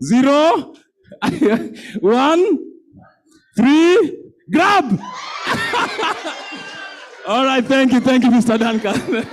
0, 1, 3, grab! All right, thank you, Mr. Duncan.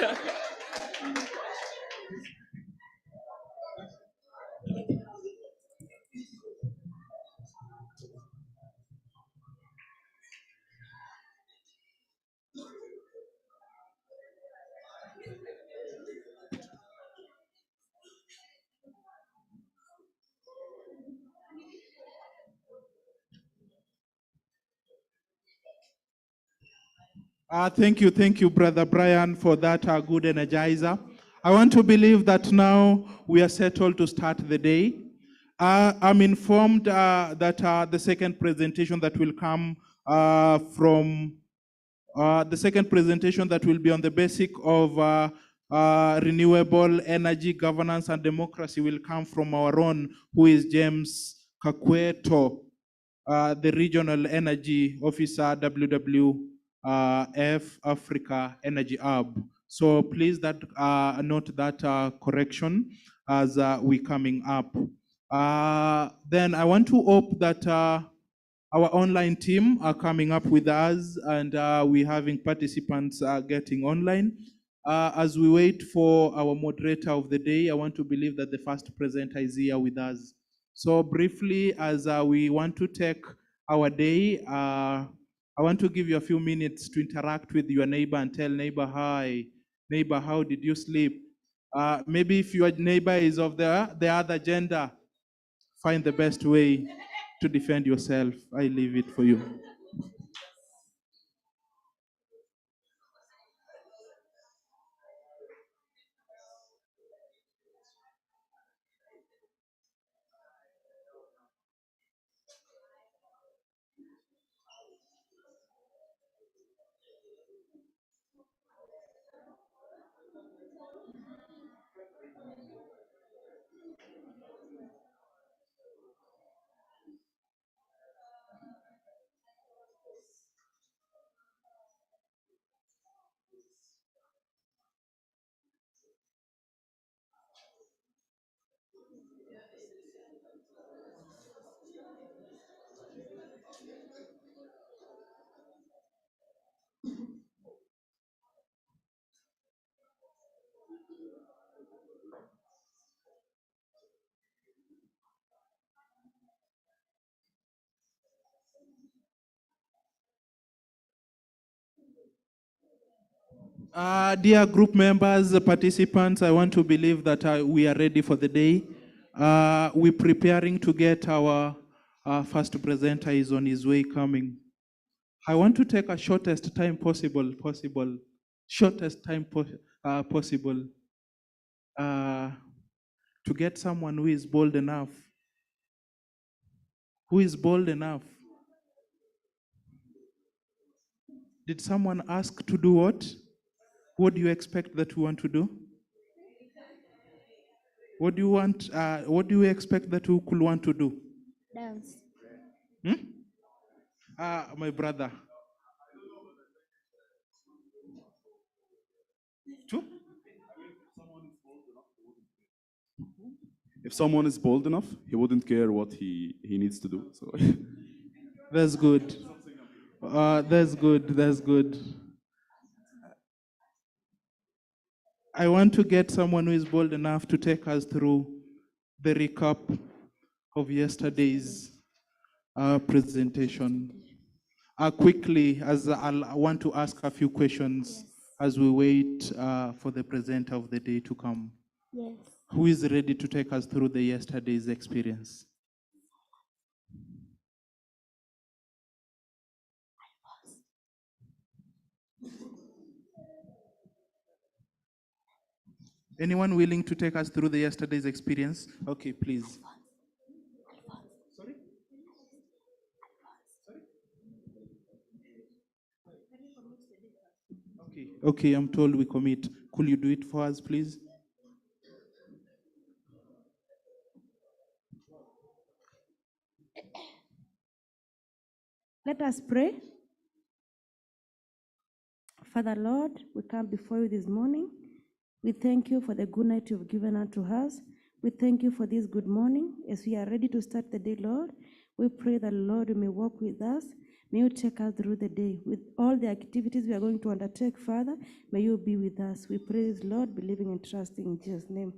Thank you, Brother Brian, for that good energizer. I want to believe that now we are settled to start the day. I'm informed that the second presentation that will come from the second presentation that will be on the basic of renewable energy governance and democracy will come from our own, who is James Kakweto, the regional energy officer, WWF Africa Energy Hub. So please note that correction as we're coming up. Then I want to hope that our online team are coming up with us, and we're having participants getting online. As we wait for our moderator of the day, I want to believe that the first presenter is here with us. So briefly, as we want to take our day, I want to give you a few minutes to interact with your neighbor and tell neighbor, hi, neighbor, how did you sleep? Maybe if your neighbor is of the other gender, find the best way to defend yourself. I leave it for you. Dear group members, participants, I want to believe that we are ready for the day. We're preparing to get our first presenter is on his way coming. I want to take a shortest time possible to get someone who is bold enough. Who is bold enough? Did someone ask to do what? What do you expect that we want to do? What do you want? What do you expect that we could want to do? Dance. My brother. Two? If someone is bold enough, he wouldn't care what he needs to do. So That's good. That's good. I want to get someone who is bold enough to take us through the recap of yesterday's presentation. Quickly, as I want to ask a few questions as we wait for the presenter of the day to come. Yes. Who is ready to take us through the yesterday's experience? Anyone willing to take us through the yesterday's experience? Okay, please. Sorry? Okay, I'm told we commit. Could you do it for us, please? Let us pray. Father Lord, we come before you this morning. We thank you for the good night you've given unto us. We thank you for this good morning. As we are ready to start the day, Lord, we pray that, Lord, you may walk with us. May you take us through the day. With all the activities we are going to undertake, Father, may you be with us. We pray this, Lord, believing and trusting in Jesus' name.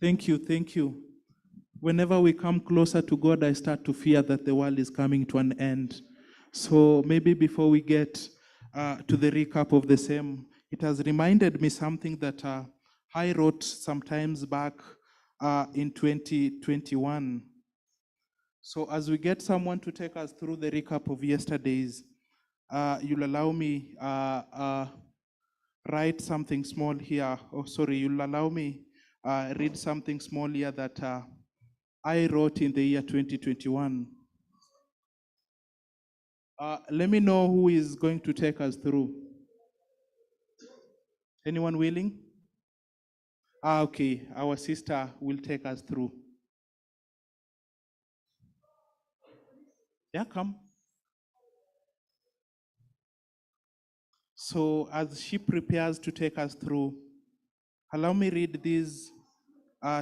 Thank you, thank you. Whenever we come closer to God, I start to fear that the world is coming to an end. So maybe before we get to the recap of the same, it has reminded me something that I wrote sometimes back in 2021. So as we get someone to take us through the recap of yesterday's, you'll allow me write something small here. Oh, sorry, you'll allow me read something small here that I wrote in the year 2021. Let me know who is going to take us through. Anyone willing? Okay, our sister will take us through. Yeah, come. So as she prepares to take us through, allow me read this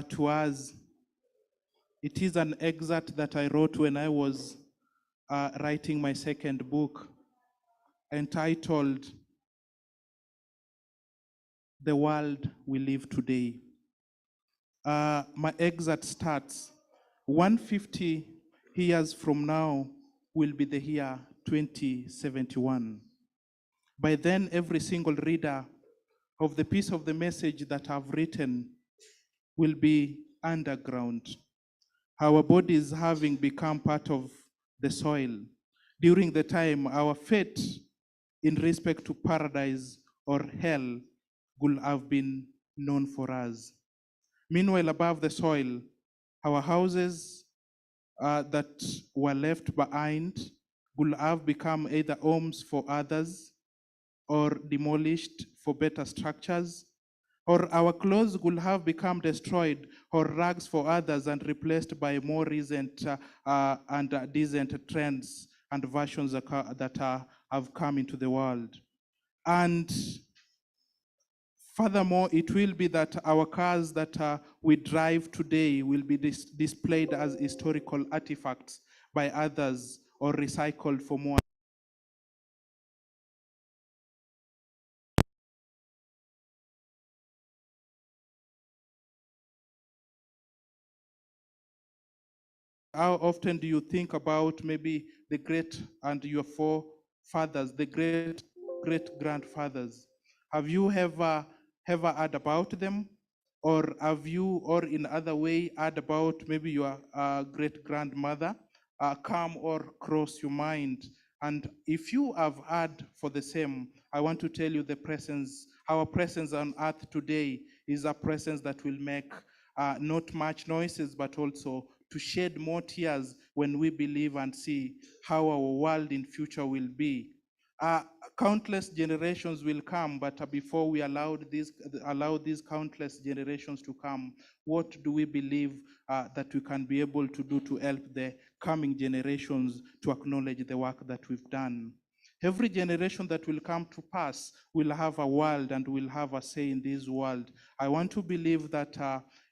to us. It is an excerpt that I wrote when I was writing my second book, entitled The World We Live Today. My excerpt starts, 150 years from now will be the year 2071. By then, every single reader of the piece of the message that I've written will be underground. Our bodies having become part of the soil. During the time, our fate in respect to paradise or hell would have been known for us. Meanwhile, above the soil, our houses that were left behind would have become either homes for others or demolished for better structures, or our clothes would have become destroyed or rags for others and replaced by more recent and decent trends and versions that have come into the world. And furthermore, it will be that our cars that we drive today will be displayed as historical artifacts by others or recycled for more. How often do you think about maybe the great and your forefathers, the great grandfathers? Have you ever heard about them? Or have you, or in other way, heard about maybe your great grandmother come or cross your mind? And if you have heard for the same, I want to tell you our presence on earth today is a presence that will make not much noises, but also to shed more tears when we believe and see how our world in future will be. Uh, Countless generations will come, but before we allow these countless generations to come, what do we believe that we can be able to do to help the coming generations to acknowledge the work that we've done? Every generation that will come to pass will have a world and will have a say in this world. I want to believe that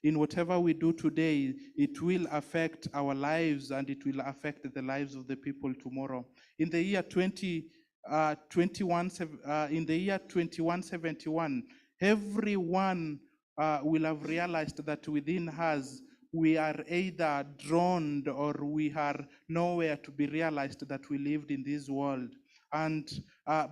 in whatever we do today, it will affect our lives and it will affect the lives of the people tomorrow. In the year 2171, everyone will have realized that within us, we are either drowned or we are nowhere to be realized that we lived in this world. And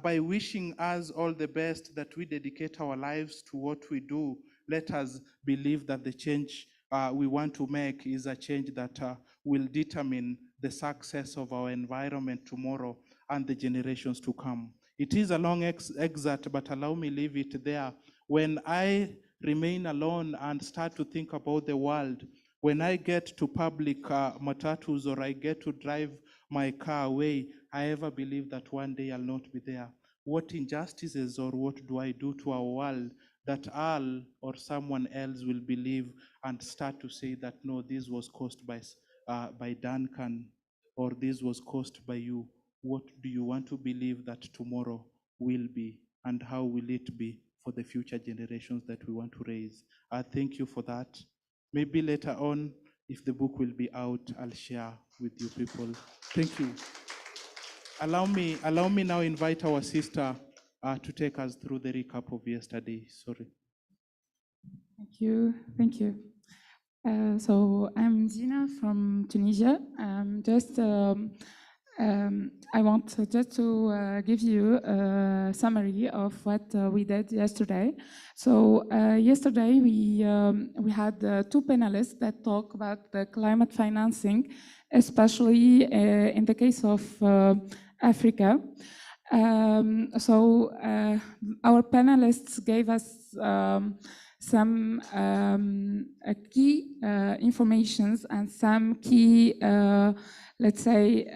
by wishing us all the best that we dedicate our lives to what we do, let us believe that the change we want to make is a change that will determine the success of our environment tomorrow and the generations to come. It is a long excerpt, but allow me leave it there. When I remain alone and start to think about the world, when I get to public matatus or I get to drive my car away, I ever believe that one day I'll not be there. What injustices or what do I do to our world that I'll or someone else will believe and start to say that no, this was caused by Duncan or this was caused by you? What do you want to believe that tomorrow will be and how will it be for the future generations that we want to raise. Thank you for that. Maybe later on, if the book will be out, I'll share with you people. Thank you. Allow me now invite our sister to take us through the recap of yesterday. Sorry. Thank you. Thank you. So I'm Zina from Tunisia. I want just to give you a summary of what we did yesterday. So yesterday we had two panelists that talk about the climate financing, especially in the case of Africa. Our panelists gave us some key informations and some key, let's say,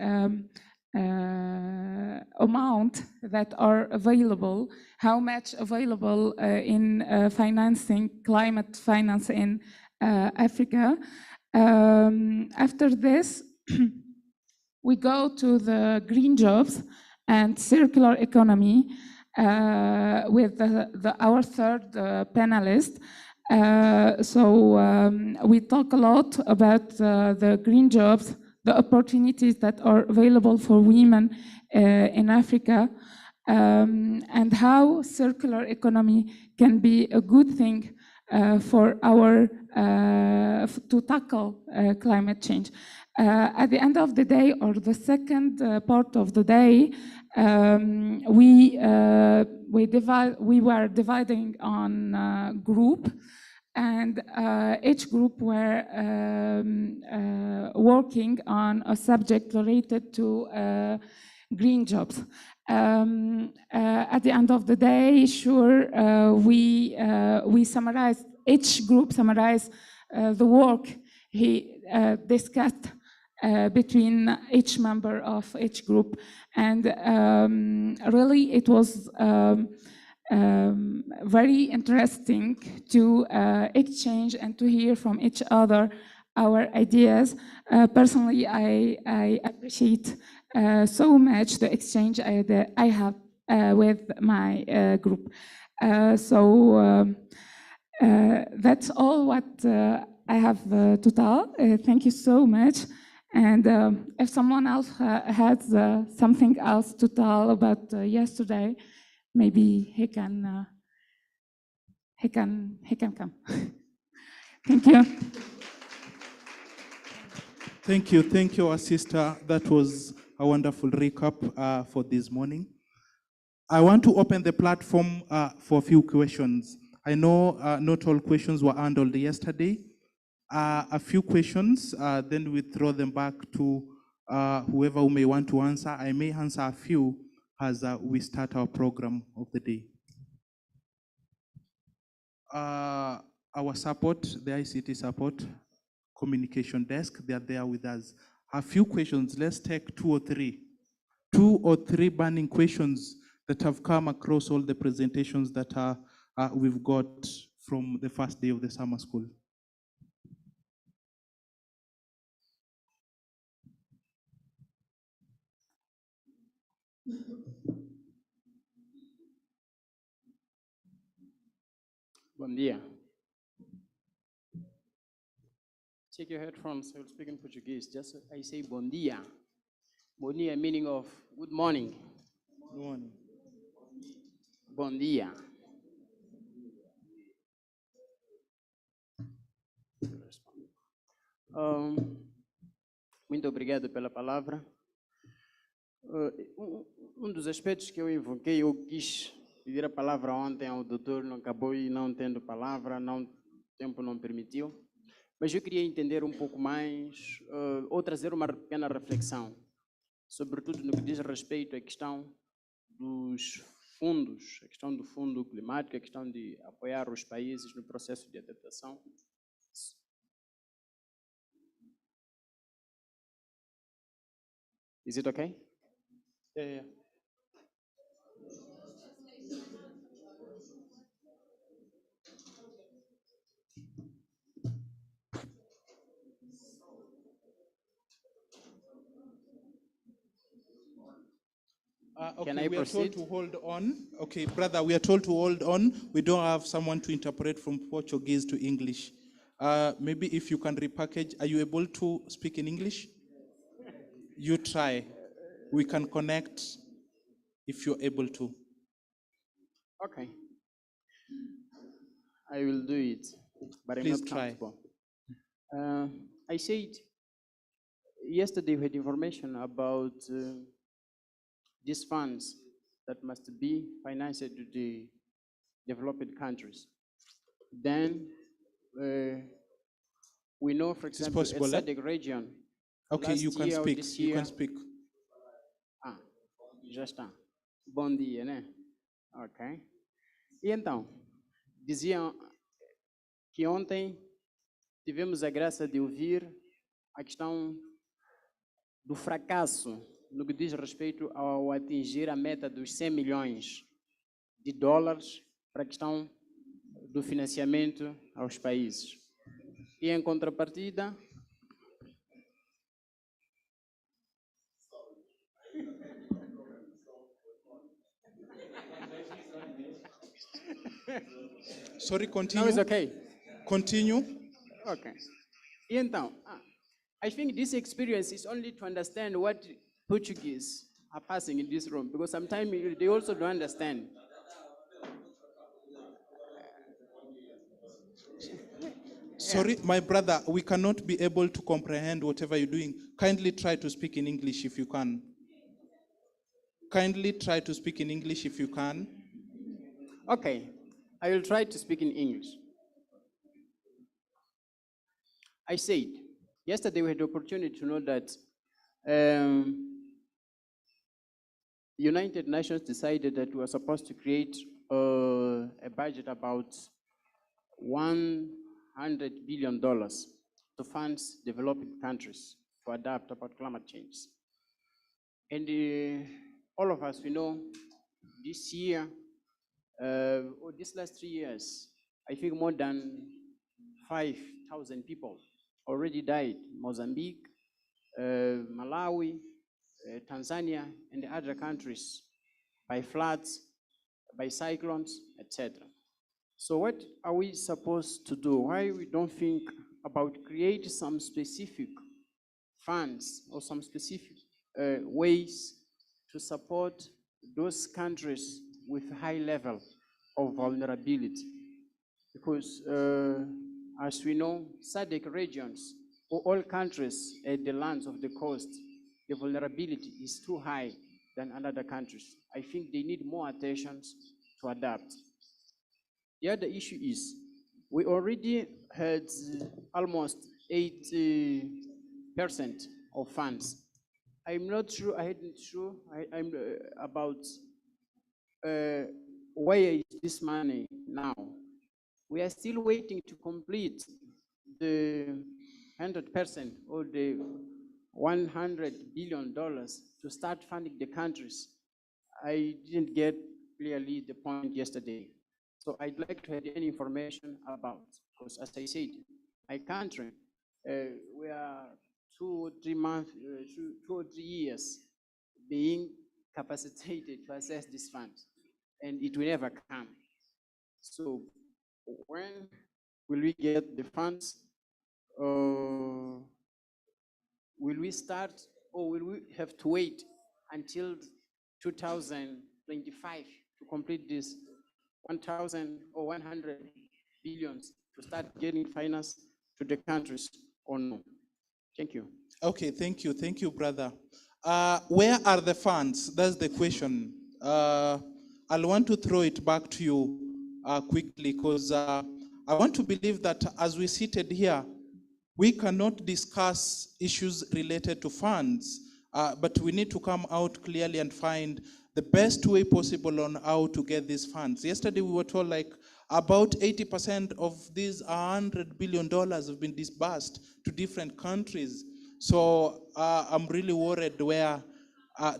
amount that are available, how much available in financing climate finance in Africa. After this, we go to the green jobs and circular economy with our third panelist. We talk a lot about the green jobs, the opportunities that are available for women in Africa, and how circular economy can be a good thing for our to tackle climate change. At the end of the day, or the second part of the day, we were dividing on group, and each group were working on a subject related to green jobs. At the end of the day, we summarized, each group summarized the work he discussed between each member of each group. And really it was very interesting to exchange and to hear from each other our ideas. Personally, I appreciate so much the exchange that I have with my group. That's all what I have to tell. Thank you so much. And if someone else has something else to tell about yesterday, maybe he can come. Thank you. Thank you, our sister. That was a wonderful recap for this morning. I want to open the platform for a few questions. I know not all questions were handled yesterday. A few questions, then we throw them back to whoever who may want to answer. I may answer a few as we start our program of the day. Our support, the ICT support, communication desk, they are there with us. A few questions, let's take two or three burning questions that have come across all the presentations that we've got from the first day of the summer school. Bom dia. Check your headphones, I will speak in Portuguese. Just I say bom dia. Bom dia meaning of good morning. Good morning. Bom dia. Muito obrigado pela palavra. Dos aspectos que eu invoquei, eu quis pedir a palavra ontem ao doutor, não acabou e não tendo palavra, o tempo não permitiu. Mas eu queria entender um pouco mais, ou trazer uma pequena reflexão, sobretudo no que diz respeito à questão dos fundos, a questão do fundo climático, a questão de apoiar os países no processo de adaptação. Is it okay? Yeah. Can Okay, I we are told proceed? to hold on. Okay, brother, we are told to hold on. We don't have someone to interpret from Portuguese to English. Maybe if you can repackage, are you able to speak in English? You try. We can connect if you're able to. Okay, I will do it, but I'm Please not try. comfortable. I said yesterday we had information about these funds that must be financed to the developed countries. Then we know, for It is example, a possible, eh? SADC region Okay, you last can year or speak. this You year. can speak. Ah, já está. Bom dia, né? Ok. E então, diziam que ontem tivemos a graça de ouvir a questão do fracasso no que diz respeito ao atingir a meta dos 100 milhões de dólares para a questão do financiamento aos países. E em contrapartida, Sorry, no, continue. it's okay. Continue. Okay. E então, I think this experience is only to understand what Portuguese are passing in this room, because sometimes they also don't understand. Sorry, my brother, we cannot be able to comprehend whatever you're doing. Kindly try to speak in English if you can. Kindly try to speak in English if you can. Okay, I will try to speak in English. I said, yesterday we had the opportunity to know that United Nations decided that we were supposed to create a budget about $100 billion to fund developing countries to adapt about climate change. And all of us, we know this year, or these last 3 years, I think more than 5,000 people already died. Mozambique, Malawi, Tanzania, and the other countries by floods, by cyclones, etc. So what are we supposed to do? Why we don't think about create some specific funds or some specific ways to support those countries with high level of vulnerability? Because as we know, SADC regions, or all countries at the lands of the coast, the vulnerability is too high than other countries. I think they need more attention to adapt. The other issue is, we already had almost 80% of funds. I'm not sure, I'm about where is this money now? We are still waiting to complete the 100% or the $100 billion to start funding the countries. I didn't get clearly the point yesterday. So I'd like to have any information about, because as I said, my country, we are 2 or 3 months, 2 or 3 years being capacitated to access these funds, and it will never come. So when will we get the funds? Will we start, or will we have to wait until 2025 to complete this 1,000 or 100 billions to start getting finance to the countries, or no? Thank you. Okay, thank you. Thank you, brother. Where are the funds? That's the question. I'll want to throw it back to you quickly, because I want to believe that as we seated here, we cannot discuss issues related to funds, but we need to come out clearly and find the best way possible on how to get these funds. Yesterday we were told like about 80% of these $100 billion have been disbursed to different countries. So I'm really worried where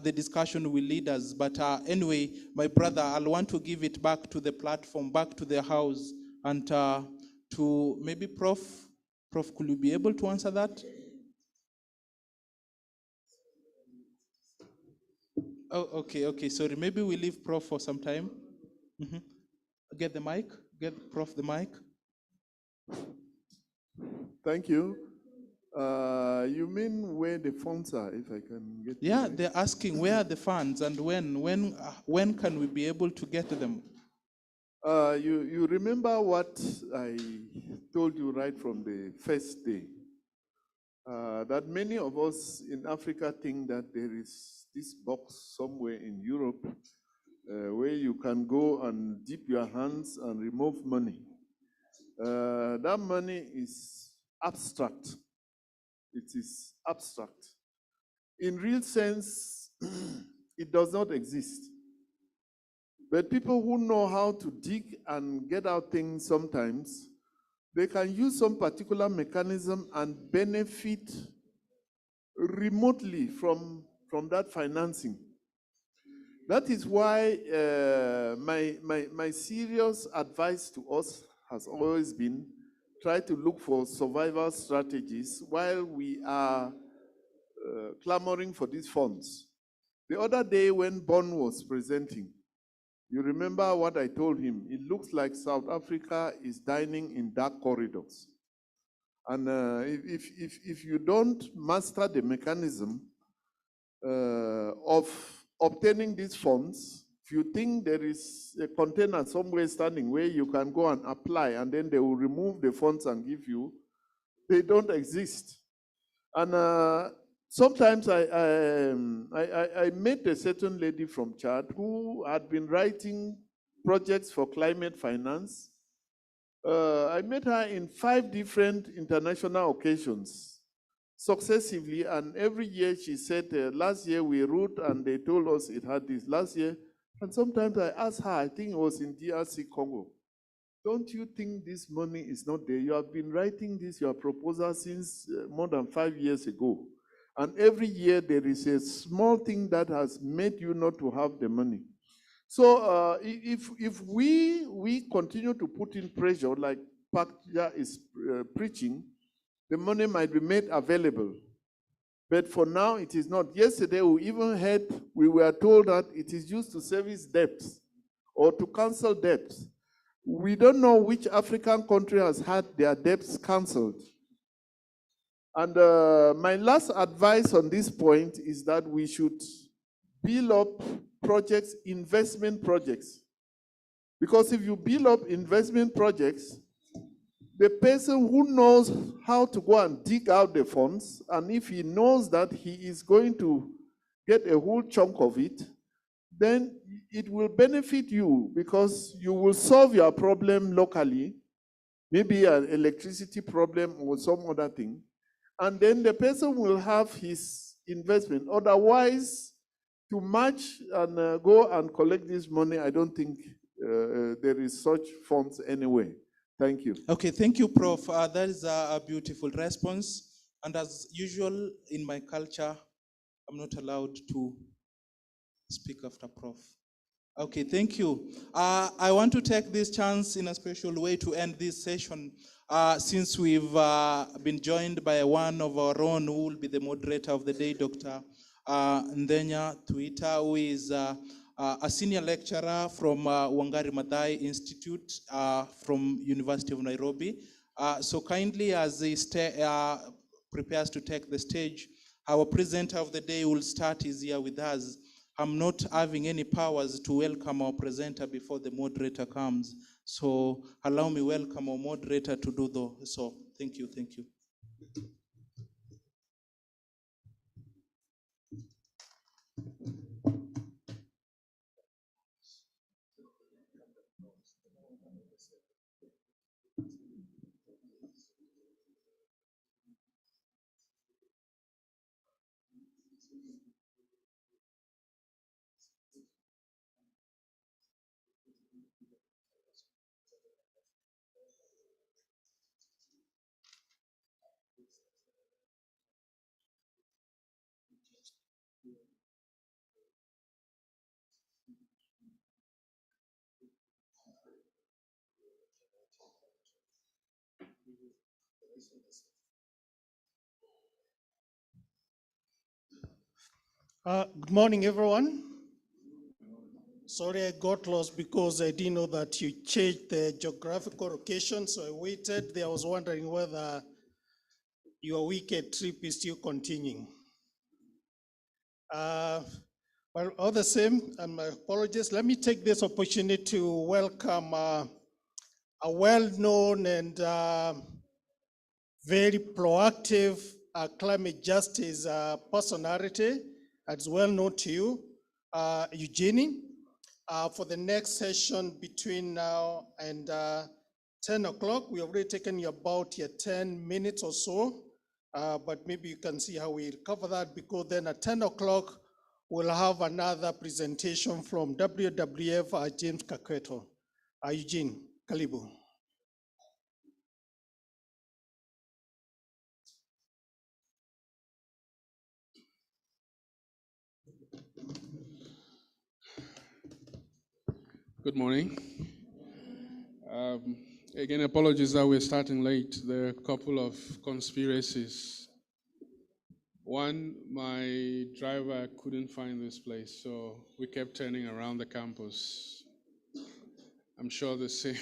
the discussion will lead us. But anyway, my brother, I'll want to give it back to the platform, back to the house, and to maybe Prof, could you be able to answer that? Oh, okay. Sorry. Maybe we leave Prof for some time. Mhm. Get the mic. Get Prof the mic. Thank you. You mean where the funds are, if I can get Yeah, the mic? they're asking where are the funds and when can we be able to get them? You remember what I told you right from the first day? That many of us in Africa think that there is this box somewhere in Europe where you can go and dip your hands and remove money. That money is abstract. It is abstract. In real sense, it does not exist. But people who know how to dig and get out things sometimes, they can use some particular mechanism and benefit remotely from that financing. That is why my serious advice to us has always been try to look for survival strategies while we are clamoring for these funds. The other day when Bon was presenting, you remember what I told him? It looks like South Africa is dining in dark corridors. And if you don't master the mechanism of obtaining these funds, if you think there is a container somewhere standing where you can go and apply and then they will remove the funds and give you, they don't exist. And sometimes I met a certain lady from Chad who had been writing projects for climate finance. I met her in 5 different international occasions successively, and every year she said, last year we wrote and they told us it had this last year. And sometimes I asked her, I think it was in DRC Congo, don't you think this money is not there? You have been writing your proposal since more than 5 years ago. And every year there is a small thing that has made you not to have the money. So if we continue to put in pressure like Pakja is preaching, the money might be made available. But for now, it is not. Yesterday, we were told that it is used to service debts or to cancel debts. We don't know which African country has had their debts cancelled. And my last advice on this point is that we should build up projects, investment projects. Because if you build up investment projects, the person who knows how to go and dig out the funds, and if he knows that he is going to get a whole chunk of it, then it will benefit you because you will solve your problem locally, maybe an electricity problem or some other thing, and then the person will have his investment. Otherwise, to match and go and collect this money, I don't think there is such funds anyway. Thank you. Okay, thank you, Prof. That is a beautiful response. And as usual in my culture, I'm not allowed to speak after Prof. Okay, thank you. I want to take this chance in a special way to end this session since we've been joined by one of our own who will be the moderator of the day, Dr. Ndenya Tuita, who is a senior lecturer from Wangari Maathai Institute from University of Nairobi. So kindly as he prepares to take the stage, our presenter of the day will start his year with us. I'm not having any powers to welcome our presenter before the moderator comes. So allow me welcome our moderator to do so. Thank you, thank you. Good morning, everyone. Sorry, I got lost because I didn't know that you changed the geographical location, so I waited there. I was wondering whether your weekend trip is still continuing. But all the same, and my apologies, let me take this opportunity to welcome a well-known and very proactive climate justice personality that's well known to you, Eugenie, for the next session between now and 10 o'clock. We already taken you about 10 minutes or so, but maybe you can see how we cover that, because then at 10 o'clock, we'll have another presentation from WWF, James Kakweto. Eugene, Kalibu. Good morning. Again, apologies that we're starting late. There are a couple of conspiracies. One, my driver couldn't find this place, so we kept turning around the campus. I'm sure the same.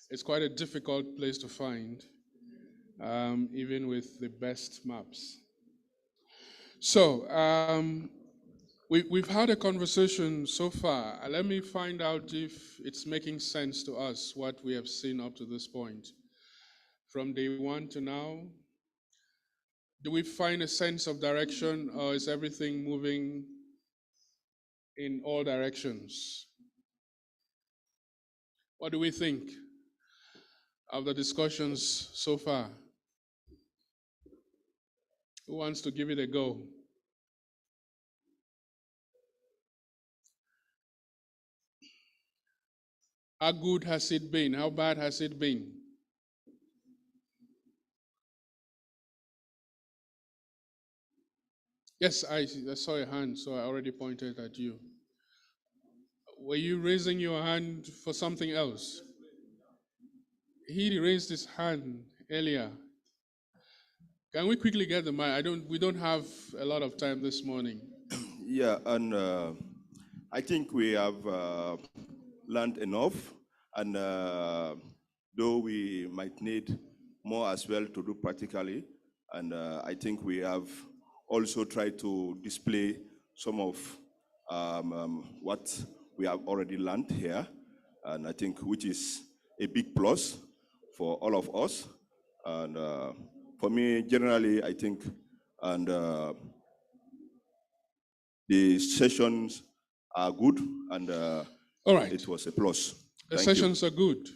It's quite a difficult place to find, even with the best maps. So, we've had a conversation so far. Let me find out if it's making sense to us, what we have seen up to this point. From day one to now, do we find a sense of direction, or is everything moving in all directions? What do we think of the discussions so far? Who wants to give it a go? How good has it been? How bad has it been? Yes, I saw your hand, so I already pointed at you. Were you raising your hand for something else? He raised his hand earlier. Can we quickly get the mic? We don't have a lot of time this morning. Yeah, and I think we have learned enough, and though we might need more as well to do practically, and I think we have also tried to display some of what we have already learned here, and I think which is a big plus for all of us. And for me, generally, I think, and the sessions are good, and all right, it was a plus. The sessions are good.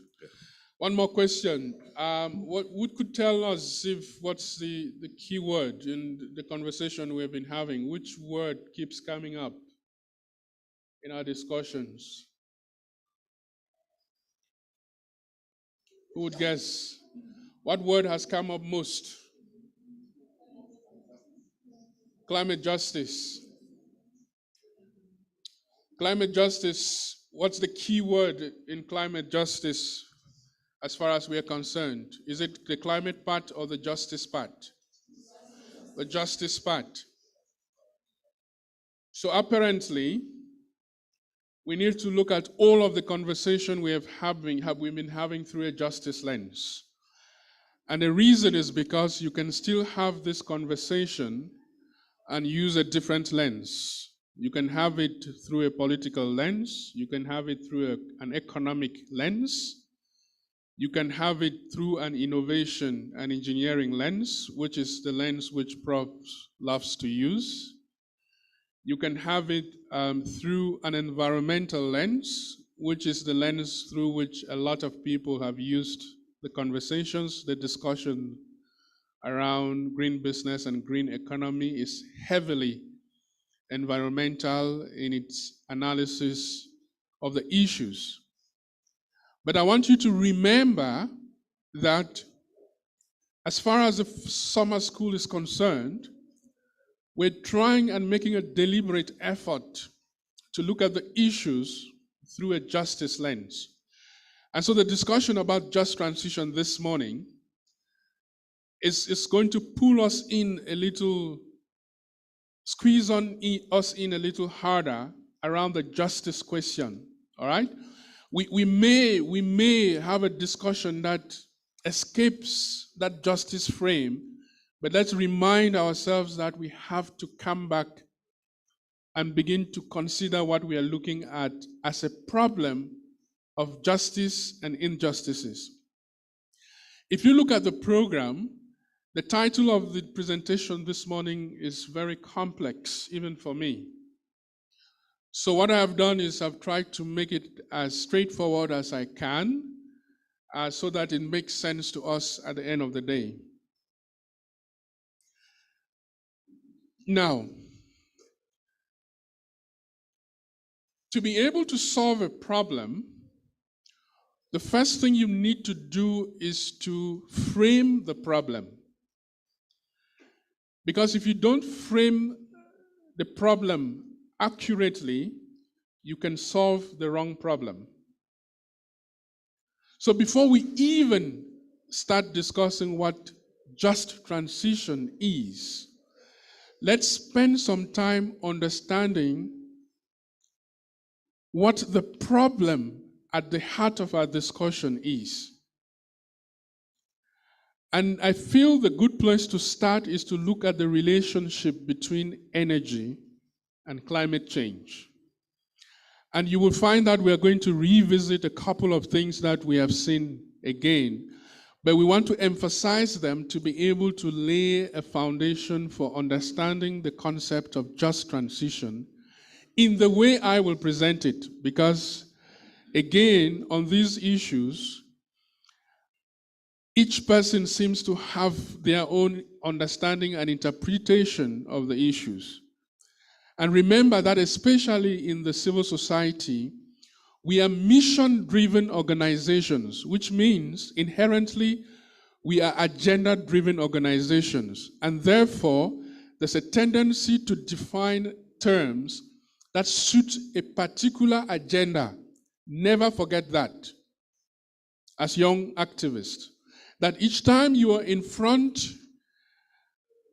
One more question. What could tell us if what's the key word in the conversation we've been having? Which word keeps coming up in our discussions? Who would guess? What word has come up most? Climate justice. Climate justice, what's the key word in climate justice as far as we are concerned? Is it the climate part or the justice part? The justice part. So apparently, we need to look at all of the conversation we've been having through a justice lens. And the reason is because you can still have this conversation and use a different lens. You can have it through a political lens. You can have it through an economic lens. You can have it through an innovation and engineering lens, which is the lens which Prof loves to use. You can have it through an environmental lens, which is the lens through which a lot of people have used the conversations. The discussion around green business and green economy is heavily environmental in its analysis of the issues. But I want you to remember that as far as the summer school is concerned, we're trying and making a deliberate effort to look at the issues through a justice lens. And so the discussion about just transition this morning is going to pull us in a little, squeeze us in a little harder around the justice question, all right? We may have a discussion that escapes that justice frame, but let's remind ourselves that we have to come back and begin to consider what we are looking at as a problem of justice and injustices. If you look at the program, the title of the presentation this morning is very complex, even for me. So what I have done is I've tried to make it as straightforward as I can, so that it makes sense to us at the end of the day. Now, to be able to solve a problem, the first thing you need to do is to frame the problem. Because if you don't frame the problem accurately, you can solve the wrong problem. So before we even start discussing what just transition is, let's spend some time understanding what the problem at the heart of our discussion is. And I feel the good place to start is to look at the relationship between energy and climate change. And you will find that we are going to revisit a couple of things that we have seen again, but we want to emphasize them to be able to lay a foundation for understanding the concept of just transition in the way I will present it, because again, on these issues, each person seems to have their own understanding and interpretation of the issues. And remember that especially in the civil society, we are mission-driven organizations, which means inherently we are agenda-driven organizations. And therefore, there's a tendency to define terms that suit a particular agenda. Never forget that as young activists. That each time you are in front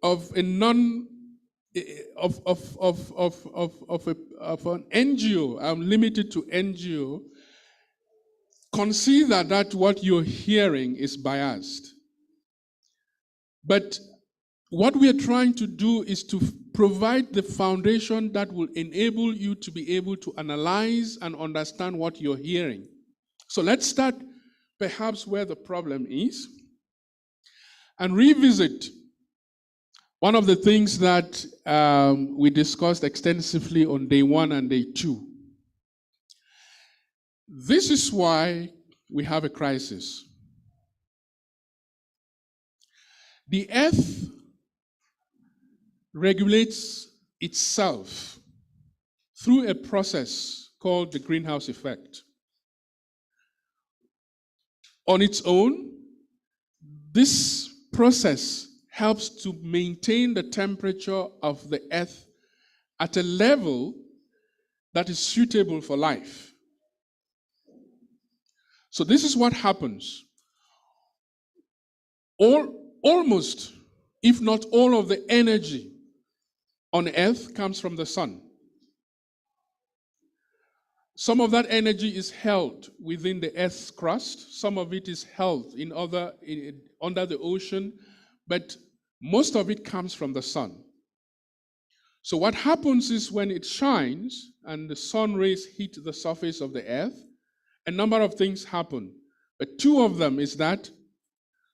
of a of an NGO, I'm limited to NGO, consider that what you're hearing is biased. But what we are trying to do is to provide the foundation that will enable you to be able to analyze and understand what you're hearing. So let's start perhaps where the problem is and revisit one of the things that we discussed extensively on day 1 and day 2. This is why we have a crisis. The earth regulates itself through a process called the greenhouse effect. On its own, this process helps to maintain the temperature of the earth at a level that is suitable for life. So this is what happens. Almost, if not all of the energy on earth comes from the sun. Some of that energy is held within the earth's crust. Some of it is held under the ocean, but most of it comes from the sun. So what happens is when it shines and the sun rays hit the surface of the earth, a number of things happen. But two of them is that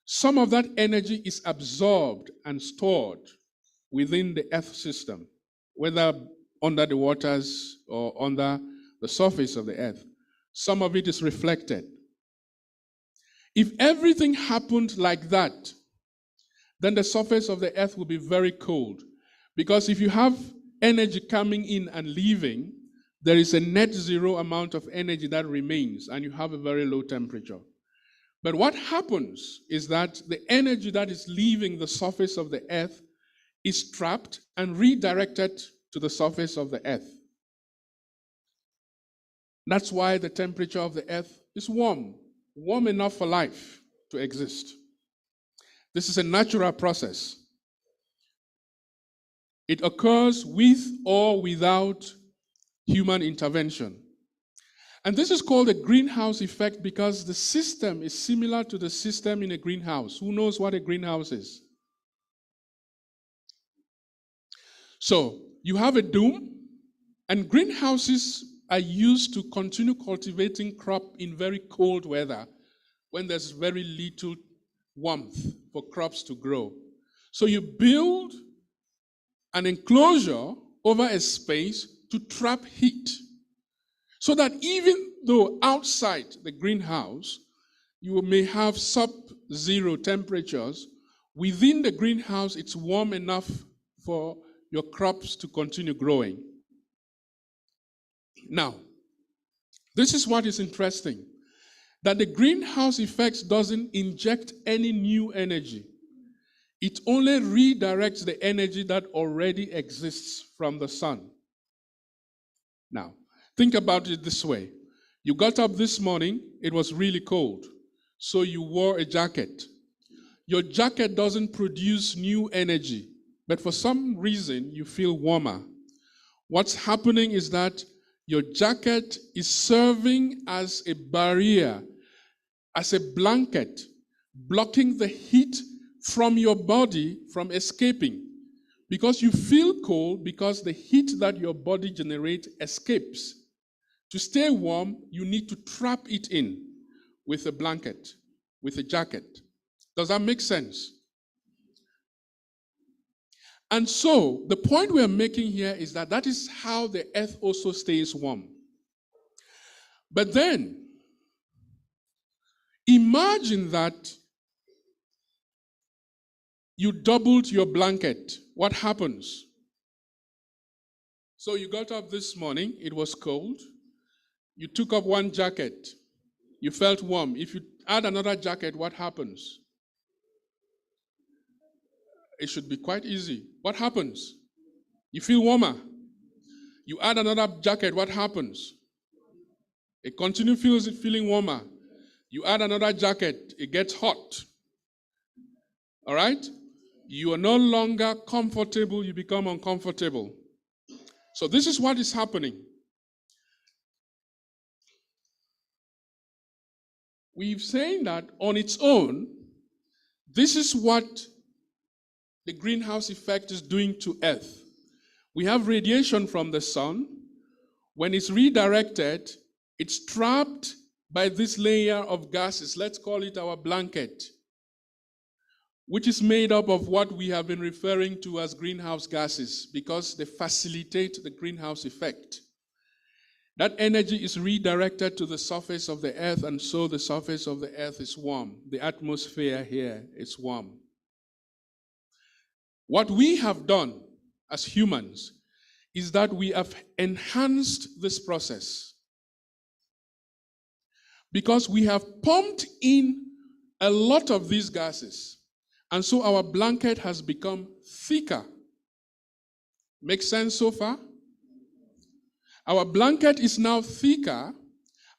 some of that energy is absorbed and stored within the earth system, whether under the waters or under the surface of the earth. Some of it is reflected. If everything happened like that, then the surface of the earth will be very cold. Because if you have energy coming in and leaving, there is a net zero amount of energy that remains, and you have a very low temperature. But what happens is that the energy that is leaving the surface of the earth is trapped and redirected to the surface of the earth. That's why the temperature of the earth is warm enough for life to exist. This is a natural process. It occurs with or without human intervention. And this is called a greenhouse effect because the system is similar to the system in a greenhouse. Who knows what a greenhouse is? So you have a dome, and greenhouses are used to continue cultivating crop in very cold weather when there's very little warmth for crops to grow. So you build an enclosure over a space to trap heat, so that even though outside the greenhouse you may have sub-zero temperatures, within the greenhouse it's warm enough for your crops to continue growing. Now, this is what is interesting, that the greenhouse effect doesn't inject any new energy. It only redirects the energy that already exists from the sun. Now, think about it this way. You got up this morning, it was really cold, so you wore a jacket. Your jacket doesn't produce new energy, but for some reason you feel warmer. What's happening is that your jacket is serving as a barrier, as a blanket, blocking the heat from your body from escaping. Because you feel cold because the heat that your body generates escapes. To stay warm, you need to trap it in with a blanket, with a jacket. Does that make sense? And so, the point we are making here is that that is how the earth also stays warm. But then, imagine that you doubled your blanket. What happens? So you got up this morning, it was cold. You took up one jacket. You felt warm. If you add another jacket, what happens? It should be quite easy. What happens? You feel warmer. You add another jacket, what happens? It continues feeling warmer. You add another jacket, it gets hot. All right? You are no longer comfortable, you become uncomfortable. So this is what is happening. We've seen that on its own, this is what the greenhouse effect is doing to Earth. We have radiation from the sun. When it's redirected, it's trapped by this layer of gases. Let's call it our blanket, which is made up of what we have been referring to as greenhouse gases because they facilitate the greenhouse effect. That energy is redirected to the surface of the earth, and so the surface of the earth is warm. The atmosphere here is warm. What we have done as humans is that we have enhanced this process because we have pumped in a lot of these gases, and so our blanket has become thicker. Make sense so far? Our blanket is now thicker,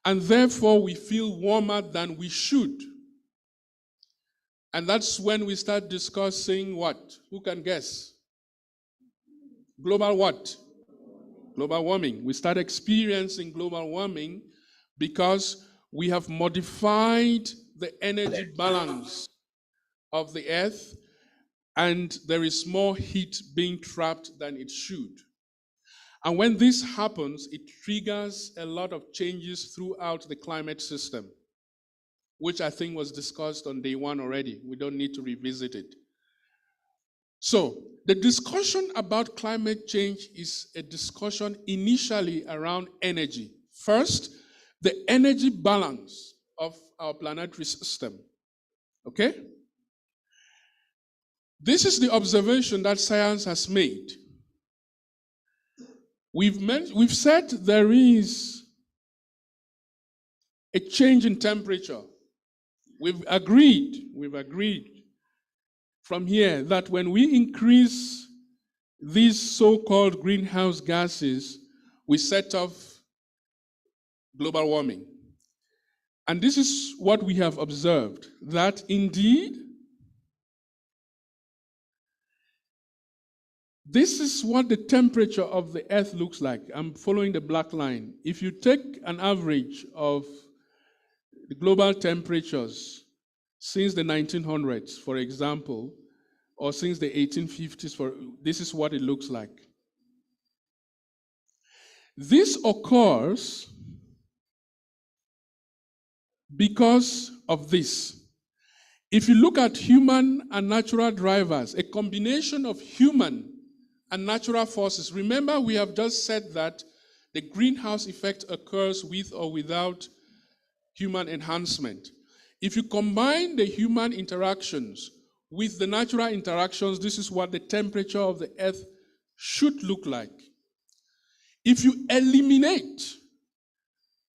and therefore we feel warmer than we should. And that's when we start discussing what? Who can guess? Global what? Global warming. We start experiencing global warming because we have modified the energy balance of the earth, and there is more heat being trapped than it should. And when this happens, it triggers a lot of changes throughout the climate system, which I think was discussed on day one already. We don't need to revisit it. So, the discussion about climate change is a discussion initially around energy. First, the energy balance of our planetary system. Okay? This is the observation that science has made. We've said there is a change in temperature. We've agreed from here that when we increase these so-called greenhouse gases, we set off global warming. And this is what we have observed, that indeed This is what the temperature of the earth looks like. I'm following the black line. If you take an average of the global temperatures since the 1900s, for example, or since the 1850s, this is what it looks like. This occurs because of this. If you look at human and natural drivers, a combination of human and natural forces, remember we have just said that the greenhouse effect occurs with or without human enhancement. If you combine the human interactions with the natural interactions, this is what the temperature of the earth should look like. If you eliminate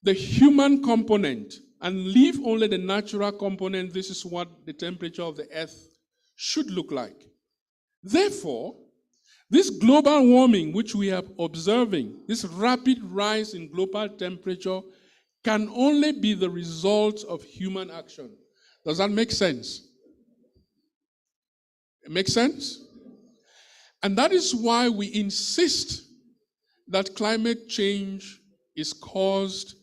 the human component and leave only the natural component, this is what the temperature of the earth should look like. Therefore, this global warming which we are observing, this rapid rise in global temperature, can only be the result of human action. Does that make sense? It makes sense? And that is why we insist that climate change is caused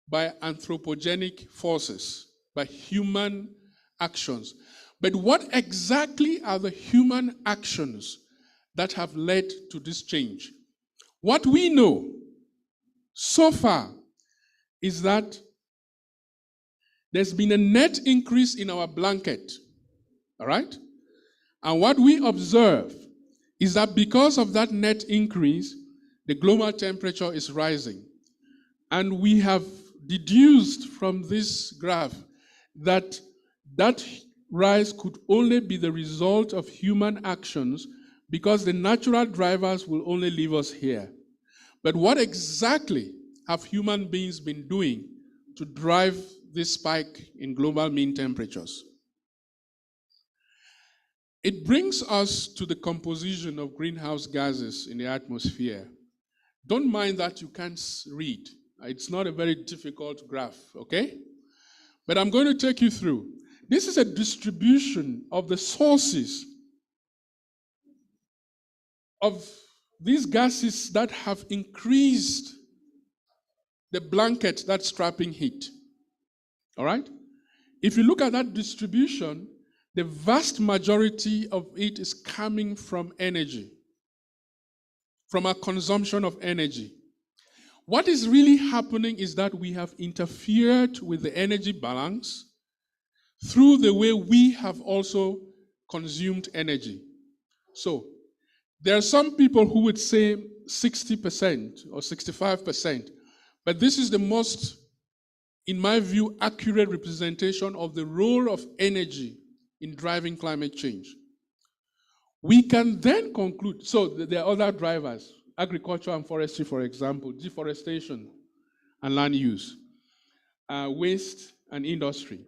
by anthropogenic forces, by human actions. But what exactly are the human actions that have led to this change? What we know so far is that there's been a net increase in our blanket, all right? And what we observe is that because of that net increase, the global temperature is rising. And we have deduced from this graph that that rise could only be the result of human actions because the natural drivers will only leave us here. But what exactly have human beings been doing to drive this spike in global mean temperatures? It brings us to the composition of greenhouse gases in the atmosphere. Don't mind that you can't read. It's not a very difficult graph, okay? But I'm going to take you through. This is a distribution of the sources of these gases that have increased the blanket that's trapping heat. All right? If you look at that distribution, the vast majority of it is coming from energy, from our consumption of energy. What is really happening is that we have interfered with the energy balance through the way we have also consumed energy. So, there are some people who would say 60% or 65%, but this is the most, in my view, accurate representation of the role of energy in driving climate change. We can then conclude, so there are other drivers, agriculture and forestry, for example, deforestation and land use, waste and industry.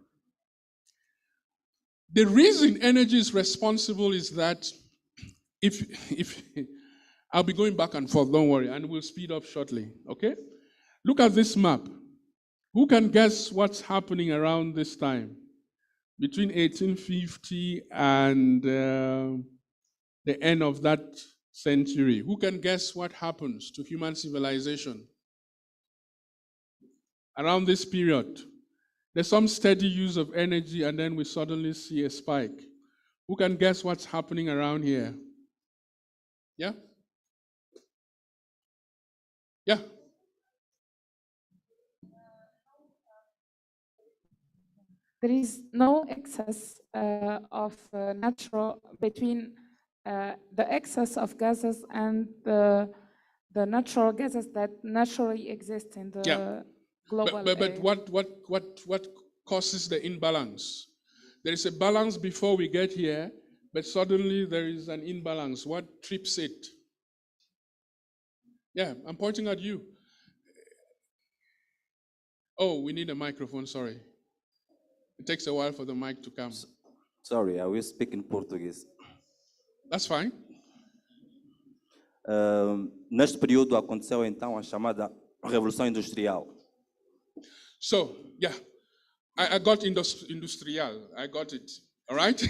The reason energy is responsible is that if I'll be going back and forth, don't worry, and we'll speed up shortly, okay? Look at this map. Who can guess what's happening around this time? Between 1850 and the end of that century. Who can guess what happens to human civilization around this period? There's some steady use of energy, and then we suddenly see a spike. Who can guess what's happening around here? Yeah? Yeah? There is no excess of natural between the excess of gases and the natural gases that naturally exist in the global But area. what causes the imbalance? There is a balance before we get here, but suddenly there is an imbalance. What trips it? Yeah, I'm pointing at you. Oh, we need a microphone, sorry. It takes a while for the mic to come. Sorry, I will speak in Portuguese. That's fine. Neste período aconteceu então a chamada Revolução Industrial. So, yeah, I got industrial. I got it. All right?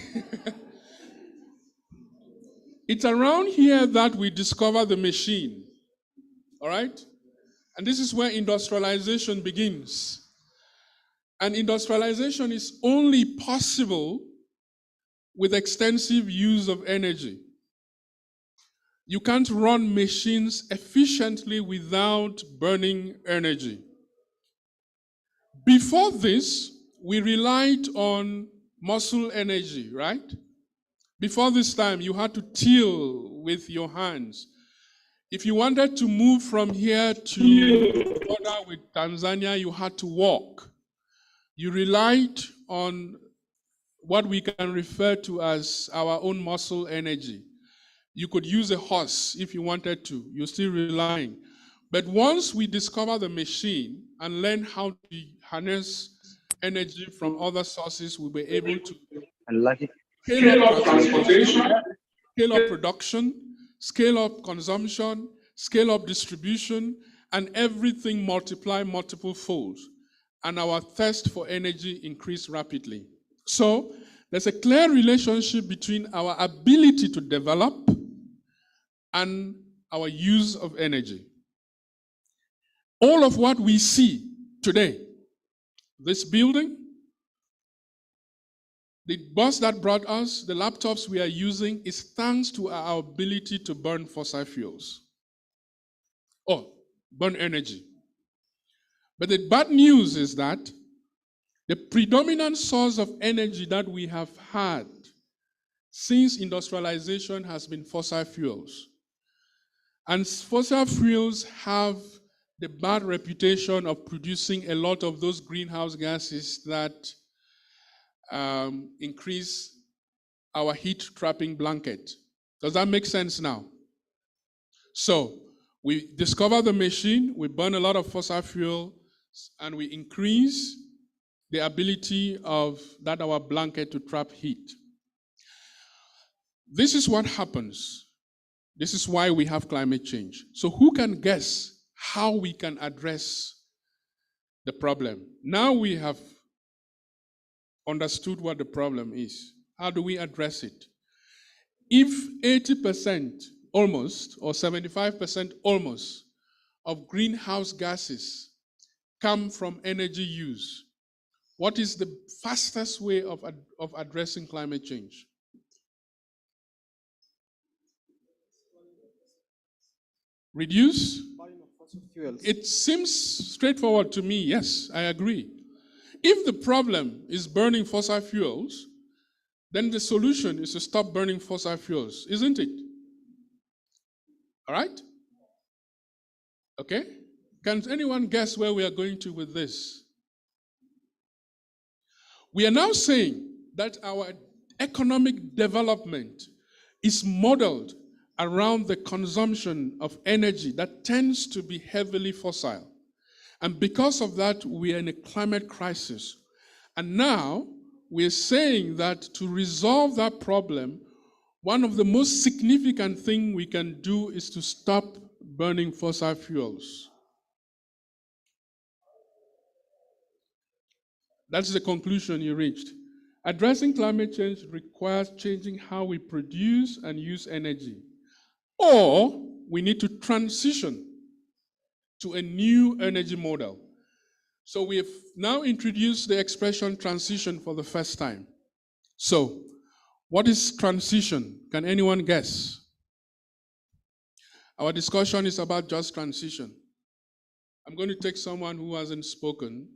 It's around here that we discover the machine. All right? And this is where industrialization begins. And industrialization is only possible with extensive use of energy. You can't run machines efficiently without burning energy. Before this, we relied on muscle energy, right? Before this time, you had to till with your hands. If you wanted to move from here to the border with Tanzania, you had to walk. You relied on what we can refer to as our own muscle energy. You could use a horse if you wanted to. You're still relying. But once we discover the machine and learn how to harness energy from other sources, we'll be able to scale up transportation, scale up production, scale up consumption, scale up distribution, and everything multiply multiple folds. And our thirst for energy increase rapidly. So there's a clear relationship between our ability to develop and our use of energy. All of what we see today, this building, the bus that brought us, the laptops we are using, is thanks to our ability to burn fossil fuels. Or burn energy. But the bad news is that the predominant source of energy that we have had since industrialization has been fossil fuels. And fossil fuels have the bad reputation of producing a lot of those greenhouse gases that increase our heat trapping blanket. Does that make sense now? So we discover the machine, we burn a lot of fossil fuel, and we increase the ability of that our blanket to trap heat. This is what happens. This is why we have climate change. So who can guess how we can address the problem? Now we have understood what the problem is. How do we address it? If 80% almost, or 75% almost, of greenhouse gases come from energy use, what is the fastest way of addressing climate change? Reduce? It seems straightforward to me, yes, I agree. If the problem is burning fossil fuels, then the solution is to stop burning fossil fuels, isn't it? All right? Okay? Can anyone guess where we are going to with this? We are now saying that our economic development is modeled around the consumption of energy that tends to be heavily fossil. And because of that, we are in a climate crisis. And now, we're saying that to resolve that problem, one of the most significant things we can do is to stop burning fossil fuels. That's the conclusion you reached. Addressing climate change requires changing how we produce and use energy. Or we need to transition to a new energy model. So we have now introduced the expression transition for the first time. So, what is transition? Can anyone guess? Our discussion is about just transition. I'm going to take someone who hasn't spoken.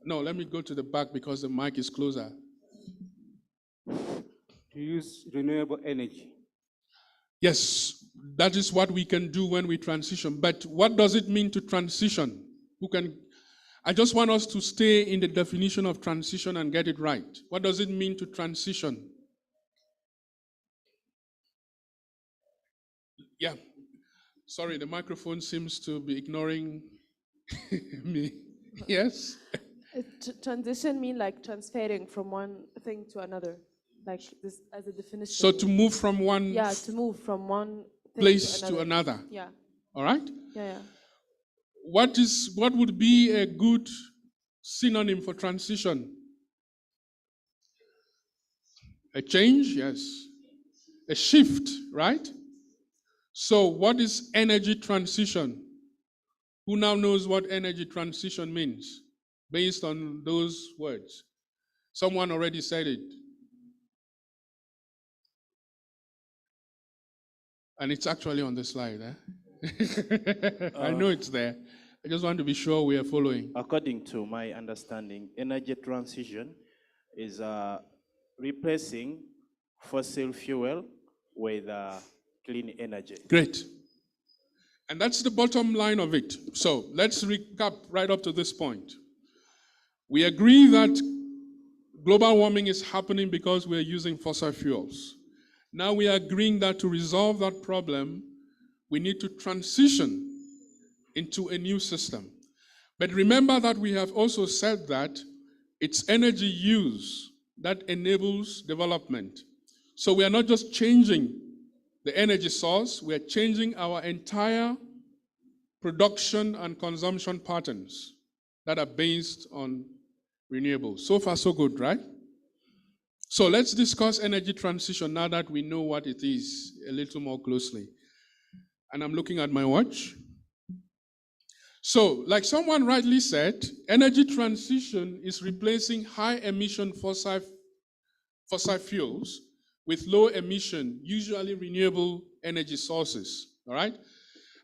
No, let me go to the back because the mic is closer. To use renewable energy. Yes, that is what we can do when we transition. But what does it mean to transition? I just want us to stay in the definition of transition and get it right. What does it mean to transition? Yeah. Sorry, the microphone seems to be ignoring me. Yes? Transition mean like transferring from one thing to another, like this as a definition. So to move from one to move from one thing place to another. Yeah. All right? Yeah. What would be a good synonym for transition? A change, yes. a shift, right? So what is energy transition? Who now knows what energy transition means based on those words? Someone already said it. And it's actually on the slide. I know it's there. I just want to be sure we are following. According to my understanding, energy transition is replacing fossil fuel with clean energy. Great. And that's the bottom line of it. So let's recap right up to this point. We agree that global warming is happening because we're using fossil fuels. Now we are agreeing that to resolve that problem, we need to transition into a new system. But remember that we have also said that it's energy use that enables development. So we are not just changing the energy source, we are changing our entire production and consumption patterns that are based on renewables. So far, so good, right? So let's discuss energy transition now that we know what it is a little more closely. And I'm looking at my watch. So, like someone rightly said, energy transition is replacing high emission fossil fuels with low emission, usually renewable energy sources. All right?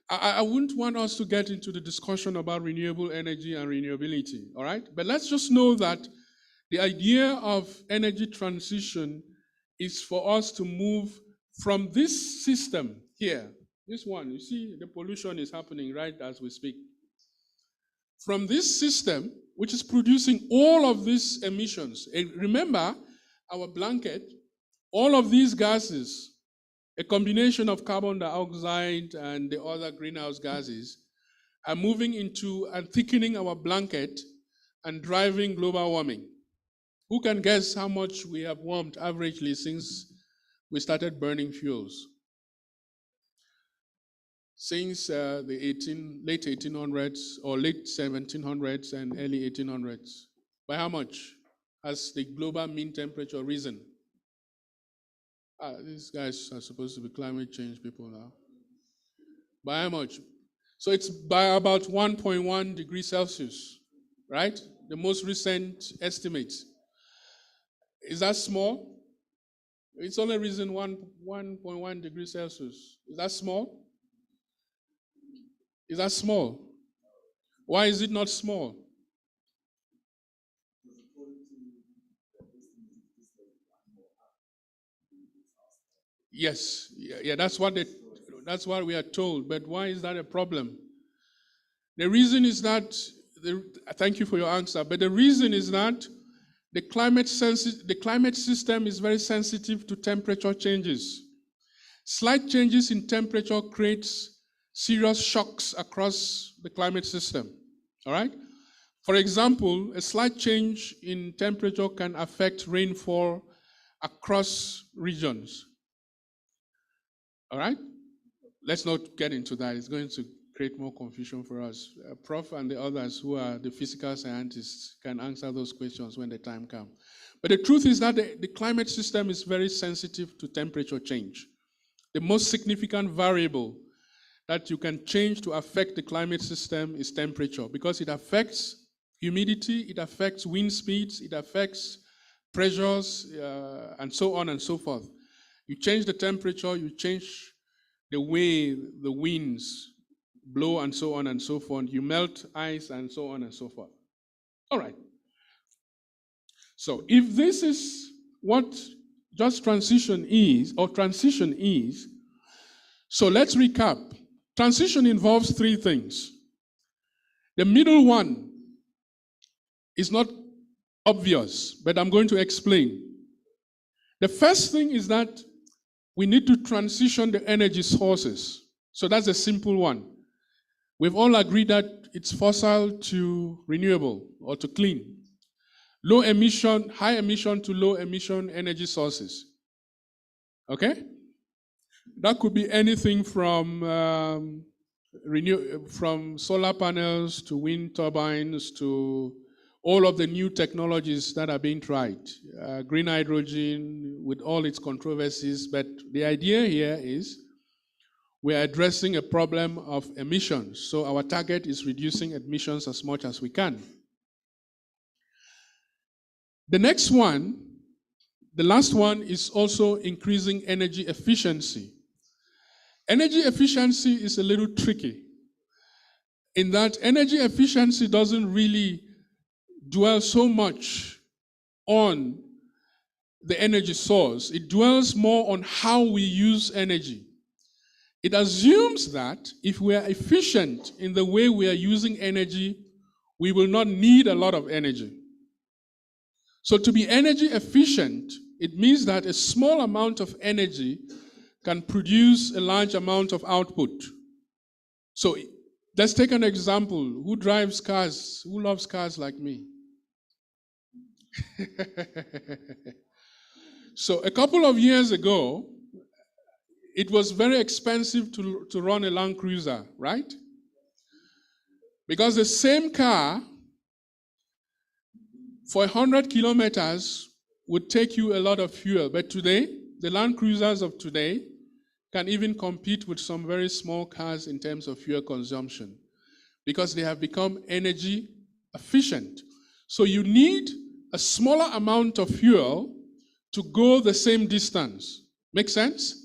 I wouldn't want us to get into the discussion about renewable energy and renewability. All right? But let's just know that the idea of energy transition is for us to move from this system here, this one, you see the pollution is happening right as we speak. From this system, which is producing all of these emissions, remember our blanket, all of these gases, a combination of carbon dioxide and the other greenhouse gases, are moving into and thickening our blanket and driving global warming. Who can guess how much we have warmed averagely since we started burning fuels? Since the late 1800s or late 1700s and early 1800s. By how much has the global mean temperature risen? These guys are supposed to be climate change people now. By how much? So it's by about 1.1 degrees Celsius, right? The most recent estimates. Is that small? It's only risen 1.1 degrees Celsius. Is that small? Is that small? Why is it not small? Yes, yeah, that's what we are told. But why is that a problem? The reason is that thank you for your answer. But the reason is that the climate system is very sensitive to temperature changes. Slight changes in temperature creates serious shocks across the climate system. All right? For example, a slight change in temperature can affect rainfall across regions. All right? Let's not get into that. It's going to create more confusion for us. Prof and the others who are the physical scientists can answer those questions when the time comes. But the truth is that the climate system is very sensitive to temperature change. The most significant variable that you can change to affect the climate system is temperature, because it affects humidity, it affects wind speeds, it affects pressures, and so on and so forth. You change the temperature, you change the way the winds blow and so on and so forth. You melt ice and so on and so forth. All right. So if this is what just transition is, or transition is, so let's recap. Transition involves three things. The middle one is not obvious, but I'm going to explain. The first thing is that we need to transition the energy sources. So that's a simple one. We've all agreed that it's fossil to renewable or to clean. Low emission, high emission to low emission energy sources. Okay? That could be anything from solar panels to wind turbines to all of the new technologies that are being tried. Green hydrogen with all its controversies, but the idea here is we're addressing a problem of emissions. So our target is reducing emissions as much as we can. The next one, the last one, is also increasing energy efficiency. Energy efficiency is a little tricky in that energy efficiency doesn't really dwell so much on the energy source. It dwells more on how we use energy. It assumes that if we are efficient in the way we are using energy, we will not need a lot of energy. So to be energy efficient, it means that a small amount of energy can produce a large amount of output. So let's take an example. Who drives cars? Who loves cars like me? So a couple of years ago, it was very expensive to run a Land Cruiser, right? Because the same car for 100 kilometers would take you a lot of fuel. But today, the Land Cruisers of today can even compete with some very small cars in terms of fuel consumption because they have become energy efficient. So you need a smaller amount of fuel to go the same distance. Make sense?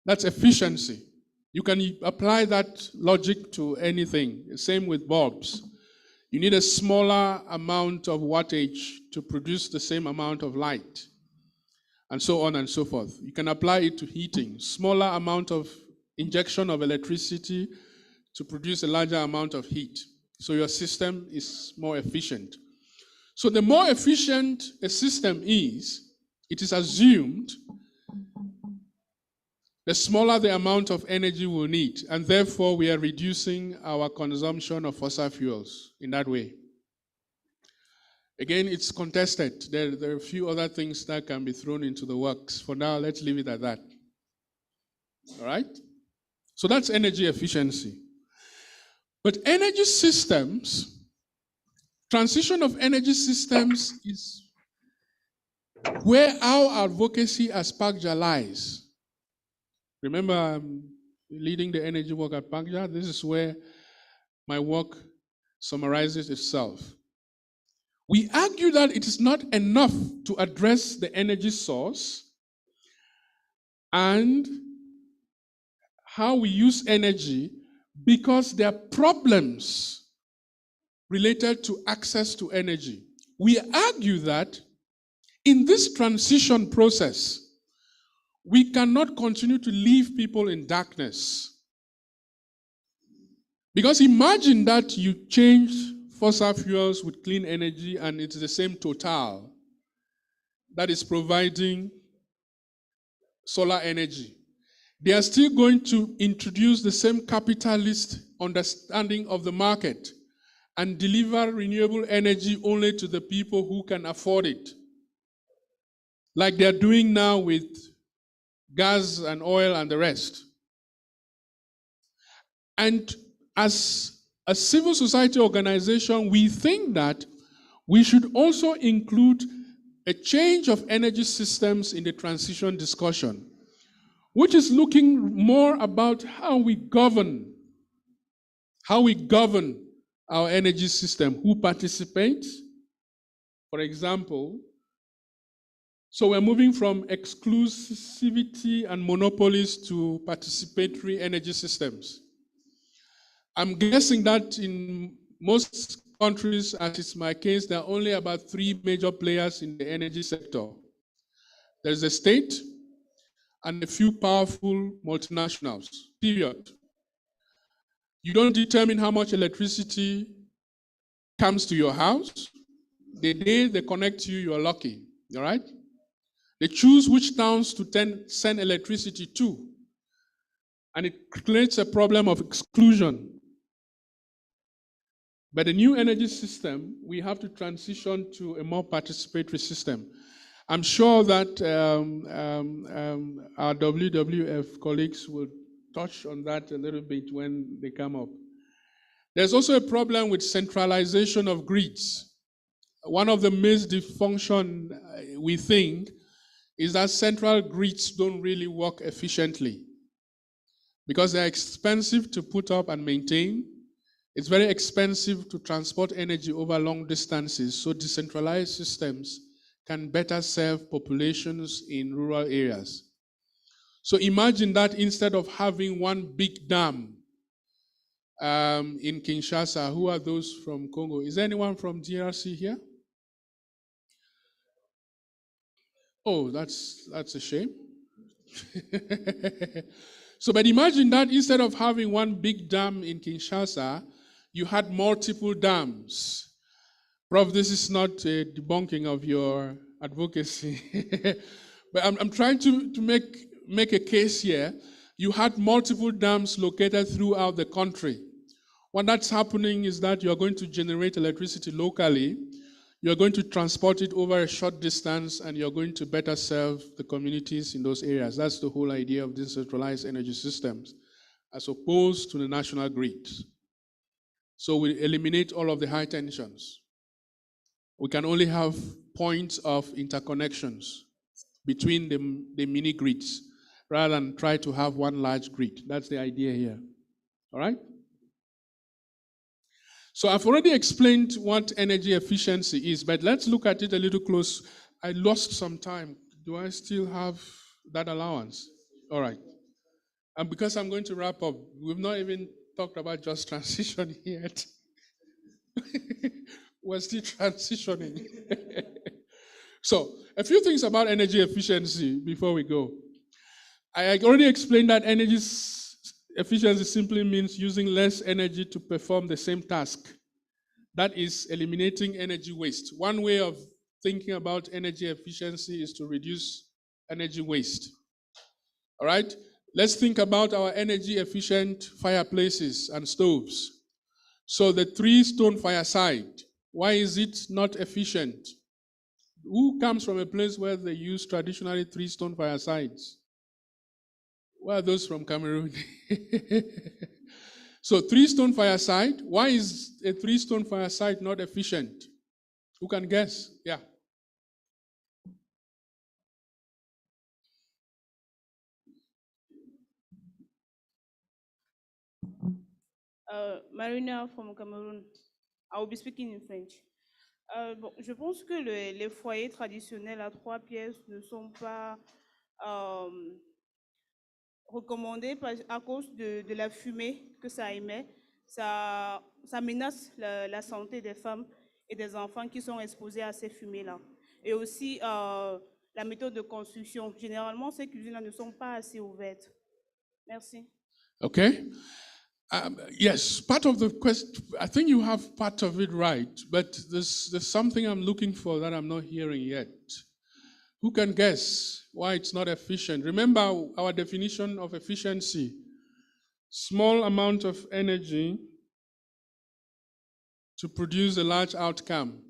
That's efficiency. You can apply that logic to anything. Same with bulbs. You need a smaller amount of wattage to produce the same amount of light, and so on and so forth. You can apply it to heating. Smaller amount of injection of electricity to produce a larger amount of heat. So your system is more efficient. So the more efficient a system is, it is assumed the smaller the amount of energy we'll need, and therefore we are reducing our consumption of fossil fuels in that way. Again, it's contested. There are a few other things that can be thrown into the works. For now, let's leave it at that. All right? So that's energy efficiency. But energy systems, transition of energy systems is where our advocacy as PACJA lies. Remember, I'm leading the energy work at PACJA. This is where my work summarizes itself. We argue that it is not enough to address the energy source and how we use energy because there are problems related to access to energy. We argue that in this transition process, we cannot continue to leave people in darkness. Because imagine that you change fossil fuels with clean energy and it's the same Total that is providing solar energy. They are still going to introduce the same capitalist understanding of the market and deliver renewable energy only to the people who can afford it. Like they are doing now with gas and oil and the rest. And as a civil society organization, we think that we should also include a change of energy systems in the transition discussion, which is looking more about how we govern our energy system, who participates. For example, so we're moving from exclusivity and monopolies to participatory energy systems. I'm guessing that in most countries, as is my case, there are only about 3 major players in the energy sector. There's the state and a few powerful multinationals, period. You don't determine how much electricity comes to your house. The day they connect you, you're lucky, all right? They choose which towns to send electricity to, and it creates a problem of exclusion. But the new energy system, we have to transition to a more participatory system. I'm sure that our WWF colleagues will touch on that a little bit when they come up. There's also a problem with centralization of grids. one of the misdysfunction we think is that central grids don't really work efficiently because they're expensive to put up and maintain. It's very expensive to transport energy over long distances, so decentralized systems can better serve populations in rural areas. So imagine that instead of having one big dam in Kinshasa, who are those from Congo? Is there anyone from DRC here? Oh, that's a shame. So, but imagine that instead of having one big dam in Kinshasa, you had multiple dams. Prof, this is not a debunking of your advocacy. But I'm trying to make a case here. You had multiple dams located throughout the country. What that's happening is that you're going to generate electricity locally, you're going to transport it over a short distance, and you're going to better serve the communities in those areas. That's the whole idea of decentralized energy systems, as opposed to the national grid. So we eliminate all of the high tensions. We can only have points of interconnections between the mini grids, rather than try to have one large grid. That's the idea here. All right? So I've already explained what energy efficiency is, but let's look at it a little close. I lost some time. Do I still have that allowance? All right. And because I'm going to wrap up, we've not even talked about just transition yet. We're still transitioning. So, a few things about energy efficiency before we go. I already explained that energy efficiency simply means using less energy to perform the same task. That is eliminating energy waste. One way of thinking about energy efficiency is to reduce energy waste. All right? Let's think about our energy efficient fireplaces and stoves. So the 3-stone fireside, why is it not efficient? Who comes from a place where they use traditionally 3-stone firesides? Where are those from Cameroon? So 3-stone fireside, why is a 3-stone fireside not efficient? Who can guess? Yeah. Marina from Cameroon. I will be speaking in French. Bon, je pense que les foyers traditionnels à 3 pièces ne sont pas recommandés à cause de la fumée que ça émet. Ça menace la santé des femmes et des enfants qui sont exposés à ces fumées-là. Et aussi la méthode de construction. Généralement, ces cuisines-là ne sont pas assez ouvertes. Merci. Okay. Yes, part of the question, I think you have part of it right, but there's something I'm looking for that I'm not hearing yet. Who can guess why it's not efficient? Remember our definition of efficiency. Small amount of energy to produce a large outcome.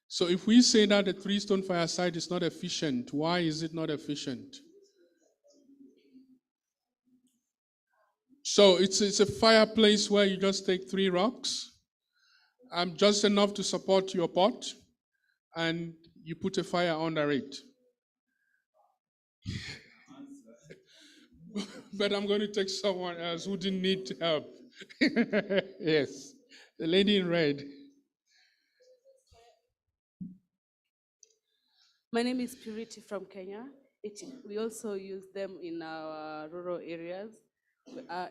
So if we say that the 3-stone fireside is not efficient, why is it not efficient? So it's a fireplace where you just take 3 rocks, just enough to support your pot, and you put a fire under it. But I'm going to take someone else who didn't need help. Yes, the lady in red. My name is Purity from Kenya. We also use them in our rural areas.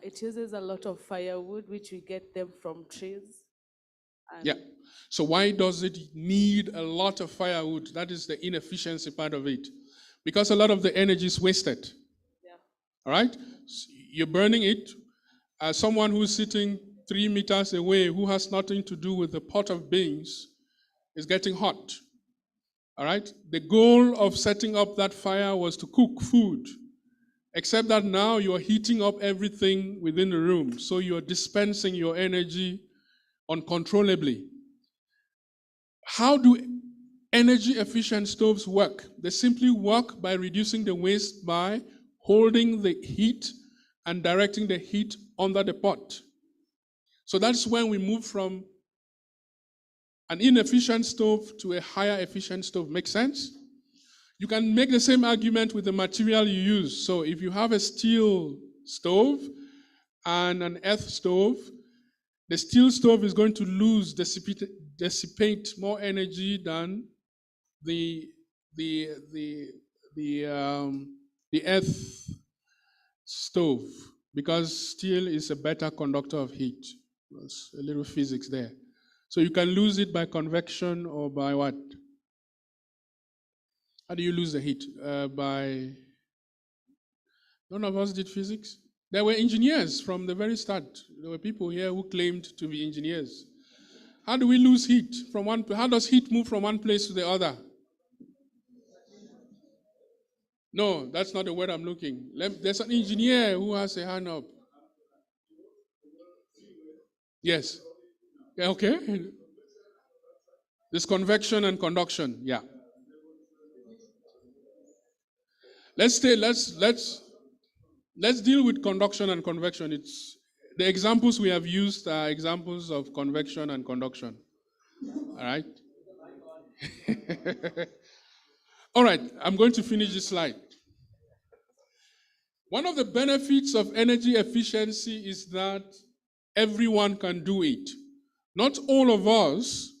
It uses a lot of firewood, which we get them from trees. Yeah. So why does it need a lot of firewood? That is the inefficiency part of it. Because a lot of the energy is wasted. Yeah. All right? So you're burning it. Someone who's sitting 3 meters away who has nothing to do with the pot of beans is getting hot. All right? The goal of setting up that fire was to cook food. Except that now you're heating up everything within the room. So you're dispensing your energy uncontrollably. How do energy efficient stoves work? They simply work by reducing the waste by holding the heat and directing the heat under the pot. So that's when we move from an inefficient stove to a higher efficient stove. Make sense? You can make the same argument with the material you use. So if you have a steel stove and an earth stove, the steel stove is going to dissipate more energy than the earth stove, because steel is a better conductor of heat. There's a little physics there. So you can lose it by convection or by what? How do you lose the heat? None of us did physics. There were engineers from the very start. There were people here who claimed to be engineers. How do we lose heat from one? How does heat move from one place to the other? No, that's not the word I'm looking. There's an engineer who has a hand up. Yes. Yeah, okay. There's convection and conduction. Yeah. Let's deal with conduction and convection. It's the examples we have used are examples of convection and conduction. All right. All right. I'm going to finish this slide. One of the benefits of energy efficiency is that everyone can do it. Not all of us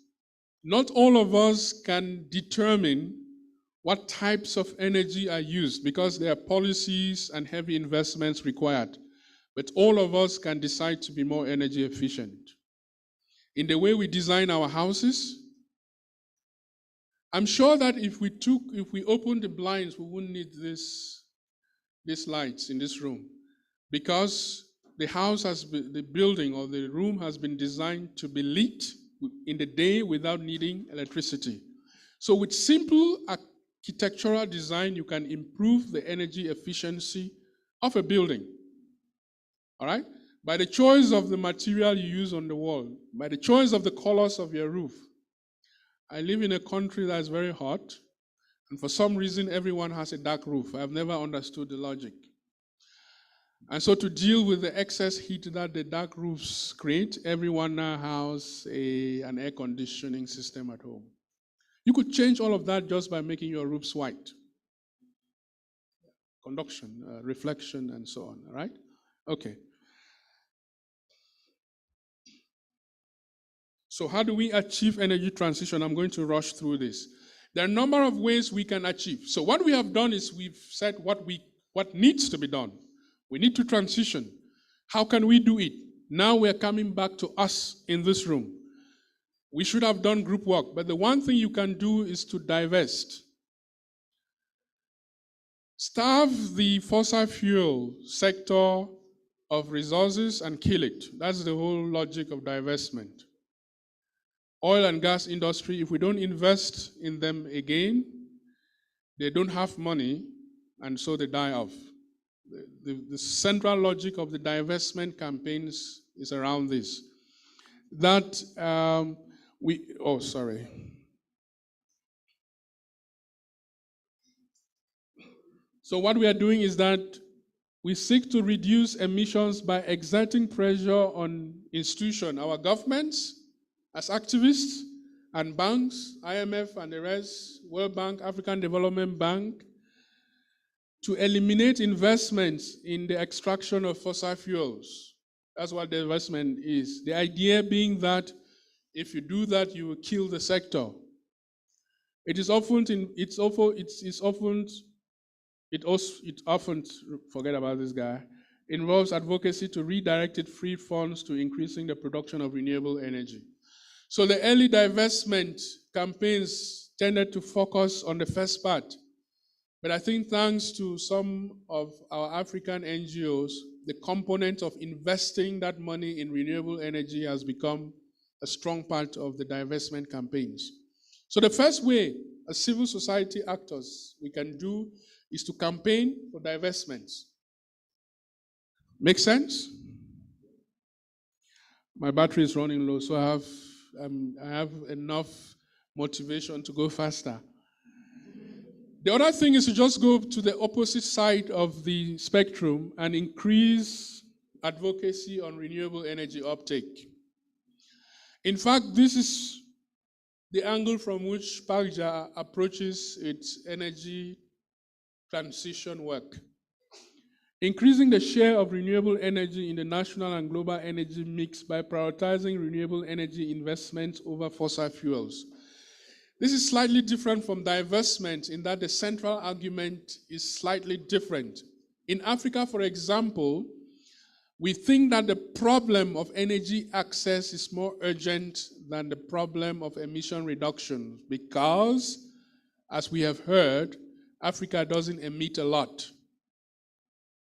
can determine what types of energy are used because there are policies and heavy investments required. But all of us can decide to be more energy efficient. In the way we design our houses, I'm sure that if we opened the blinds, we wouldn't need these lights in this room, because the building or the room has been designed to be lit in the day without needing electricity. So with simple architectural design, you can improve the energy efficiency of a building. All right? By the choice of the material you use on the wall, by the choice of the colors of your roof. I live in a country that's very hot, and for some reason, everyone has a dark roof. I've never understood the logic. And so to deal with the excess heat that the dark roofs create, everyone now has an air conditioning system at home. You could change all of that just by making your roofs white. Conduction, reflection, and so on, all right? Okay. So how do we achieve energy transition? I'm going to rush through this. There are a number of ways we can achieve. So what we have done is we've said what needs to be done. We need to transition. How can we do it? Now we're coming back to us in this room. We should have done group work, but the one thing you can do is to divest. Starve the fossil fuel sector of resources and kill it. That's the whole logic of divestment. Oil and gas industry, if we don't invest in them again, they don't have money, and so they die off. The central logic of the divestment campaigns is around this. So what we are doing is that we seek to reduce emissions by exerting pressure on institutions, our governments, as activists, and banks, IMF and the rest, World Bank, African Development Bank, to eliminate investments in the extraction of fossil fuels. That's what the investment is. The idea being that if you do that, you will kill the sector. It often, forget about this guy, involves advocacy to redirect free funds to increasing the production of renewable energy. So the early divestment campaigns tended to focus on the first part. But I think thanks to some of our African NGOs, the component of investing that money in renewable energy has become a strong part of the divestment campaigns. So the first way as civil society actors we can do is to campaign for divestments. Make sense? My battery is running low, so I have enough motivation to go faster. The other thing is to just go to the opposite side of the spectrum and increase advocacy on renewable energy uptake. In fact, this is the angle from which PAGJA approaches its energy transition work. Increasing the share of renewable energy in the national and global energy mix by prioritizing renewable energy investments over fossil fuels. This is slightly different from divestment in that the central argument is slightly different. In Africa, for example, we think that the problem of energy access is more urgent than the problem of emission reduction because, as we have heard, Africa doesn't emit a lot.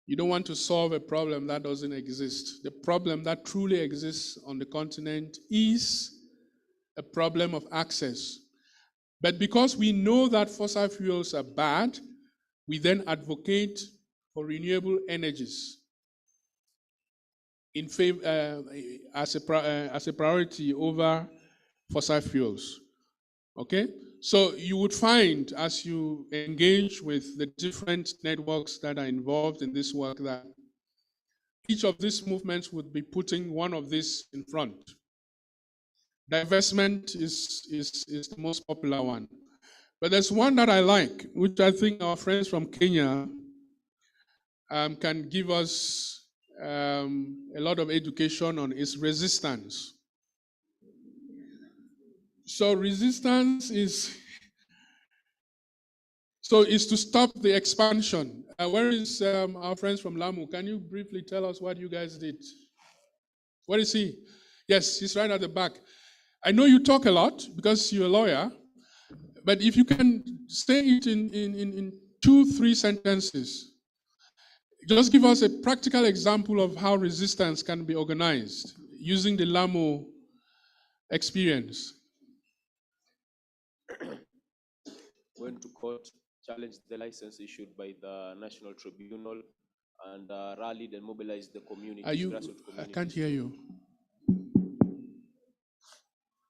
You don't want to solve a problem that doesn't exist. The problem that truly exists on the continent is a problem of access. But because we know that fossil fuels are bad, we then advocate for renewable energies in favor, as a priority over fossil fuels. Okay? So you would find, as you engage with the different networks that are involved in this work, that each of these movements would be putting one of these in front. Divestment is the most popular one. But there's one that I like, which I think our friends from Kenya can give us a lot of education on, is resistance. So resistance is to stop the expansion. Where is our friends from Lamu? Can you briefly tell us what you guys did? Where is he? Yes, he's right at the back. I know you talk a lot because you're a lawyer, but if you can say it in 2-3 sentences, just give us a practical example of how resistance can be organized using the Lamu experience. Went to court, challenged the license issued by the National Tribunal, and rallied and mobilized the community. I can't hear you.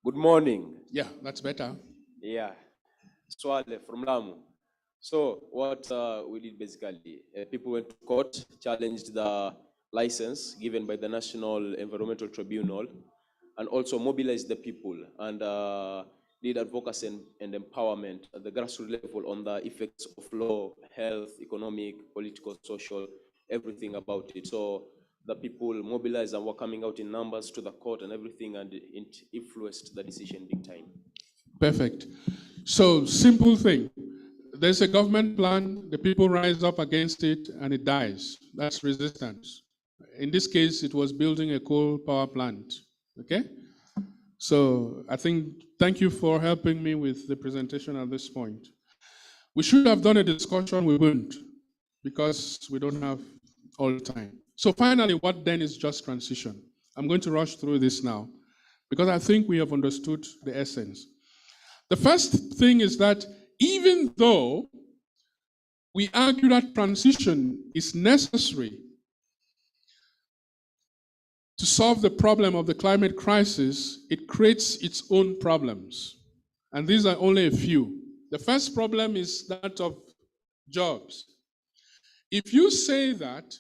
Good morning. Yeah, that's better. Yeah, Swale from Lamu. So what we did basically, people went to court, challenged the license given by the National Environmental Tribunal, and also mobilized the people and did advocacy and empowerment at the grassroots level on the effects of law, health, economic, political, social, everything about it. So the people mobilized and were coming out in numbers to the court and everything, and it influenced the decision big time. Perfect. So, simple thing. There's a government plan, the people rise up against it, and it dies. That's resistance. In this case, it was building a coal power plant. Okay? So, thank you for helping me with the presentation at this point. We should have done a discussion, we wouldn't, because we don't have all the time. So finally, what then is just transition? I'm going to rush through this now, because I think we have understood the essence. The first thing is that even though we argue that transition is necessary to solve the problem of the climate crisis, it creates its own problems. And these are only a few. The first problem is that of jobs. If you say that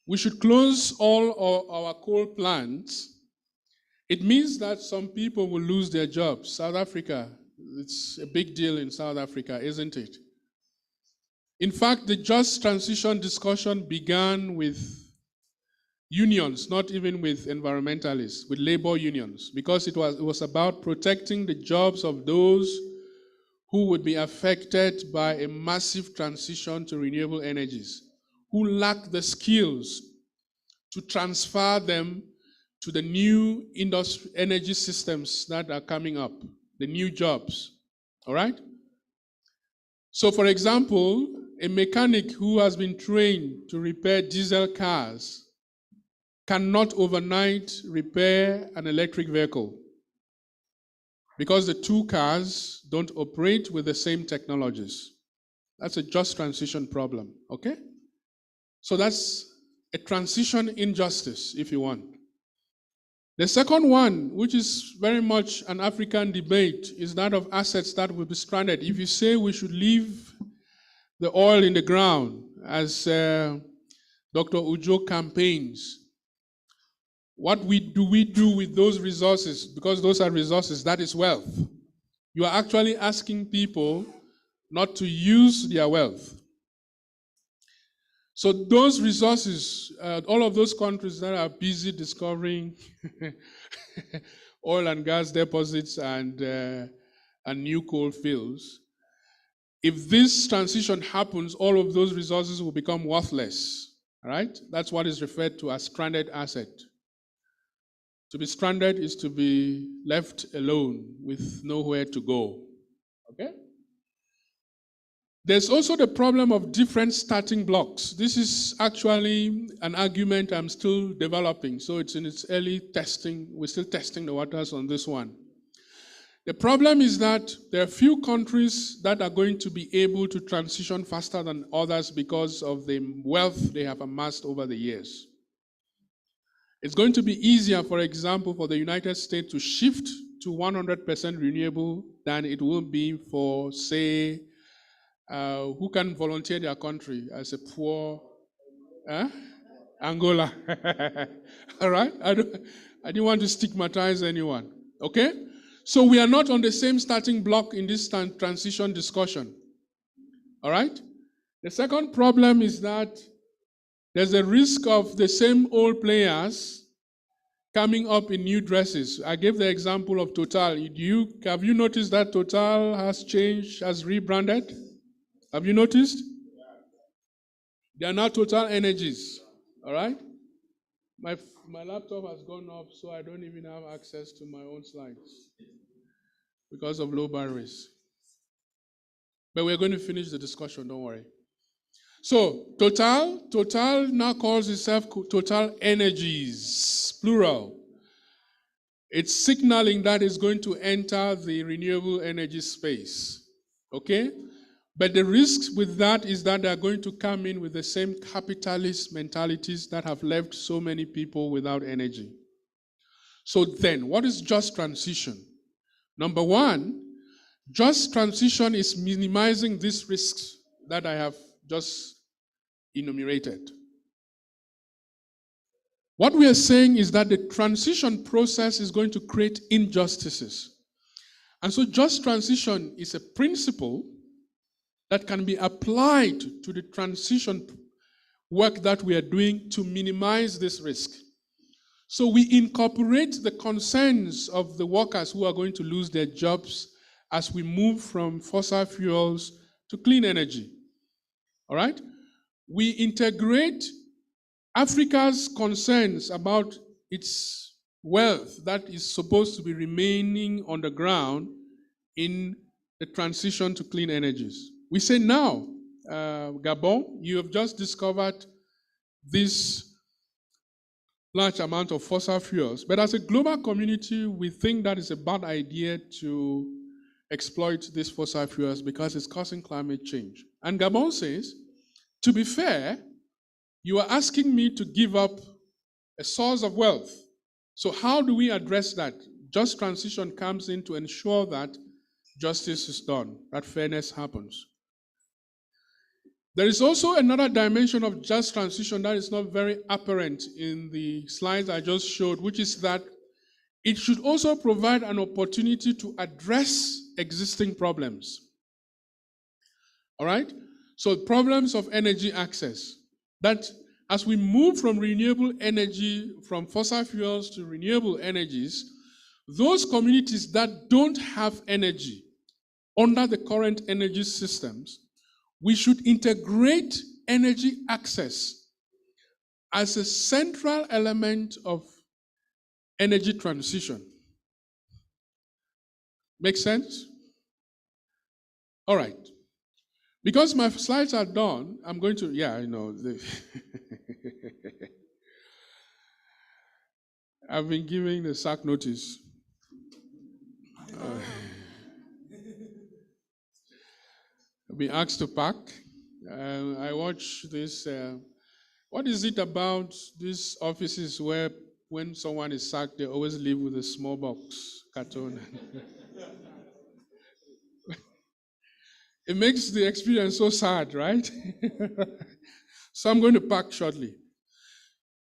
we should close all our coal plants, it means that some people will lose their jobs. South Africa, it's a big deal in South Africa, isn't it? In fact, the just transition discussion began with unions, not even with environmentalists, with labor unions, because it was about protecting the jobs of those who would be affected by a massive transition to renewable energies, who lack the skills to transfer them to the new energy systems that are coming up, the new jobs. All right? So, for example, a mechanic who has been trained to repair diesel cars cannot overnight repair an electric vehicle because the two cars don't operate with the same technologies. That's a just transition problem, okay? So that's a transition injustice, if you want. The second one, which is very much an African debate, is that of assets that will be stranded. If you say we should leave the oil in the ground, as Dr. Ujo campaigns, what do we do with those resources? Because those are resources, that is wealth. You are actually asking people not to use their wealth. So those resources, all of those countries that are busy discovering oil and gas deposits and new coal fields, if this transition happens, all of those resources will become worthless. All right? That's what is referred to as stranded asset. To be stranded is to be left alone with nowhere to go. Okay? There's also the problem of different starting blocks. This is actually an argument I'm still developing, so it's in its early testing. We're still testing the waters on this one. The problem is that there are few countries that are going to be able to transition faster than others because of the wealth they have amassed over the years. It's going to be easier, for example, for the United States to shift to 100% renewable than it will be for, say, who can volunteer their country as a poor Angola. All right? I didn't want to stigmatize anyone. Okay? So we are not on the same starting block in this transition discussion. All right? The second problem is that there's a risk of the same old players coming up in new dresses. I gave the example of Total. Have you noticed that Total has changed, has rebranded? Have you noticed? They are now Total Energies. All right? My laptop has gone off, so I don't even have access to my own slides because of low batteries. But we're going to finish the discussion, don't worry. So, Total now calls itself Total Energies, plural. It's signaling that it's going to enter the renewable energy space. Okay? But the risk with that is that they're going to come in with the same capitalist mentalities that have left so many people without energy. So then, what is just transition? Number one, just transition is minimizing these risks that I have just enumerated. What we are saying is that the transition process is going to create injustices. And so just transition is a principle that can be applied to the transition work that we are doing to minimize this risk. So we incorporate the concerns of the workers who are going to lose their jobs as we move from fossil fuels to clean energy. All right? We integrate Africa's concerns about its wealth that is supposed to be remaining on the ground in the transition to clean energies. We say now, Gabon, you have just discovered this large amount of fossil fuels, but as a global community, we think that is a bad idea to exploit these fossil fuels because it's causing climate change. And Gabon says, to be fair, you are asking me to give up a source of wealth. So how do we address that? Just transition comes in to ensure that justice is done, that fairness happens. There is also another dimension of just transition that is not very apparent in the slides I just showed, which is that it should also provide an opportunity to address existing problems. All right? So problems of energy access. That as we move from renewable energy, from fossil fuels to renewable energies, those communities that don't have energy under the current energy systems, we should integrate energy access as a central element of energy transition. Make sense? All right. Because my slides are done, I'm going to, I've been giving the sack notice. I've been asked to pack. I watch this. What is it about these offices where when someone is sacked, they always leave with a small box, carton? It makes the experience so sad, right? So I'm going to pack shortly.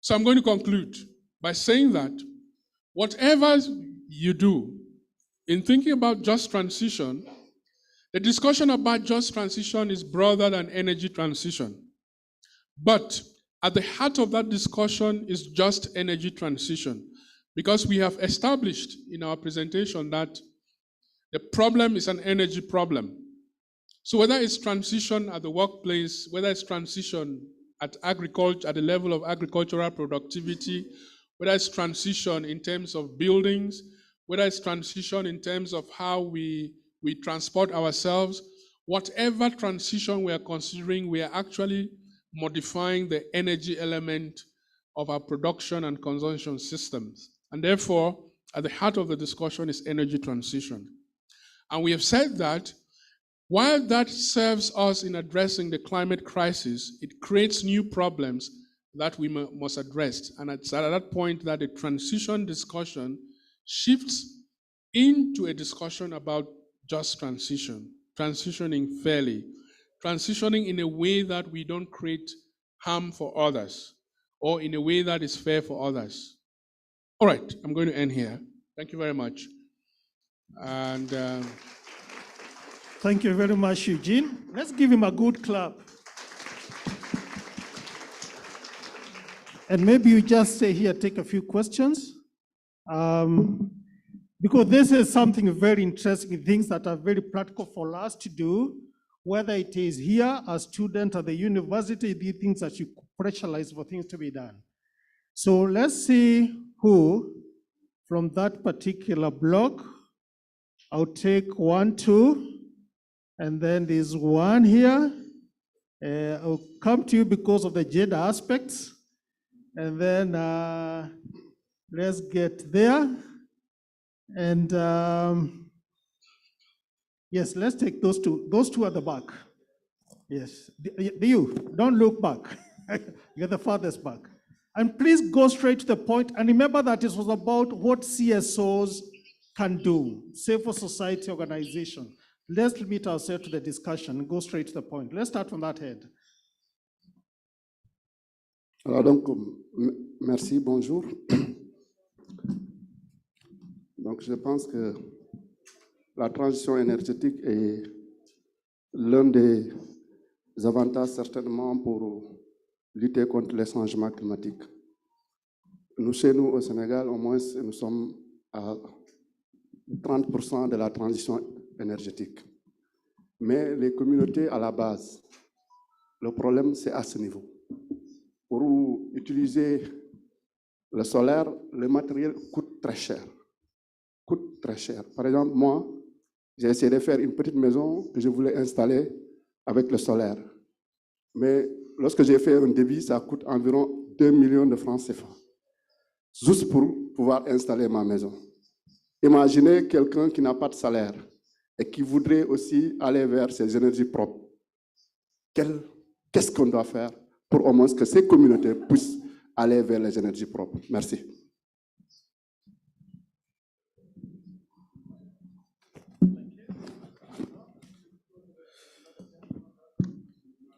So I'm going to conclude by saying that whatever you do, in thinking about just transition, the discussion about just transition is broader than energy transition. But at the heart of that discussion is just energy transition, because we have established in our presentation that the problem is an energy problem. So whether it's transition at the workplace, whether it's transition at agriculture, at the level of agricultural productivity, whether it's transition in terms of buildings, whether it's transition in terms of how we transport ourselves, whatever transition we are considering, we are actually modifying the energy element of our production and consumption systems. And therefore, at the heart of the discussion is energy transition. And we have said that while that serves us in addressing the climate crisis, it creates new problems that we must address. And it's at that point that the transition discussion shifts into a discussion about just transition, transitioning fairly, transitioning in a way that we don't create harm for others, or in a way that is fair for others. All right, I'm going to end here. Thank you very much. And thank you very much, Eugene. Let's give him a good clap. And maybe you just stay here, take a few questions. Because this is something very interesting, things that are very practical for us to do, whether it is here, a student at the university, the things that you pressurize for things to be done. So let's see who from that particular block. I'll take 1, 2, and then there's one here. I'll come to you because of the gender aspects. And then let's get there. And yes, let's take those two. Those two at the back. Yes, you, don't look back. You're the farthest back. And please go straight to the point. And remember that it was about what CSOs can do, civil society organization. Let's limit ourselves to the discussion and go straight to the point. Let's start from that head. Alors donc, merci, bonjour. Donc je pense que la transition énergétique est l'un des avantages certainement pour lutter contre les changements climatiques. Nous, chez nous au Sénégal, au moins, nous sommes à 30% de la transition énergétique. Mais les communautés à la base, le problème c'est à ce niveau. Pour utiliser le solaire, le matériel coûte très cher. Par exemple, moi, j'ai essayé de faire une petite maison que je voulais installer avec le solaire. Mais lorsque j'ai fait un devis, ça coûte environ 2 millions de francs CFA. Juste pour pouvoir installer ma maison. Imaginez quelqu'un qui n'a pas de salaire et qui voudrait aussi aller vers ses énergies propres. Qu'est-ce qu'on doit faire pour au moins que ces communautés puissent aller vers les énergies propres? Merci.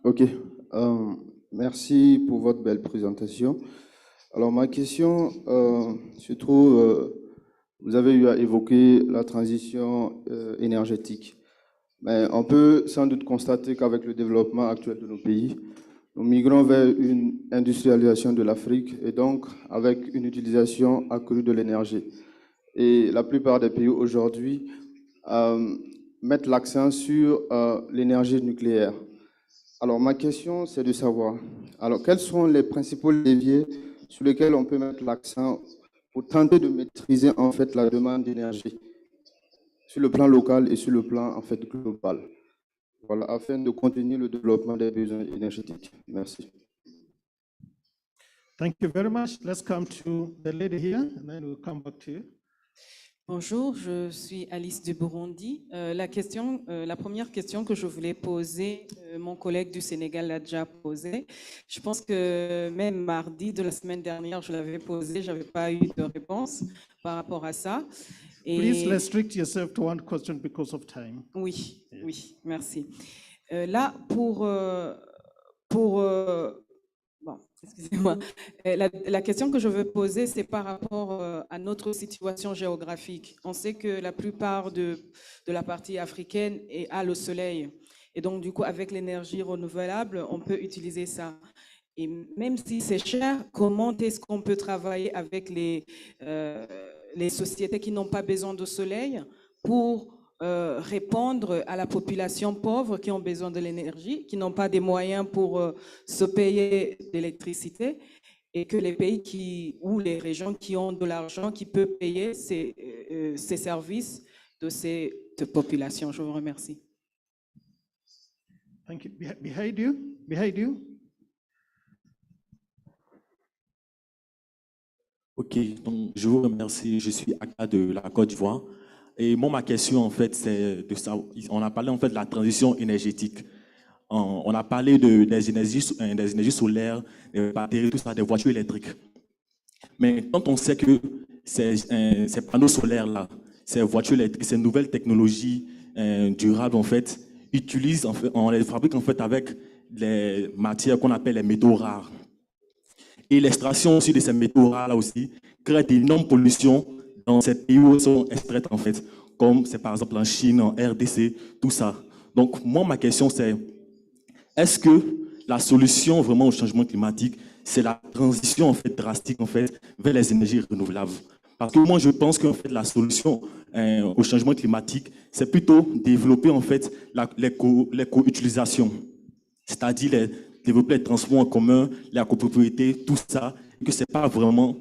Ok, merci pour votre belle présentation. Alors ma question se trouve, vous avez eu à évoquer la transition énergétique. Mais on peut sans doute constater qu'avec le développement actuel de nos pays, nous migrons vers une industrialisation de l'Afrique et donc avec une utilisation accrue de l'énergie. Et la plupart des pays aujourd'hui mettent l'accent sur l'énergie nucléaire. Alors ma question c'est de savoir, alors quels sont les principaux leviers sur lesquels on peut mettre l'accent pour tenter de maîtriser en fait la demande d'énergie sur le plan local et sur le plan en fait global. Voilà, afin de contenir le développement des besoins énergétiques. Merci. Thank you very much. Let's come to the lady here, and then we'll come back to you. Bonjour, je suis Alice du Burundi. La première question que je voulais poser, mon collègue du Sénégal l'a déjà posée. Je pense que même mardi de la semaine dernière, je l'avais posée, je n'avais pas eu de réponse par rapport à ça. Please restrict yourself to one question because of time. Oui, oui, merci. Là, bon, Excusez-moi. La question que je veux poser, c'est par rapport à notre situation géographique. On sait que la plupart de la partie africaine a le soleil. Et donc, du coup, avec l'énergie renouvelable, on peut utiliser ça. Et même si c'est cher, comment est-ce qu'on peut travailler avec les sociétés qui n'ont pas besoin de soleil pour répondre à la population pauvre qui ont besoin de l'énergie, qui n'ont pas des moyens pour se payer d'électricité, et que les pays ou les régions qui ont de l'argent, qui peuvent payer ces services de ces populations. Je vous remercie. Thank you. Behind you. Behind you. Ok, donc je vous remercie. Je suis Aka de la Côte d'Ivoire. Et moi, ma question, en fait, c'est de ça. On a parlé, en fait, de la transition énergétique. On a parlé des énergies solaires, des batteries, tout ça, des voitures électriques. Mais quand on sait que ces panneaux solaires-là, ces voitures électriques, ces nouvelles technologies durables, en fait, on les fabrique, en fait, avec les matières qu'on appelle les métaux rares. Et l'extraction aussi de ces métaux rares là aussi crée d'énormes pollutions dans ces pays où ils sont extraits en fait, comme c'est par exemple en Chine, en RDC, tout ça. Donc moi ma question c'est, est-ce que la solution vraiment au changement climatique, c'est la transition en fait drastique en fait vers les énergies renouvelables? Parce que moi je pense qu'en fait la solution au changement climatique, c'est plutôt développer en fait les co-utilisations, c'est-à-dire développer les transports en commun, la copropriété, tout ça, et que ce n'est pas vraiment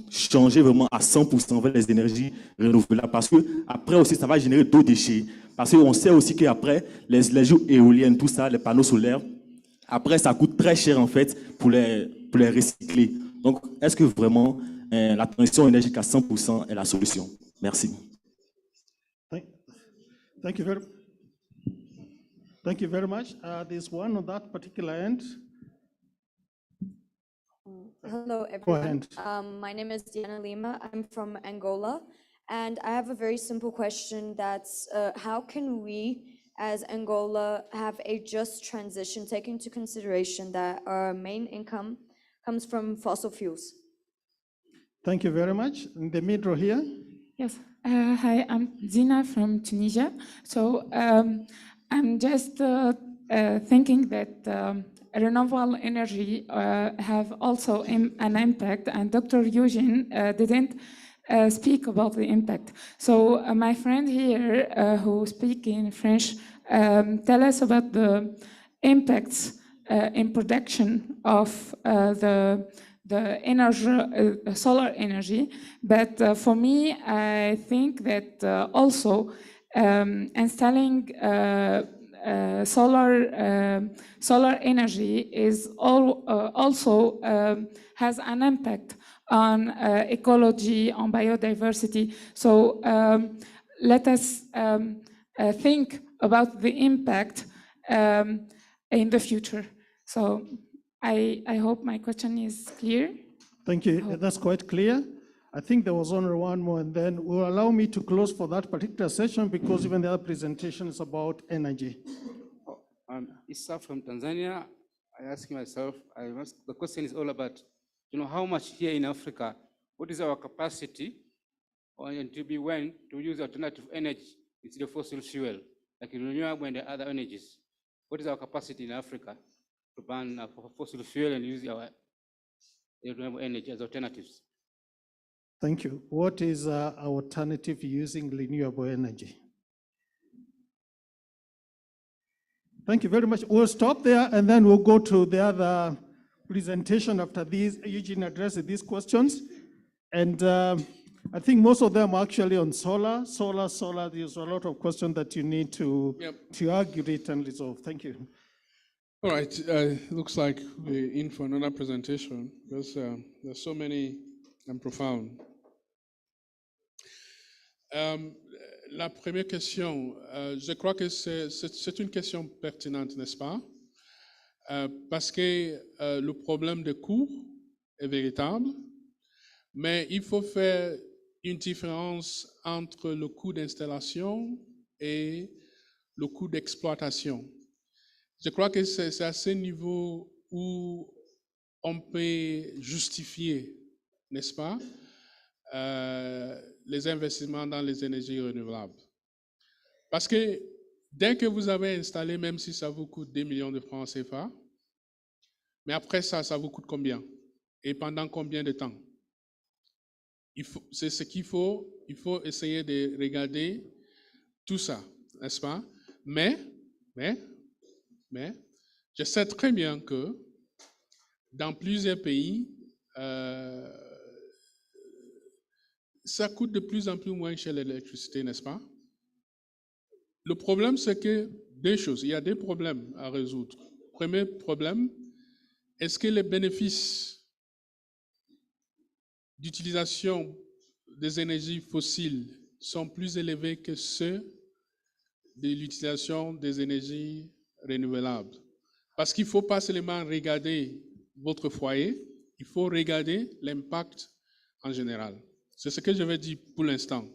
changer vraiment à 100% vers les énergies renouvelables. Parce que après aussi, ça va générer d'autres déchets. Parce qu'on sait aussi qu'après, les éoliennes, tout ça, les panneaux solaires, après, ça coûte très cher en fait pour les recycler. Donc, est-ce que vraiment la transition énergétique à 100% est la solution? Merci. Thank you very much. There's one on that particular end. Hello, Go everyone. ahead. My name is Diana Lima. I'm from Angola, and I have a very simple question. That's how can we, as Angola, have a just transition, taking into consideration that our main income comes from fossil fuels? Thank you very much. In the middle here. Yes. Hi, I'm Zina from Tunisia. So I'm just thinking that renewable energy have also an impact, and Dr. Eugene didn't speak about the impact. So my friend here who speak in French tell us about the impacts in production of the energy, solar energy. But for me, I think that also installing solar energy is also has an impact on ecology, on biodiversity. So let us think about the impact in the future. So I hope my question is clear. Thank you. That's quite clear. I think there was only one more, and then will allow me to close for that particular session because even the other presentation is about energy. Issa from Tanzania. I ask myself, the question is all about, how much here in Africa, what is our capacity and to be when to use alternative energy instead of fossil fuel, like renewable and the other energies? What is our capacity in Africa to ban fossil fuel and use our renewable energy as alternatives? Thank you. What is our alternative using renewable energy? Thank you very much. We'll stop there and then we'll go to the other presentation after these. Eugene addresses these questions. And I think most of them are actually on solar. There's a lot of questions that you need to argue it and resolve. Thank you. All right. Looks like we're in for another presentation because there's so many and profound. La première question, je crois que c'est une question pertinente, n'est-ce pas? Parce que le problème de coût est véritable, mais il faut faire une différence entre le coût d'installation et le coût d'exploitation. Je crois que c'est à ce niveau où on peut justifier, n'est-ce pas, les investissements dans les énergies renouvelables. Parce que dès que vous avez installé, même si ça vous coûte 2 millions de francs CFA, mais après ça, ça vous coûte combien? Et pendant combien de temps? C'est ce qu'il faut, il faut essayer de regarder tout ça, n'est-ce pas? Mais, je sais très bien que dans plusieurs pays, ça coûte de plus en plus moins cher l'électricité, n'est-ce pas? Le problème, c'est que deux choses, il y a des problèmes à résoudre. Premier problème, est-ce que les bénéfices d'utilisation des énergies fossiles sont plus élevés que ceux de l'utilisation des énergies renouvelables? Parce qu'il ne faut pas seulement regarder votre foyer, il faut regarder l'impact en général. C'est ce que je vais dire pour l'instant.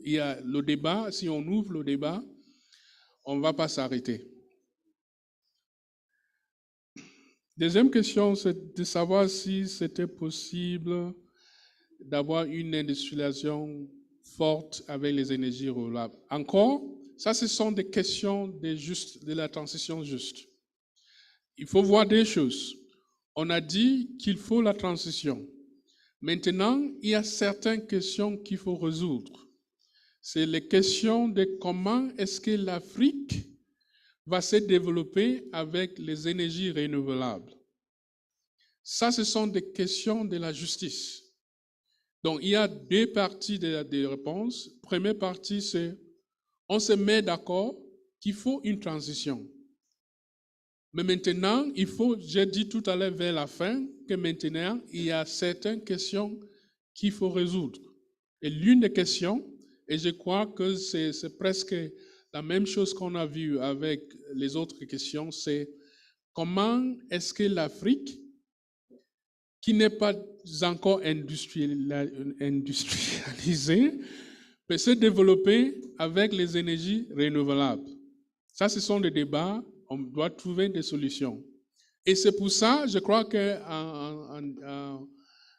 Il y a le débat, si on ouvre le débat, on ne va pas s'arrêter. Deuxième question, c'est de savoir si c'était possible d'avoir une industrialisation forte avec les énergies renouvelables. Encore, ça, ce sont des questions de la transition juste. Il faut voir des choses. On a dit qu'il faut la transition. Maintenant, il y a certaines questions qu'il faut résoudre. C'est les questions de comment est-ce que l'Afrique va se développer avec les énergies renouvelables. Ça, ce sont des questions de la justice. Donc, il y a deux parties des réponses. Première partie, c'est on se met d'accord qu'il faut une transition. Mais maintenant, il faut, j'ai dit tout à l'heure vers la fin, que maintenant, il y a certaines questions qu'il faut résoudre. Et l'une des questions, et je crois que c'est presque la même chose qu'on a vu avec les autres questions, c'est comment est-ce que l'Afrique, qui n'est pas encore industrialisée, peut se développer avec les énergies renouvelables. Ça, ce sont des débats, on doit trouver des solutions. Et c'est pour ça, je crois que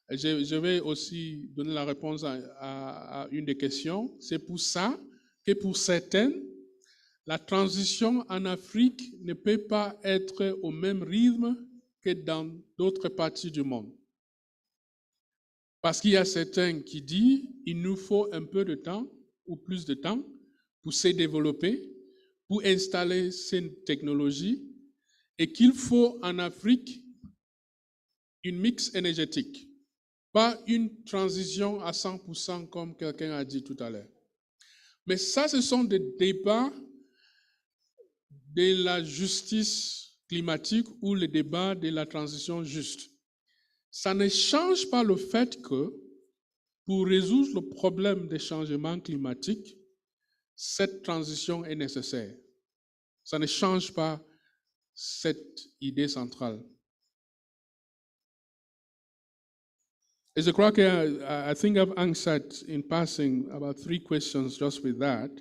je vais aussi donner la réponse à une des questions. C'est pour ça que pour certaines, la transition en Afrique ne peut pas être au même rythme que dans d'autres parties du monde. Parce qu'il y a certains qui disent qu'il nous faut un peu de temps ou plus de temps pour se développer, pour installer ces technologies, et qu'il faut en Afrique une mix énergétique, pas une transition à 100% comme quelqu'un a dit tout à l'heure. Mais ça, ce sont des débats de la justice climatique ou le débat de la transition juste. Ça ne change pas le fait que pour résoudre le problème des changements climatiques, cette transition est nécessaire. Ça ne change pas cette idée centrale. Et je crois que I think I've answered in passing about 3 questions just with that.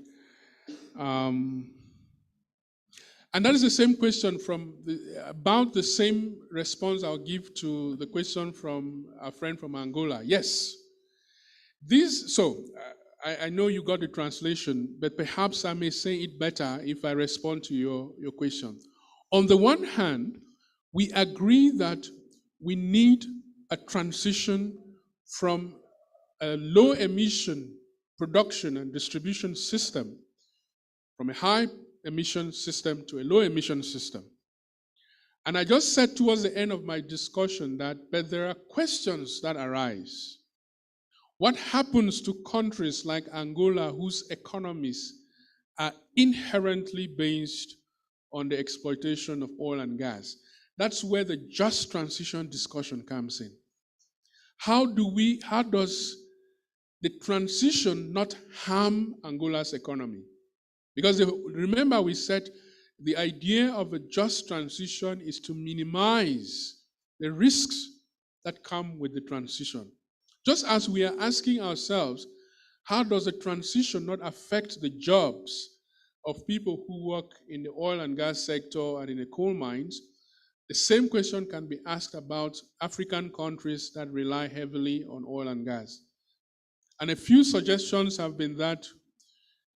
And that is the same question about the same response I'll give to the question from our friend from Angola. Yes. I know you got the translation, but perhaps I may say it better if I respond to your question. On the one hand, we agree that we need a transition from a low emission production and distribution system, from a high emission system to a low emission system. And I just said towards the end of my discussion but there are questions that arise. What happens to countries like Angola whose economies are inherently based on the exploitation of oil and gas? That's where the just transition discussion comes in. How does the transition not harm Angola's economy? Because remember we said the idea of a just transition is to minimize the risks that come with the transition. Just as we are asking ourselves, how does the transition not affect the jobs of people who work in the oil and gas sector and in the coal mines? The same question can be asked about African countries that rely heavily on oil and gas. And a few suggestions have been that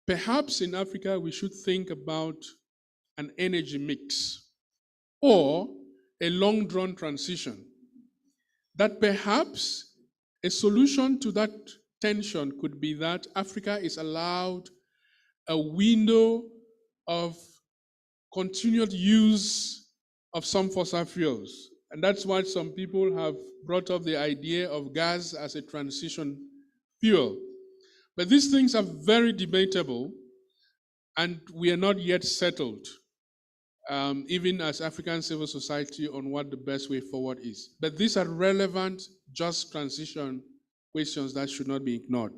perhaps in Africa we should think about an energy mix or a long-drawn transition. That perhaps a solution to that tension could be that Africa is allowed a window of continued use of some fossil fuels. And that's why some people have brought up the idea of gas as a transition fuel. But these things are very debatable, and we are not yet settled, even as African civil society, on what the best way forward is. But these are relevant, just transition questions that should not be ignored.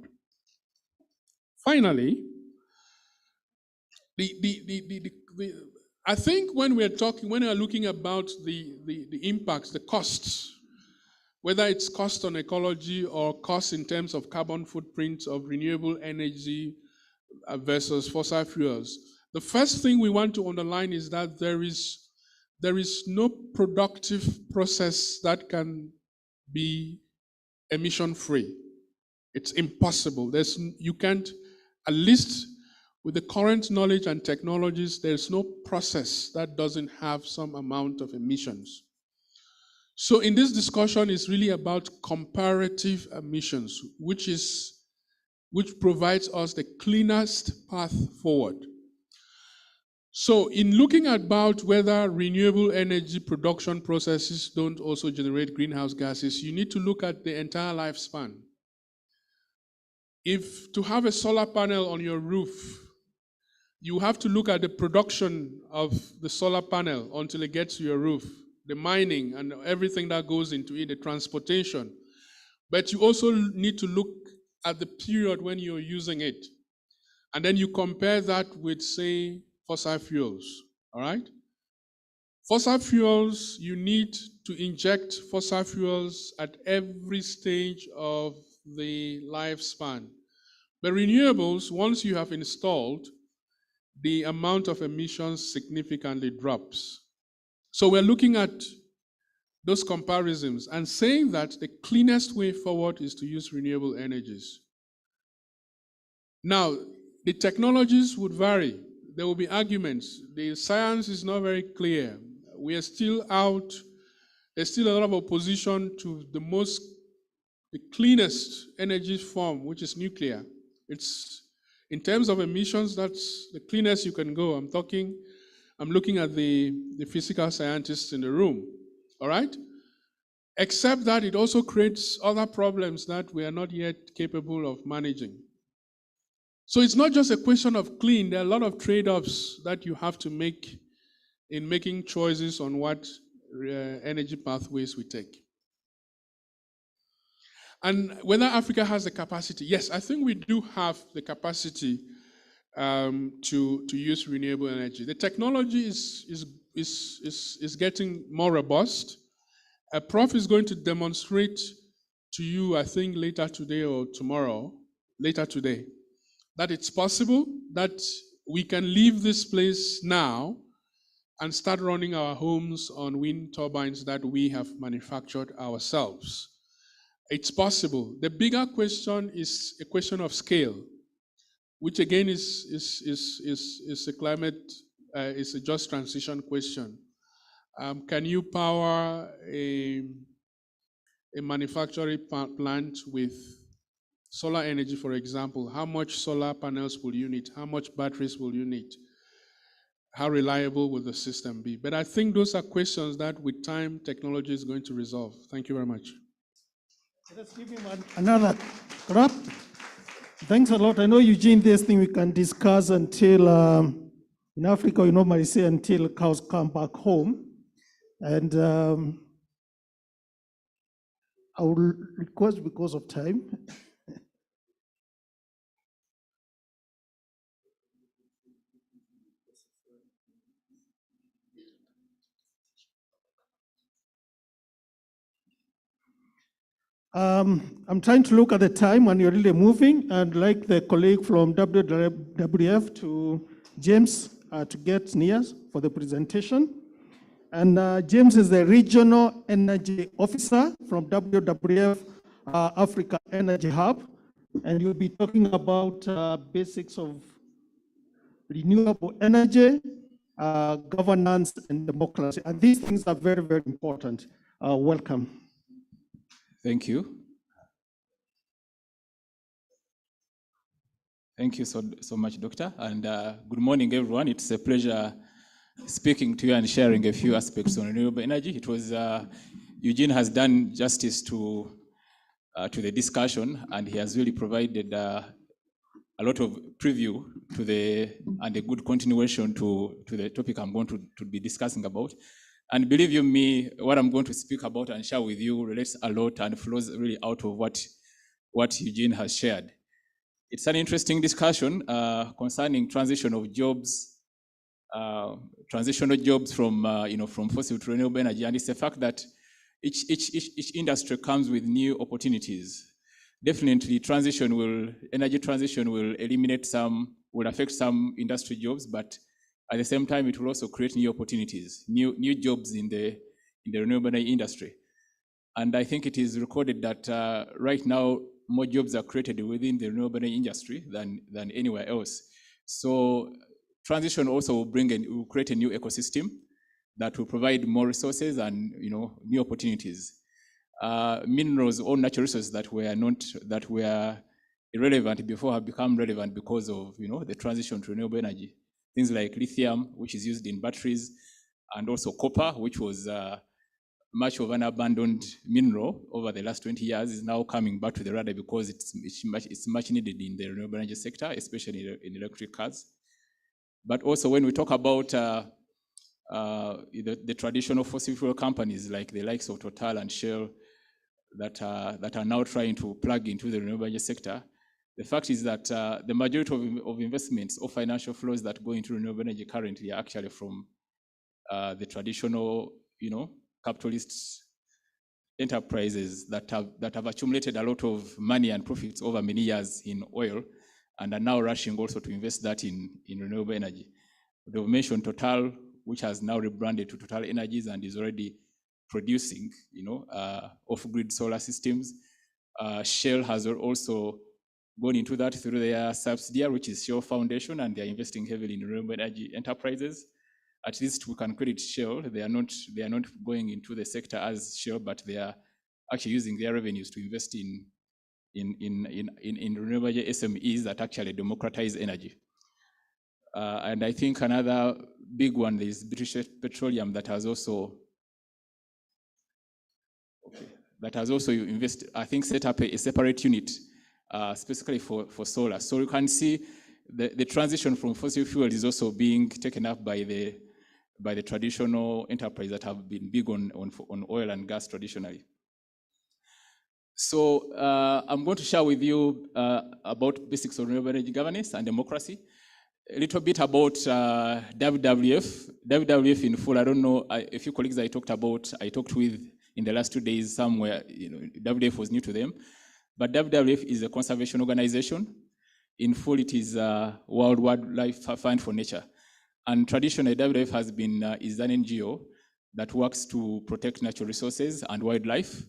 Finally, I think when we are looking about the impacts, the costs, whether it's cost on ecology or cost in terms of carbon footprint of renewable energy versus fossil fuels, the first thing we want to underline is that there is no productive process that can be emission-free. It's impossible. You can't, at least with the current knowledge and technologies, there's no process that doesn't have some amount of emissions. So in this discussion, it's really about comparative emissions, which provides us the cleanest path forward. So in looking about whether renewable energy production processes don't also generate greenhouse gases, you need to look at the entire lifespan. If to have a solar panel on your roof, you have to look at the production of the solar panel until it gets to your roof, the mining and everything that goes into it, the transportation. But you also need to look at the period when you're using it. And then you compare that with, say, fossil fuels, all right? Fossil fuels, you need to inject fossil fuels at every stage of the lifespan. But renewables, once you have installed, the amount of emissions significantly drops. So we're looking at those comparisons and saying that the cleanest way forward is to use renewable energies. Now, the technologies would vary. There will be arguments. The science is not very clear. We are still out. There's still a lot of opposition to the cleanest energy form, which is nuclear. It's, in terms of emissions, that's the cleanest you can go. I'm looking at the physical scientists in the room, all right? Except that it also creates other problems that we are not yet capable of managing. So it's not just a question of clean. There are a lot of trade-offs that you have to make in making choices on what energy pathways we take. And whether Africa has the capacity, yes, I think we do have the capacity to use renewable energy. The technology is getting more robust. A prof is going to demonstrate to you, I think later today or tomorrow, later today, that it's possible that we can leave this place now and start running our homes on wind turbines that we have manufactured ourselves. It's possible. The bigger question is a question of scale, which again is a climate, is a just transition question. Can you power a manufacturing plant with solar energy, for example? How much solar panels will you need? How much batteries will you need? How reliable will the system be? But I think those are questions that with time, technology is going to resolve. Thank you very much. Let's give him another clap. Thanks a lot. I know, Eugene, this thing we can discuss until, in Africa, we normally say until cows come back home. And I will request, because of time, I'm trying to look at the time when you're really moving, and like the colleague from WWF to James to get near for the presentation. And James is the Regional Energy Officer from WWF Africa Energy Hub. And you'll be talking about basics of renewable energy, governance, and democracy. And these things are very, very important. Welcome. Thank you. Thank you so much, Doctor. And good morning, everyone. It's a pleasure speaking to you and sharing a few aspects on renewable energy. It was, Eugene has done justice to the discussion, and he has really provided a lot of preview to and a good continuation to the topic I'm going to be discussing about. And believe you me, what I'm going to speak about and share with you relates a lot and flows really out of what Eugene has shared. It's an interesting discussion concerning transitional jobs from fossil to renewable energy, and it's the fact that each industry comes with new opportunities. Definitely, energy transition will affect some industry jobs, but at the same time, it will also create new opportunities, new jobs in the renewable energy industry. And I think it is recorded that right now, more jobs are created within the renewable energy industry than anywhere else. So transition also will create a new ecosystem that will provide more resources and new opportunities. Minerals or natural resources that were irrelevant before have become relevant because of the transition to renewable energy. Things like lithium, which is used in batteries, and also copper, which was much of an abandoned mineral over the last 20 years, is now coming back to the radar because it's much needed in the renewable energy sector, especially in electric cars. But also when we talk about the traditional fossil fuel companies like the likes of Total and Shell that are now trying to plug into the renewable energy sector, the fact is that the majority of investments or financial flows that go into renewable energy currently are actually from the traditional, capitalist enterprises that have accumulated a lot of money and profits over many years in oil and are now rushing also to invest that in renewable energy. They've mentioned Total, which has now rebranded to Total Energies and is already producing, off-grid solar systems. Shell has also gone into that through their subsidiary, which is Shell Foundation, and they're investing heavily in renewable energy enterprises. At least we can credit Shell. They are not going into the sector as Shell, but they are actually using their revenues to invest in renewable energy SMEs that actually democratize energy. And I think another big one is British Petroleum that has also set up a separate unit specifically for solar. So you can see the transition from fossil fuel is also being taken up by the traditional enterprises that have been big on oil and gas traditionally. So I'm going to share with you about basics of renewable energy governance and democracy. A little bit about WWF. WWF in full, I don't know a few colleagues I talked with in the last 2 days somewhere, WWF was new to them. But WWF is a conservation organization. In full, it is World Wildlife Fund for Nature. And traditionally, WWF is an NGO that works to protect natural resources and wildlife.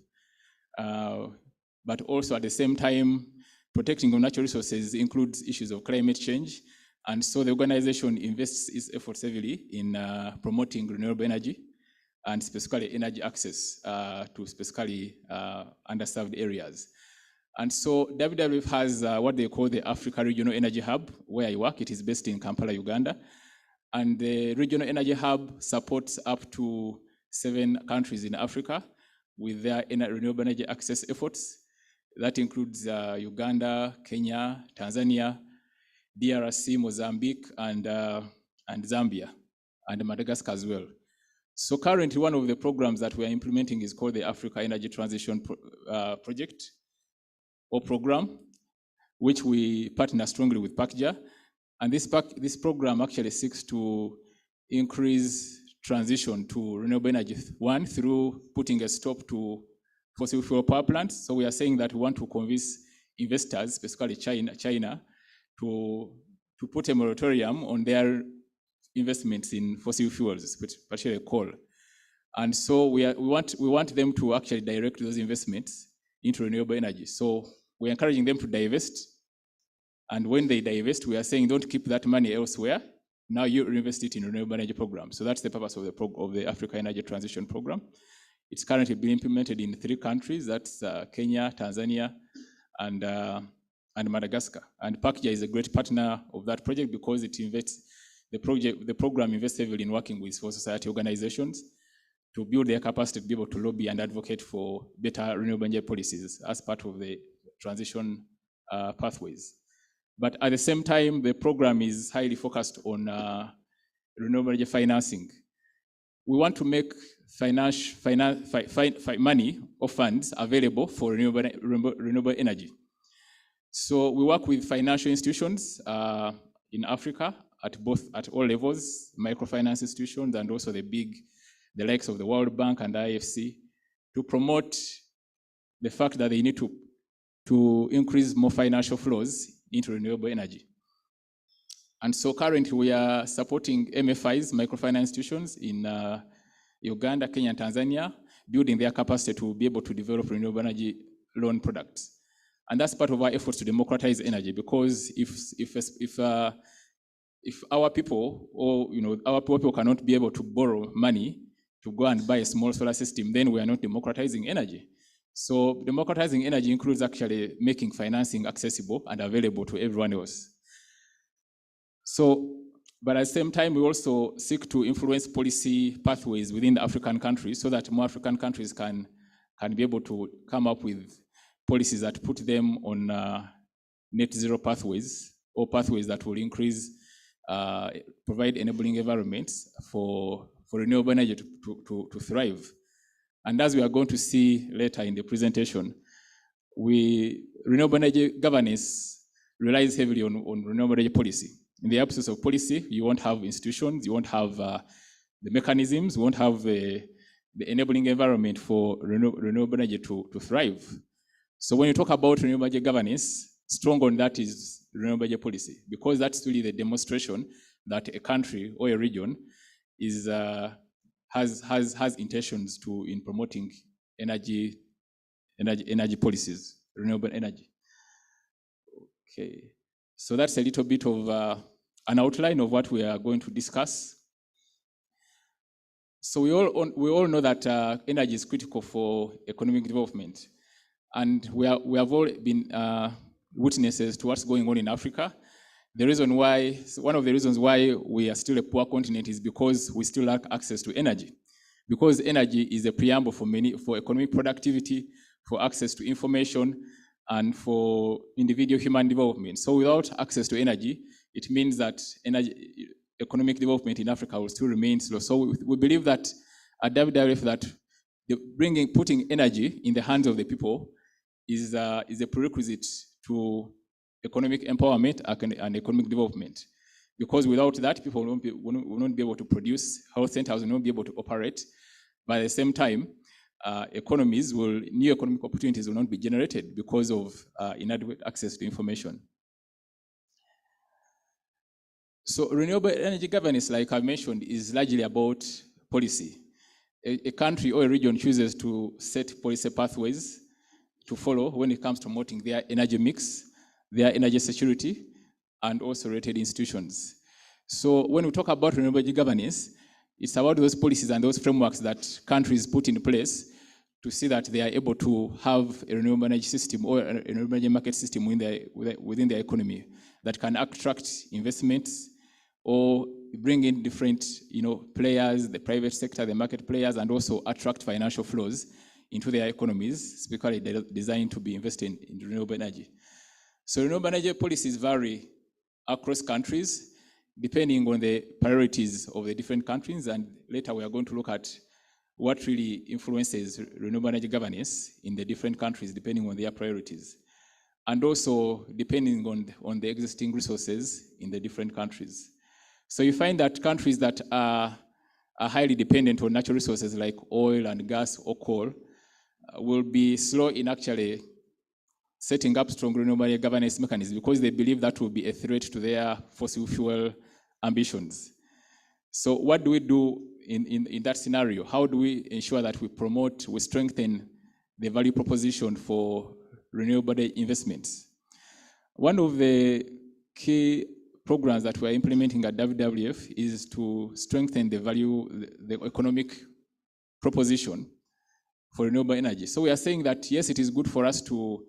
But also at the same time, protecting of natural resources includes issues of climate change. And so the organization invests its efforts heavily in promoting renewable energy and specifically energy access to specifically underserved areas. And so WWF has what they call the Africa Regional Energy Hub, where I work. It is based in Kampala, Uganda. And the Regional Energy Hub supports up to 7 countries in Africa with their renewable energy access efforts. That includes Uganda, Kenya, Tanzania, DRC, Mozambique, and Zambia, and Madagascar as well. So currently, one of the programs that we are implementing is called the Africa Energy Transition Project or program, which we partner strongly with PACJA. And this program actually seeks to increase transition to renewable energy, one, through putting a stop to fossil fuel power plants. So we are saying that we want to convince investors, specifically China, to put a moratorium on their investments in fossil fuels, particularly coal. And so we want them to actually direct those investments into renewable energy. So we're encouraging them to divest. And when they divest, we are saying don't keep that money elsewhere. Now you reinvest it in renewable energy program. So that's the purpose of the Africa Energy Transition Program. It's currently being implemented in 3 countries. That's Kenya, Tanzania, and Madagascar. And Pakistan is a great partner of that project because it invests, the program invests heavily in working with civil society organizations to build their capacity to be able to lobby and advocate for better renewable energy policies as part of the transition pathways. But at the same time, the program is highly focused on renewable energy financing. We want to make money or funds available for renewable energy. So we work with financial institutions in Africa at all levels, microfinance institutions, and also the likes of the World Bank and IFC, to promote the fact that they need to increase more financial flows into renewable energy. And so currently we are supporting MFIs, microfinance institutions in Uganda, Kenya, and Tanzania, building their capacity to be able to develop renewable energy loan products. And that's part of our efforts to democratize energy, because if our people, or our people cannot be able to borrow money to go and buy a small solar system, then we are not democratizing energy. So democratizing energy includes actually making financing accessible and available to everyone else. So, but at the same time, we also seek to influence policy pathways within the African countries so that more African countries can be able to come up with policies that put them on net zero pathways, or pathways that will increase, provide enabling environments for renewable energy to thrive. And as we are going to see later in the presentation, renewable energy governance relies heavily on renewable energy policy. In the absence of policy, you won't have institutions, you won't have the mechanisms, you won't have the enabling environment for renewable energy to thrive. So when you talk about renewable energy governance, strong on that is renewable energy policy, because that's really the demonstration that a country or a region has intentions in promoting energy policies, renewable energy. Okay, so that's a little bit of an outline of what we are going to discuss. So we all know that energy is critical for economic development, and we have all been witnesses to what's going on in Africa. One of the reasons why we are still a poor continent is because we still lack access to energy. Because energy is a preamble for economic productivity, for access to information, and for individual human development. So without access to energy, it means that economic development in Africa will still remain slow. So we believe that at WWF that putting energy in the hands of the people is a prerequisite to economic empowerment and economic development. Because without that, people will not be able to produce, health centers will not be able to operate. But at the same time, new economic opportunities will not be generated because of inadequate access to information. So renewable energy governance, like I mentioned, is largely about policy. A country or a region chooses to set policy pathways to follow when it comes to promoting their energy mix, their energy security, and also related institutions. So when we talk about renewable energy governance, it's about those policies and those frameworks that countries put in place to see that they are able to have a renewable energy system or a renewable energy market system within their economy that can attract investments or bring in different players, the private sector, the market players, and also attract financial flows into their economies, specifically designed to be invested in renewable energy. So renewable energy policies vary across countries depending on the priorities of the different countries, and later we are going to look at what really influences renewable energy governance in the different countries depending on their priorities, and also depending on the existing resources in the different countries. So you find that countries that are highly dependent on natural resources like oil and gas or coal will be slow in actually setting up strong renewable energy governance mechanisms because they believe that will be a threat to their fossil fuel ambitions. So what do we do in that scenario, how do we ensure that we strengthen the value proposition for renewable investments? One of the key programs that we're implementing at WWF is to strengthen the economic proposition for renewable energy. So we are saying that, yes, it is good for us to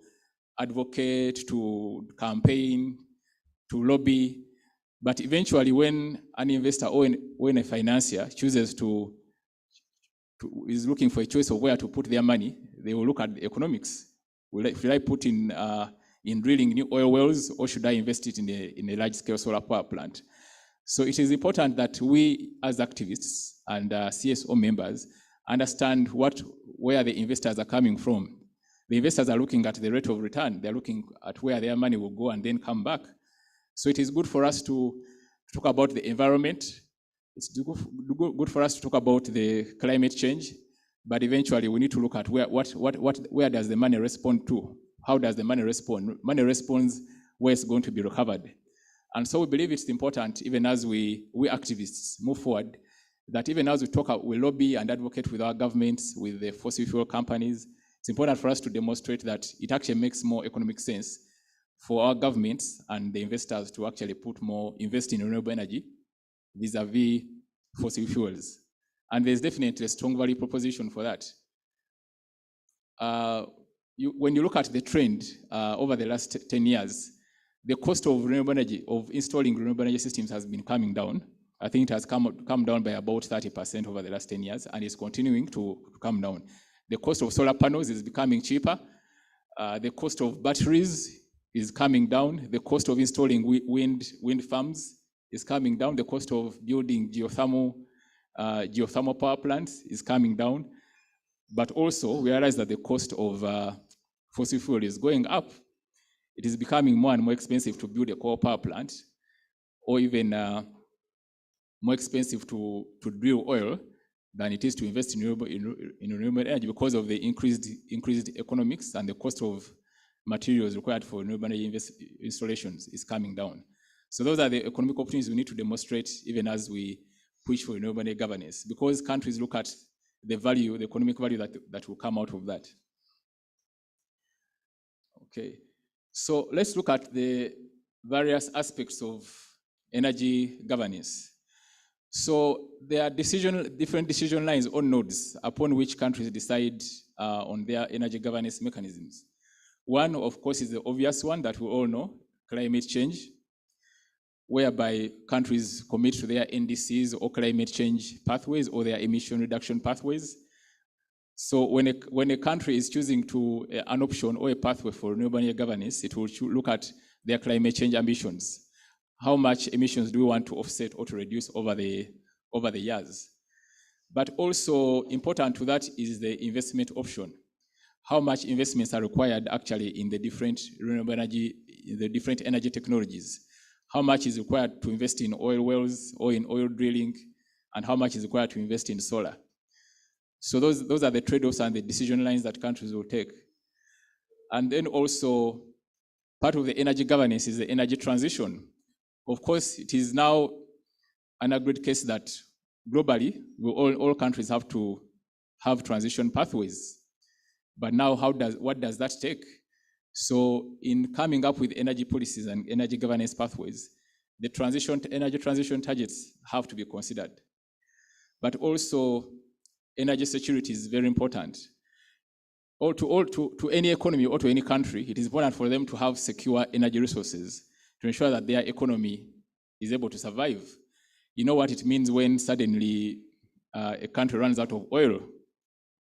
advocate, to campaign, to lobby, but eventually when an investor or when a financier chooses is looking for a choice of where to put their money, they will look at the economics. Should I put in drilling new oil wells, or should I invest it in a large-scale solar power plant? So it is important that we, as activists and CSO members, understand where the investors are coming from. The investors are looking at the rate of return. They're looking at where their money will go and then come back. So it is good for us to talk about the environment. It's good for us to talk about the climate change, but eventually we need to look at where does the money respond to? How does the money respond? Money responds where it's going to be recovered. And so we believe it's important, even as we activists move forward, that even as we lobby and advocate with our governments, with the fossil fuel companies, it's important for us to demonstrate that it actually makes more economic sense for our governments and the investors to actually invest in renewable energy vis-a-vis fossil fuels. And there's definitely a strong value proposition for that. When you look at the trend over the last 10 years, the cost of renewable energy, of installing renewable energy systems, has been coming down. I think it has come down by about 30% over the last 10 years, and it's continuing to come down. The cost of solar panels is becoming cheaper. The cost of batteries is coming down. The cost of installing wind farms is coming down. The cost of building geothermal power plants is coming down. But also, we realize that the cost of fossil fuel is going up. It is becoming more and more expensive to build a coal power plant, or even more expensive to drill oil than it is to invest in renewable energy, because of the increased economics, and the cost of materials required for renewable energy installations is coming down. So those are the economic opportunities we need to demonstrate, even as we push for renewable energy governance, because countries look at the economic value that will come out of that. Okay, so let's look at the various aspects of energy governance. So there are different decision lines or nodes upon which countries decide on their energy governance mechanisms. One, of course, is the obvious one that we all know, climate change, whereby countries commit to their NDCs or climate change pathways or their emission reduction pathways. So when a country is choosing an option or a pathway for renewable energy governance, it will look at their climate change ambitions. How much emissions do we want to offset or to reduce over the years? But also important to that is the investment option. How much investments are required actually in the different renewable energy, in the different energy technologies? How much is required to invest in oil wells or in oil drilling? And how much is required to invest in solar? So those are the trade-offs and the decision lines that countries will take. And then also, part of the energy governance is the energy transition. Of course, it is now an agreed case that globally, all countries have to have transition pathways. But now, what does that take? So in coming up with energy policies and energy governance pathways, the energy transition targets have to be considered. But also, energy security is very important. To any economy or to any country, it is important for them to have secure energy resources to ensure that their economy is able to survive. You know what it means when suddenly a country runs out of oil.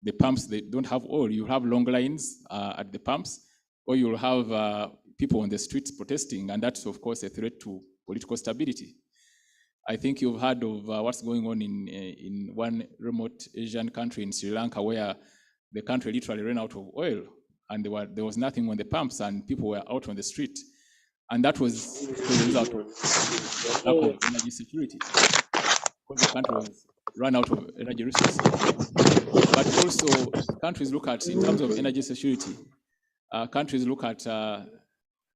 The pumps, they don't have oil. You have long lines at the pumps, or you'll have people on the streets protesting, and that's, of course, a threat to political stability. I think you've heard of what's going on in one remote Asian country in Sri Lanka, where the country literally ran out of oil, and there was nothing on the pumps, and people were out on the street. And that was because of lack of energy security, because the country was run out of energy resources. But also, countries look at, in terms of energy security, countries look at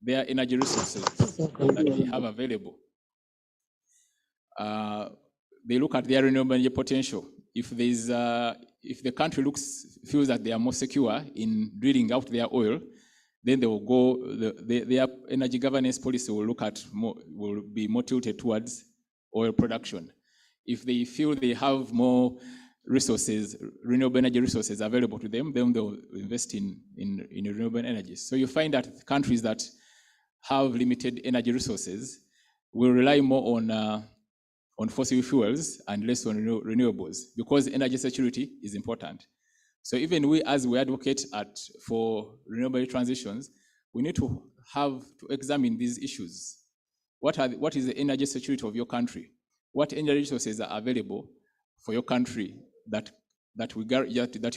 their energy resources that they have available. they look at their renewable energy potential. If the country feels that they are more secure in drilling out their oil, then they will go. Their energy governance policy will be more tilted towards oil production. If they feel they have more resources, renewable energy resources available to them, then they'll invest in renewable energy. So you find that countries that have limited energy resources will rely more on fossil fuels and less on renewables, because energy security is important. So even we, as we advocate for renewable transitions, we need to examine these issues. What is the energy security of your country? What energy resources are available for your country that you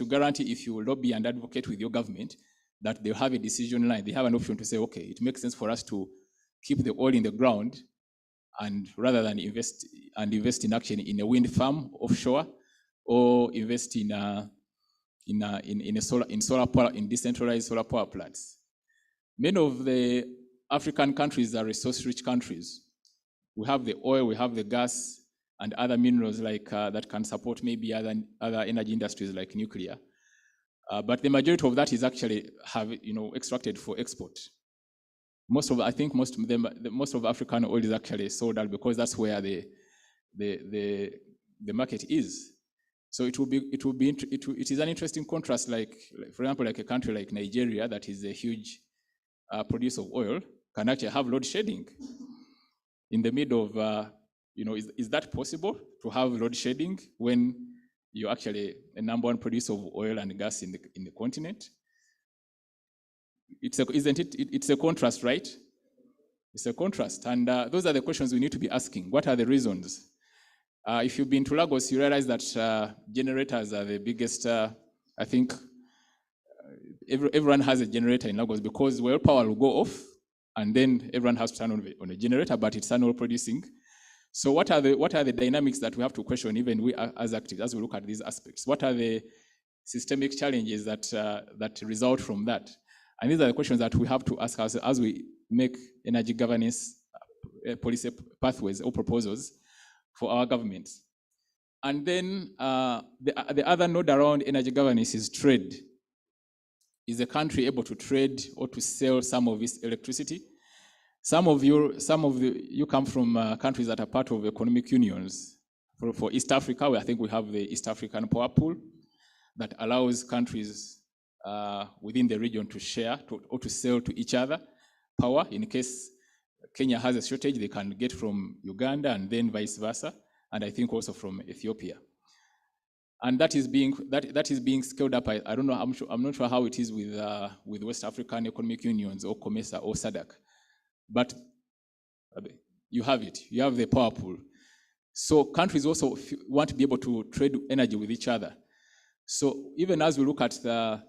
guarantee, if you lobby and advocate with your government, that they'll have a decision line. They have an option to say, okay, it makes sense for us to keep the oil in the ground, and rather than invest in action in a wind farm offshore, or invest in decentralized solar power plants. Many of the African countries are resource-rich countries. We have the oil, we have the gas, and other minerals that can support maybe other energy industries like nuclear. But the majority of that is actually extracted for export. Most of African oil is actually sold out because that's where the market is. So it is an interesting contrast. For example, like a country like Nigeria, that is a huge producer of oil, can actually have load shedding in the middle of. Is that possible to have load shedding when you're actually a number one producer of oil and gas in the continent? Isn't it? It's a contrast, right? It's a contrast. And those are the questions we need to be asking. What are the reasons? If you've been to Lagos, you realize that generators are the biggest. I think everyone has a generator in Lagos, because well power will go off, and then everyone has to turn on a generator, but it's not producing. So what are the dynamics that we have to question, even we as activists, as we look at these aspects? What are the systemic challenges that result from that? And these are the questions that we have to ask ourselves as we make energy governance policy pathways or proposals for our governments. And then the other node around energy governance is trade. Is the country able to trade or to sell some of its electricity? Some of you come from countries that are part of economic unions. For East Africa, I think we have the East African Power Pool that allows countries within the region to share or to sell to each other power. In case Kenya has a shortage, they can get from Uganda, and then vice versa, and I think also from Ethiopia. And that is being scaled up. I don't know. I'm not sure how it is with West African economic unions or COMESA or SADC. But you have it. You have the power pool. So countries also want to be able to trade energy with each other. So even as we look at the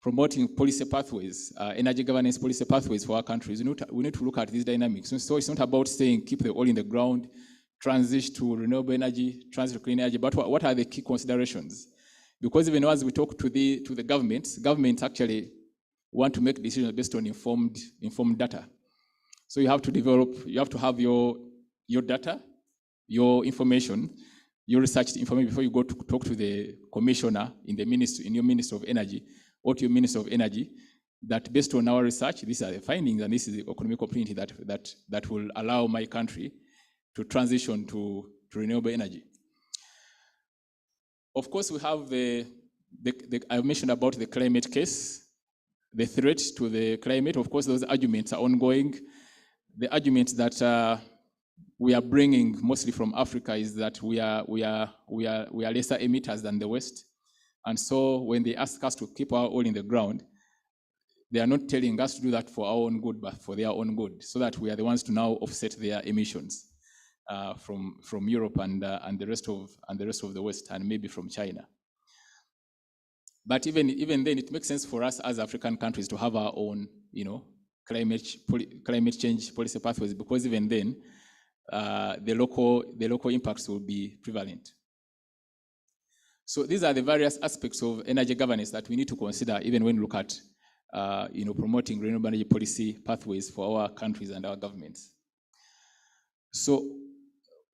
promoting policy pathways, energy governance policy pathways for our countries, we need to look at these dynamics. So it's not about saying keep the oil in the ground, transition to renewable energy, transition to clean energy, but what are the key considerations? Because even as we talk to the governments actually want to make decisions based on informed data. So you have to have your data, your information, your research information before you go to talk to the commissioner in your Ministry of Energy or to your Minister of Energy, that based on our research, these are the findings and this is the economic opportunity that will allow my country to transition to renewable energy. Of course, we have I mentioned about the climate case, the threat to the climate. Of course, those arguments are ongoing. The argument that we are bringing mostly from Africa is that we are lesser emitters than the West. And so when they ask us to keep our oil in the ground, they are not telling us to do that for our own good, but for their own good, so that we are the ones to now offset their emissions from Europe and the rest of the West, and maybe from China. But even then, it makes sense for us as African countries to have our own, climate change policy pathways, because even then, the local impacts will be prevalent. So these are the various aspects of energy governance that we need to consider, even when we look at promoting renewable energy policy pathways for our countries and our governments. So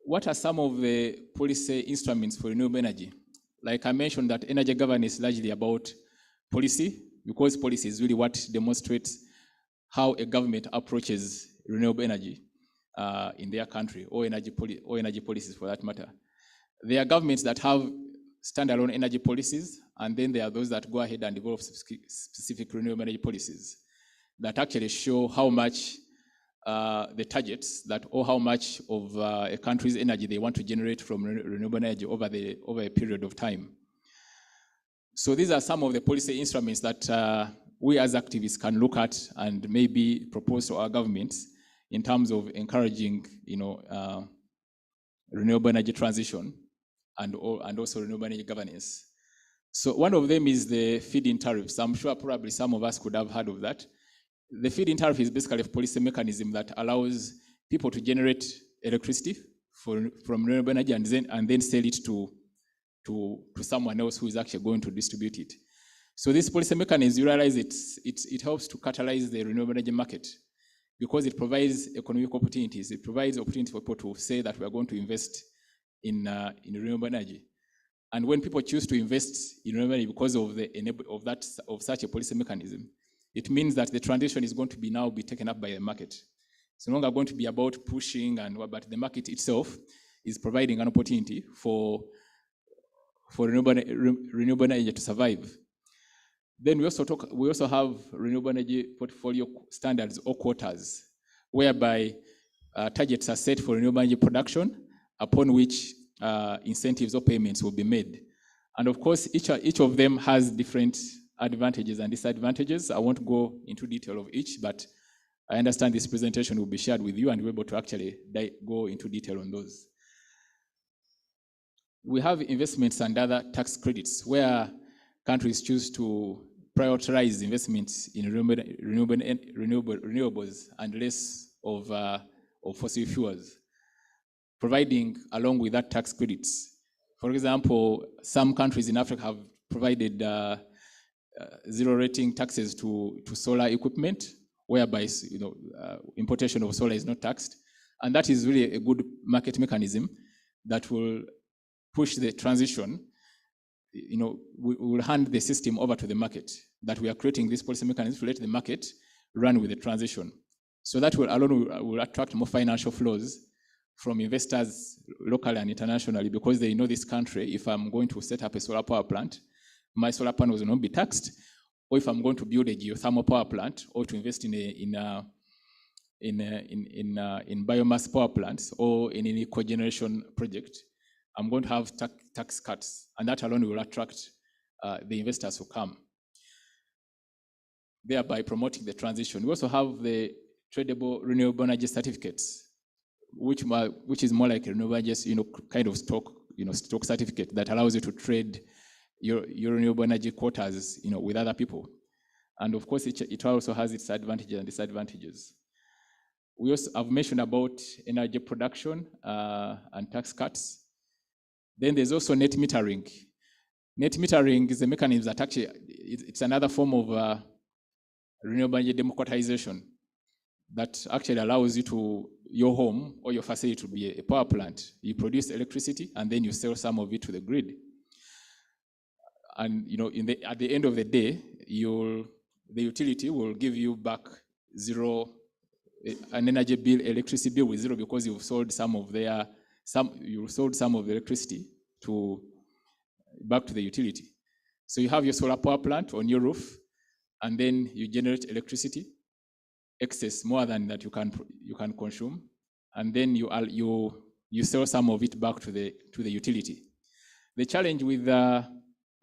what are some of the policy instruments for renewable energy? Like I mentioned, that energy governance is largely about policy, because policy is really what demonstrates how a government approaches renewable energy in their country, or energy policies for that matter. There are governments that have standalone energy policies, and then there are those that go ahead and develop specific renewable energy policies that actually show how much the targets that, or how much of a country's energy they want to generate from renewable energy over a period of time. So these are some of the policy instruments that we as activists can look at and maybe propose to our governments in terms of encouraging, renewable energy transition and also renewable energy governance. So one of them is the feed-in tariffs. I'm sure probably some of us could have heard of that. The feed-in tariff is basically a policy mechanism that allows people to generate electricity from renewable energy and then sell it to someone else who is actually going to distribute it. So this policy mechanism, you realize it helps to catalyze the renewable energy market, because it provides economic opportunities. It provides opportunities for people to say that we are going to invest in renewable energy. And when people choose to invest in renewable energy because of such a policy mechanism, it means that the transition is going to now be taken up by the market. It's no longer going to be about pushing, but the market itself is providing an opportunity for renewable energy to survive. Then we also have renewable energy portfolio standards, or quotas, whereby targets are set for renewable energy production, upon which incentives or payments will be made. And of course, each of them has different advantages and disadvantages. I won't go into detail of each, but I understand this presentation will be shared with you and we're able to actually go into detail on those. We have investments and other tax credits where countries choose to prioritize investments in renewables and less of fossil fuels, providing along with that tax credits. For example, some countries in Africa have provided zero rating taxes to solar equipment, whereby importation of solar is not taxed. And that is really a good market mechanism that will push the transition. We will hand the system over to the market, that we are creating this policy mechanism to let the market run with the transition. So that will attract more financial flows from investors locally and internationally, because they know this country, if I'm going to set up a solar power plant, my solar panels will not be taxed. Or if I'm going to build a geothermal power plant, or to invest in biomass power plants, or in any cogeneration project, I'm going to have tax cuts, and that alone will attract the investors who come, thereby promoting the transition. We also have the tradable renewable energy certificates, which is more like a renewable energy, kind of stock certificate that allows you to trade your renewable energy quotas, with other people. And of course, it also has its advantages and disadvantages. We also have mentioned about energy production and tax cuts. Then there's also net metering. Net metering is a mechanism that actually, it's another form of renewable energy democratization that actually allows your home or your facility to be a power plant. You produce electricity and then you sell some of it to the grid. And at the end of the day, the utility will give you back an energy bill, electricity bill with zero, because you've sold some of the electricity back to the utility. So you have your solar power plant on your roof, and then you generate electricity, excess more than that you can consume, and then you sell some of it back to the utility. The challenge with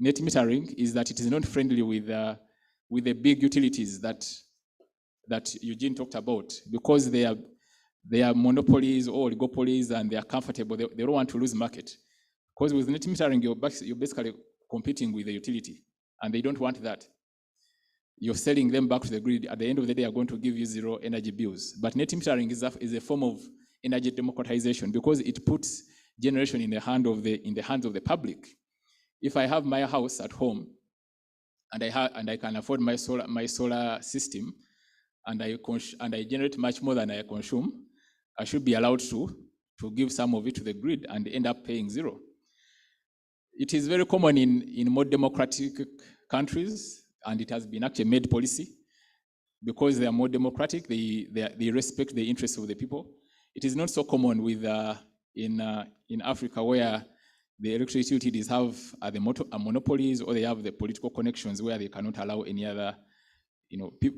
net metering is that it is not friendly with the big utilities that Eugene talked about, because they are monopolies or oligopolies, and they are comfortable. They don't want to lose market, because with net metering you're basically competing with the utility, and they don't want that. You're selling them back to the grid. At the end of the day, are going to give you zero energy bills. But net metering is a form of energy democratization, because it puts generation in the hands of the public. If I have my house at home, and I can afford my solar system, and I generate much more than I consume, I should be allowed to to give some of it to the grid and end up paying zero. It is very common in more democratic countries, and it has been actually made policy. Because they are more democratic, they respect the interests of the people. It is not so common with in Africa, where the electricity utilities have monopolies, or they have the political connections where they cannot allow any other,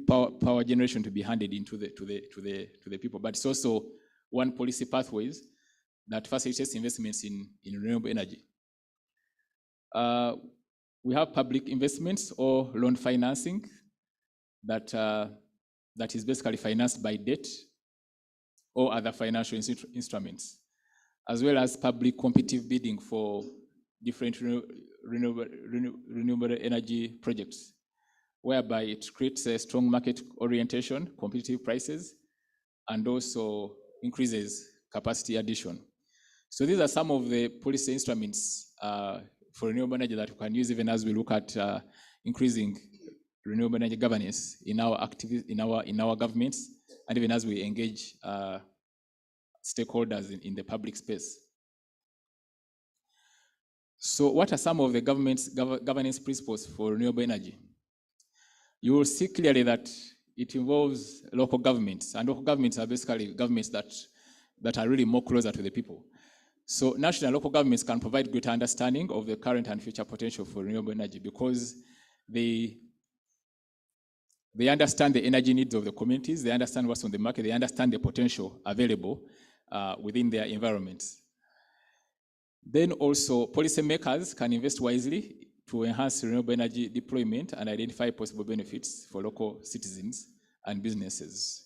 power generation to be handed into to the people. But it's also one policy pathways that facilitates investments in renewable energy. We have public investments or loan financing that is basically financed by debt or other financial instruments, as well as public competitive bidding for different renewable energy projects, whereby it creates a strong market orientation, competitive prices, and also increases capacity addition. So these are some of the policy instruments for renewable energy that we can use even as we look at increasing renewable energy governance in our governments, and even as we engage stakeholders in the public space. So what are some of the governance principles for renewable energy? You will see clearly that it involves local governments, and local governments are basically governments that are really more closer to the people. So national and local governments can provide greater understanding of the current and future potential for renewable energy, because they understand the energy needs of the communities, they understand what's on the market, they understand the potential available within their environments. Then also, policymakers can invest wisely to enhance renewable energy deployment and identify possible benefits for local citizens and businesses.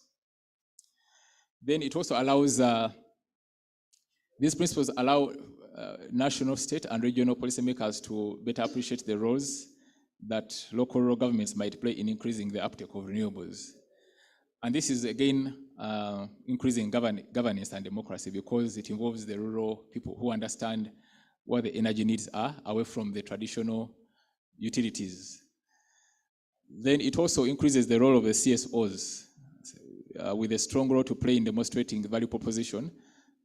Then it also allows, these principles allow national, state, and regional policymakers to better appreciate the roles that local rural governments might play in increasing the uptake of renewables. And this is, again, increasing governance and democracy, because it involves the rural people who understand what the energy needs are away from the traditional utilities. Then it also increases the role of the CSOs with a strong role to play in demonstrating the value proposition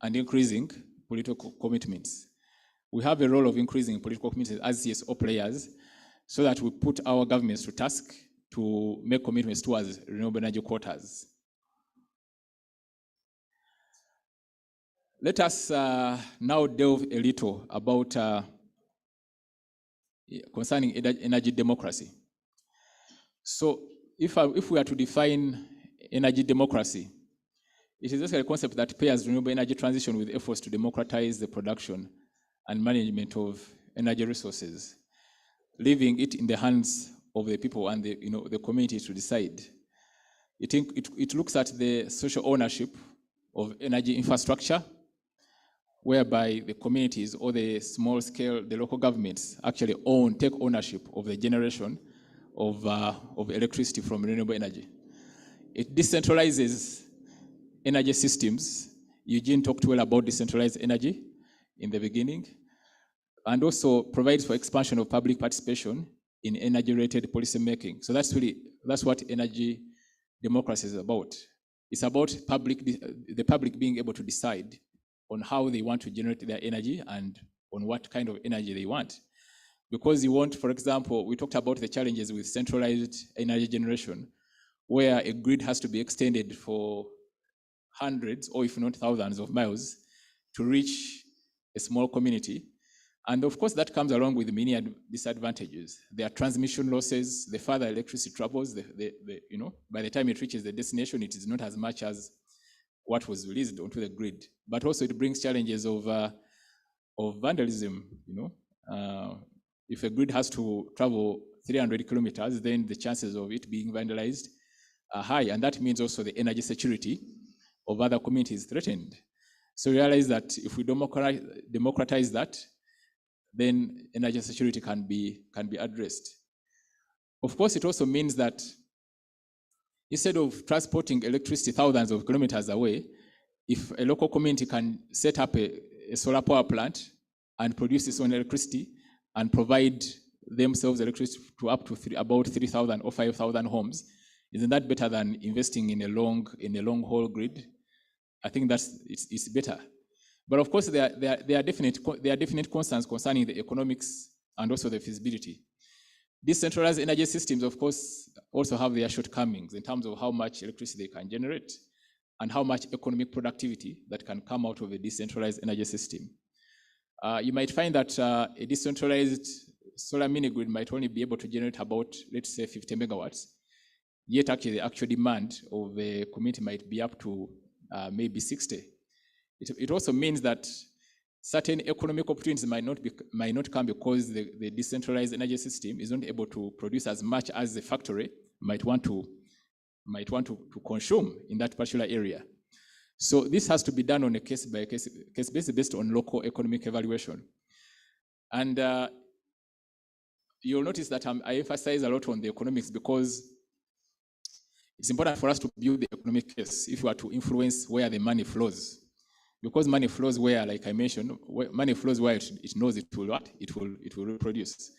and increasing political commitments. We have a role of increasing political commitments as CSO players, so that we put our governments to task to make commitments towards renewable energy quotas. Let us now delve a little about concerning energy democracy. So if we are to define energy democracy, it is basically a concept that pairs renewable energy transition with efforts to democratize the production and management of energy resources, leaving it in the hands of the people and the community to decide. It looks at the social ownership of energy infrastructure, whereby the communities or the small scale, the local governments actually take ownership of the generation of electricity from renewable energy. It decentralizes energy systems. Eugene talked well about decentralized energy in the beginning, and also provides for expansion of public participation in energy-related policy making. So that's what energy democracy is about. It's about the public being able to decide on how they want to generate their energy and on what kind of energy they want. Because you want, for example, we talked about the challenges with centralized energy generation, where a grid has to be extended for hundreds or if not thousands of miles to reach a small community. And of course, that comes along with many disadvantages. There are transmission losses, the further electricity travels, by the time it reaches the destination, it is not as much as what was released onto the grid. But also it brings challenges of vandalism. If a grid has to travel 300 kilometers, then the chances of it being vandalized are high. And that means also the energy security of other communities threatened. So realize that if we democratize that, then energy security can be addressed. Of course, it also means that instead of transporting electricity thousands of kilometers away, if a local community can set up a solar power plant and produce its own electricity and provide themselves electricity to up to about 3,000 or 5,000 homes, isn't that better than investing in a long haul grid? I think it's better, But of course, there are definite concerns concerning the economics and also the feasibility. Decentralized energy systems, of course, also have their shortcomings in terms of how much electricity they can generate and how much economic productivity that can come out of a decentralized energy system. You might find that a decentralized solar mini grid might only be able to generate about, let's say, 50 megawatts, yet actually the actual demand of the community might be up to maybe 60. It also means that certain economic opportunities might not come because the decentralized energy system is not able to produce as much as the factory might want to consume in that particular area. So this has to be done on a case-by-case basis based on local economic evaluation. And you'll notice that I emphasize a lot on the economics because it's important for us to build the economic case if we are to influence where the money flows. Because money flows where, like I mentioned, money flows where it knows it will what? It will reproduce.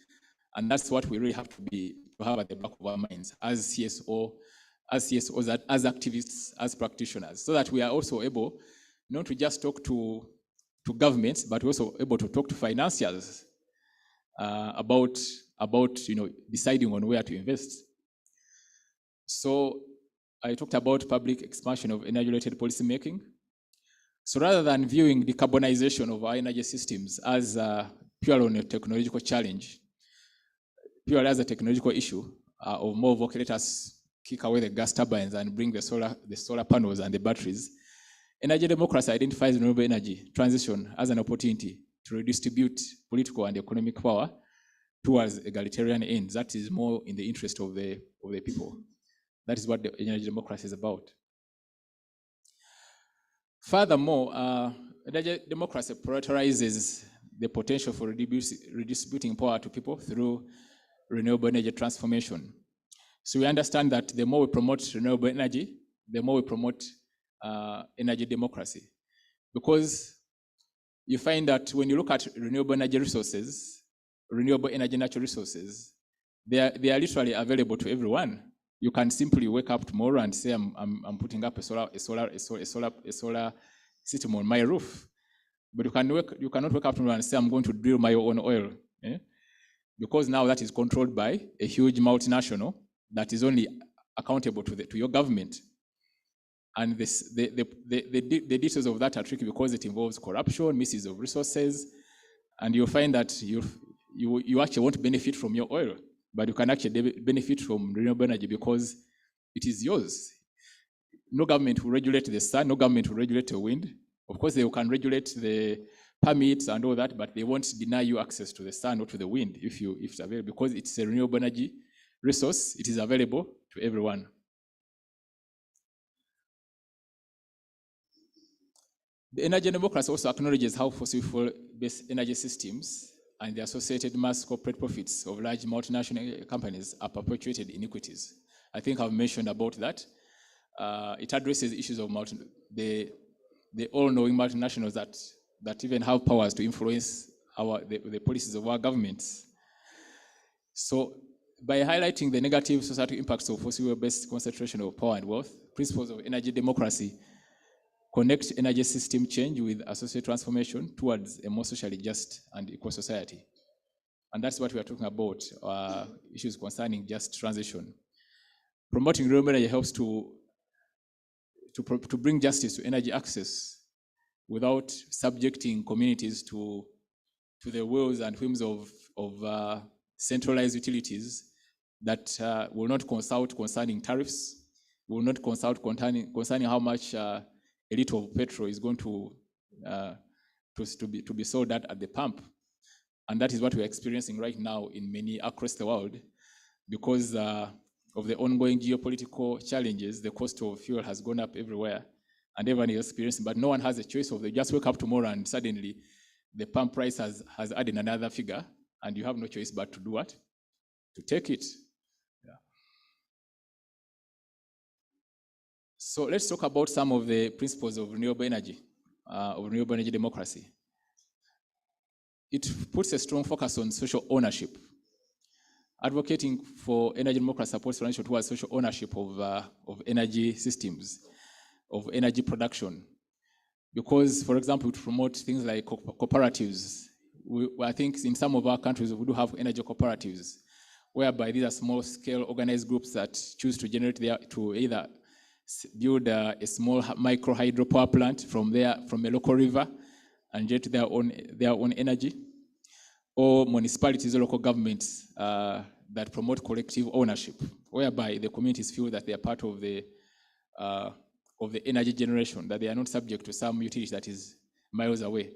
And that's what we really have to have at the back of our minds as CSOs, as activists, as practitioners, so that we are also able not to just talk to governments, but we're also able to talk to financiers about deciding on where to invest. So I talked about public expansion of energy-related policy making. So rather than viewing decarbonization of our energy systems as purely a technological challenge, purely as a technological issue, or more of, okay, let us kick away the gas turbines and bring the solar panels and the batteries, energy democracy identifies renewable energy transition as an opportunity to redistribute political and economic power towards egalitarian ends. That is more in the interest of the people. That is what the energy democracy is about. Furthermore, energy democracy prioritizes the potential for redistributing power to people through renewable energy transformation. So we understand that the more we promote renewable energy, the more we promote energy democracy. Because you find that when you look at renewable energy resources, renewable energy natural resources, they are literally available to everyone. You can simply wake up tomorrow and say, I'm putting up a solar system on my roof. But you cannot wake up tomorrow and say, I'm going to drill my own oil. Because now that is controlled by a huge multinational that is only accountable to your government. And the details of that are tricky because it involves corruption, misuse of resources, and you'll find that you actually won't benefit from your oil, but you can actually benefit from renewable energy because it is yours. No government will regulate the sun, no government will regulate the wind. Of course, they can regulate the permits and all that, but they won't deny you access to the sun or to the wind if it's available, because it's a renewable energy resource. It is available to everyone. The energy democracy also acknowledges how fossil fuel-based energy systems and the associated mass corporate profits of large multinational companies are perpetuated inequities. I think I've mentioned about that. It addresses issues of the all-knowing multinationals that even have powers to influence the policies of our governments. So by highlighting the negative societal impacts of fossil fuel-based concentration of power and wealth, principles of energy democracy connect energy system change with associated transformation towards a more socially just and equal society. And that's what we are talking about, issues concerning just transition. Promoting renewable energy helps to bring justice to energy access without subjecting communities to the wills and whims of centralized utilities that will not consult concerning tariffs, will not consult concerning how much a liter of petrol is going to be sold at the pump. And that is what we're experiencing right now in many across the world. Because of the ongoing geopolitical challenges, the cost of fuel has gone up everywhere, and everyone is experiencing, but no one has a choice of, they just wake up tomorrow and suddenly the pump price has added another figure, and you have no choice but to do what? To take it. Yeah. So let's talk about some of the principles of renewable energy democracy. It puts a strong focus on social ownership. Advocating for energy democracy supports transition towards social ownership of energy systems, of energy production. because, for example, to promote things like cooperatives. I think in some of our countries, we do have energy cooperatives, whereby these are small-scale organized groups that choose to generate to either build a small micro hydro power plant from a local river and generate their own energy, or municipalities or local governments that promote collective ownership, whereby the communities feel that they are part of the energy generation, that they are not subject to some utility that is miles away.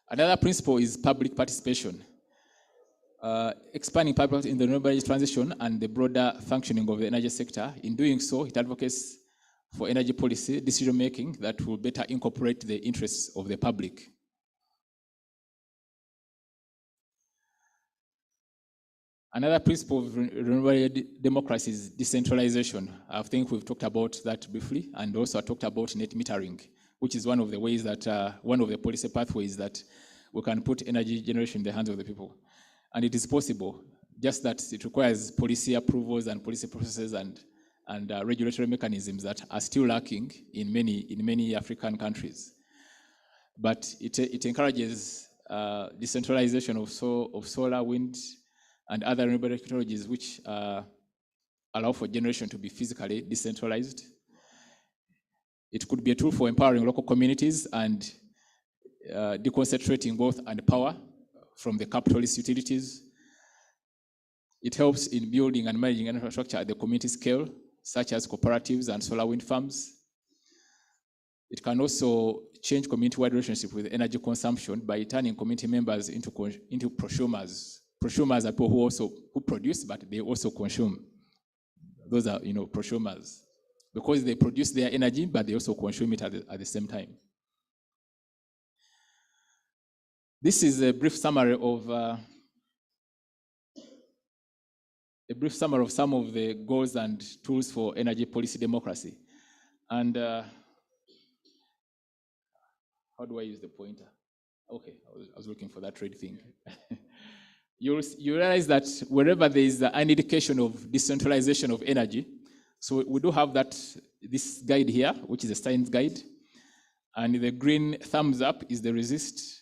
Another principle is public participation. Expanding public in the renewable energy transition and the broader functioning of the energy sector. In doing so, it advocates for energy policy decision-making that will better incorporate the interests of the public. Another principle of renewable democracy is decentralization. I think we've talked about that briefly, and also I talked about net metering, which is one of the ways that, one of the policy pathways that we can put energy generation in the hands of the people. And it is possible, just that it requires policy approvals and policy processes and regulatory mechanisms that are still lacking in many African countries. But it encourages decentralization of solar, wind, and other renewable technologies which allow for generation to be physically decentralized. It could be a tool for empowering local communities and deconcentrating wealth and power from the capitalist utilities. It helps in building and managing infrastructure at the community scale, such as cooperatives and solar wind farms. It can also change community-wide relationship with energy consumption by turning community members into prosumers. Prosumers are people who produce, but they also consume. Those are, prosumers, because they produce their energy, but they also consume it at the same time. This is a brief summary of some of the goals and tools for energy policy democracy. And how do I use the pointer? Okay, I was looking for that red thing. You realize that wherever there is an indication of decentralization of energy, so we do have this guide here, which is a science guide, and the green thumbs up is the resist,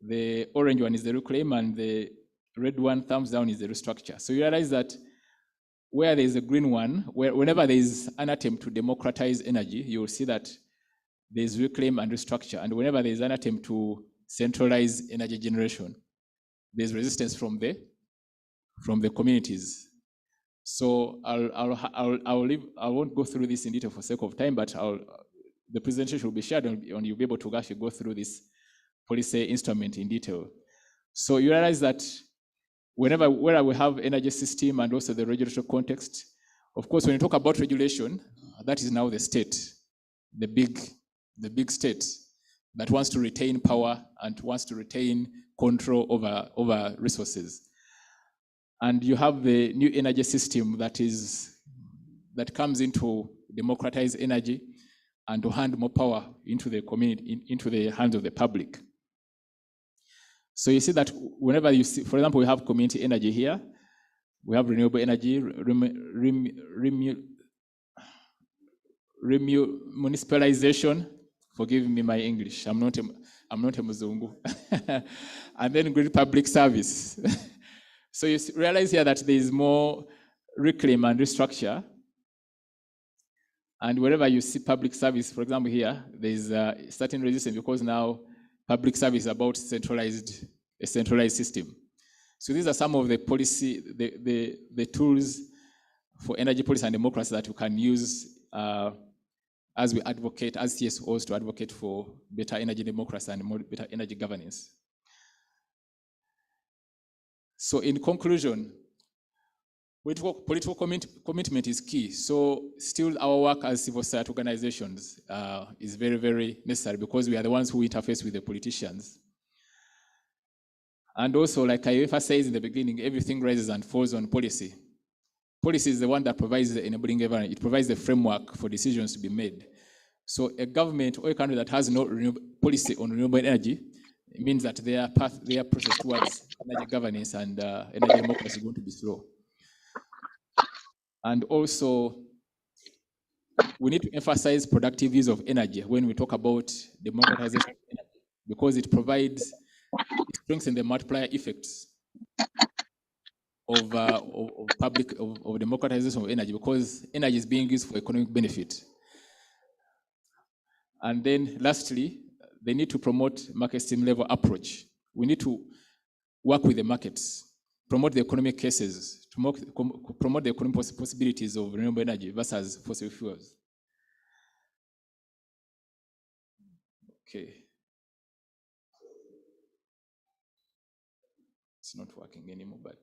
the orange one is the reclaim, and the red one, thumbs down, is the restructure. So you realize that where there is a green one, whenever there is an attempt to democratize energy, you will see that there is reclaim and restructure. And whenever there is an attempt to centralize energy generation, there's resistance from the communities. So I won't go through this in detail for sake of time, but the presentation will be shared and you'll be able to actually go through this policy instrument in detail. So you realize that where we have energy system and also the regulatory context, of course, when you talk about regulation, that is now the state, the big state that wants to retain power and wants to retain control over resources. And you have the new energy system that comes in to democratize energy and to hand more power into the community, into the hands of the public. So you see that whenever you see, for example, we have community energy here, we have renewable energy, municipalization. Forgive me my English. I'm not a Muzungu. And then grid public service. So you realize here that there is more reclaim and restructure. And wherever you see public service, for example, here, there is a certain resistance because now public service is about a centralized system. So these are some of the policy, the tools for energy policy and democracy that you can use as we advocate, as CSOs, to advocate for better energy democracy and more better energy governance. So in conclusion, political commitment is key. So still our work as civil society organizations is very, very necessary because we are the ones who interface with the politicians. And also, like I emphasized in the beginning, everything rises and falls on policy. Policy is the one that provides the enabling environment. It provides the framework for decisions to be made. So a government or a country that has no policy on renewable energy, it means that their process towards energy governance and energy democracy is going to be slow. And also, we need to emphasize productive use of energy when we talk about democratization of energy, because it provides, it strengthens the multiplier effects of democratization of energy, because energy is being used for economic benefit. And then lastly, they need to promote market stream level approach. We need to work with the markets, promote the economic cases, to promote the economic possibilities of renewable energy versus fossil fuels. Okay. It's not working anymore, but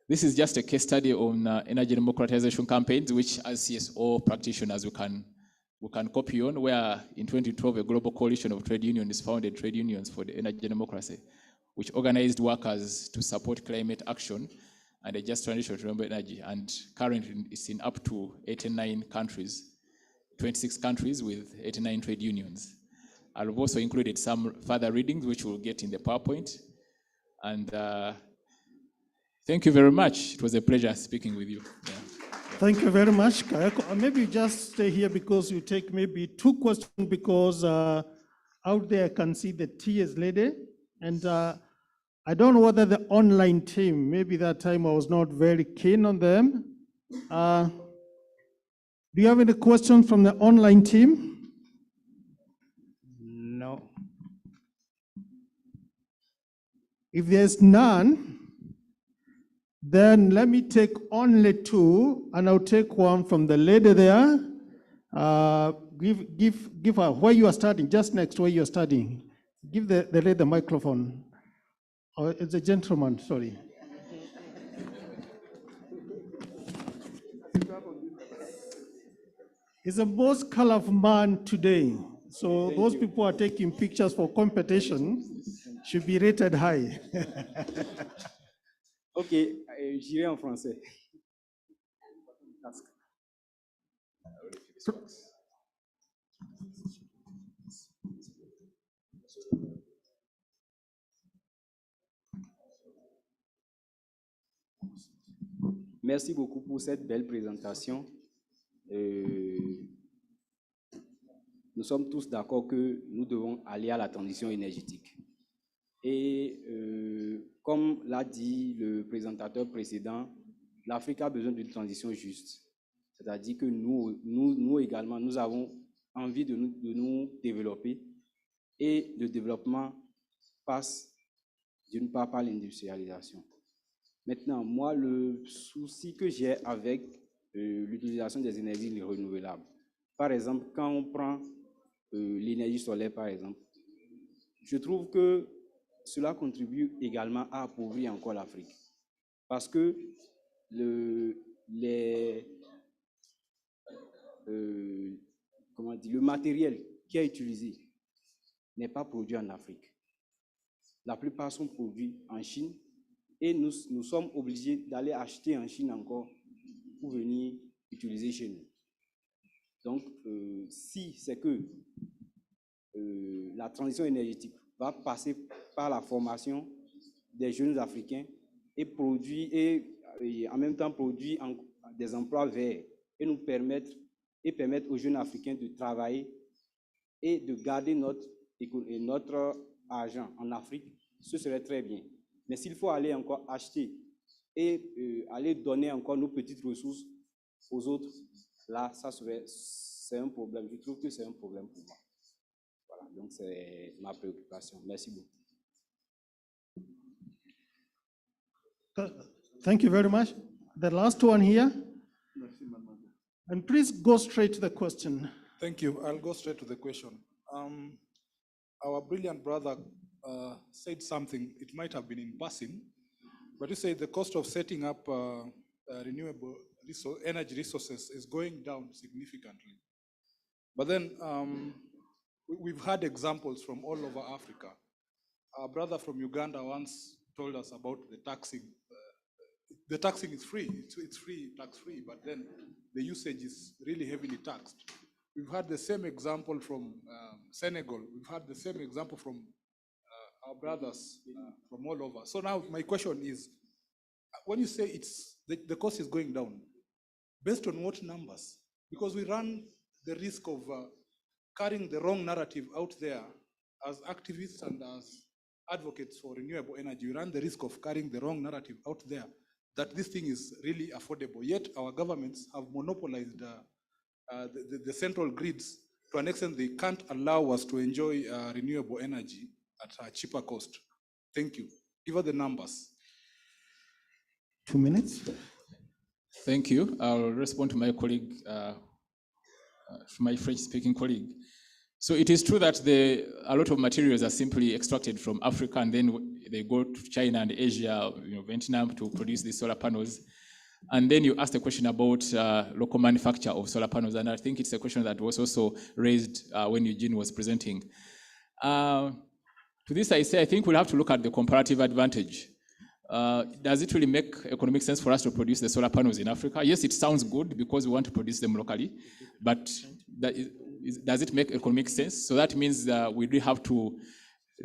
this is just a case study on energy democratization campaigns, which as CSO practitioners we can copy on, where in 2012 a global coalition of trade unions founded Trade Unions for the Energy Democracy, which organized workers to support climate action and a just transition to renewable energy. And currently it's in up to 89 countries, 26 countries with 89 trade unions. I've also included some further readings, which we'll get in the PowerPoint. And thank you very much. It was a pleasure speaking with you. Yeah. Thank you very much, Kayako. Maybe just stay here because you take maybe 2 questions, because out there I can see the TS lady. And I don't know whether the online team, maybe that time I was not very keen on them. Do you have any questions from the online team? No. If there's none, then let me take only 2, and I'll take one from the lady there. Give her where you are studying, just next where you are studying. Give the lady the microphone. Oh, it's a gentleman, sorry. He's the most colorful man today. So those people who are taking pictures for competition should be rated high. Ok, j'irai en français. Merci beaucoup pour cette belle présentation. Nous sommes tous d'accord que nous devons aller à la transition énergétique. Et comme l'a dit le présentateur précédent, l'Afrique a besoin d'une transition juste. C'est-à-dire que nous également, nous avons envie de nous développer. Et le développement passe d'une part par l'industrialisation. Maintenant, moi, le souci que j'ai avec l'utilisation des énergies renouvelables, par exemple, quand on prend l'énergie solaire, par exemple, je trouve que cela contribue également à appauvrir encore l'Afrique. Parce que le matériel qui est utilisé n'est pas produit en Afrique. La plupart sont produits en Chine et nous sommes obligés d'aller acheter en Chine encore pour venir utiliser chez nous. Donc, si c'est que la transition énergétique va passer par la formation des jeunes Africains et en même temps produire des emplois verts et nous permettre aux jeunes Africains de travailler et de garder notre argent en Afrique, ce serait très bien. Mais s'il faut aller encore acheter et aller donner encore nos petites ressources aux autres, là, c'est un problème. Je trouve que c'est un problème pour moi. Voilà, donc c'est ma préoccupation. Merci beaucoup. Thank you very much. The last one here. And please go straight to the question. Thank you. I'll go straight to the question. Our brilliant brother said something, it might have been in passing, but he said the cost of setting up renewable energy resources is going down significantly. But then we've had examples from all over Africa. Our brother from Uganda once told us about the taxing. The taxing is free, it's free, tax-free, but then the usage is really heavily taxed. We've had the same example from Senegal. We've had the same example from our brothers from all over. So now my question is, when you say the cost is going down, Based on what numbers? Because we run the risk of carrying the wrong narrative out there as activists and as advocates for renewable energy. We run the risk of carrying the wrong narrative out there that this thing is really affordable. Yet our governments have monopolized the central grids to an extent they can't allow us to enjoy renewable energy at a cheaper cost. Thank you. Give us the numbers. 2 minutes. Thank you. I'll respond to my colleague, my French-speaking colleague. So it is true that a lot of materials are simply extracted from Africa, and then they go to China and Asia, Vietnam, to produce these solar panels. And then you asked a question about local manufacture of solar panels, and I think it's a question that was also raised when Eugene was presenting. To this I say, I think we'll have to look at the comparative advantage. Does it really make economic sense for us to produce the solar panels in Africa? Yes, it sounds good because we want to produce them locally, but does it make economic sense? So that means we do have to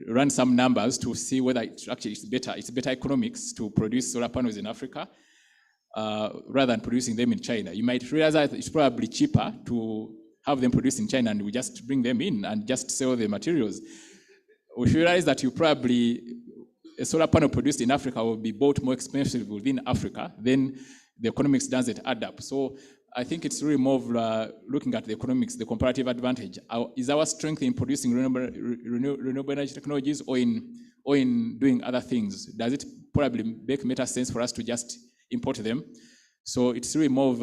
run some numbers to see whether it's better economics to produce solar panels in Africa rather than producing them in China. You might realize that it's probably cheaper to have them produced in China and we just bring them in and just sell the materials. We realize that a solar panel produced in Africa will be bought more expensive within Africa, then the economics doesn't add up. So I think it's really more of looking at the economics, the comparative advantage. Is our strength in producing renewable energy technologies or in doing other things? Does it probably make better sense for us to just import them? So it's really more of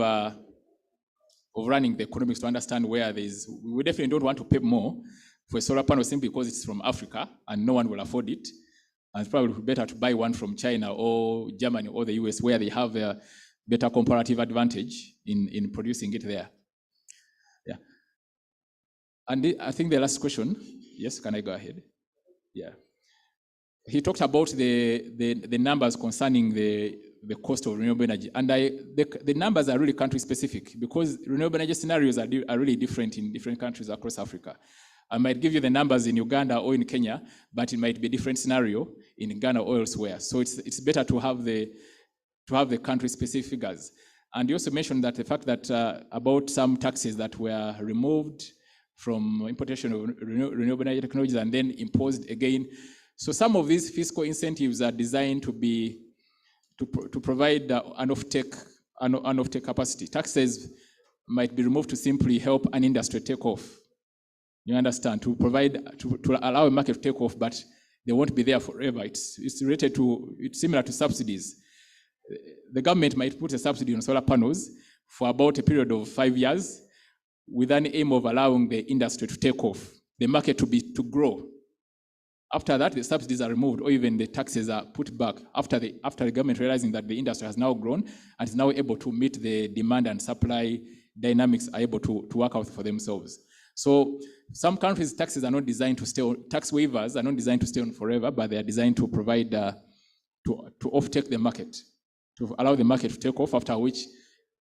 running the economics to understand where we definitely don't want to pay more for a solar panel simply because it's from Africa and no one will afford it. And it's probably better to buy one from China or Germany or the US where they have a better comparative advantage in producing it there. Yeah. And I think the last question, yes, can I go ahead? Yeah. He talked about the numbers concerning the cost of renewable energy. And the numbers are really country specific because renewable energy scenarios are really different in different countries across Africa. I might give you the numbers in Uganda or in Kenya, but it might be a different scenario in Ghana or elsewhere. So it's better to have the country-specific figures. And you also mentioned that the fact that about some taxes that were removed from importation of renewable energy technologies and then imposed again. So some of these fiscal incentives are designed to provide an off-take capacity. Taxes might be removed to simply help an industry take off. You understand, to allow a market to take off, but they won't be there forever. It's similar to subsidies. The government might put a subsidy on solar panels for about a period of 5 years with an aim of allowing the industry to take off, the market to grow. After that, the subsidies are removed or even the taxes are put back after the government realizing that the industry has now grown and is now able to meet the demand and supply dynamics are able to work out for themselves. So some countries' taxes are not designed to stay on, tax waivers are not designed to stay on forever, but they are designed to provide, to off-take the market, to allow the market to take off, after which,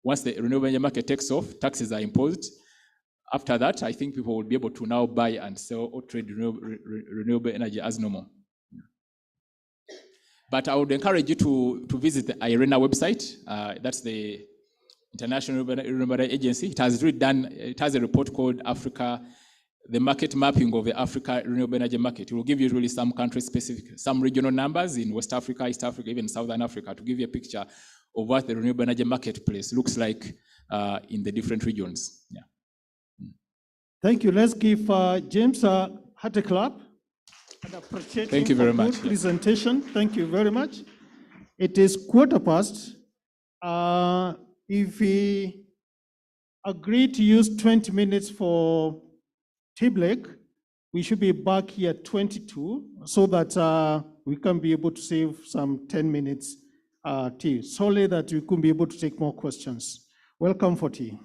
once the renewable energy market takes off, taxes are imposed. After that, I think people will be able to now buy and sell or trade renewable energy as normal. But I would encourage you to visit the IRENA website. That's the International Renewable Energy Agency. It has a report called Africa, the market mapping of the Africa renewable energy market. It will give you really some country-specific, some regional numbers in West Africa, East Africa, even Southern Africa, to give you a picture of what the renewable energy marketplace looks like in the different regions. Yeah. Thank you. Let's give James a hearty clap and appreciate Thank him you very for much. good presentation. Thank you very much. It is 1:15. If we agree to use 20 minutes for tea break, we should be back here at 22 so that we can be able to save some 10 minutes tea. Solely that we could be able to take more questions. Welcome for tea.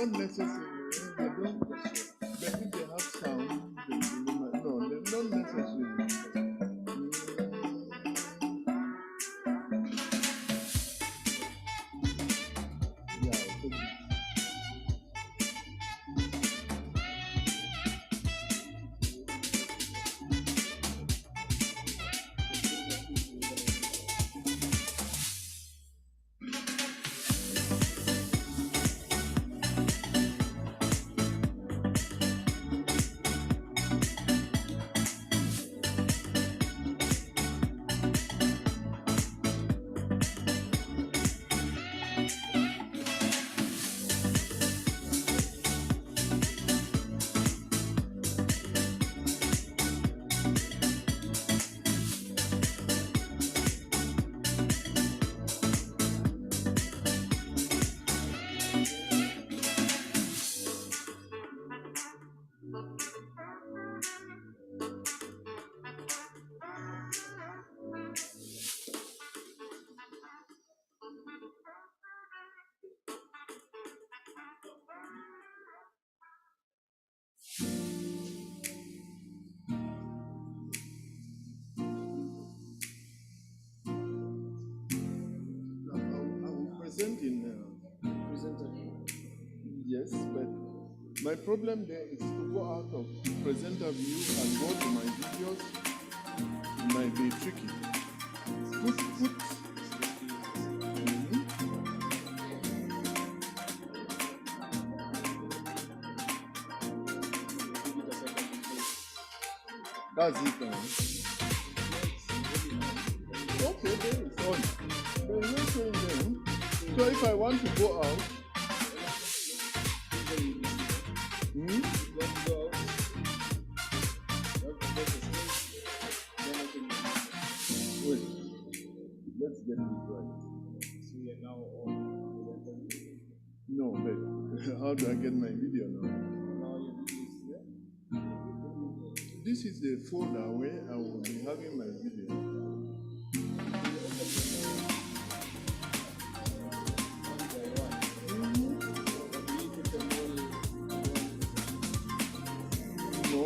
not necessary. They don't, but if they have sound, no, they're not necessary. Yeah, okay. I will present in yes, but my problem there is to go out of presenter view and go to my videos. It might be tricky. Put. That's it. Okay, then it's on. There's no change then. So if I want to go out, wait, let's get this right. So we are now on. No, wait. How do I get my video now? Now your video is there. This is the folder where I will be having my video. No.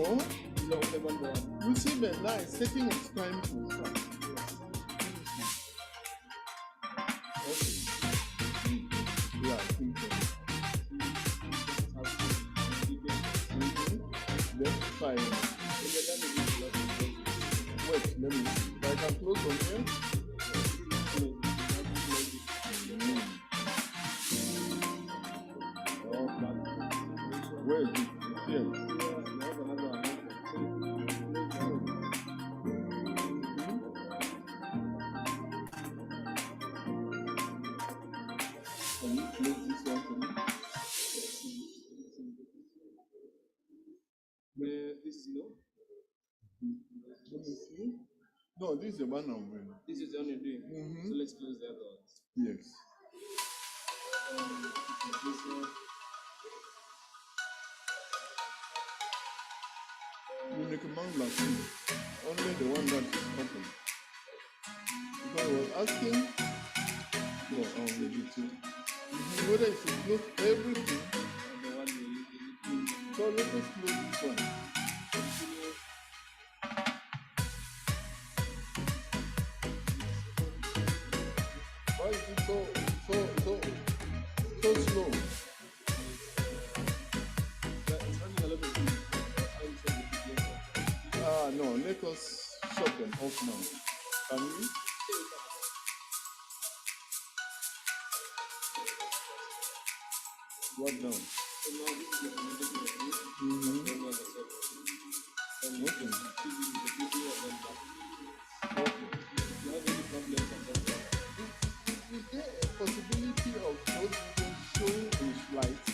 You see, but now it's taking its time to start. Okay. Yeah, I think so. Let's try. Wait, let me see. I can close from here. Where is it? Here. Can you close this one for me? This is no? Let me see. No, this is the one I'm doing. This is the one you're doing? So let's close the other ones. Yes. This one. You make a man like me. Only the one that is open. Because I was asking, no, I'll leave it too. Whether it should close everything. So let us close this one. Why is it so slow? It's running a little bit. No, let us shut them off now. Can we? What now? Okay. Is there a possibility of those videos showing in slides?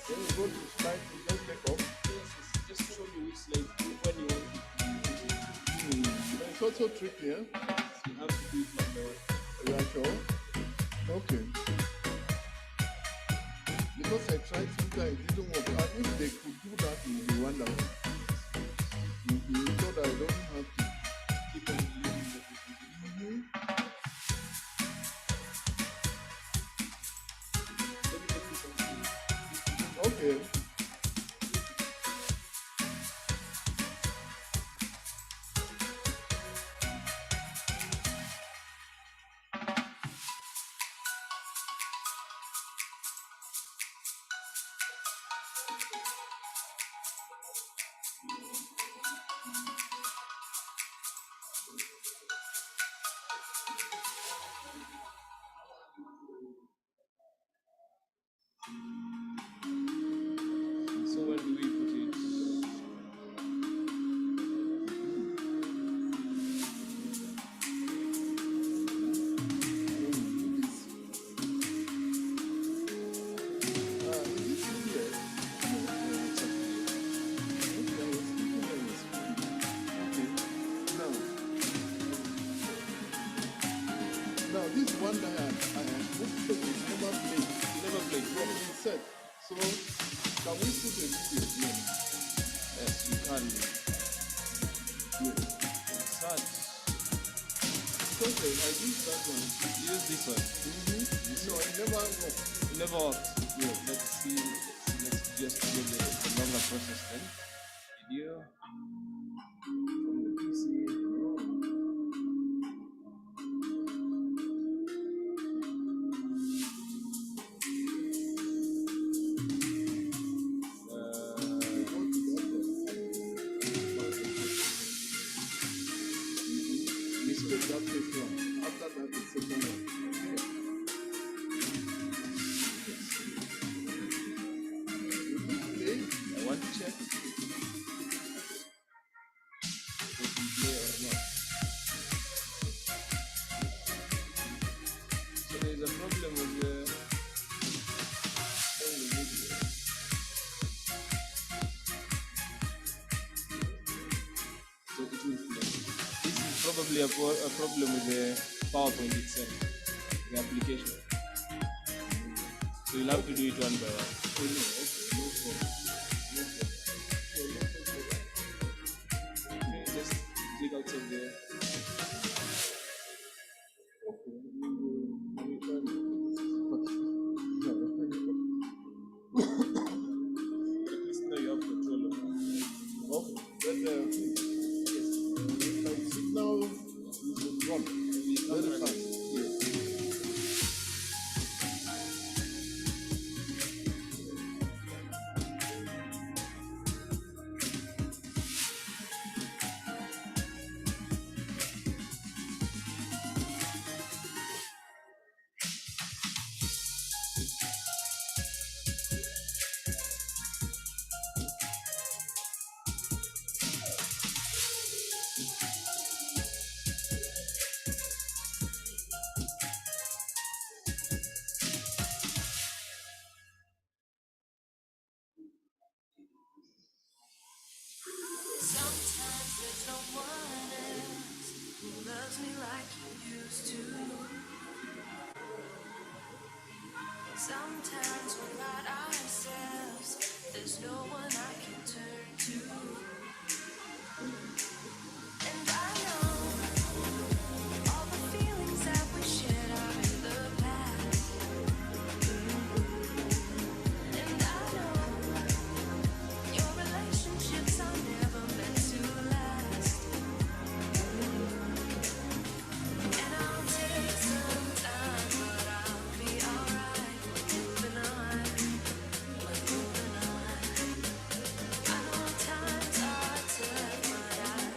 When you go to slides, you just take off? Yes, just show you which slide when you want to. It's also tricky, eh? You have to do it from the. You are sure? Okay. Because I tried sometimes, it didn't work. And if they could do that, it would be wonderful. So that I don't have to keep on using the Okay. So where do we put it? Now, this one that I have put is never played properly set. So, can we put a video here? Yes, you can. Search. Okay, I use that one. Use this one. No, it never worked. It never worked. Yeah. Let's see. Let's just do the longer process then. Video. From the PC. After that, the second one. Okay. I want to check if we play or not. So there's a problem with the video. So it will play. This is probably a problem with the PowerPoint itself, the application. So you'll have to do it one by one. Okay, just click outside there. At least now you have control of it. Okay, but signal you should run very fast. Yes. Sometimes there's no one else who loves me like you used to. Sometimes we're not ourselves. There's no one I can turn to. And I know all the feelings that we shared are in the past. And I know your relationships are never meant to last. And I'll take some time, but I'll be alright. Moving on, moving on. I know times are tough, but I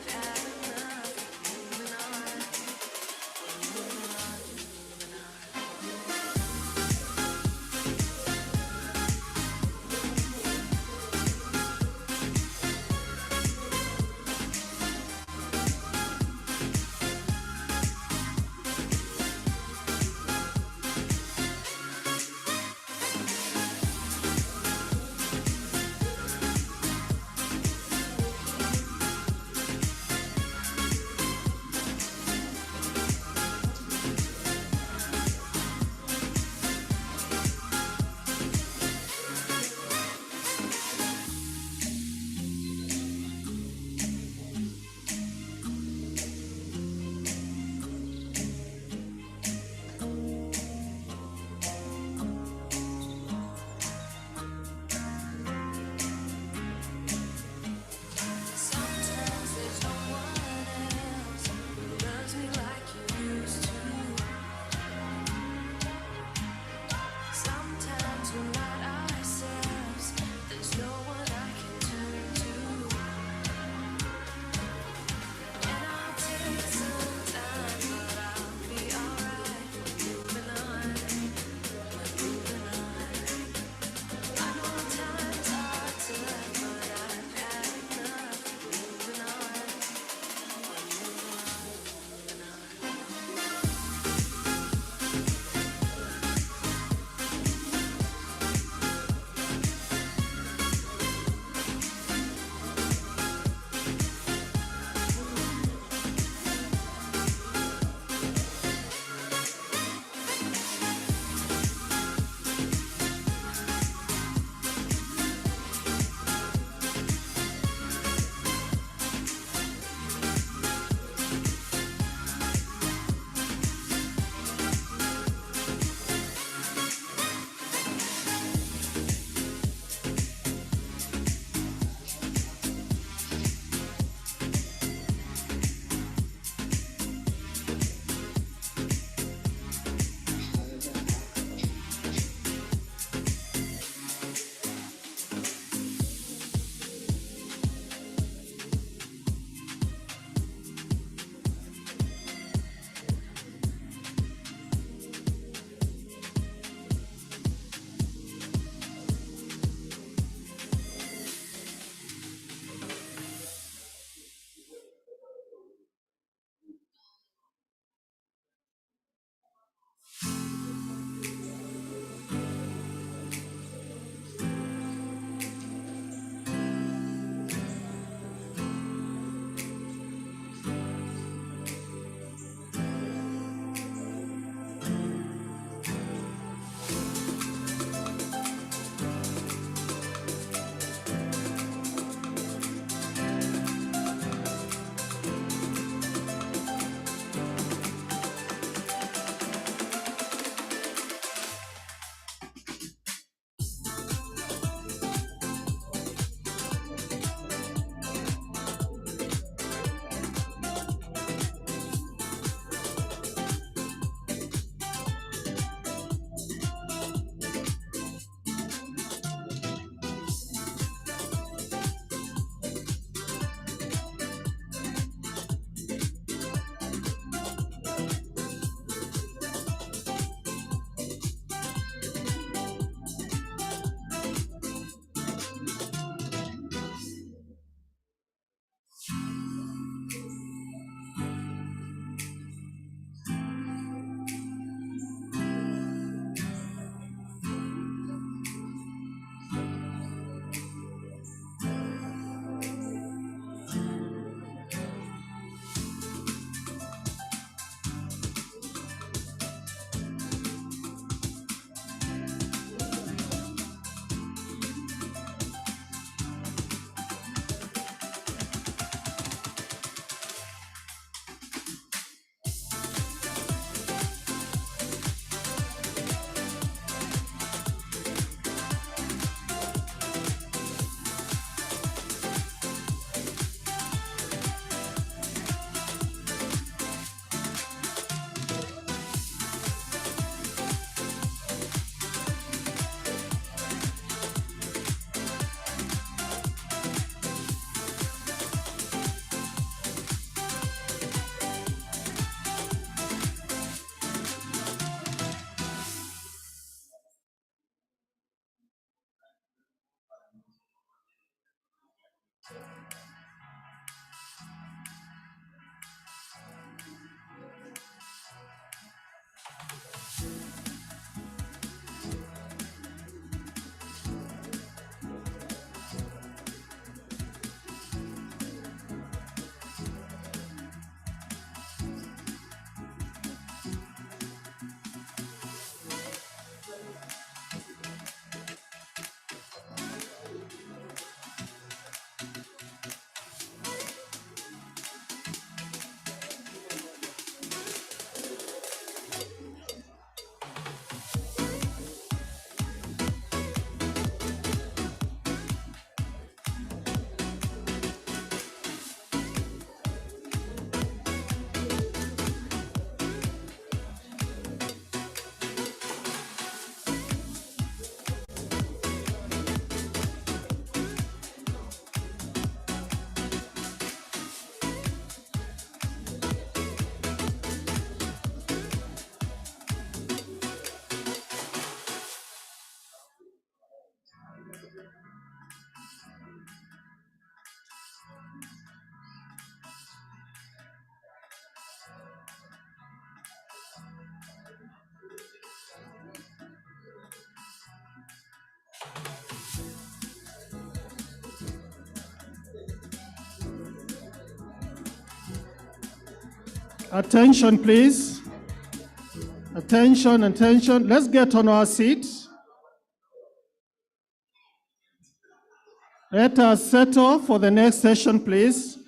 Attention, please. Attention, attention. Let's get on our seats. Let us settle for the next session, please.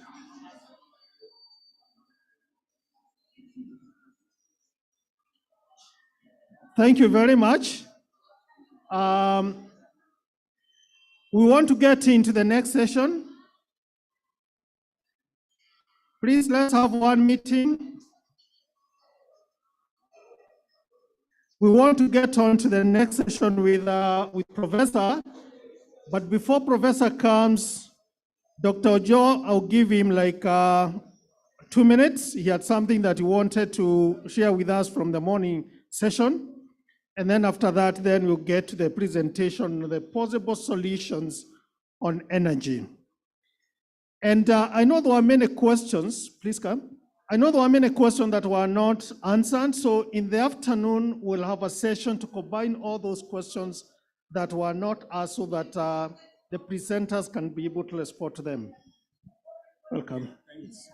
Thank you very much. We want to get into the next session. Please, let's have one meeting. We want to get on to the next session with Professor. But before Professor comes, Dr. Joe, I'll give him like 2 minutes. He had something that he wanted to share with us from the morning session. And then after that, then we'll get to the presentation, the possible solutions on energy. And I know there were many questions, please come. I know there were many questions that were not answered. So in the afternoon, we'll have a session to combine all those questions that were not asked so that the presenters can be able to respond to them. Welcome. Thanks.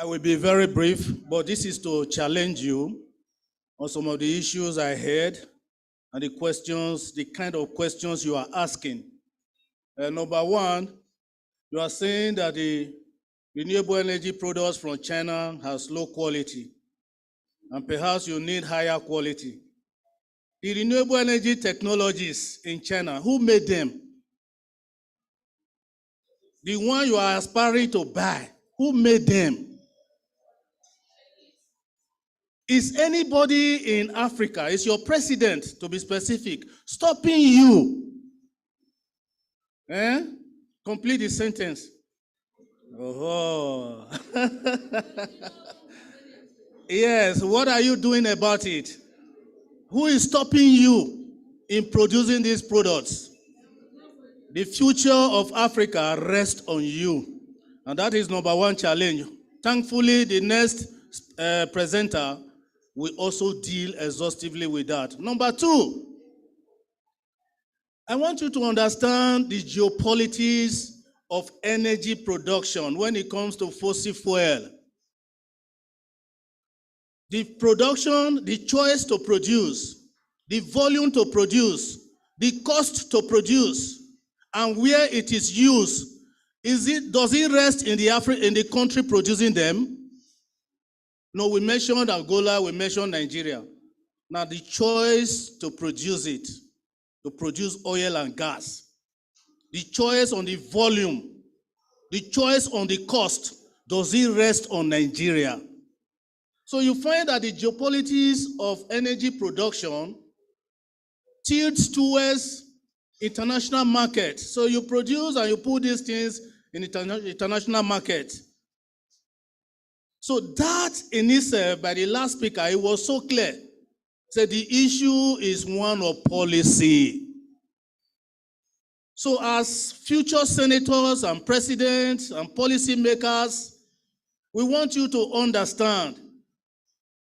I will be very brief, but this is to challenge you on some of the issues I heard and the questions, the kind of questions you are asking. Number one, you are saying that the renewable energy products from China has low quality, and perhaps you need higher quality. The renewable energy technologies in China, who made them? The one you are aspiring to buy, who made them? Is anybody in Africa, is your president, to be specific, stopping you? Complete the sentence. Oh. Yes, what are you doing about it? Who is stopping you in producing these products? The future of Africa rests on you. And that is number one challenge. Thankfully, the next presenter will also deal exhaustively with that. Number two, I want you to understand the geopolitics of energy production when it comes to fossil fuel. The production, the choice to produce, the volume to produce, the cost to produce, and where it is used, does it rest in the country producing them? No, we mentioned Angola, we mentioned Nigeria. Now the choice to produce it, to produce oil and gas, the choice on the volume, the choice on the cost, does it rest on Nigeria? So you find that the geopolitics of energy production tilts towards international market. So you produce and you put these things in international market. So that in itself, by the last speaker, it was so clear. Said the issue is one of policy. So as future senators and presidents and policymakers, we want you to understand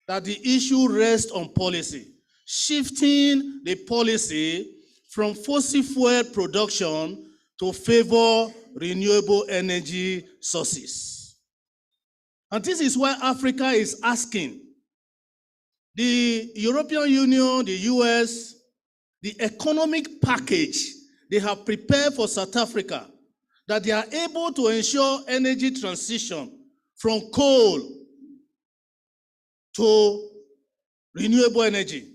that the issue rests on policy. Shifting the policy from fossil fuel production to favor renewable energy sources. And this is why Africa is asking the European Union, the US, the economic package they have prepared for South Africa, that they are able to ensure energy transition from coal to renewable energy.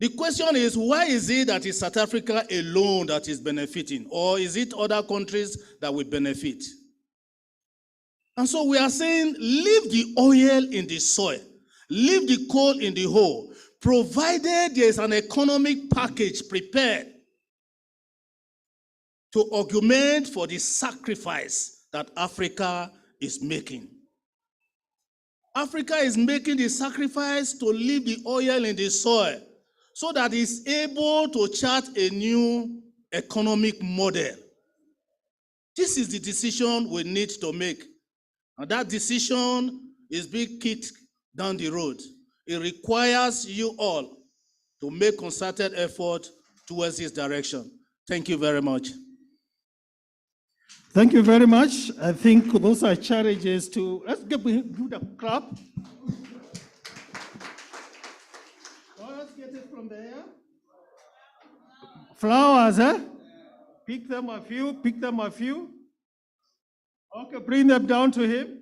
The question is, why is it that it's South Africa alone that is benefiting, or is it other countries that will benefit? And so we are saying, leave the oil in the soil, leave the coal in the hole, provided there is an economic package prepared to augment for the sacrifice that Africa is making. Africa is making the sacrifice to leave the oil in the soil so that it's able to chart a new economic model. This is the decision we need to make. And that decision is being kicked down the road. It requires you all to make concerted effort towards this direction. Thank you very much. Thank you very much. I think those are challenges to, let's do the clap. Oh, let's get it from there. Flowers, huh? Pick them a few, pick them a few. Okay, bring them down to him.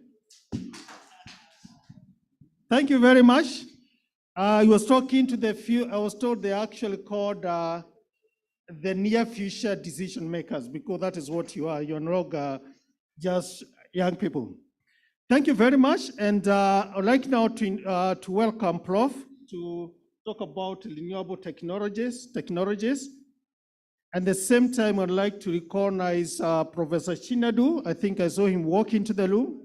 Thank you very much. I was talking to the few, I was told they're actually called the near future decision makers, because that is what you are. You're not just young people. Thank you very much. And I'd like now to welcome Prof to talk about renewable technologies. At the same time, I'd like to recognize Professor Chinadu. I think I saw him walk into the room.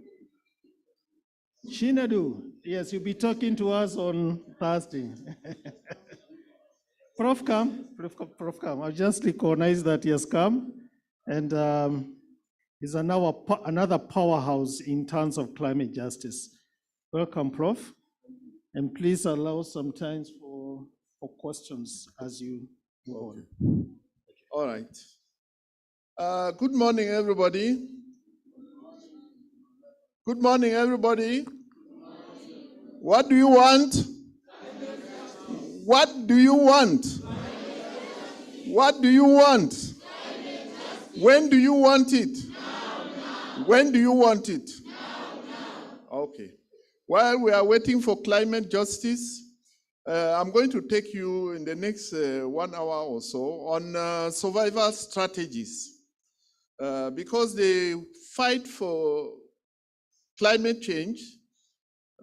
Chinadu, yes, you'll be talking to us on Thursday. Prof, come. Prof, come. I just recognize that he has come, and he's another powerhouse in terms of climate justice. Welcome, Prof. And please allow some time for questions as you go on. All right. Good morning, everybody. Good morning, everybody. What do you want? What do you want? What do you want? When do you want it? When do you want it? Okay. While we are waiting for climate justice, I'm going to take you in the next 1 hour or so on survival strategies. Because the fight for climate change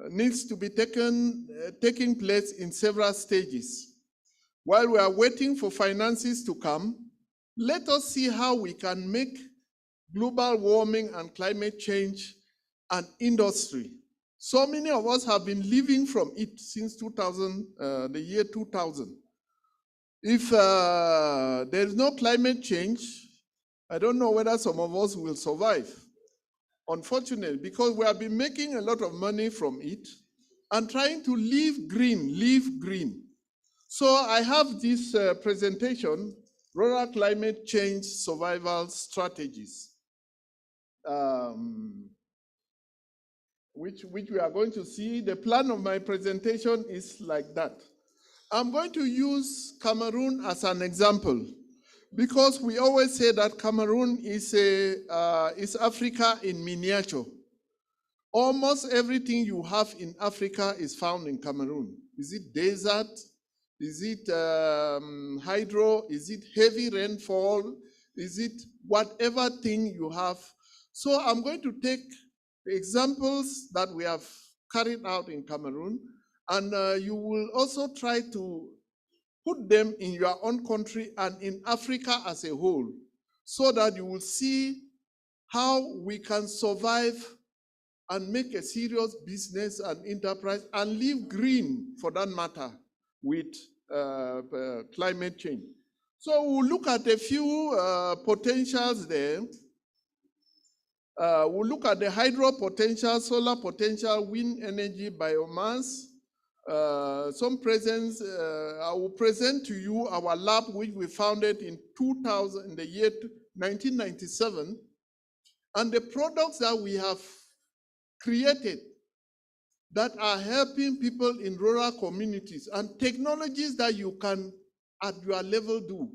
needs to be taking place in several stages. While we are waiting for finances to come, let us see how we can make global warming and climate change an industry. So many of us have been living from it since the year 2000. If there is no climate change, I don't know whether some of us will survive. Unfortunately, because we have been making a lot of money from it and trying to live green. So I have this presentation, Rural Climate Change Survival Strategies, which we are going to see. The plan of my presentation is like that. I'm going to use Cameroon as an example, because we always say that Cameroon is Africa in miniature. Almost everything you have in Africa is found in Cameroon. Is it desert? Is it hydro? Is it heavy rainfall? Is it whatever thing you have? So I'm going to take the examples that we have carried out in Cameroon, and you will also try to put them in your own country and in Africa as a whole, so that you will see how we can survive and make a serious business and enterprise and live green, for that matter, with climate change. So we'll look at a few potentials there. We'll look at the hydro potential, solar potential, wind energy, biomass. I will present to you our lab, which we founded in the year 1997, and the products that we have created that are helping people in rural communities, and technologies that you can, at your level, do.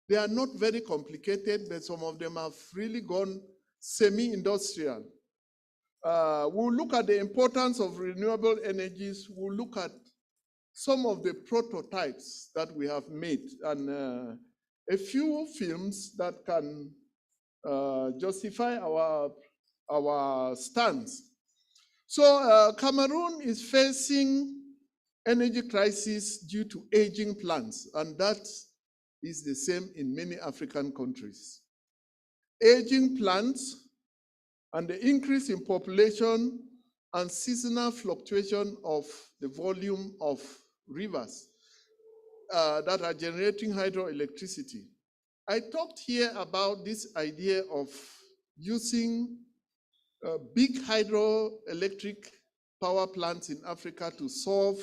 They are not very complicated, but some of them have really gone semi-industrial. We'll look at the importance of renewable energies. We'll look at some of the prototypes that we have made, and a few films that can justify our stance. So Cameroon is facing energy crisis due to aging plants, and that is the same in many African countries. Aging plants and the increase in population and seasonal fluctuation of the volume of rivers that are generating hydroelectricity. I talked here about this idea of using big hydroelectric power plants in Africa to solve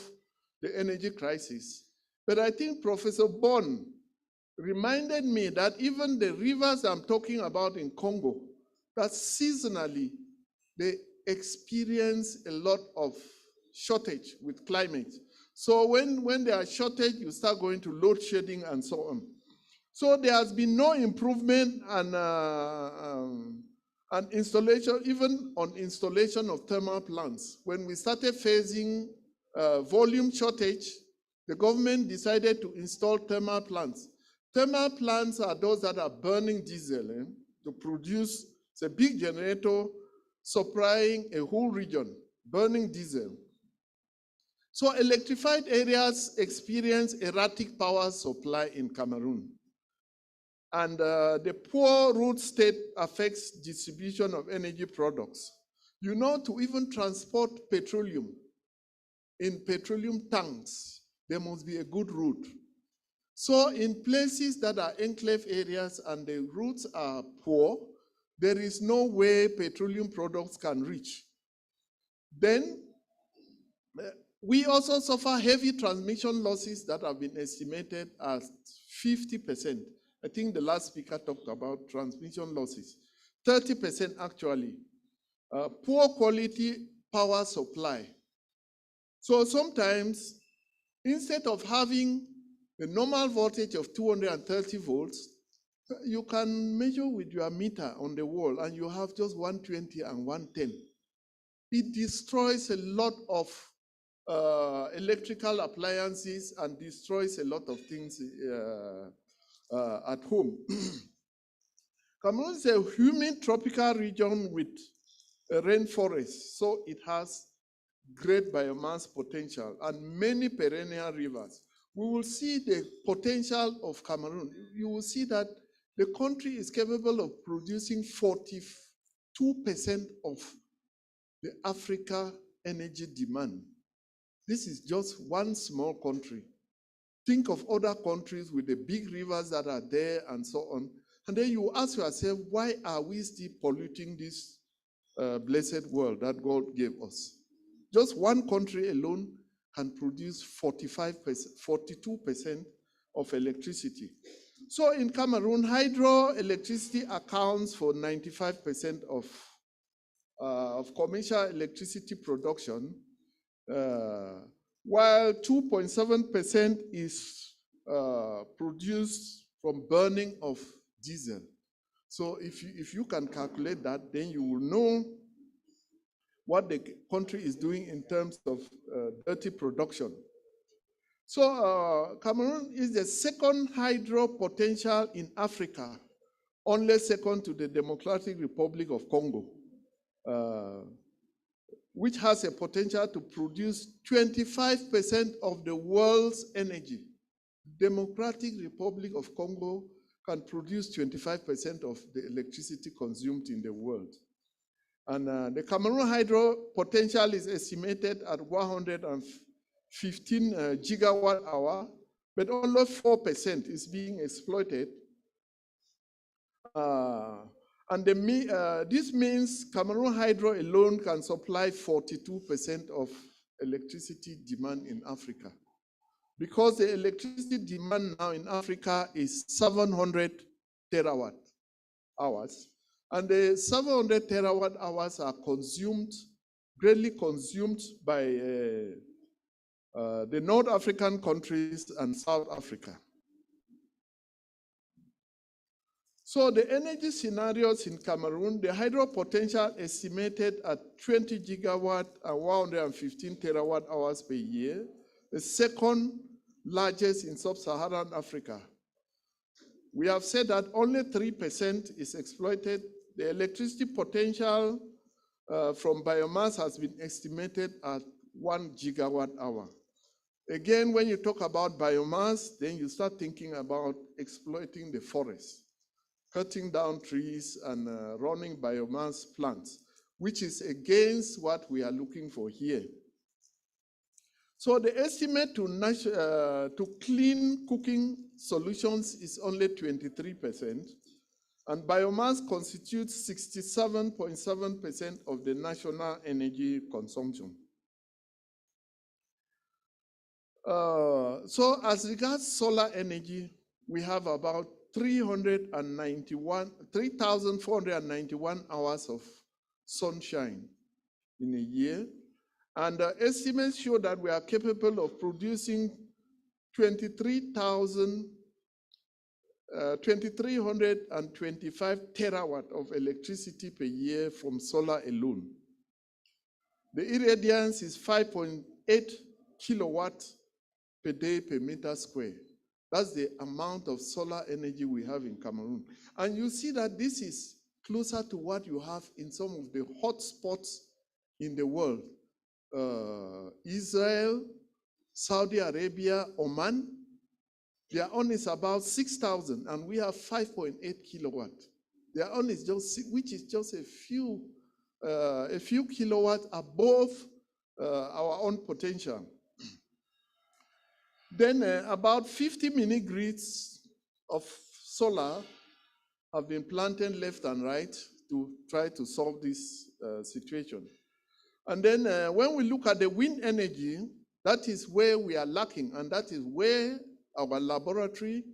the energy crisis. But I think Professor Bon reminded me that even the rivers I'm talking about in Congo that seasonally they experience a lot of shortage with climate. So when there are shortage, you start going to load shedding and so on. So there has been no improvement and installation, even on installation of thermal plants. When we started facing volume shortage, the government decided to install thermal plants. Thermal plants are those that are burning diesel to produce, it's a big generator supplying a whole region, burning diesel. So electrified areas experience erratic power supply in Cameroon. And the poor root state affects distribution of energy products. You know, to even transport petroleum in petroleum tanks, there must be a good route. So in places that are enclave areas and the routes are poor, there is no way petroleum products can reach. Then we also suffer heavy transmission losses that have been estimated as 50%. I think the last speaker talked about transmission losses. 30% actually. Poor quality power supply. So sometimes, instead of having the normal voltage of 230 volts, you can measure with your meter on the wall and you have just 120 and 110. It destroys a lot of electrical appliances and destroys a lot of things at home. Cameroon is a humid tropical region with a rainforest, so it has great biomass potential and many perennial rivers. We will see the potential of Cameroon. You will see that the country is capable of producing 42% of the Africa energy demand. This is just one small country. Think of other countries with the big rivers that are there and so on. And then you ask yourself, why are we still polluting this blessed world that God gave us? Just one country alone can produce 42% of electricity. So in Cameroon, hydroelectricity accounts for 95% of commercial electricity production, while 2.7% is produced from burning of diesel. So if you can calculate that, then you will know what the country is doing in terms of dirty production. So Cameroon is the second hydro potential in Africa, only second to the Democratic Republic of Congo, which has a potential to produce 25% of the world's energy. Democratic Republic of Congo can produce 25% of the electricity consumed in the world. And the Cameroon hydro potential is estimated at 115 gigawatt hour, but only 4% is being exploited. This means Cameroon hydro alone can supply 42% of electricity demand in Africa. Because the electricity demand now in Africa is 700 terawatt hours. And the 700 terawatt hours are greatly consumed by the North African countries and South Africa. So the energy scenarios in Cameroon, the hydro potential estimated at 20 gigawatt and 115 terawatt hours per year, the second largest in sub-Saharan Africa. We have said that only 3% is exploited. The electricity potential from biomass has been estimated at 1 gigawatt hour. Again, when you talk about biomass, then you start thinking about exploiting the forest, cutting down trees and running biomass plants, which is against what we are looking for here. So the estimate to clean cooking solutions is only 23%, and biomass constitutes 67.7% of the national energy consumption. So as regards solar energy, we have about 3,491 hours of sunshine in a year. And estimates show that we are capable of producing 2,325 terawatt of electricity per year from solar alone. The irradiance is 5.8 kilowatts per day per meter square. That's the amount of solar energy we have in Cameroon. And you see that this is closer to what you have in some of the hot spots in the world. Israel, Saudi Arabia, Oman, their own is about 6,000, and we have 5.8 kilowatt. Their own is just, which is just a few kilowatts above our own potential. Then about 50 mini grids of solar have been planted left and right to try to solve this situation. And then when we look at the wind energy, that is where we are lacking, and that is where our laboratory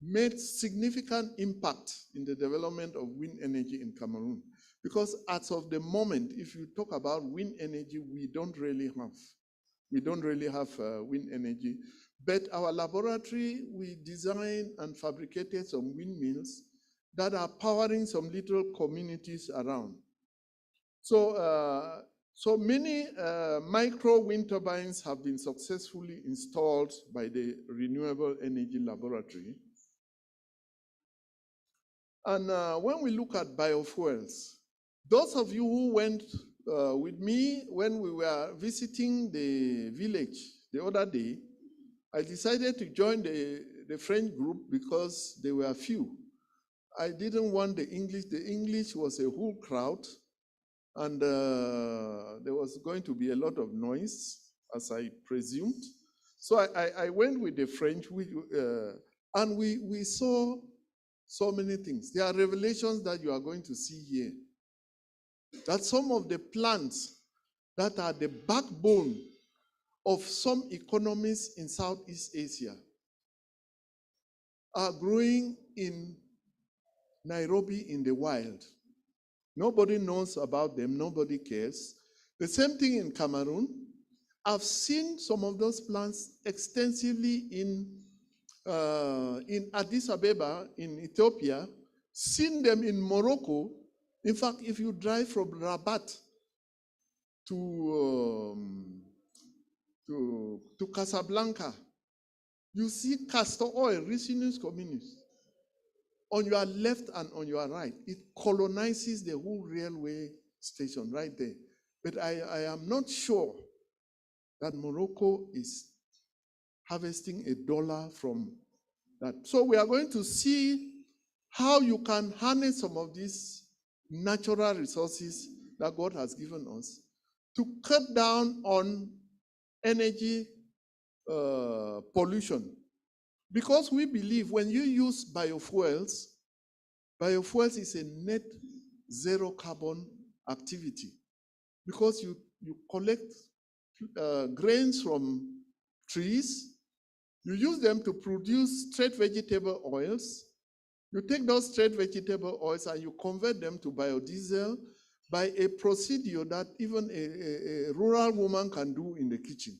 made significant impact in the development of wind energy in Cameroon. Because as of the moment, if you talk about wind energy, we don't really have wind energy. But our laboratory, we designed and fabricated some windmills that are powering some little communities around. So many micro wind turbines have been successfully installed by the Renewable Energy Laboratory. And when we look at biofuels, those of you who went with me when we were visiting the village the other day, I decided to join the French group because they were few. I didn't want the English. The English was a whole crowd, and there was going to be a lot of noise, as I presumed. So I went with the French, and we saw so many things. There are revelations that you are going to see here. That some of the plants that are the backbone of some economies in Southeast Asia are growing in Nairobi in the wild. Nobody knows about them, nobody cares. The same thing in Cameroon. I've seen some of those plants extensively in Addis Ababa, in Ethiopia, seen them in Morocco. In fact, if you drive from Rabat to Casablanca, you see castor oil, Ricinus communis, on your left and on your right. It colonizes the whole railway station right there. But I am not sure that Morocco is harvesting $1 from that. So we are going to see how you can harness some of these natural resources that God has given us to cut down on energy pollution. Because we believe when you use biofuels is a net zero carbon activity. Because you collect grains from trees, you use them to produce straight vegetable oils. You take those straight vegetable oils and you convert them to biodiesel by a procedure that even a rural woman can do in the kitchen.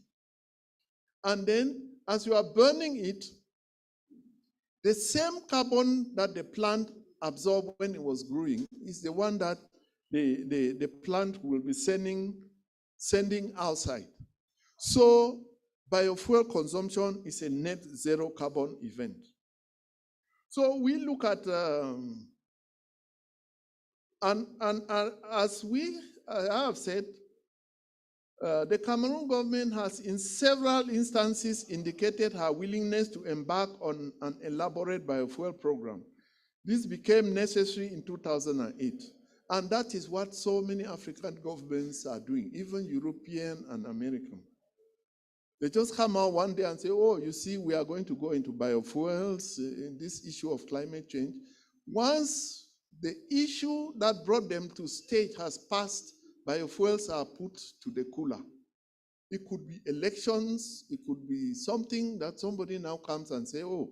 And then, as you are burning it, the same carbon that the plant absorbed when it was growing is the one that the plant will be sending outside. So biofuel consumption is a net zero carbon event. So we look at, and as I have said, the Cameroon government has in several instances indicated her willingness to embark on an elaborate biofuel program. This became necessary in 2008. And that is what so many African governments are doing, even European and American. They just come out one day and say, oh, you see, we are going to go into biofuels in this issue of climate change. Once the issue that brought them to stage has passed, biofuels are put to the cooler. It could be elections, it could be something that somebody now comes and say, oh,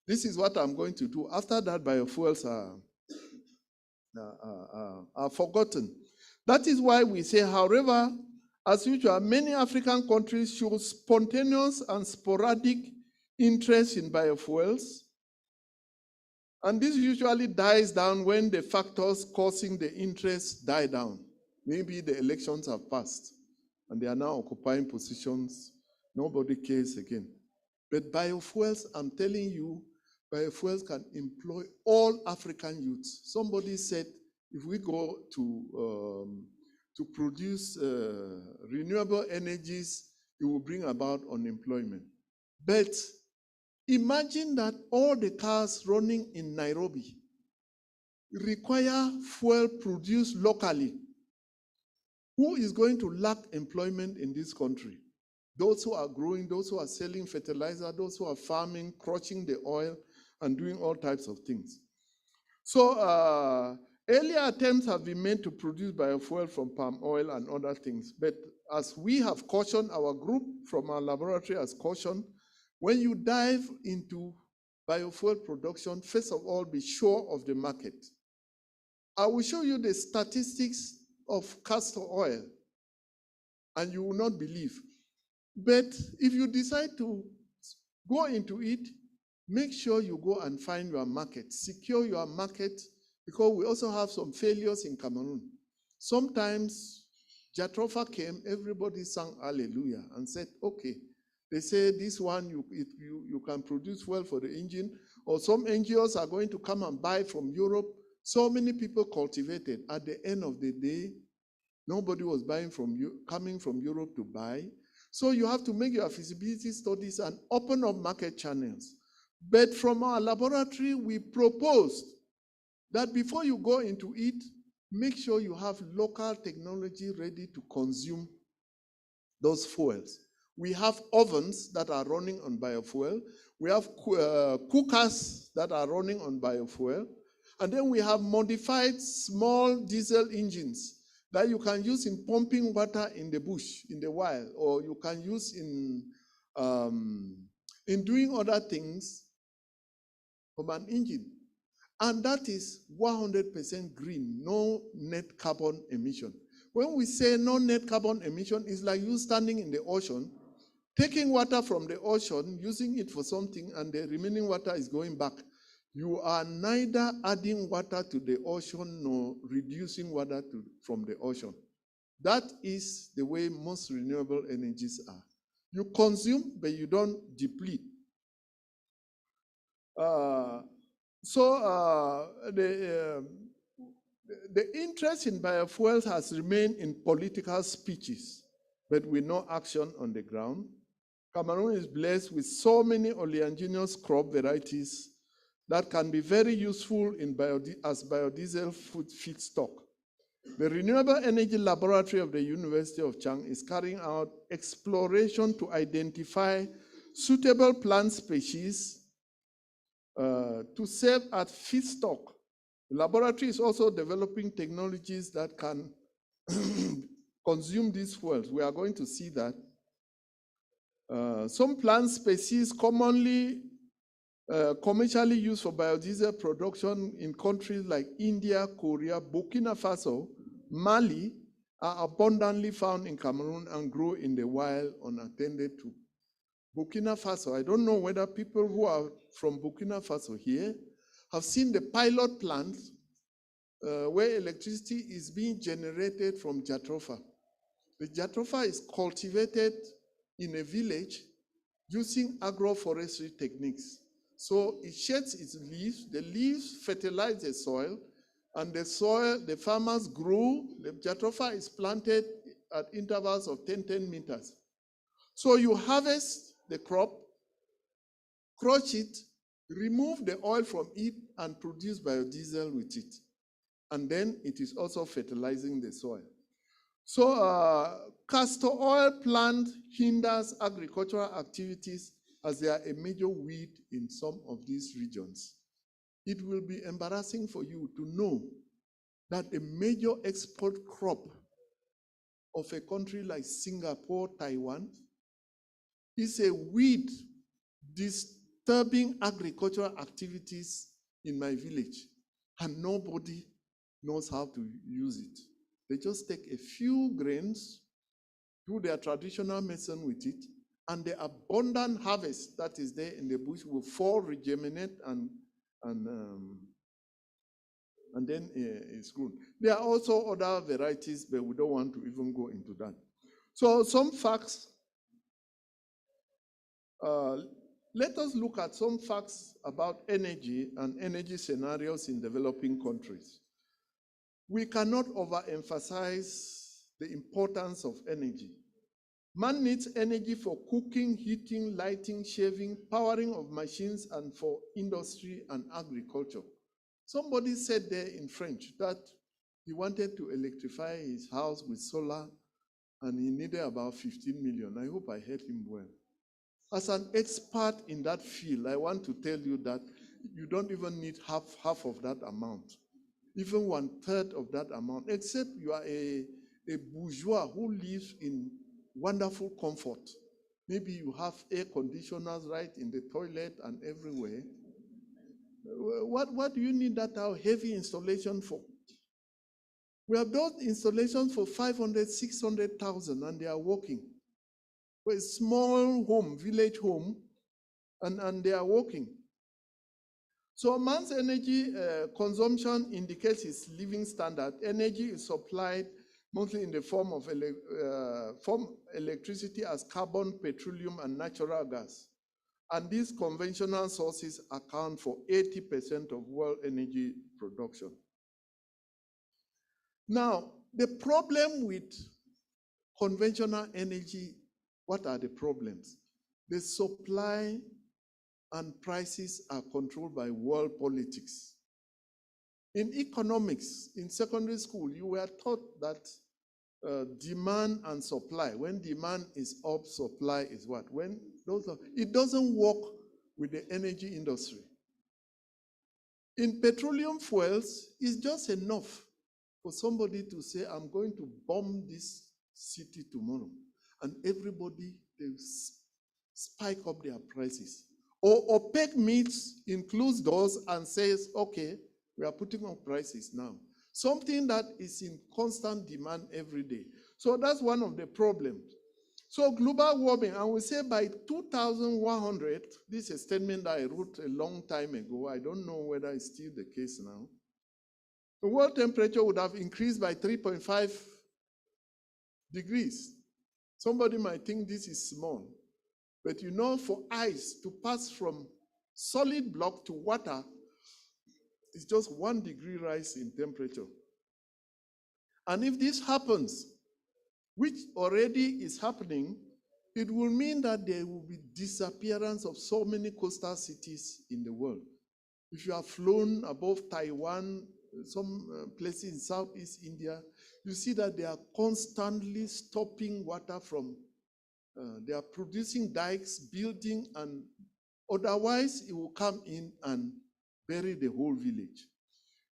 This is what I'm going to do. After that, biofuels are forgotten. That is why we say, however, as usual, many African countries show spontaneous and sporadic interest in biofuels. And this usually dies down when the factors causing the interest die down. Maybe the elections have passed and they are now occupying positions. Nobody cares again. But biofuels, I'm telling you, biofuels can employ all African youths. Somebody said, if we go to produce renewable energies, it will bring about unemployment. But imagine that all the cars running in Nairobi require fuel produced locally. Who is going to lack employment in this country? Those who are growing, those who are selling fertilizer, those who are farming, crushing the oil, and doing all types of things. So earlier attempts have been made to produce biofuel from palm oil and other things. But as we have cautioned, our group from our laboratory has cautioned, when you dive into biofuel production, first of all, be sure of the market. I will show you the statistics of castor oil, and you will not believe. But if you decide to go into it, make sure you go and find your market, secure your market, because we also have some failures in Cameroon. Sometimes Jatropha came, everybody sang hallelujah and said, okay, they say this one you can produce well for the engine, or some NGOs are going to come and buy from Europe. So many people cultivated. At the end of the day, nobody was buying from you, coming from Europe to buy. So you have to make your feasibility studies and open up market channels. But from our laboratory, we proposed that before you go into it, make sure you have local technology ready to consume those fuels. We have ovens that are running on biofuel. We have cookers that are running on biofuel. And then we have modified small diesel engines that you can use in pumping water in the bush, in the wild, or you can use in doing other things from an engine. And that is 100% green, no net carbon emission. When we say no net carbon emission, it's like you standing in the ocean, taking water from the ocean, using it for something, and the remaining water is going back. You are neither adding water to the ocean nor reducing water from the ocean. That is the way most renewable energies are. You consume, but you don't deplete. The interest in biofuels has remained in political speeches, but with no action on the ground. Cameroon is blessed with so many oleaginous crop varieties that can be very useful as biodiesel food feedstock. The Renewable Energy Laboratory of the University of Chang is carrying out exploration to identify suitable plant species to serve as feedstock. The laboratory is also developing technologies that can consume these fuels. We are going to see that. Some plant species commonly commercially used for biodiesel production in countries like India, Korea, Burkina Faso, Mali are abundantly found in Cameroon and grow in the wild unattended to. Burkina Faso, I don't know whether people who are from Burkina Faso here have seen the pilot plant where electricity is being generated from Jatropha. The Jatropha is cultivated in a village using agroforestry techniques. So it sheds its leaves, the leaves fertilize the soil, and the farmers grow, the Jatropha is planted at intervals of 10 meters. So you harvest the crop, crush it, remove the oil from it, and produce biodiesel with it. And then it is also fertilizing the soil. So castor oil plant hinders agricultural activities as they are a major weed in some of these regions. It will be embarrassing for you to know that a major export crop of a country like Singapore, Taiwan, is a weed disturbing agricultural activities in my village, and nobody knows how to use it. They just take a few grains, do their traditional medicine with it, and the abundant harvest that is there in the bush will fall, regerminate, and then it's grown. There are also other varieties, but we don't want to even go into that. So some facts. Let us look at some facts about energy and energy scenarios in developing countries. We cannot overemphasize the importance of energy. Man needs energy for cooking, heating, lighting, shaving, powering of machines, and for industry and agriculture. Somebody said there in French that he wanted to electrify his house with solar and he needed about 15 million. I hope I heard him well. As an expert in that field, I want to tell you that you don't even need half of that amount, even 1/3 of that amount, except you are a bourgeois who lives in wonderful comfort. Maybe you have air conditioners right in the toilet and everywhere. What do you need that heavy installation for? We have done installations for 500, 600,000 and they are working. For a small home, village home, and they are working. So man's energy consumption indicates his living standard. Energy is supplied mostly in the form of electricity as carbon, petroleum, and natural gas. And these conventional sources account for 80% of world energy production. Now, the problem with conventional energy, what are the problems? The supply and prices are controlled by world politics. In economics, in secondary school, you were taught that demand and supply. When demand is up, supply is what? It doesn't work with the energy industry. In petroleum fuels, it's just enough for somebody to say, I'm going to bomb this city tomorrow. And everybody, they spike up their prices. Or OPEC meets, includes those and says, okay, we are putting up prices now. Something that is in constant demand every day. So that's one of the problems. So global warming, and we say by 2100, this is a statement that I wrote a long time ago. I don't know whether it's still the case now. The world temperature would have increased by 3.5 degrees. Somebody might think this is small, but you know, for ice to pass from solid block to water, it's just 1 degree rise in temperature. And if this happens, which already is happening, it will mean that there will be disappearance of so many coastal cities in the world. If you have flown above Taiwan, some places in Southeast India, you see that they are constantly stopping water from, they are producing dikes, building, and otherwise it will come in and bury the whole village.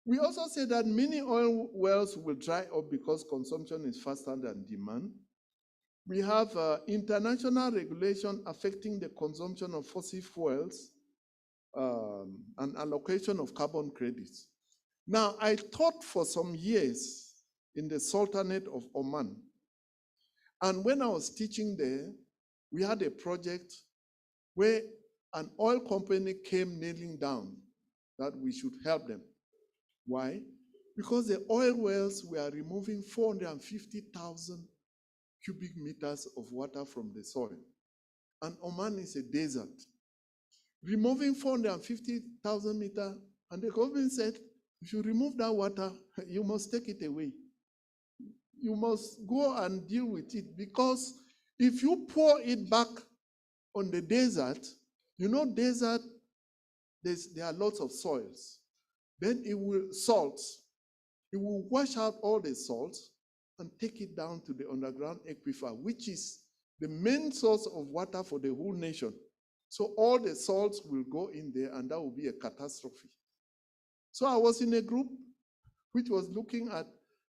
We also say that many oil wells will dry up because consumption is faster than demand. We have international regulation affecting the consumption of fossil fuels and allocation of carbon credits. Now, I taught for some years in the Sultanate of Oman. And when I was teaching there, we had a project where an oil company came kneeling down that we should help them. Why? Because the oil wells were removing 450,000 cubic meters of water from the soil. And Oman is a desert. Removing 450,000 meters, and the government said, if you remove that water, you must take it away. You must go and deal with it, because if you pour it back on the desert, you know desert, there are lots of soils. Then it will wash out all the salts and take it down to the underground aquifer, which is the main source of water for the whole nation. So all the salts will go in there and that will be a catastrophe. So I was in a group which was looking at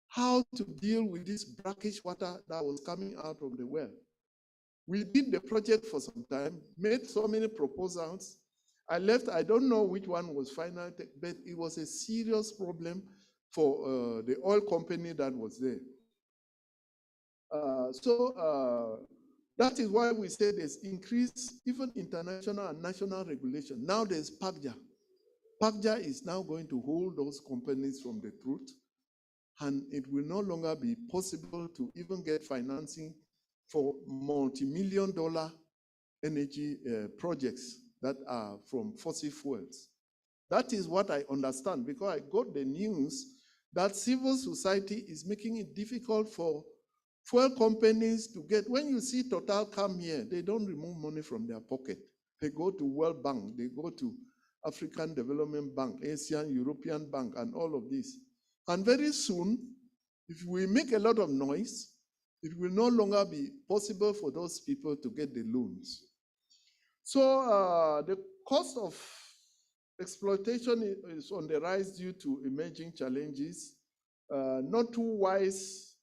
how to deal with this brackish water that was coming out of the well. We did the project for some time, made so many proposals, I left, I don't know which one was final, but it was a serious problem for the oil company that was there. That is why we say there's increased even international and national regulation. Now there's PACJA. PACJA is now going to hold those companies from the truth, and it will no longer be possible to even get financing for multi-million-dollar energy projects that are from fossil fuels. That is what I understand, because I got the news that civil society is making it difficult for fuel companies to get. When you see Total come here, they don't remove money from their pocket. They go to World Bank, they go to African Development Bank, Asian, European Bank, and all of this. And very soon, if we make a lot of noise, it will no longer be possible for those people to get the loans. So the cost of exploitation is on the rise due to emerging challenges. Not too wise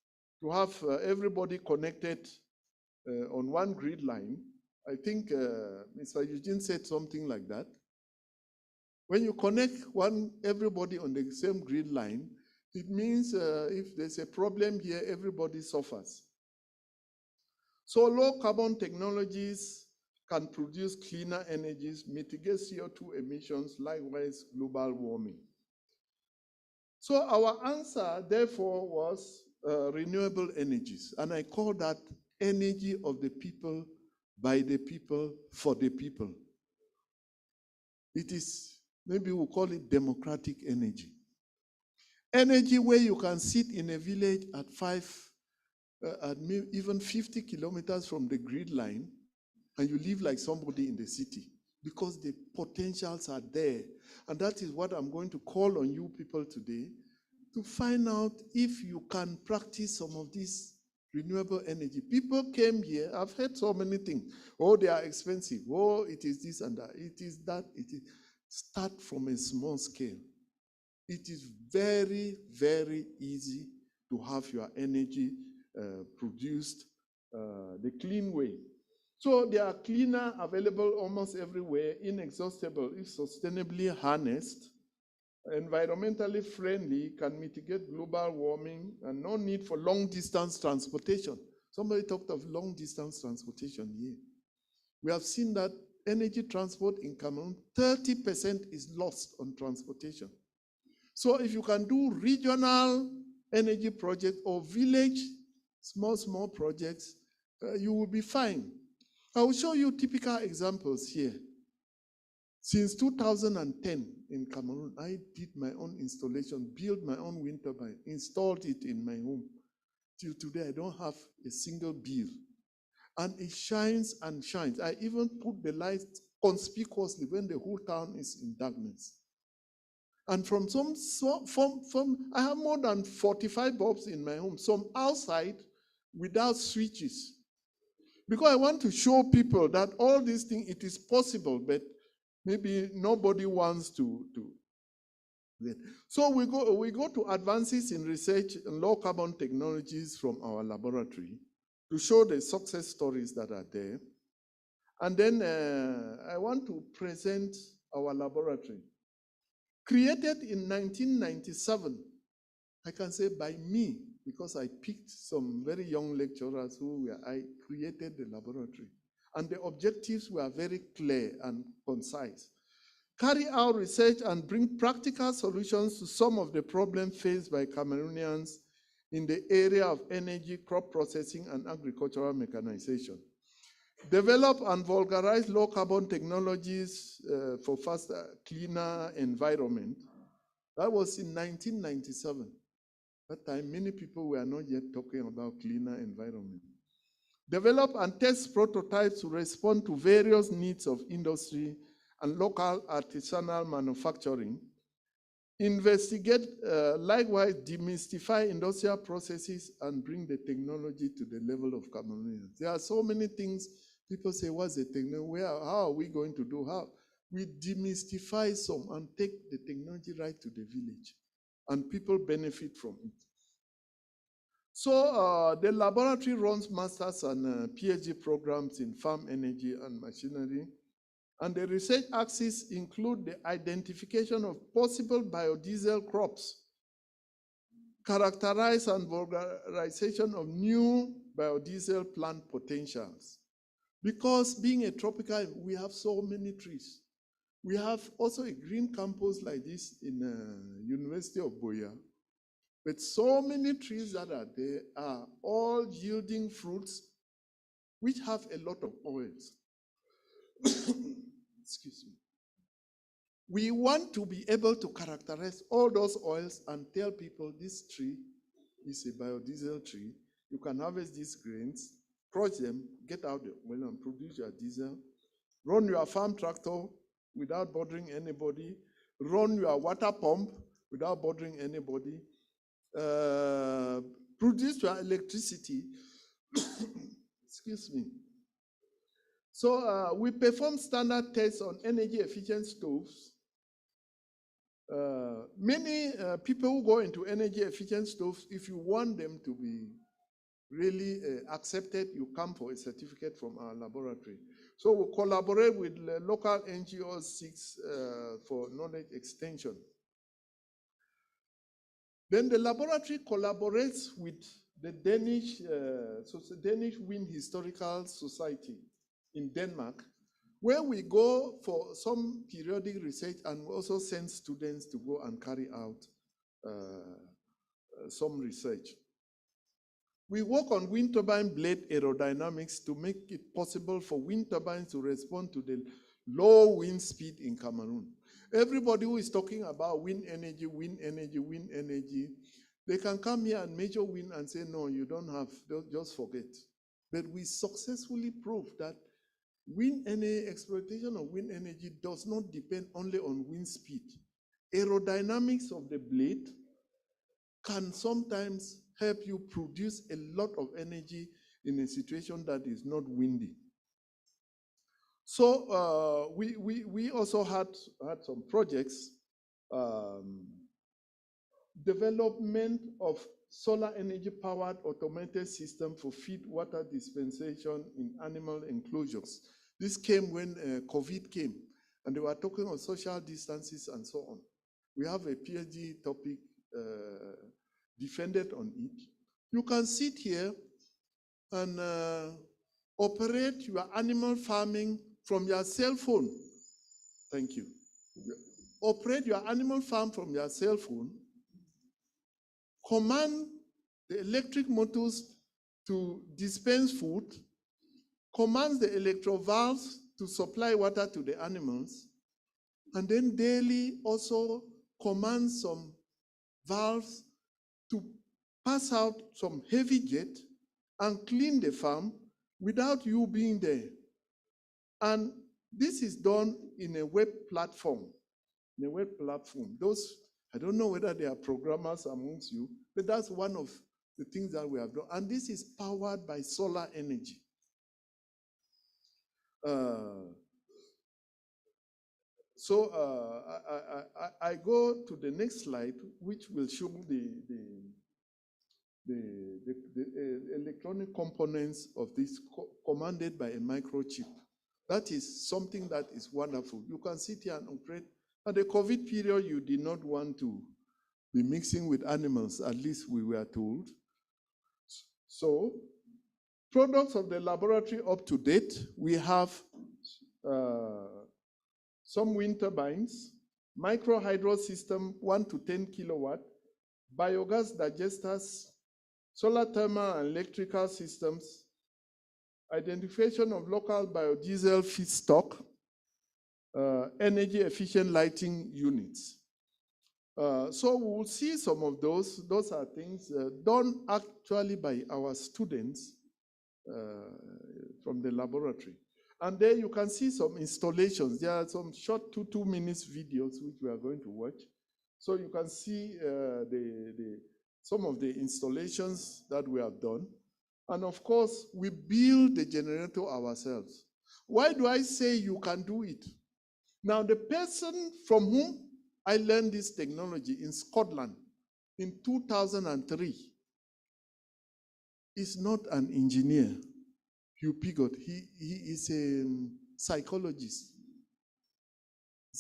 to have everybody connected on one grid line. I think Mr. Eugene said something like that. When you connect everybody on the same grid line, it means if there's a problem here, everybody suffers. So low carbon technologies can produce cleaner energies, mitigate CO2 emissions, likewise global warming. So our answer, therefore, was renewable energies. And I call that energy of the people, by the people, for the people. It is, maybe we'll call it democratic energy. Energy where you can sit in a village at even 50 kilometers from the grid line, and you live like somebody in the city, because the potentials are there. And that is what I'm going to call on you people today, to find out if you can practice some of this renewable energy. People came here, I've heard so many things. Oh, they are expensive. Oh, it is this and that. It is that. It is. Start from a small scale. It is very, very easy to have your energy produced the clean way. So there are cleaner available almost everywhere, inexhaustible if sustainably harnessed, environmentally friendly, can mitigate global warming, and no need for long distance transportation. Somebody talked of long distance transportation here. We have seen that energy transport in Cameroon, 30% is lost on transportation. So if you can do regional energy projects or village, small projects, you will be fine. I will show you typical examples here. Since 2010 in Cameroon, I did my own installation, built my own wind turbine, installed it in my home. Till today, I don't have a single bill. And it shines and shines. I even put the lights conspicuously when the whole town is in darkness. And I have more than 45 bulbs in my home, some outside without switches. Because I want to show people that all these things, it is possible, but maybe nobody wants to. So we go to advances in research and low carbon technologies from our laboratory to show the success stories that are there. And then I want to present our laboratory. Created in 1997, I can say by me, because I picked some very young lecturers I created the laboratory. And the objectives were very clear and concise. Carry out research and bring practical solutions to some of the problems faced by Cameroonians in the area of energy, crop processing, and agricultural mechanization. Develop and vulgarize low carbon technologies for faster, cleaner environment. That was in 1997. That time, many people were not yet talking about cleaner environment. Develop and test prototypes to respond to various needs of industry and local artisanal manufacturing. Investigate, likewise, demystify industrial processes and bring the technology to the level of Cameroonians. There are so many things people say, what's the technology? How are we going to do? How? We demystify some and take the technology right to the village, and people benefit from it. So the laboratory runs masters and PhD programs in farm energy and machinery, And the research axis include the identification of possible biodiesel crops, characterize and vulgarization of new biodiesel plant potentials. Because being a tropical, we have so many trees. We have also a green campus like this in University of Buea. But so many trees that are there are all yielding fruits which have a lot of oils. Excuse me. We want to be able to characterize all those oils and tell people this tree is a biodiesel tree. You can harvest these grains, crush them, get out the oil and produce your diesel. Run your farm tractor without bothering anybody. Run your water pump without bothering anybody. Produce your electricity. Excuse me. So we perform standard tests on energy efficient stoves. Many people who go into energy efficient stoves, if you want them to be really accepted, you come for a certificate from our laboratory. So we collaborate with local NGOs 6 for knowledge extension. Then the laboratory collaborates with the Danish Wind Historical Society in Denmark, where we go for some periodic research and we also send students to go and carry out some research. We work on wind turbine blade aerodynamics to make it possible for wind turbines to respond to the low wind speed in Cameroon. Everybody who is talking about wind energy, they can come here and measure wind and say, no, you don't have, just forget. But we successfully proved that wind energy, exploitation of wind energy does not depend only on wind speed. Aerodynamics of the blade can sometimes help you produce a lot of energy in a situation that is not windy. So we also had some projects, development of solar energy powered automated system for feed water dispensation in animal enclosures. This came when COVID came, and they were talking of social distances and so on. We have a PhD topic defended on it. You can sit here and operate your animal farming from your cell phone. Thank you. Operate your animal farm from your cell phone. Command the electric motors to dispense food. Commands the electro valves to supply water to the animals. And then daily also commands some valves to pass out some heavy jet and clean the farm without you being there. And this is done in a web platform. In a web platform. Those, I don't know whether there are programmers amongst you, but that's one of the things that we have done. And this is powered by solar energy. I go to the next slide, which will show the electronic components of this commanded by a microchip. That is something that is wonderful. You can sit here and operate. At the COVID period, you did not want to be mixing with animals, at least we were told. So, products of the laboratory up to date, we have some wind turbines, micro hydro system 1 to 10 kilowatt, biogas digesters, solar thermal and electrical systems, identification of local biodiesel feedstock, energy efficient lighting units. So we'll see some of those. Those are things done actually by our students from the laboratory. And there you can see some installations. There are some short 2 minutes videos which we are going to watch. So you can see some of the installations that we have done. And of course, we build the generator ourselves. Why do I say you can do it? Now, the person from whom I learned this technology in Scotland in 2003 is not an engineer, Hugh Piggott. He is a psychologist.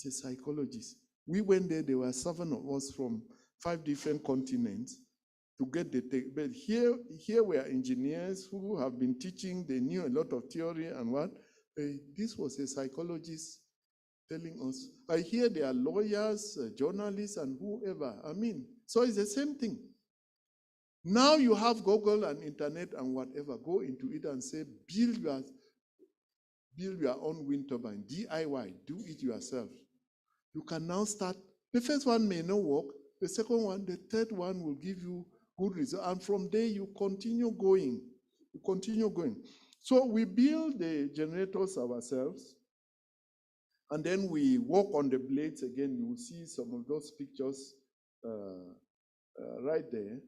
He's a psychologist. We went there, there were 7 of us from 5 different continents to get the tech. But here we are engineers who have been teaching, they knew a lot of theory and what. This was a psychologist telling us. I hear there are lawyers, journalists, and whoever. I mean, so it's the same thing. Now you have Google and internet and whatever. Go into it and say, build your own wind turbine, DIY, do it yourself. You can now start. The first one may not work. The second one, the third one will give you good results. And from there, you continue going. You continue going. So we build the generators ourselves. And then we work on the blades again. You will see some of those pictures right there.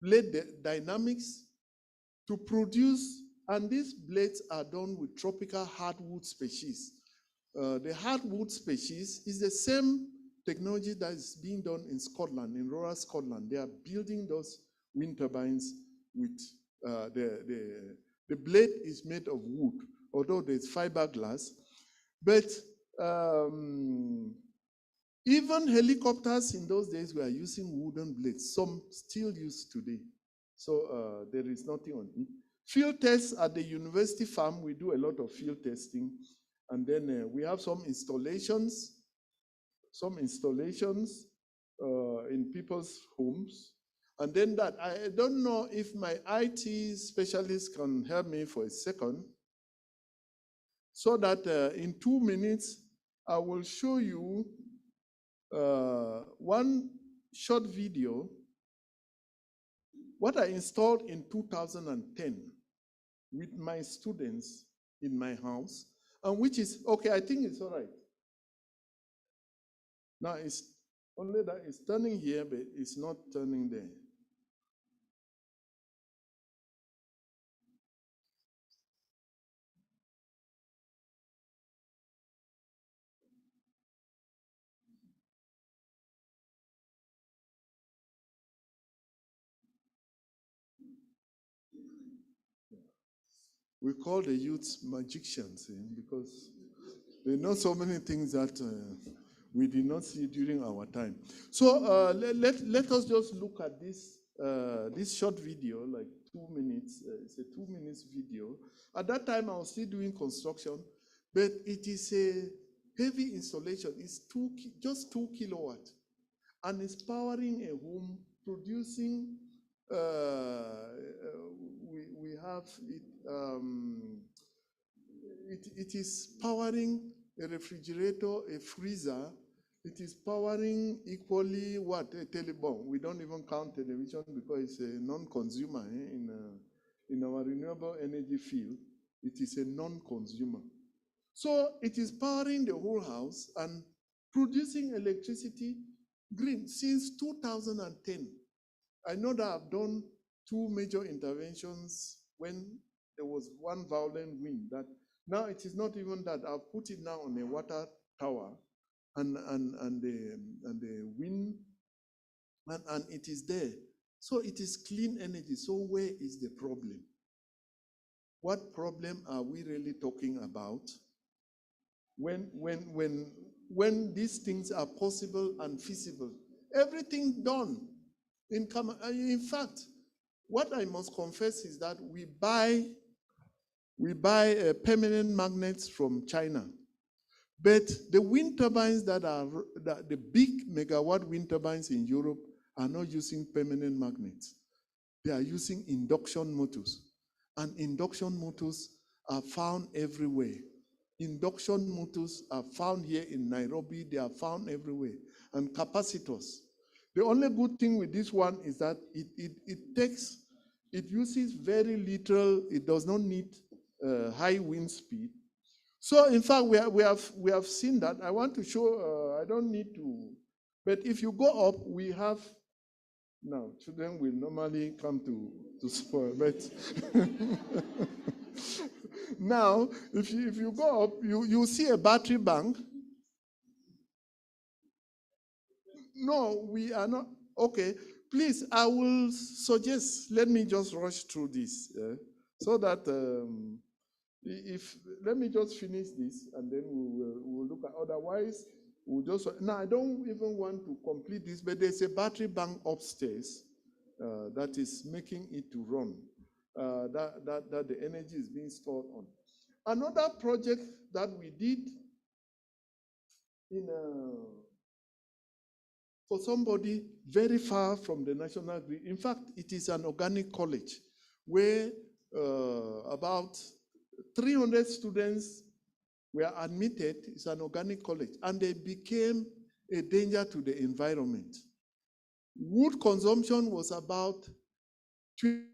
Blade dynamics to produce, and these blades are done with tropical hardwood species. The hardwood species is the same technology that is being done in Scotland, in rural Scotland. They are building those wind turbines with the blade is made of wood, although there's fiberglass. But even helicopters in those days were using wooden blades, some still used today. So there is nothing on it. Field tests at the university farm, we do a lot of field testing. And then we have some installations in people's homes. And then that, I don't know if my IT specialist can help me for a second, so that in 2 minutes, I will show you one short video, what I installed in 2010 with my students in my house, and which is, okay, I think it's all right. Now, it's only that it's turning here, but it's not turning there. We call the youths magicians, because they know so many things that we did not see during our time. So let us just look at this this short video, like 2 minutes. It's a 2 minutes video. At that time, I was still doing construction, but it is a heavy installation. It's just 2 kilowatts, and it's powering a home, producing. We have it. It is powering a refrigerator, a freezer. It is powering equally what? A telephone. We don't even count television because it's a non-consumer in our renewable energy field. It is a non-consumer. So it is powering the whole house and producing electricity green since 2010. I know that I've done 2 major interventions when there was one violent wind. That now it is not even that. I've put it now on a water tower, and the wind, and it is there. So it is clean energy. So where is the problem? What problem are we really talking about when these things are possible and feasible? Everything done. In fact, what I must confess is that we buy permanent magnets from China. But the wind turbines that are the big megawatt wind turbines in Europe are not using permanent magnets. They are using induction motors. And induction motors are found everywhere. Induction motors are found here in Nairobi. They are found everywhere. And capacitors. The only good thing with this one is that it uses very little, it does not need high wind speed. So in fact, we have seen that. I want to show, I don't need to, but if you go up, we have, now children will normally come to spoil, but now if you go up, you see a battery bank. No, we are not. Okay, please, I will suggest, let me just rush through this, so that let me just finish this and then we'll look at, otherwise Now, I don't even want to complete this, but there's a battery bank upstairs that is making it to run, that the energy is being stored on. Another project that we did for somebody very far from the national grid. In fact, it is an organic college where about 300 students were admitted. It's an organic college, and they became a danger to the environment. Wood consumption was about 20.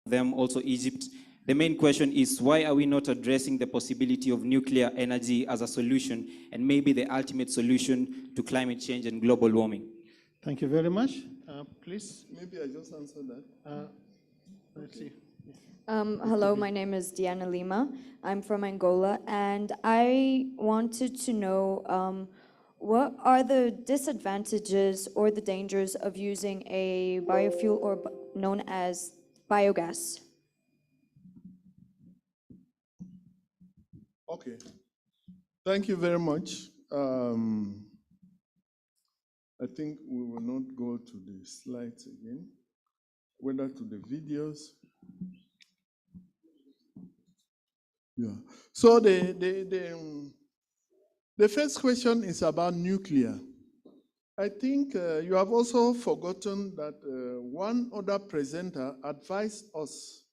Them also Egypt. The main question is, why are we not addressing the possibility of nuclear energy as a solution and maybe the ultimate solution to climate change and global warming? Thank you very much. Please. Maybe I just answered that. Let's see. Hello, my name is Diana Lima. I'm from Angola, and I wanted to know what are the disadvantages or the dangers of using a biofuel or known as biogas? Okay. Thank you very much. I think we will not go to the slides again, whether to the videos. Yeah. So the first question is about nuclear. I think you have also forgotten that one other presenter advised us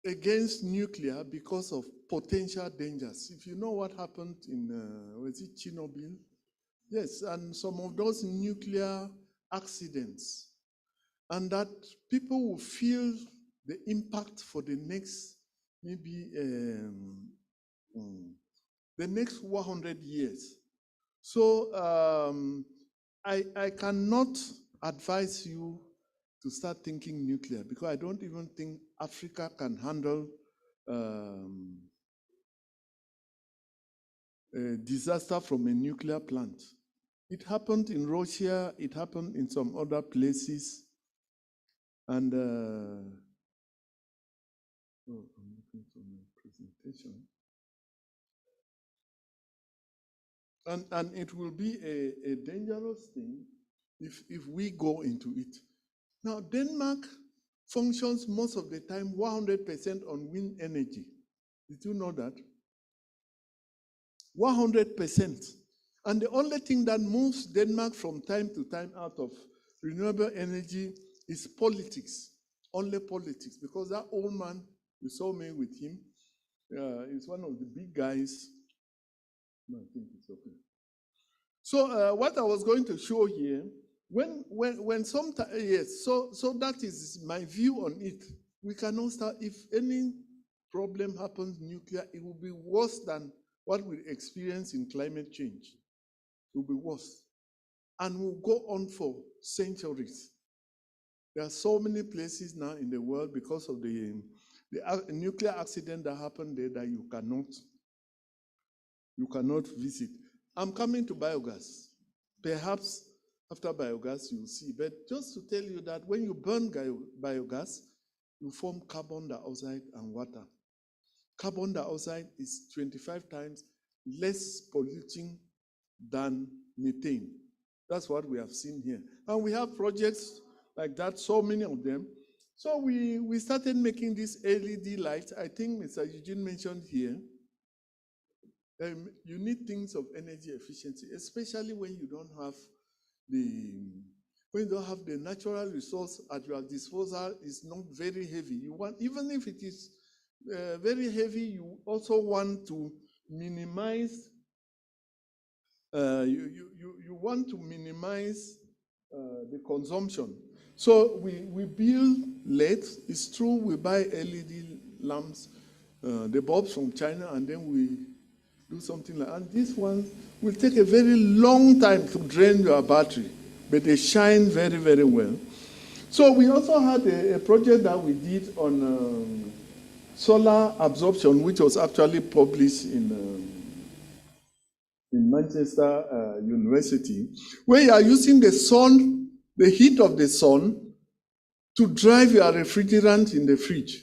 against nuclear because of potential dangers. If you know what happened in, was it Chernobyl? Yes, and some of those nuclear accidents, and that people will feel the impact for the next, maybe the next 100 years. So I cannot advise you to start thinking nuclear because I don't even think Africa can handle a disaster from a nuclear plant. It happened in Russia, it happened in some other places, and oh, I'm looking for my presentation. And it will be a dangerous thing if we go into it. Now, Denmark functions most of the time 100% on wind energy. Did you know that? 100%. And the only thing that moves Denmark from time to time out of renewable energy is politics, only politics, because that old man, you saw me with him, is one of the big guys. No, I think it's okay. So what I was going to show here, when sometimes, yes, so that is my view on it. We cannot start, if any problem happens nuclear, it will be worse than what we experience in climate change. It will be worse. And will go on for centuries. There are so many places now in the world because of the nuclear accident that happened there that you cannot visit. I'm coming to biogas. Perhaps after biogas you'll see. But just to tell you that when you burn biogas, you form carbon dioxide and water. Carbon dioxide is 25 times less polluting than methane. That's what we have seen here. And we have projects like that, so many of them. So we started making these LED lights. I think Mr. Eugene mentioned here. You need things of energy efficiency, especially when you don't have the natural resource at your disposal is not very heavy. You want, even if it is very heavy, you also want to minimize. You want to minimize the consumption. So we build LEDs. It's true we buy LED lamps, the bulbs from China, and then we do something like that. And this one will take a very long time to drain your battery, but they shine very, very well. So we also had a project that we did on solar absorption, which was actually published in Manchester University, where you are using the sun, the heat of the sun, to drive your refrigerant in the fridge.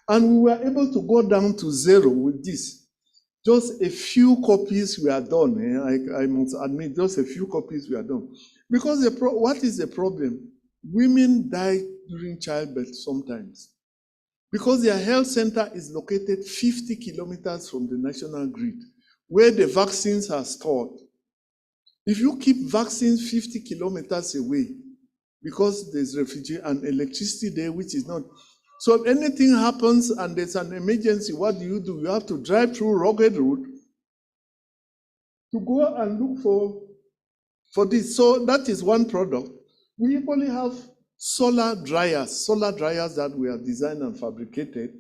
And we were able to go down to zero with this. Just a few copies were done. I must admit, just a few copies were done. Because what is the problem? Women die during childbirth sometimes. Because their health center is located 50 kilometers from the national grid, where the vaccines are stored. If you keep vaccines 50 kilometers away, because there's refugee and electricity there, which is not. So if anything happens and there's an emergency, what do? You have to drive through rugged road to go and look for this. So that is one product. We equally have solar dryers that we have designed and fabricated,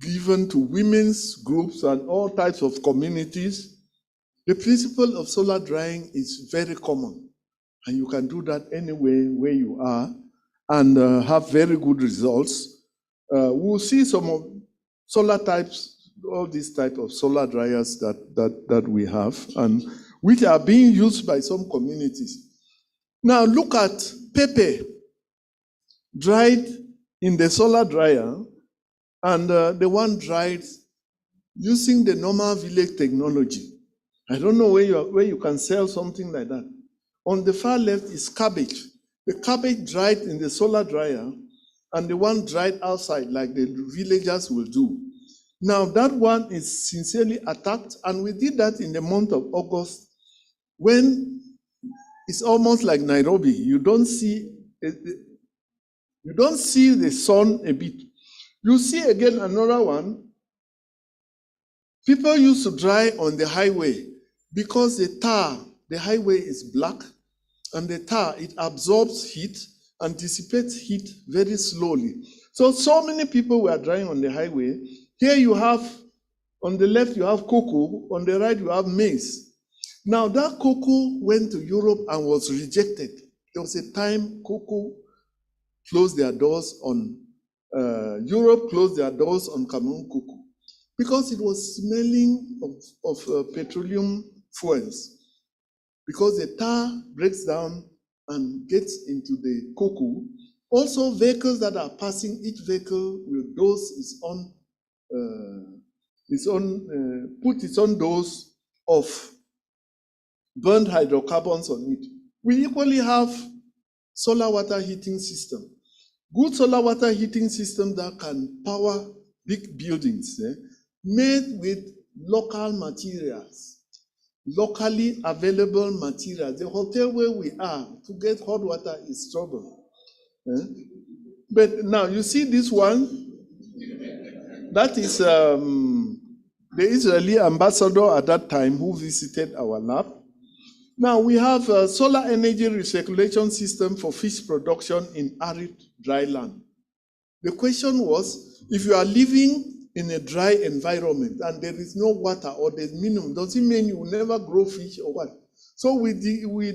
given to women's groups and all types of communities. The principle of solar drying is very common. And you can do that anywhere where you are and have very good results. We'll see some of solar types, all these type of solar dryers that we have, and which are being used by some communities. Now look at pepper dried in the solar dryer, and the one dried using the normal village technology. I don't know where you can sell something like that. On the far left is cabbage. The cabbage dried in the solar dryer, and the one dried outside like the villagers will do. Now that one is sincerely attacked, and we did that in the month of August when it's almost like Nairobi. You don't see the sun a bit. You see again another one. People used to dry on the highway because the highway is black, and the tar, it absorbs heat and dissipates heat very slowly. So many people were drying on the highway. Here you have, on the left you have cocoa, on the right you have maize. Now that cocoa went to Europe and was rejected. There was a time cocoa closed their doors on, Europe closed their doors on Cameroon cocoa because it was smelling of petroleum fuels. Because the tar breaks down and gets into the cocoa. Also, vehicles that are passing, each vehicle will dose put its own dose of burned hydrocarbons on it. We equally have solar water heating system. Good solar water heating system that can power big buildings made with local materials, locally available materials. The hotel where we are, to get hot water is trouble. But now you see this one, that is the Israeli ambassador at that time who visited our lab. Now we have a solar energy recirculation system for fish production in arid dry land. The question was, if you are living in a dry environment and there is no water or there's minimum, does it mean you will never grow fish or what? So we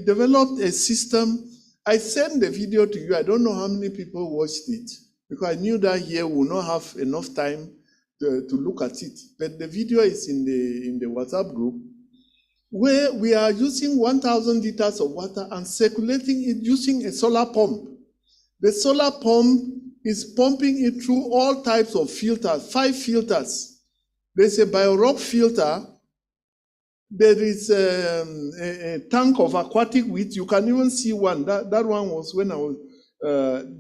developed a system. I sent the video to you. I don't know how many people watched it because I knew that here we will not have enough time to look at it. But the video is in the WhatsApp group, where we are using 1,000 liters of water and circulating it using a solar pump. The solar pump is pumping it through all types of filters, 5 filters. There's a biorock filter. There is a tank of aquatic wheat. You can even see one. That one was when I was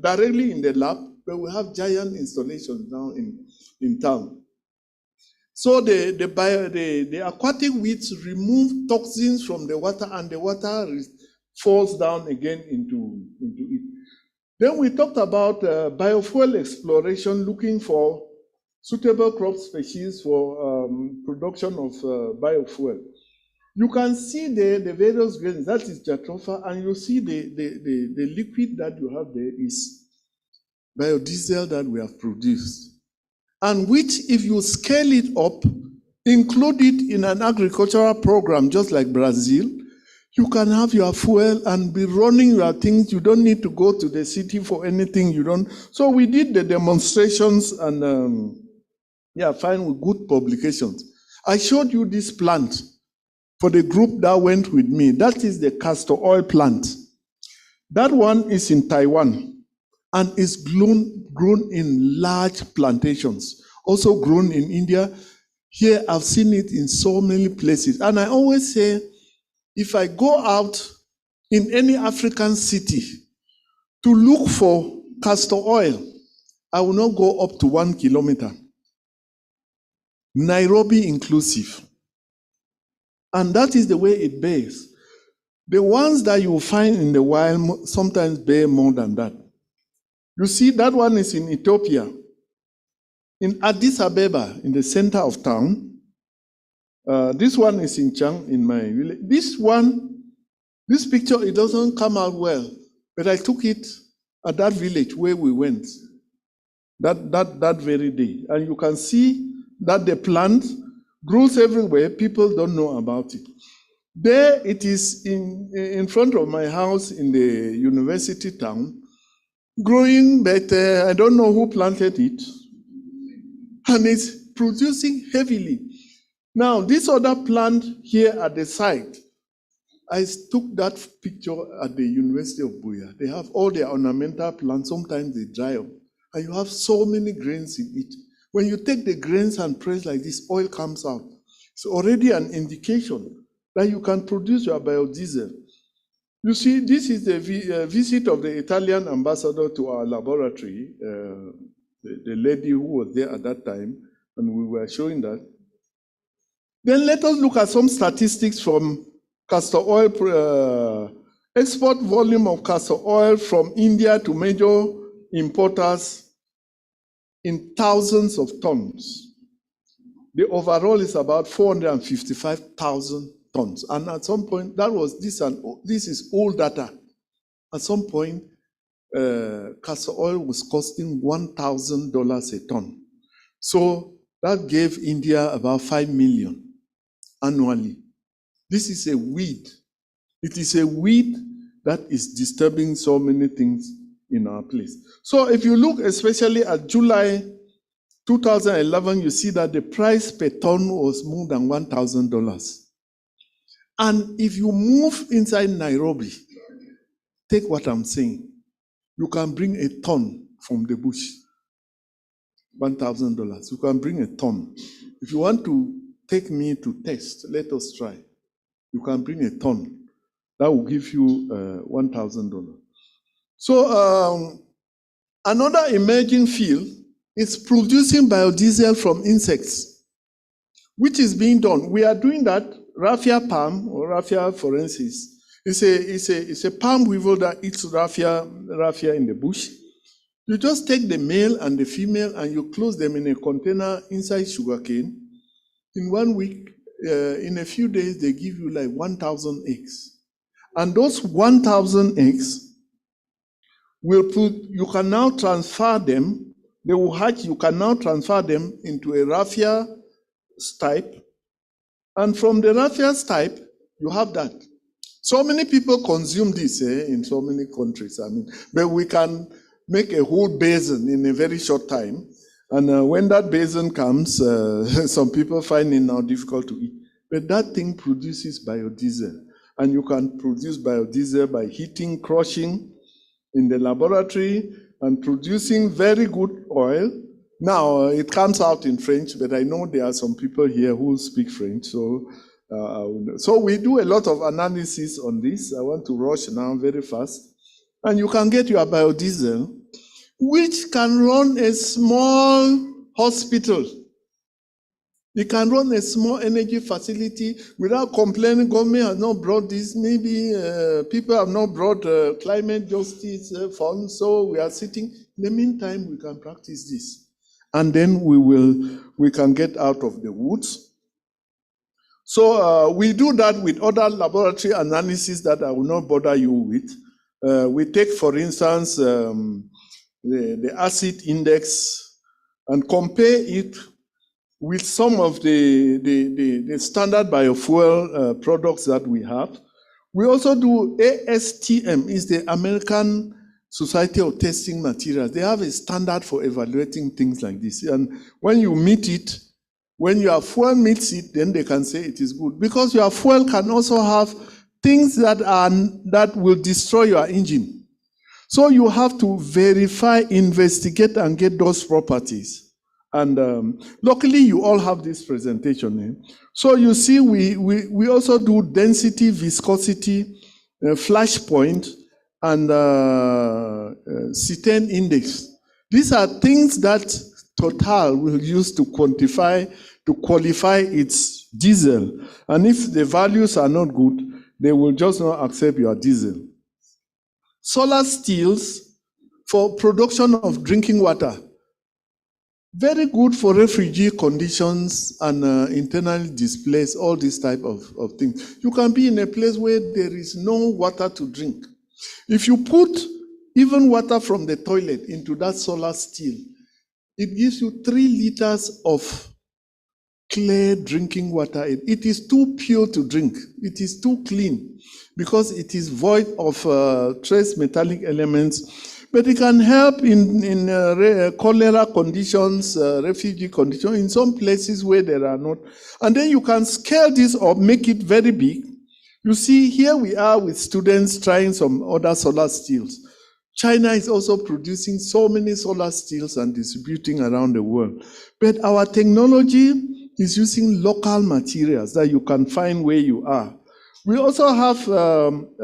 directly in the lab, but we have giant installations now in town. So the aquatic weeds remove toxins from the water, and the water falls down again into it. Then we talked about biofuel exploration, looking for suitable crop species for production of biofuel. You can see the various grains. That is jatropha, and you see the liquid that you have there is biodiesel that we have produced. And which, if you scale it up, include it in an agricultural program, just like Brazil, you can have your fuel and be running your things. You don't need to go to the city for anything. You don't. So we did the demonstrations and fine with good publications. I showed you this plant for the group that went with me. That is the castor oil plant. That one is in Taiwan and is grown in large plantations, also grown in India. Here, I've seen it in so many places. And I always say, if I go out in any African city to look for castor oil, I will not go up to 1 kilometer. Nairobi inclusive. And that is the way it bears. The ones that you find in the wild sometimes bear more than that. You see, that one is in Ethiopia. In Addis Ababa, in the center of town. This one is in Chang, in my village. This picture, it doesn't come out well, but I took it at that village where we went, that very day. And you can see that the plant grows everywhere. People don't know about it. There it is in front of my house in the university town, growing better. I don't know who planted it, and it's producing heavily. Now, this other plant here at the site, I took that picture at the University of Buea. They have all their ornamental plants. Sometimes they dry up, and you have so many grains in it. When you take the grains and press like this, oil comes out. It's already an indication that you can produce your biodiesel. You see, this is the visit of the Italian ambassador to our laboratory, the lady who was there at that time, and we were showing that. Then let us look at some statistics from castor oil, export volume of castor oil from India to major importers in thousands of tons. The overall is about 455,000 tons. And at some point, this is old data. At some point, castor oil was costing $1,000 a ton. So that gave India about 5 million annually. This is a weed. It is a weed that is disturbing so many things in our place. So if you look especially at July 2011, you see that the price per ton was more than $1,000. And if you move inside Nairobi, take what I'm saying, you can bring a ton from the bush, $1,000. You can bring a ton. If you want to take me to test, let us try. You can bring a ton. That will give you $1,000. So another emerging field is producing biodiesel from insects, which is being done. We are doing that. Raffia palm or Raffia forensis is a palm weevil that eats raffia in the bush. You just take the male and the female and you close them in a container inside sugarcane. In 1 week, in a few days, they give you like 1,000 eggs. And those 1,000 eggs you can now transfer them, they will hatch, you can now transfer them into a raffia stipe. And from the raffia stipe, you have that. So many people consume this in so many countries. But we can make a whole basin in a very short time. And when that basin comes, some people find it now difficult to eat. But that thing produces biodiesel. And you can produce biodiesel by heating, crushing in the laboratory, and producing very good oil. Now, it comes out in French, but I know there are some people here who speak French. So we do a lot of analysis on this. I want to rush now very fast. And you can get your biodiesel, which can run a small hospital. It can run a small energy facility without complaining. Government has not brought this. Maybe people have not brought climate justice funds. So we are sitting. In the meantime, we can practice this. And then we can get out of the woods. So we do that with other laboratory analysis that I will not bother you with. We take, for instance, the acid index and compare it with some of the standard biofuel products that we have. We also do ASTM, is the American Society of Testing Materials. They have a standard for evaluating things like this. And when you meet it, when your fuel meets it, then they can say it is good. Because your fuel can also have things that will destroy your engine. So you have to verify, investigate, and get those properties. And luckily, you all have this presentation. So you see, we also do density, viscosity, flash point, and cetane index. These are things that Total will use to quantify, to qualify its diesel. And if the values are not good, they will just not accept your diesel. Solar steels for production of drinking water. Very good for refugee conditions and internally displaced, all these type of things. You can be in a place where there is no water to drink. If you put even water from the toilet into that solar steel, it gives you 3 liters of clear drinking water. It is too pure to drink. It is too clean because it is void of trace metallic elements. But it can help in cholera conditions, refugee conditions, in some places where there are not. And then you can scale this up, make it very big. You see, here we are with students trying some other solar steels. China is also producing so many solar steels and distributing around the world. But our technology is using local materials that you can find where you are. We also have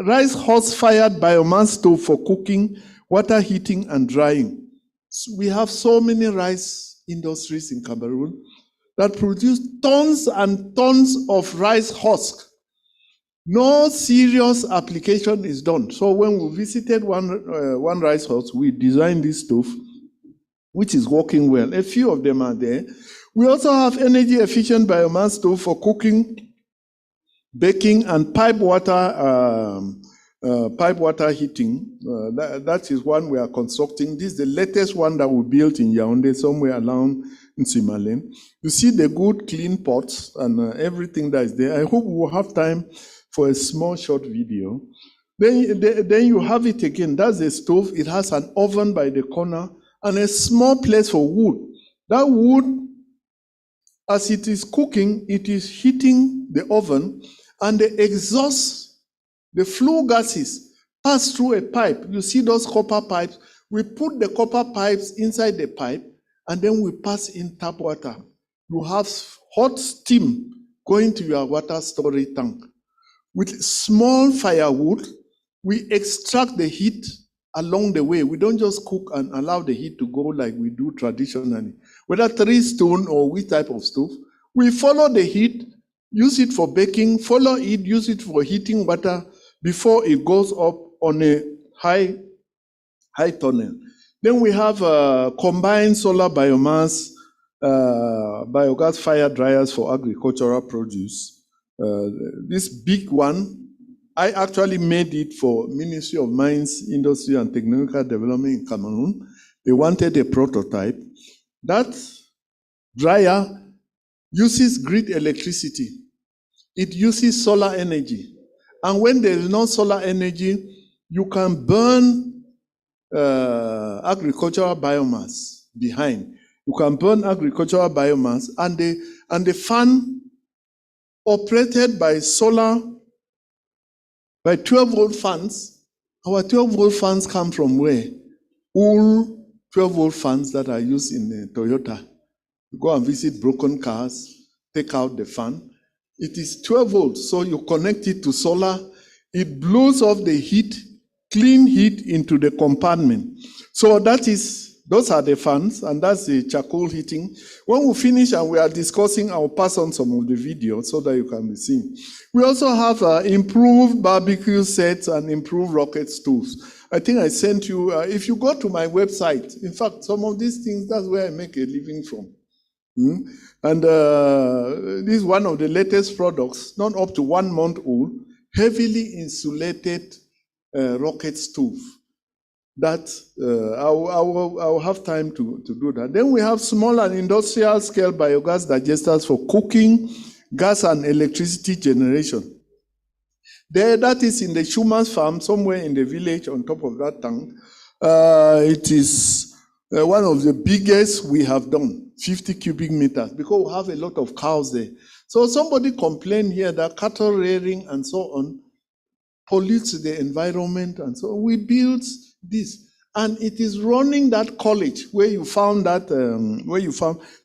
rice horse-fired biomass stove for cooking, water heating, and drying. So we have so many rice industries in Cameroon that produce tons and tons of rice husk. No serious application is done. So when we visited one rice house, we designed this stove, which is working well. A few of them are there. We also have energy efficient biomass stove for cooking, baking, and pipe water heating. That is one we are constructing. This is the latest one that we built in Yaoundé, somewhere around in Simalene. You see the good clean pots and everything that is there. I hope we will have time for a small short video. Then you have it again. That's a stove. It has an oven by the corner and a small place for wood. That wood, as it is cooking, it is heating the oven, and the exhaust, the flue gases, pass through a pipe. You see those copper pipes? We put the copper pipes inside the pipe, and then we pass in tap water. You have hot steam going to your water storage tank. With small firewood, we extract the heat along the way. We don't just cook and allow the heat to go like we do traditionally. Whether 3 stone or which type of stove, we follow the heat, use it for baking, follow it, use it for heating water before it goes up on a high tunnel. Then we have combined solar biomass, biogas fire dryers for agricultural produce. This big one, I actually made it for Ministry of Mines, Industry and Technical Development in Cameroon. They wanted a prototype. That dryer uses grid electricity. It uses solar energy. And when there is no solar energy, you can burn agricultural biomass behind. You can burn agricultural biomass, and the fan operated by solar, by 12-volt fans. Our 12-volt fans come from where? All 12-volt fans that are used in Toyota. You go and visit broken cars, take out the fan. It is 12 volts, so you connect it to solar. It blows off the heat, clean heat into the compartment. So those are the fans, and that's the charcoal heating. When we finish and we are discussing, I'll pass on some of the videos so that you can be seen. We also have improved barbecue sets and improved rocket stoves. I think I sent you, if you go to my website, in fact, some of these things, that's where I make a living from. And this is one of the latest products, not up to 1 month old, heavily insulated rocket stove. That I'll have time to do that. Then we have small and industrial scale biogas digesters for cooking, gas and electricity generation. That is in the Schuman's farm, somewhere in the village on top of that tank. It is one of the biggest we have done, 50 cubic meters, because we have a lot of cows there. So somebody complained here that cattle rearing and so on pollutes the environment, and so we built this. And it is running that college where you found that,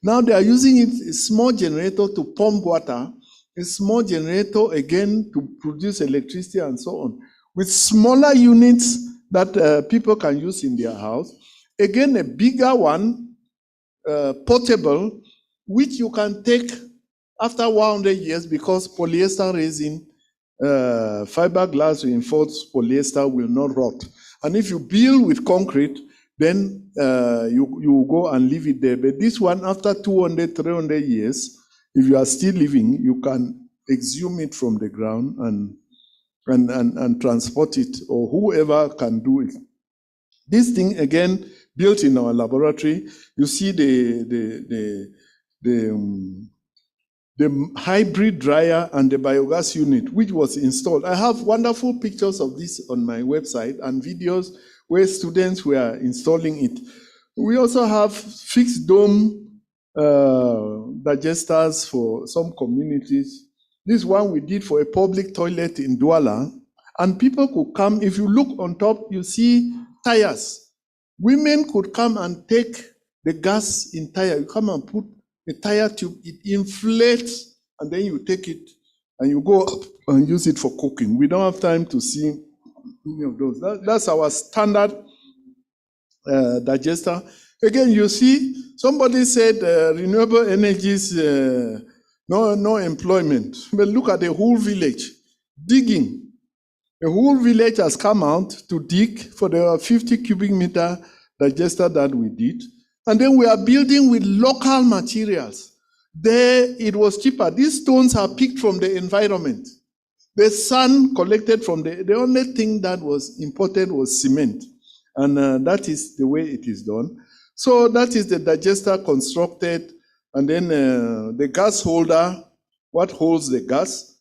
now they are using it, a small generator to pump water, a small generator again to produce electricity and so on, with smaller units that people can use in their house. Again, a bigger one, portable, which you can take after 100 years because polyester resin, fiberglass reinforced polyester will not rot. And if you build with concrete, then you go and leave it there. But this one, after 200, 300 years, if you are still living, you can exhume it from the ground and transport it, or whoever can do it. This thing, again, built in our laboratory. You see the the hybrid dryer and the biogas unit, which was installed. I have wonderful pictures of this on my website and videos where students were installing it. We also have fixed dome digesters for some communities. This one we did for a public toilet in Douala, and people could come. If you look on top, you see tires. Women could come and take the gas in tire. You come and put a tire tube, it inflates, and then you take it and you go up and use it for cooking. We don't have time to see any of those. That's our standard digester. Again, you see, somebody said renewable energies, no employment. But look at the whole village digging. The whole village has come out to dig for the 50 cubic meter digester that we did. And then we are building with local materials. There, it was cheaper. These stones are picked from the environment. The sand collected from the only thing that was imported was cement. And that is the way it is done. So that is the digester constructed. And then the gas holder, what holds the gas.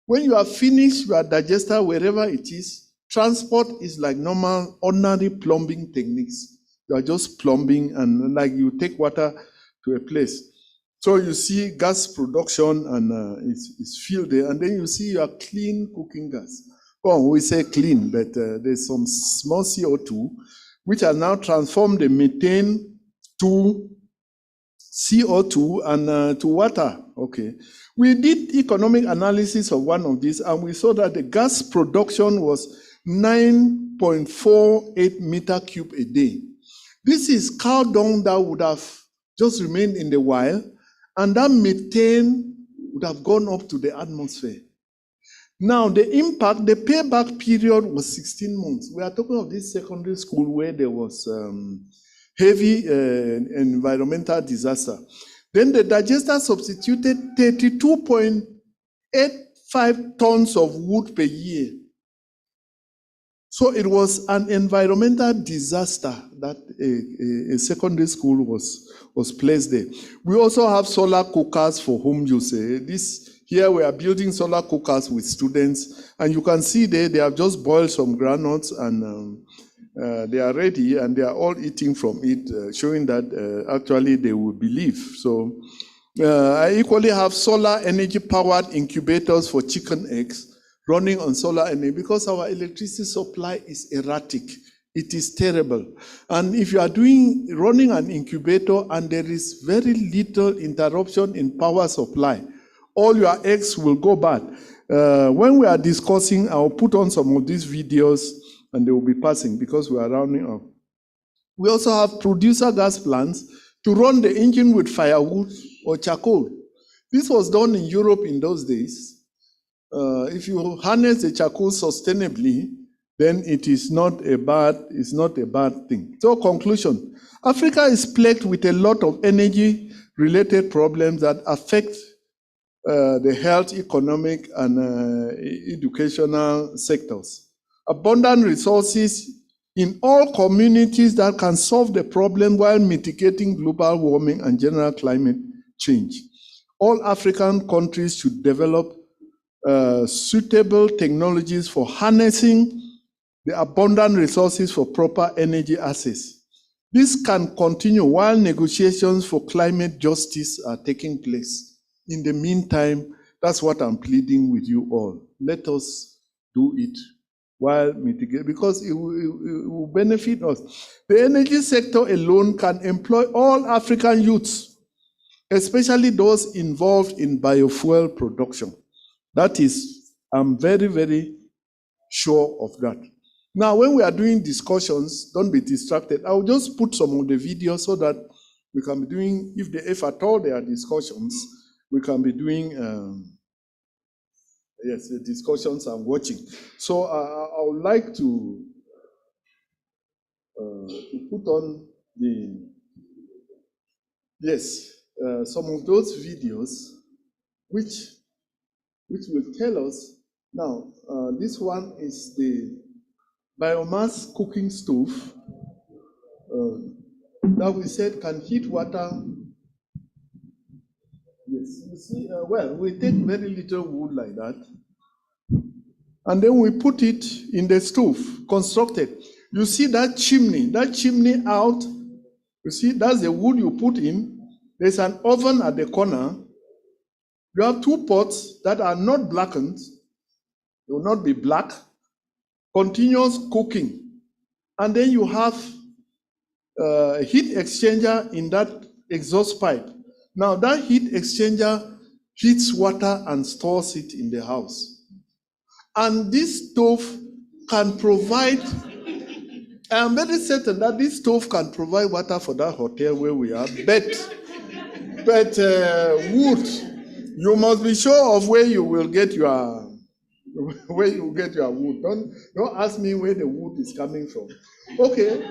When you are finished your digester, wherever it is, transport is like normal, ordinary plumbing techniques. You are just plumbing and like you take water to a place. So you see gas production and it's filled there. And then you see your clean cooking gas. Well, we say clean, but there's some small CO2, which has now transformed the methane to CO2 and to water. Okay. We did economic analysis of one of these, and we saw that the gas production was 9.48 meter cube a day. This is cow dung that would have just remained in the wild, and that methane would have gone up to the atmosphere. Now, the impact, the payback period was 16 months. We are talking of this secondary school where there was heavy environmental disaster. Then the digester substituted 32.85 tons of wood per year. So it was an environmental disaster that a secondary school was placed there. We also have solar cookers for home use. Here we are building solar cookers with students, and you can see there they have just boiled some granules and they are ready, and they are all eating from it, showing that actually they will believe. So I equally have solar energy powered incubators for chicken eggs running on solar energy because our electricity supply is erratic. It is terrible. And if you are running an incubator and there is very little interruption in power supply, all your eggs will go bad. When we are discussing, I'll put on some of these videos and they will be passing because we are rounding up. We also have producer gas plants to run the engine with firewood or charcoal. This was done in Europe in those days. If you harness the charcoal sustainably, then it is not a bad thing. So conclusion, Africa is plagued with a lot of energy-related problems that affect the health, economic, and educational sectors. Abundant resources in all communities that can solve the problem while mitigating global warming and general climate change. All African countries should develop suitable technologies for harnessing the abundant resources for proper energy access. This can continue while negotiations for climate justice are taking place. In the meantime, that's what I'm pleading with you all. Let us do it while mitigating, because it will benefit us. The energy sector alone can employ all African youths, especially those involved in biofuel production. That is, I'm very, very sure of that. Now, when we are doing discussions, don't be distracted. I'll just put some of the videos so that we can be doing, if at all there are discussions, we can be doing, the discussions I'm watching. So I would like to put on some of those videos which will tell us. Now, this one is the biomass cooking stove that we said can heat water Yes, you see, well, we take very little wood like that, and then we put it in the stove, constructed. You see that chimney out, you see, that's the wood you put in. There's an oven at the corner. You have two pots that are not blackened, they will not be black, continuous cooking. And then you have a heat exchanger in that exhaust pipe. Now that heat exchanger heats water and stores it in the house. And this stove can provide, I am very certain that this stove can provide water for that hotel where we are, but wood, you must be sure of where you will get your wood. Don't ask me where the wood is coming from. Okay.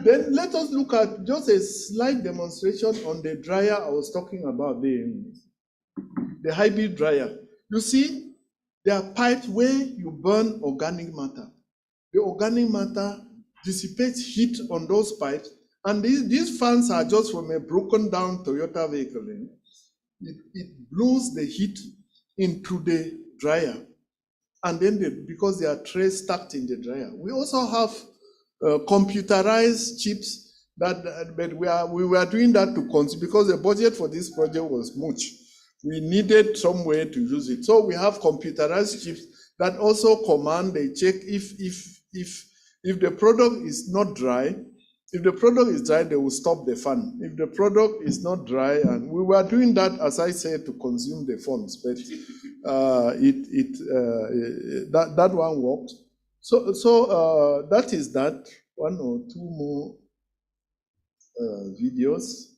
Then let us look at just a slight demonstration on the dryer I was talking about, the hybrid dryer. You see, there are pipes where you burn organic matter. The organic matter dissipates heat on those pipes, and these fans are just from a broken down Toyota vehicle. It blows the heat into the dryer, and then because there are trays stacked in the dryer. We also have computerized chips but we were doing that to consume because the budget for this project was much. We needed somewhere to use it, so we have computerized chips that also command. They check if the product is not dry. If the product is dry, they will stop the fan. If the product is not dry, and we were doing that, as I said, to consume the funds, but that one worked. So that is that. One or two more videos.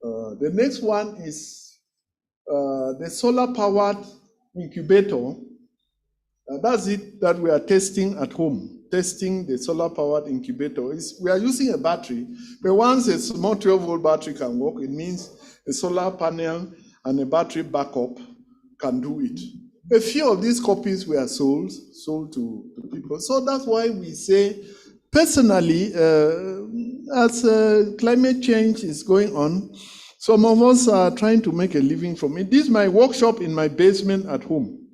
The next one is the solar-powered incubator. That's it that we are testing at home. Testing the solar-powered incubator. We are using a battery, but once a small 12-volt battery can work, it means a solar panel and a battery backup can do it. A few of these copies were sold to people. So that's why we say, personally, as climate change is going on, some of us are trying to make a living from it. This is my workshop in my basement at home,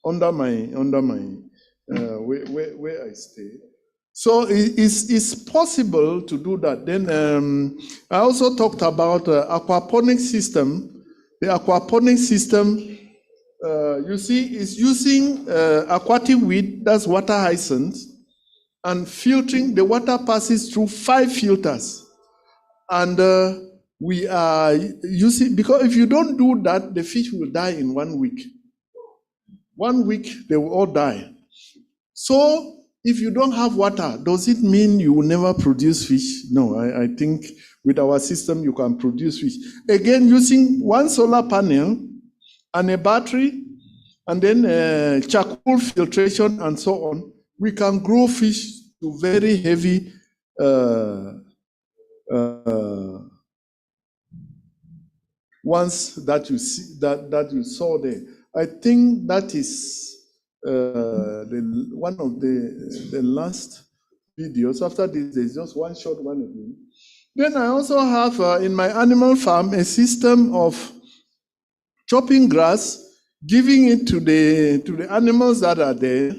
under my where I stay. So it's possible to do that. Then I also talked about aquaponics system. The aquaponics system, you see, is using aquatic weed, that's water hyacinth, and filtering. The water passes through 5 filters. And we are using, because if you don't do that, the fish will die in 1 week. 1 week, they will all die. So if you don't have water, does it mean you will never produce fish? No, I think with our system, you can produce fish. Again, using 1 solar panel and a battery, and then charcoal filtration and so on, we can grow fish to very heavy ones that you see that you saw there. I think that is one of the last videos. After this, there's just one short one again. Then I also have in my animal farm a system of chopping grass, giving it to the animals that are there,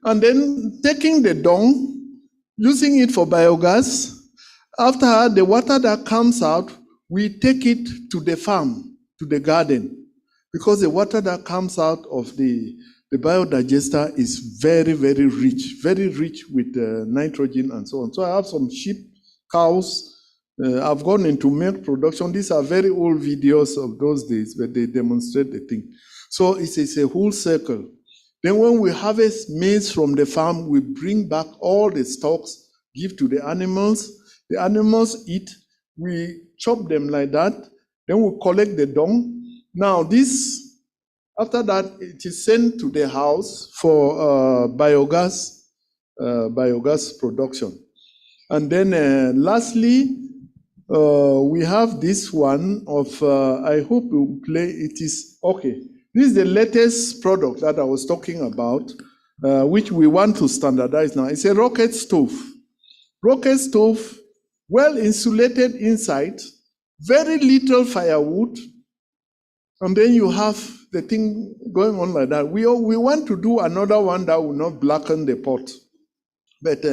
and then taking the dung, using it for biogas. After the water that comes out, we take it to the farm, to the garden, because the water that comes out of the biodigester is very, very rich with nitrogen and so on. So I have some sheep, cows. I've gone into milk production. These are very old videos of those days, but they demonstrate the thing. So it's a whole circle. Then when we harvest maize from the farm, we bring back all the stalks, give to the animals. The animals eat. We chop them like that. Then we collect the dung. Now this, after that, it is sent to the house for biogas production. And then lastly, we have this one of, I hope you play, it is, okay. This is the latest product that I was talking about, which we want to standardize now. It's a rocket stove. Rocket stove well insulated inside, very little firewood, and then you have the thing going on like that. We want to do another one that will not blacken the pot. But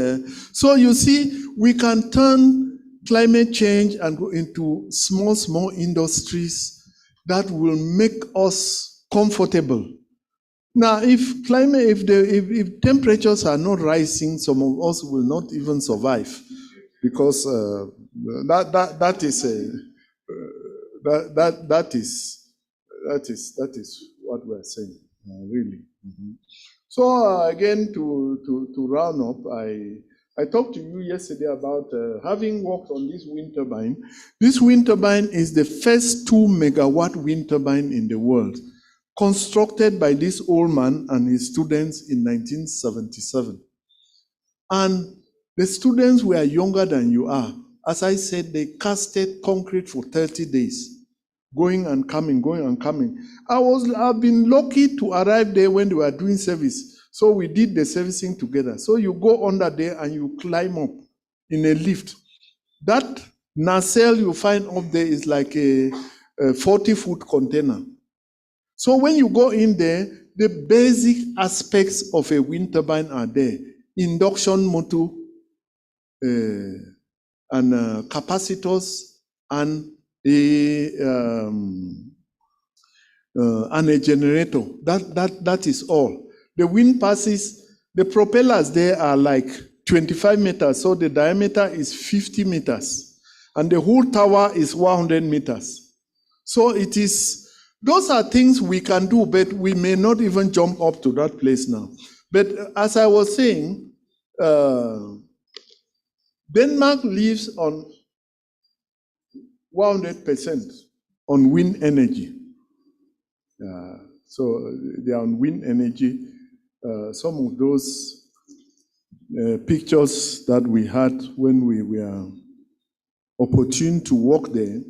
so you see, we can turn climate change and go into small industries that will make us comfortable. Now, if temperatures are not rising, some of us will not even survive, because that is what we're saying, really. Mm-hmm. So again, to round up, I talked to you yesterday about having worked on this wind turbine. This wind turbine is the first 2 megawatt wind turbine in the world, constructed by this old man and his students in 1977. And the students were younger than you are. As I said, they casted concrete for 30 days, going and coming, going and coming. I've been lucky to arrive there when they were doing service. So we did the servicing together. So you go under there and you climb up in a lift. That nacelle you find up there is like a 40-foot container. So when you go in there, the basic aspects of a wind turbine are there. Induction motor, and capacitors, and a generator. That is all. The wind passes, the propellers there are like 25 meters, so the diameter is 50 meters, and the whole tower is 100 meters. So it is, those are things we can do, but we may not even jump up to that place now. But as I was saying, Denmark lives on 100% on wind energy. So they are on wind energy. Some of those pictures that we had when we were opportune to work there.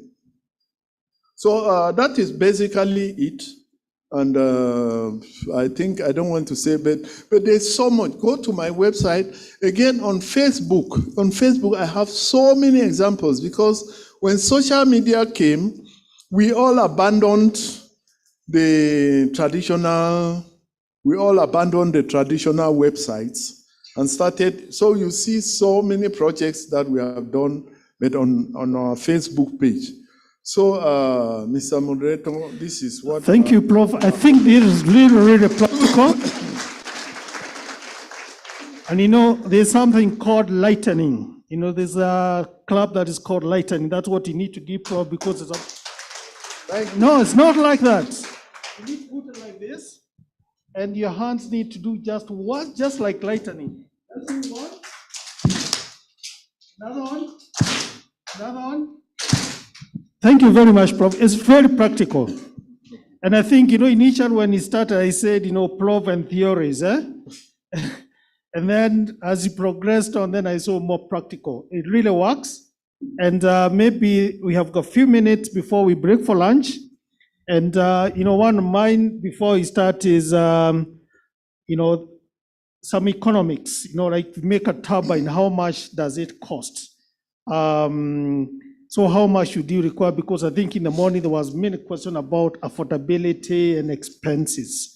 So that is basically it. And I think, I don't want to say, but there's so much. Go to my website. Again, on Facebook. On Facebook, I have so many examples, because when social media came, we all abandoned the traditional websites and started. So you see so many projects that we have done, but on our Facebook page. So, Mr. Moderator, this is what... Thank you, Prof. I think this is really practical. And you know, there's something called lightning. You know, there's a club that is called lightning. That's what you need to give, Prof, because it's a... No, it's not like that. You need to put it like this, and your hands need to do just what? Just like lightning. That's one. Another one. Another one. Thank you very much, Prof. It's very practical. And I think, you know, initially when he started, I said, you know, Prof and theories, eh? And then as he progressed on, then I saw more practical. It really works. And maybe we have got a few minutes before we break for lunch. And, you know, one of mine before we start is, you know, some economics, you know, like to make a turbine, how much does it cost? So how much should you require? Because I think in the morning there was many questions about affordability and expenses.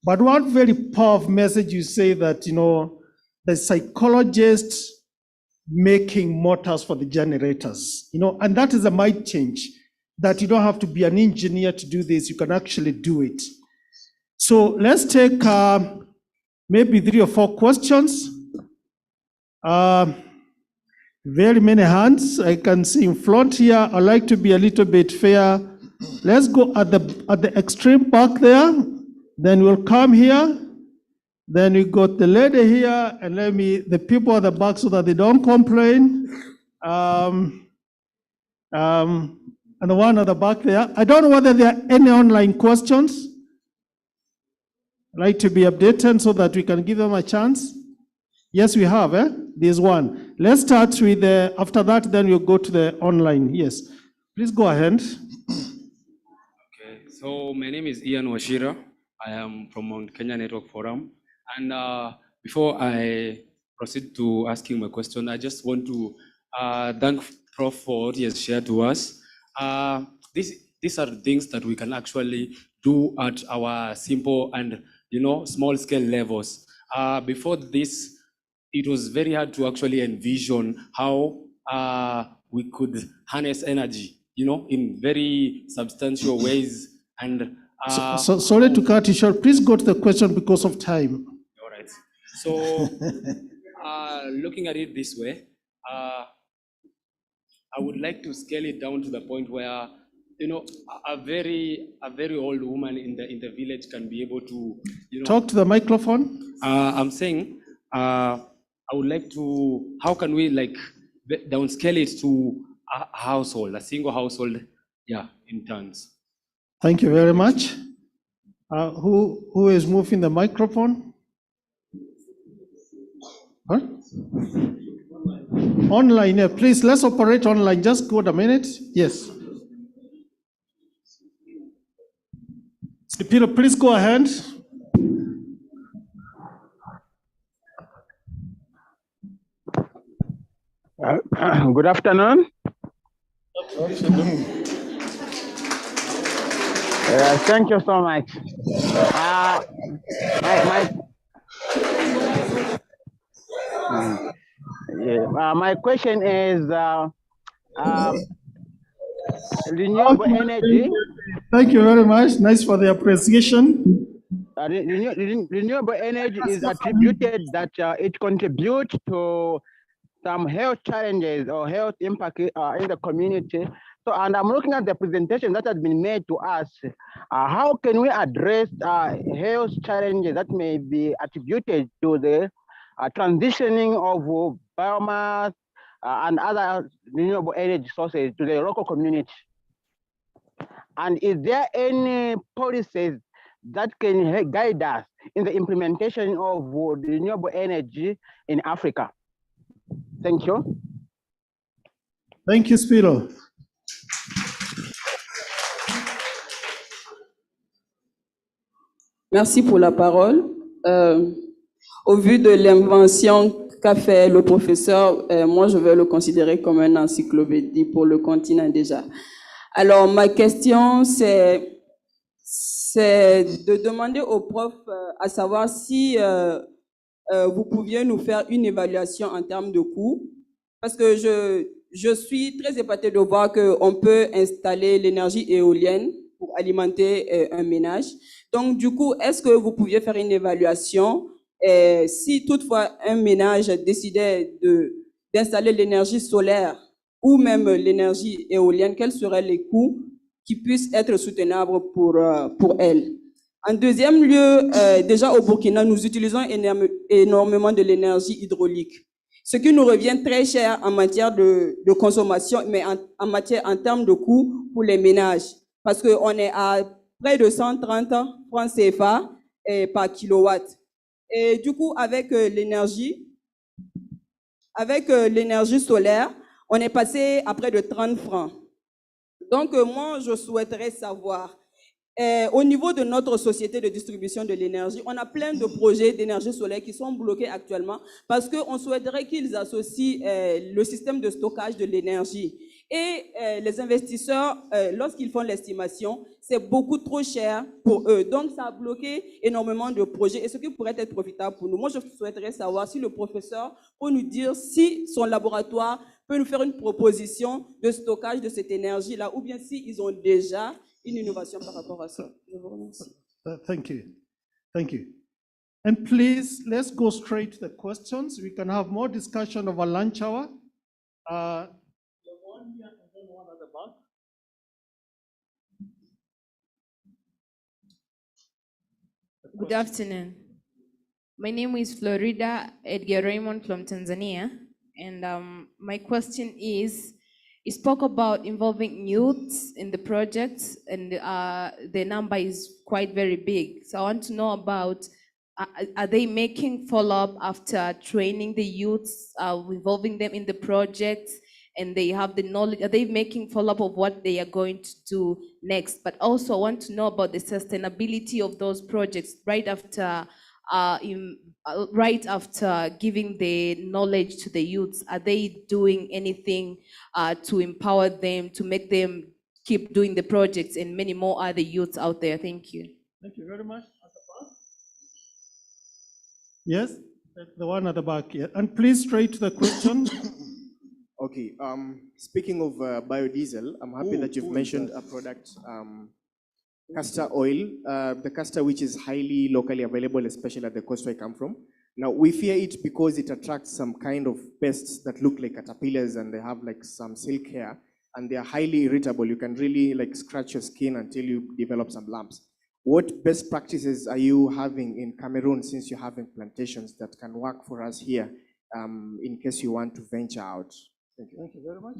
But one very powerful message you say that, you know, the psychologists making motors for the generators, you know, and that is a might change, that you don't have to be an engineer to do this, you can actually do it. So let's take maybe 3 or 4 questions. Very many hands I can see in front here. I like to be a little bit fair. Let's go at the extreme back there. Then we'll come here. Then we got the lady here, and the people at the back so that they don't complain. And the one at the back there. I don't know whether there are any online questions. I'd like to be updated so that we can give them a chance. Yes, we have, eh? There's one. Let's start with after that, then we'll go to the online. Yes. Please go ahead. Okay, so my name is Ian Washira. I am from Mount Kenya Network Forum. And before I proceed to asking my question, I just want to thank Prof for what he has shared to us. These are things that we can actually do at our simple and small scale levels. Before this, it was very hard to actually envision how we could harness energy, in very substantial ways. And sorry to cut you short. Please go to the question because of time. all right. So, looking at it this way, I would like to scale it down to the point where, a very old woman in the village can be able to, Talk to the microphone. I'm saying, I would like to. How can we downscale it to a household, a single household, in turns? Thank you very much. Who is moving the microphone? Huh? Online, yeah, please, let's operate online. Just go a minute. Yes. Peter, please go ahead. Good afternoon. Thank you so much. My question is renewable energy. Thank you very much. Nice for the appreciation. Renewable energy is attributed that it contributes to some health challenges or health impact in the community. So, and I'm looking at the presentation that has been made to us. How can we address health challenges that may be attributed to the transitioning of biomass and other renewable energy sources to the local community? And is there any policies that can guide us in the implementation of renewable energy in Africa? Thank you. Thank you, Spiro. Merci pour la parole. Au vu de l'invention qu'a fait le professeur, moi je vais le considérer comme une encyclopédie pour le continent déjà. Alors ma question c'est de demander au prof à savoir si vous pouviez nous faire une évaluation en termes de coûts, parce que je suis très épatée de voir qu'on peut installer l'énergie éolienne pour alimenter un ménage. Donc, du coup, est-ce que vous pouviez faire une évaluation si toutefois un ménage décidait d'installer l'énergie solaire ou même l'énergie éolienne, quels seraient les coûts qui puissent être soutenables pour elle? En deuxième lieu, déjà au Burkina, nous utilisons énormément de l'énergie hydraulique, ce qui nous revient très cher en matière de consommation, mais en termes de coûts pour les ménages, parce qu'on est à près de 130 francs CFA par kilowatt. Et du coup, avec l'énergie solaire, on est passé à près de 30 francs. Donc, moi, je souhaiterais savoir, au niveau de notre société de distribution de l'énergie, on a plein de projets d'énergie solaire qui sont bloqués actuellement parce qu'on souhaiterait qu'ils associent le système de stockage de l'énergie. Et les investisseurs, lorsqu'ils font l'estimation, c'est beaucoup trop cher pour eux. Donc, ça a bloqué énormément de projets et ce qui pourrait être profitable pour nous. Moi, je souhaiterais savoir si le professeur peut nous dire si son laboratoire peut nous faire une proposition de stockage de cette énergie-là ou bien s'ils ont déjà une innovation par rapport à ça. Je vous remercie. Thank you. Thank you. And please, let's go straight to the questions. We can have more discussion over lunch hour. The one here and then one at the back. Good afternoon. My name is Florida Edgar Raymond from Tanzania. And my question is, you spoke about involving youths in the projects, and the number is quite very big. So I want to know about, are they making follow-up after training the youths, involving them in the projects, and they have the knowledge? Are they making follow-up of what they are going to do next? But also I want to know about the sustainability of those projects right after right after giving the knowledge to the youths, are they doing anything to empower them, to make them keep doing the projects and many more other youths out there? Thank you. Thank you very much. Yes, the one at the back here. And please straight to the question. Okay, speaking of biodiesel, I'm happy that you've mentioned a product, castor oil, the castor which is highly locally available, especially at the coast where I come from. Now, we fear it because it attracts some kind of pests that look like caterpillars and they have like some silk hair and they are highly irritable. You can really like scratch your skin until you develop some lumps. What best practices are you having in Cameroon since you're having plantations that can work for us here in case you want to venture out? Thank you. Thank you very much.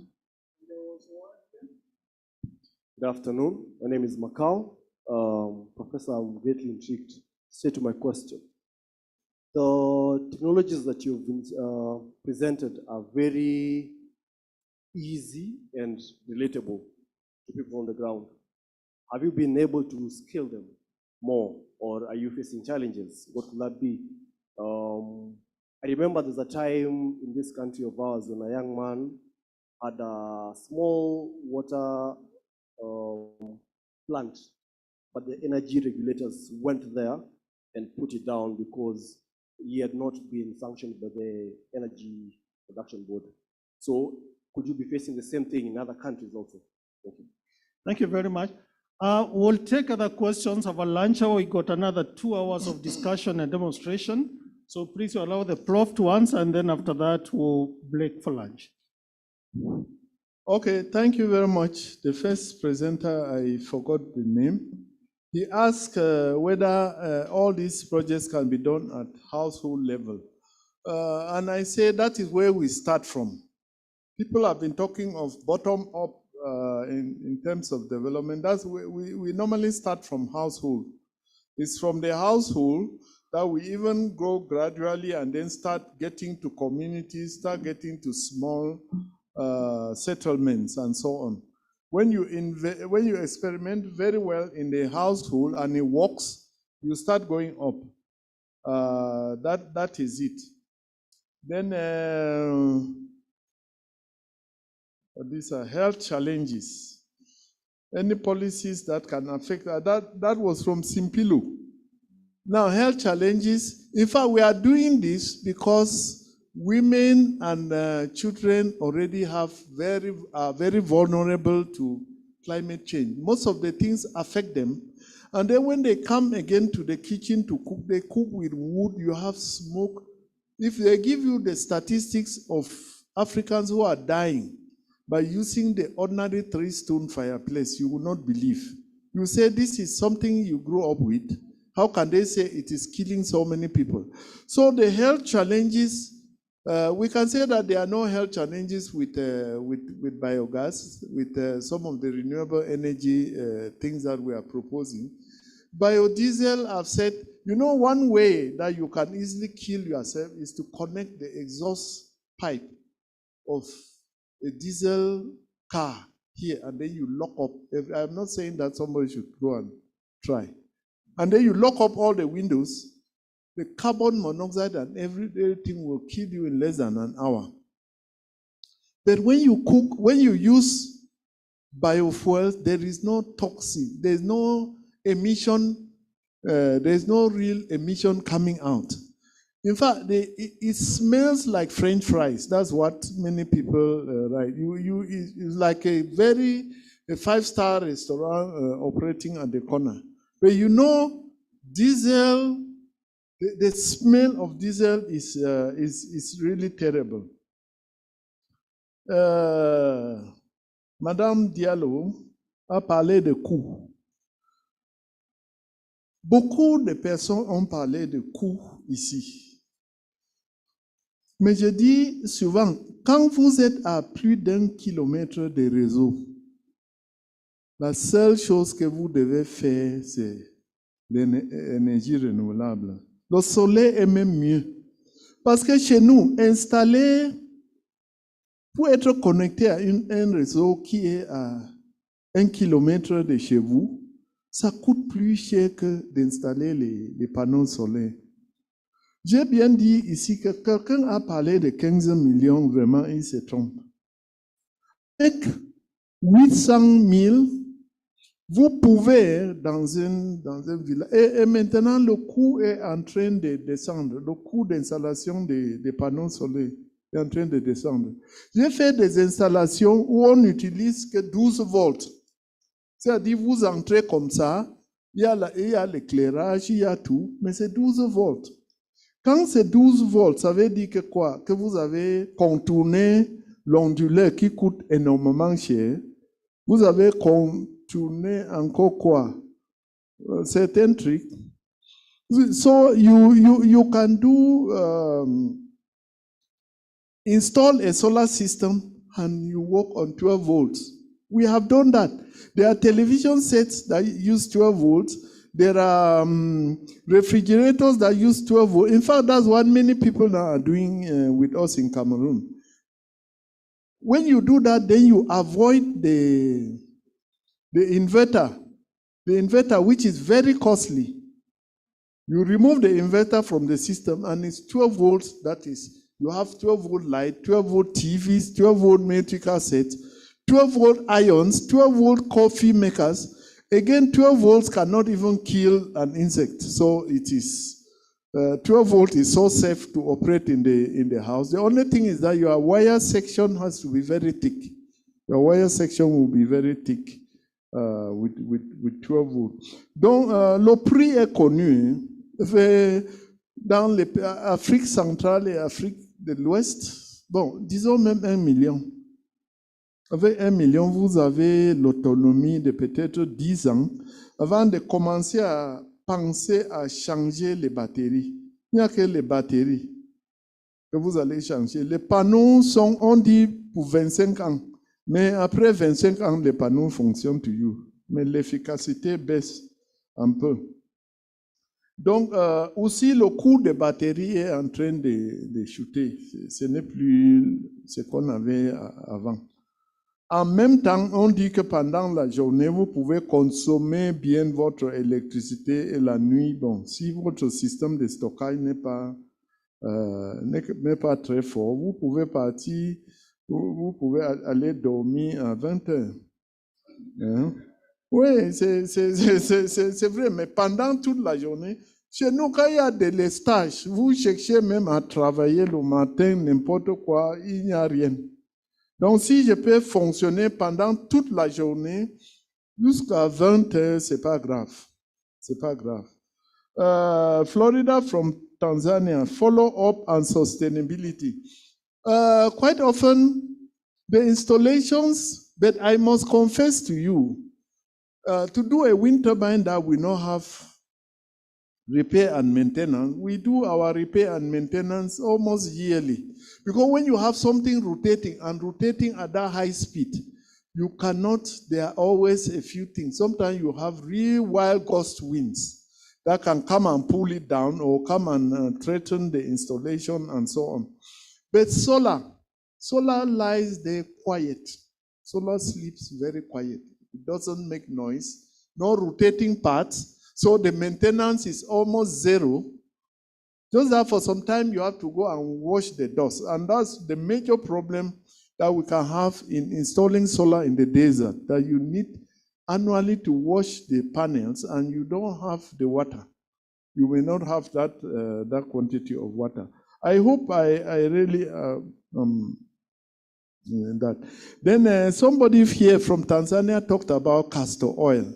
Good afternoon. My name is Macau. Professor, I'm greatly intrigued. Straight to my question. The technologies that you've been, presented are very easy and relatable to people on the ground. Have you been able to scale them more, or are you facing challenges? What could that be? I remember there's a time in this country of ours when a young man had a small water plant, but the energy regulators went there and put it down because he had not been sanctioned by the Energy Production Board. So could you be facing the same thing in other countries also? Thank you. Thank you very much. We'll take other questions. Our lunch hour, we got another 2 hours of discussion and demonstration. So please allow the prof to answer, and then after that, we'll break for lunch. Okay, thank you very much. The first presenter, I forgot the name. He asked whether all these projects can be done at household level. And I say that is where we start from. People have been talking of bottom up in terms of development. That's where we normally start from household. It's from the household that we even grow gradually and then start getting to communities, start getting to small settlements and so on. When you experiment very well in the household and it works, you start going up. That is it. Then these are health challenges. Any policies that can affect that was from Simpilu. Now, health challenges, in fact, we are doing this because women and children already are very vulnerable to climate change. Most of the things affect them. And then when they come again to the kitchen to cook, they cook with wood, you have smoke. If they give you the statistics of Africans who are dying by using the ordinary 3-stone fireplace, you will not believe. You say this is something you grew up with. How can they say it is killing so many people? So the health challenges, we can say that there are no health challenges with biogas, with some of the renewable energy things that we are proposing. Biodiesel, I've said, you know, one way that you can easily kill yourself is to connect the exhaust pipe of a diesel car here, and then you lock up. I'm not saying that somebody should go and try. And then you lock up all the windows, the carbon monoxide and everything will kill you in less than an hour. But when you cook, when you use biofuels, there is no toxin, there's no emission, there's no real emission coming out. In fact, it smells like French fries. That's what many people write. It's like a 5-star restaurant operating at the corner. But you know, diesel, the smell of diesel is really terrible. Madame Diallo a parlé de coûts. Beaucoup de personnes ont parlé de coûts ici. Mais je dis souvent, quand vous êtes à plus d'1 kilomètre de réseau, la seule chose que vous devez faire, c'est l'énergie renouvelable. Le soleil est même mieux. Parce que chez nous, installer, pour être connecté à un réseau qui est à 1 kilomètre de chez vous, ça coûte plus cher que d'installer les panneaux solaires. J'ai bien dit ici que quelqu'un a parlé de 15 millions, vraiment, il se trompe. Avec 800 000, vous pouvez, dans un village, et maintenant le coût est en train de descendre, le coût d'installation des panneaux solaires est en train de descendre. J'ai fait des installations où on n'utilise que 12 volts. C'est-à-dire, vous entrez comme ça, il y a l'éclairage, il y a tout, mais c'est 12 volts. Quand c'est 12 volts, ça veut dire que quoi? Que vous avez contourné l'onduleur qui coûte énormément cher. Vous avez contourné encore quoi? Certain trucs. So you can do install a solar system and you work on 12 volts. We have done that. There are television sets that use 12 volts. There are refrigerators that use 12 volts. In fact, that's what many people now are doing with us in Cameroon. When you do that, then you avoid the inverter, which is very costly. You remove the inverter from the system, and it's 12 volts. That is, you have 12 volt light, 12 volt TVs, 12 volt metrical sets, 12 volt ions, 12 volt coffee makers. Again, 12 volts cannot even kill an insect. So it is 12 volt is so safe to operate in the house. The only thing is that your wire section has to be very thick. Your wire section will be very thick with 12 volts. Donc, le prix est connu. Dans l'Afrique centrale et Afrique de l'Ouest, bon, disons même 1 million. Avec 1 million, vous avez l'autonomie de peut-être 10 ans avant de commencer à penser à changer les batteries. Il n'y a que les batteries que vous allez changer. Les panneaux sont, on dit, pour 25 ans. Mais après 25 ans, les panneaux fonctionnent toujours. Mais l'efficacité baisse un peu. Donc, aussi, le coût des batteries est en train de chuter. Ce n'est plus ce qu'on avait avant. En même temps, on dit que pendant la journée, vous pouvez consommer bien votre électricité et la nuit, bon, si votre système de stockage n'est pas très fort, vous pouvez partir, vous pouvez aller dormir à 20 heures. Hein? Oui, c'est vrai, mais pendant toute la journée, chez nous, quand il y a des lestages, vous cherchez même à travailler le matin, n'importe quoi, il n'y a rien. Donc, si je peux fonctionner pendant toute la journée, jusqu'à 20 heures, c'est pas grave. C'est pas grave. Florida from Tanzania, follow up on sustainability. Quite often, the installations, but I must confess to you, to do a wind turbine that we not have repair and maintenance, we do our repair and maintenance almost yearly. Because when you have something rotating and rotating at that high speed, you cannot, there are always a few things. Sometimes you have real wild gust winds that can come and pull it down or come and threaten the installation and so on. But solar lies there quiet. Solar sleeps very quiet. It doesn't make noise, no rotating parts. So the maintenance is almost zero. Just that for some time you have to go and wash the dust. And that's the major problem that we can have in installing solar in the desert, that you need annually to wash the panels and you don't have the water. You may not have that quantity of water. I hope I really that. Then somebody here from Tanzania talked about castor oil.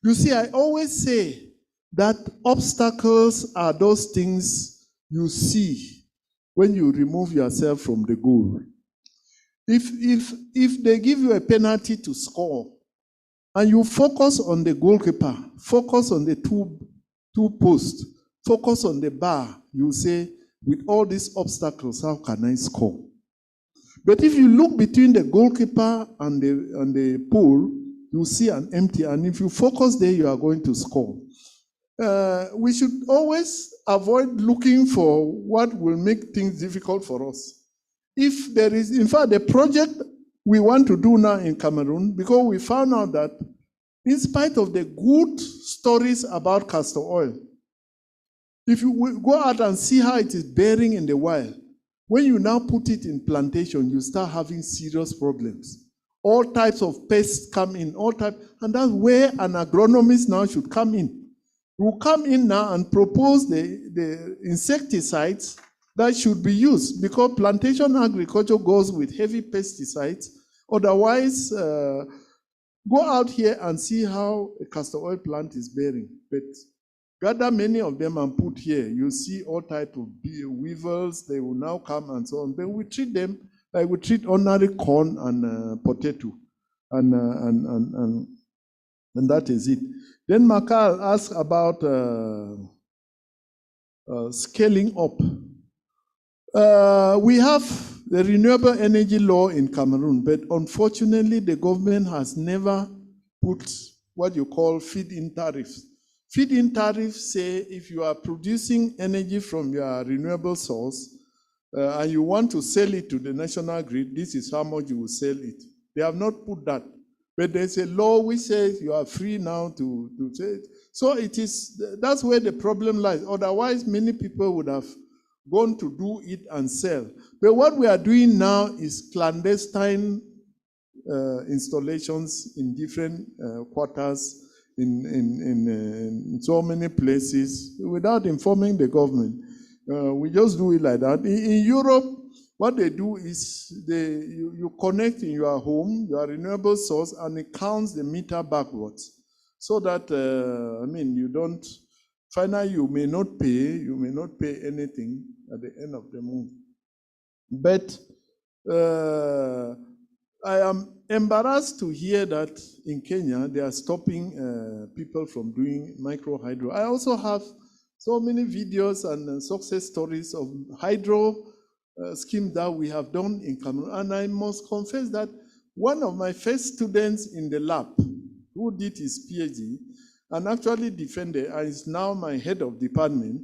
You see, I always say that obstacles are those things you see when you remove yourself from the goal. If they give you a penalty to score, and you focus on the goalkeeper, focus on the two posts, focus on the bar, you say, with all these obstacles, how can I score? But if you look between the goalkeeper and the pole, you see an empty, and if you focus there, you are going to score. We should always avoid looking for what will make things difficult for us. If there is, in fact, the project we want to do now in Cameroon, because we found out that in spite of the good stories about castor oil, If you go out and see how it is bearing in the wild, when you now put it in plantation, you start having serious problems. All types of pests come in, and that's where an agronomist now should come in. Will come in now and propose the insecticides that should be used, because plantation agriculture goes with heavy pesticides. Otherwise, go out here and see how a castor oil plant is bearing. But gather many of them and put here. You see all types of weevils. They will now come and so on. Then we treat them like we treat ordinary corn and potato, and that is it. Then Makal asked about scaling up. We have the renewable energy law in Cameroon, but unfortunately, the government has never put what you call feed-in tariffs. Feed-in tariffs say if you are producing energy from your renewable source and you want to sell it to the national grid, this is how much you will sell it. They have not put that. But there's a law which says you are free now to say it. So that's where the problem lies. Otherwise, many people would have gone to do it and sell. But what we are doing now is clandestine installations in different quarters, in so many places, without informing the government. We just do it like that. In Europe, what they do is you connect in your home, your renewable source, and it counts the meter backwards. So that, you don't, finally you may not pay anything at the end of the month. But I am embarrassed to hear that in Kenya, they are stopping people from doing micro hydro. I also have so many videos and success stories of hydro scheme that we have done in Cameroon. And I must confess that one of my first students in the lab who did his PhD and actually defended and is now my head of department,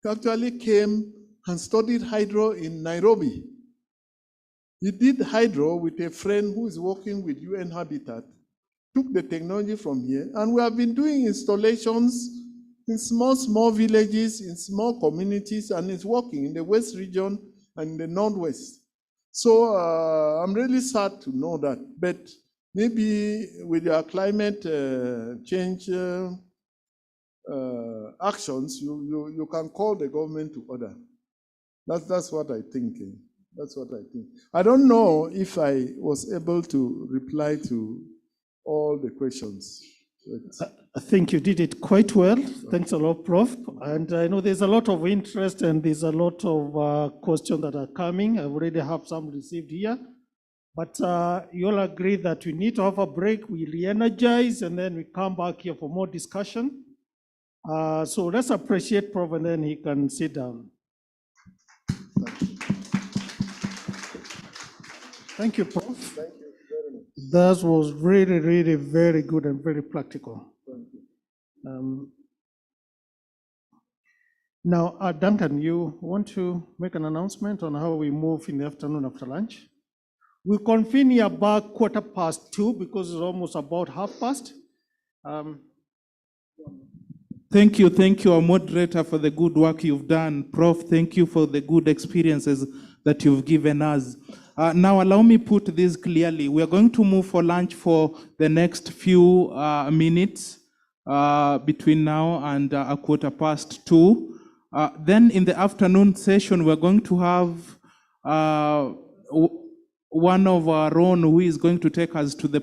actually came and studied hydro in Nairobi. He did hydro with a friend who is working with UN Habitat, took the technology from here, and we have been doing installations in small villages, in small communities, and it's working in the West region and the Northwest. So I'm really sad to know that. But maybe with your climate change actions, you can call the government to order. That's what I think. That's what I think. I don't know if I was able to reply to all the questions. I think you did it quite well. Thanks a lot, Prof. And I know there's a lot of interest and there's a lot of questions that are coming. I already have some received here. But you all agree that we need to have a break, we re-energize, and then we come back here for more discussion. So let's appreciate Prof, and then he can sit down. Thank you, Prof. Thank you very much. That was really, really very good and very practical. Now, Duncan, you want to make an announcement on how we move in the afternoon after lunch? We'll convene here about 2:15 because it's almost about 2:30. Thank you, our moderator, for the good work you've done. Prof, thank you for the good experiences that you've given us. Now, allow me put this clearly. We are going to move for lunch for the next few minutes between now and 2:15. Then in the afternoon session, we're going to have one of our own who is going to take us to the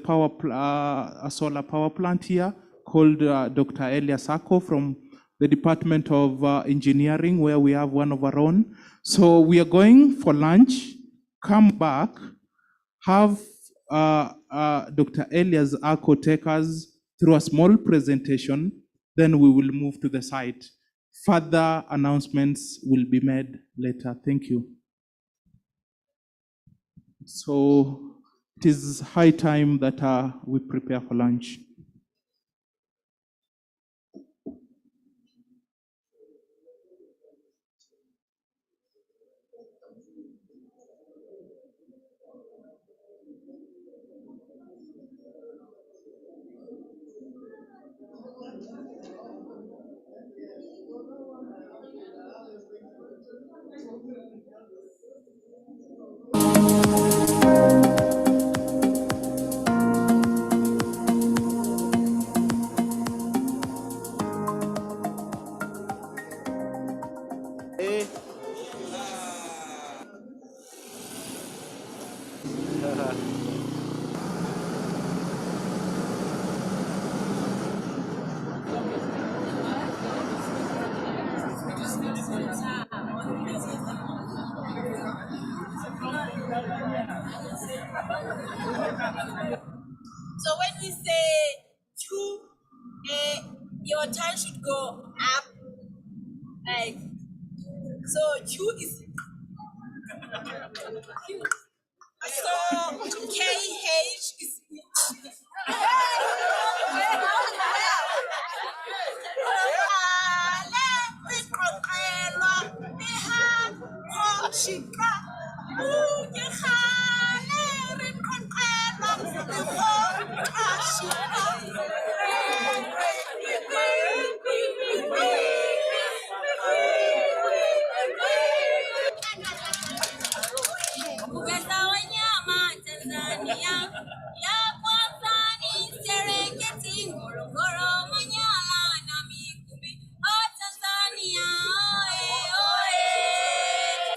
solar power plant here, called Dr. Elias Ako from the Department of Engineering, where we have one of our own. So we are going for lunch, come back, have Dr. Elias Ako take us through a small presentation, then we will move to the site. Further announcements will be made later. Thank you. So it is high time that we prepare for lunch. So when we say two, your time should go up. Like, so two is so KH is Mbuga wanyama Tanzania ya kwanza ni Serengeti, Ngorongoro, Manyara na Mikumi. Oh Tanzania, oe oe.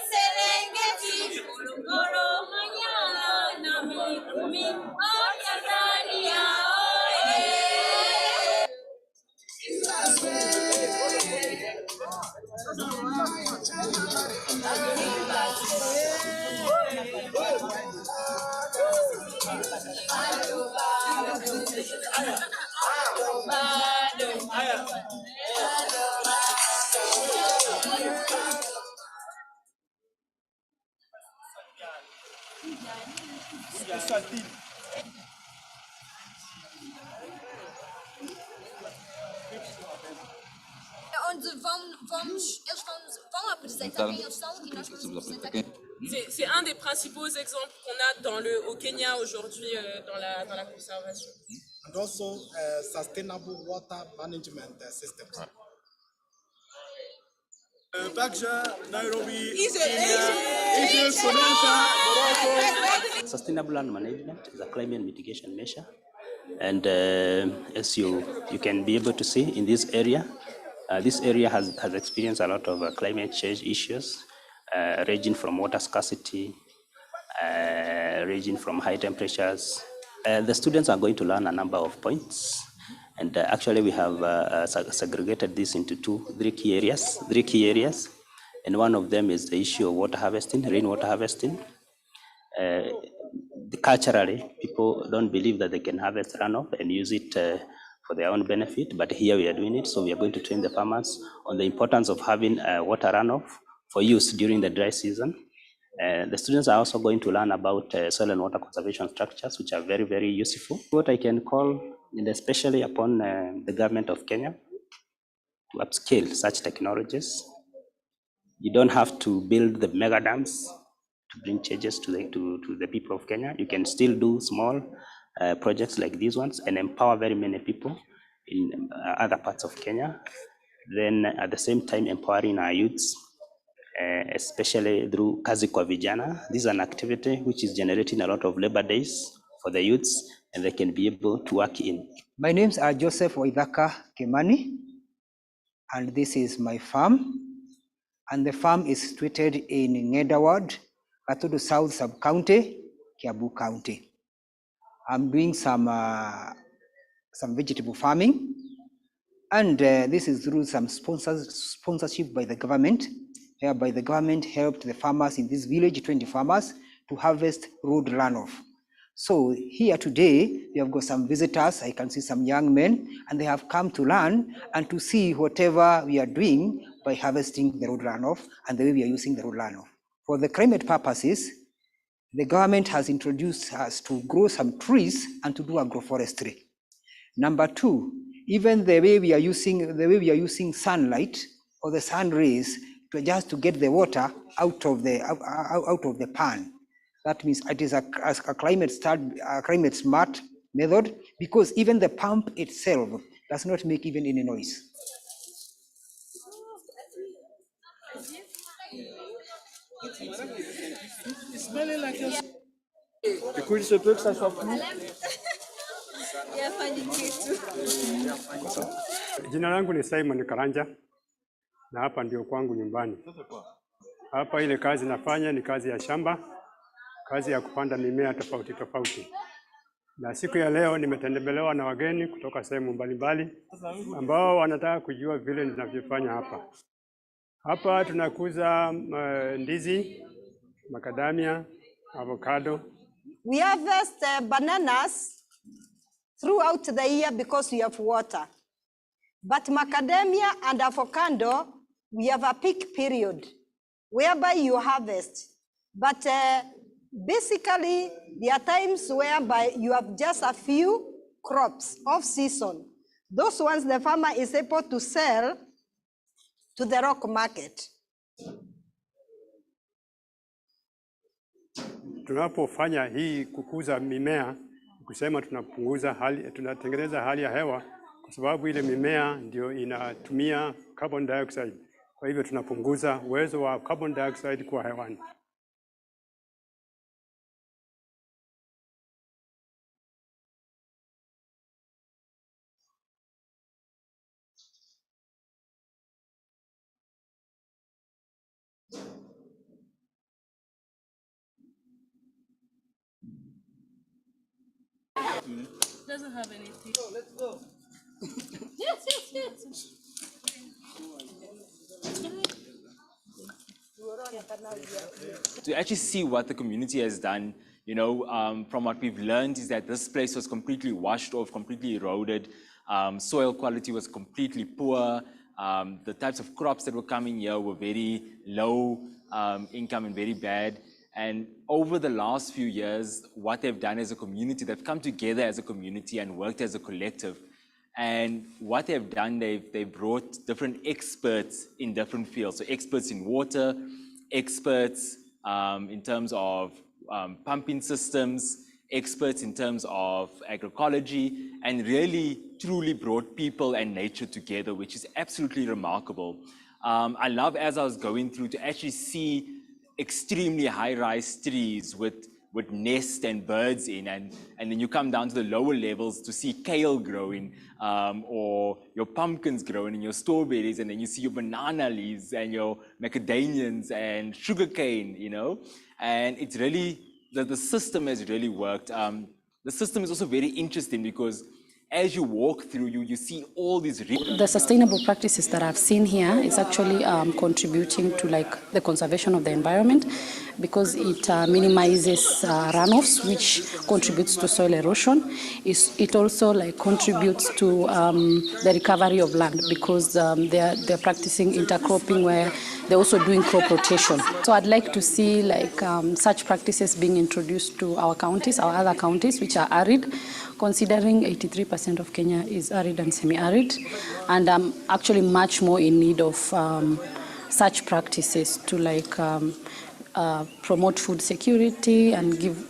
Serengeti, Ngorongoro, Manyara na Mikumi. Oh Tanzania, C'est un des principaux exemples qu'on a au Kenya aujourd'hui dans la conservation. And also sustainable water management systems. Nairobi, Sustainable land management is a climate mitigation measure. And as you can be able to see in this area has experienced a lot of climate change issues, ranging from water scarcity, ranging from high temperatures. The students are going to learn a number of points. And actually we have segregated this into three key areas. And one of them is the issue of water harvesting, rainwater harvesting. Culturally, people don't believe that they can harvest runoff and use it for their own benefit, but here we are doing it. So we are going to train the farmers on the importance of having water runoff for use during the dry season. The students are also going to learn about soil and water conservation structures, which are very, very useful. What I can call, and especially upon the government of Kenya, to upscale such technologies. You don't have to build the mega dams to bring changes to the people of Kenya. You can still do small projects like these ones and empower very many people in other parts of Kenya. Then at the same time, empowering our youths, especially through Kazi kwa Vijana. This is an activity which is generating a lot of labor days for the youths, and they can be able to work in. My names are Joseph Waithaka Kimani, and this is my farm. And the farm is situated in Ng'enda Ward, Katutu South Sub-County, Kiambu County. I'm doing some vegetable farming, and this is through some sponsorship by the government, whereby the government helped the farmers in this village, 20 farmers, to harvest road runoff. So here today, we have got some visitors. I can see some young men, and they have come to learn and to see whatever we are doing by harvesting the road runoff and the way we are using the road runoff. For the climate purposes, the government has introduced us to grow some trees and to do agroforestry. Number two, even the way we are using sunlight or the sun rays to get the water out of the pan. That means it is a climate smart method, because even the pump itself does not make even any noise. It's smelling like a... Jina langu ni Simon Karanja na hapa ndio kwangu nyumbani. Hapa ile kazi nafanya ni kazi ya shamba, kazi ya kupanda mimea tofauti tofauti. Na siku ya leo nimetembelewa na wageni kutoka sehemu mbalimbali ambao wanataka kujua vile ninavyofanya hapa. Hapa tunakuza ndizi, macadamia, avocado. We harvest bananas throughout the year because we have water. But macadamia and avocado, we have a peak period whereby you harvest. But basically, there are times whereby you have just a few crops off season. Those ones the farmer is able to sell to the rock market. Tunapofanya hii kukuza mimea, kusema tunatengeneza hali ya hewa kwa sababu ile mimea ndio inatumia carbon dioxide. Kwa hivyo tunapunguza uwezo wa carbon dioxide kwa hewani. Doesn't have anything. Oh, let's go. Yes. To actually see what the community has done, from what we've learned is that this place was completely washed off, completely eroded. Soil quality was completely poor. The types of crops that were coming here were very low income and very bad. And over the last few years, what they've done as a community, they've come together as a community and worked as a collective. And what they've done, they've brought different experts in different fields. So experts in water, experts in terms of pumping systems, experts in terms of agroecology, and really truly brought people and nature together, which is absolutely remarkable. I love, as I was going through, to actually see extremely high-rise trees with nests and birds in, and then you come down to the lower levels to see kale growing, or your pumpkins growing and your strawberries, and then you see your banana leaves and your macadamians and sugarcane, and it's really, the system has really worked. The system is also very interesting because as you walk through, you see all these... The sustainable practices that I've seen here is actually contributing to the conservation of the environment, because it minimizes runoffs, which contributes to soil erosion. It also contributes to the recovery of land, because they're practicing intercropping where they're also doing crop rotation. So I'd like to see such practices being introduced to our counties, our other counties, which are arid, considering 83% of Kenya is arid and semi-arid, and I'm actually much more in need of such practices to promote food security and give,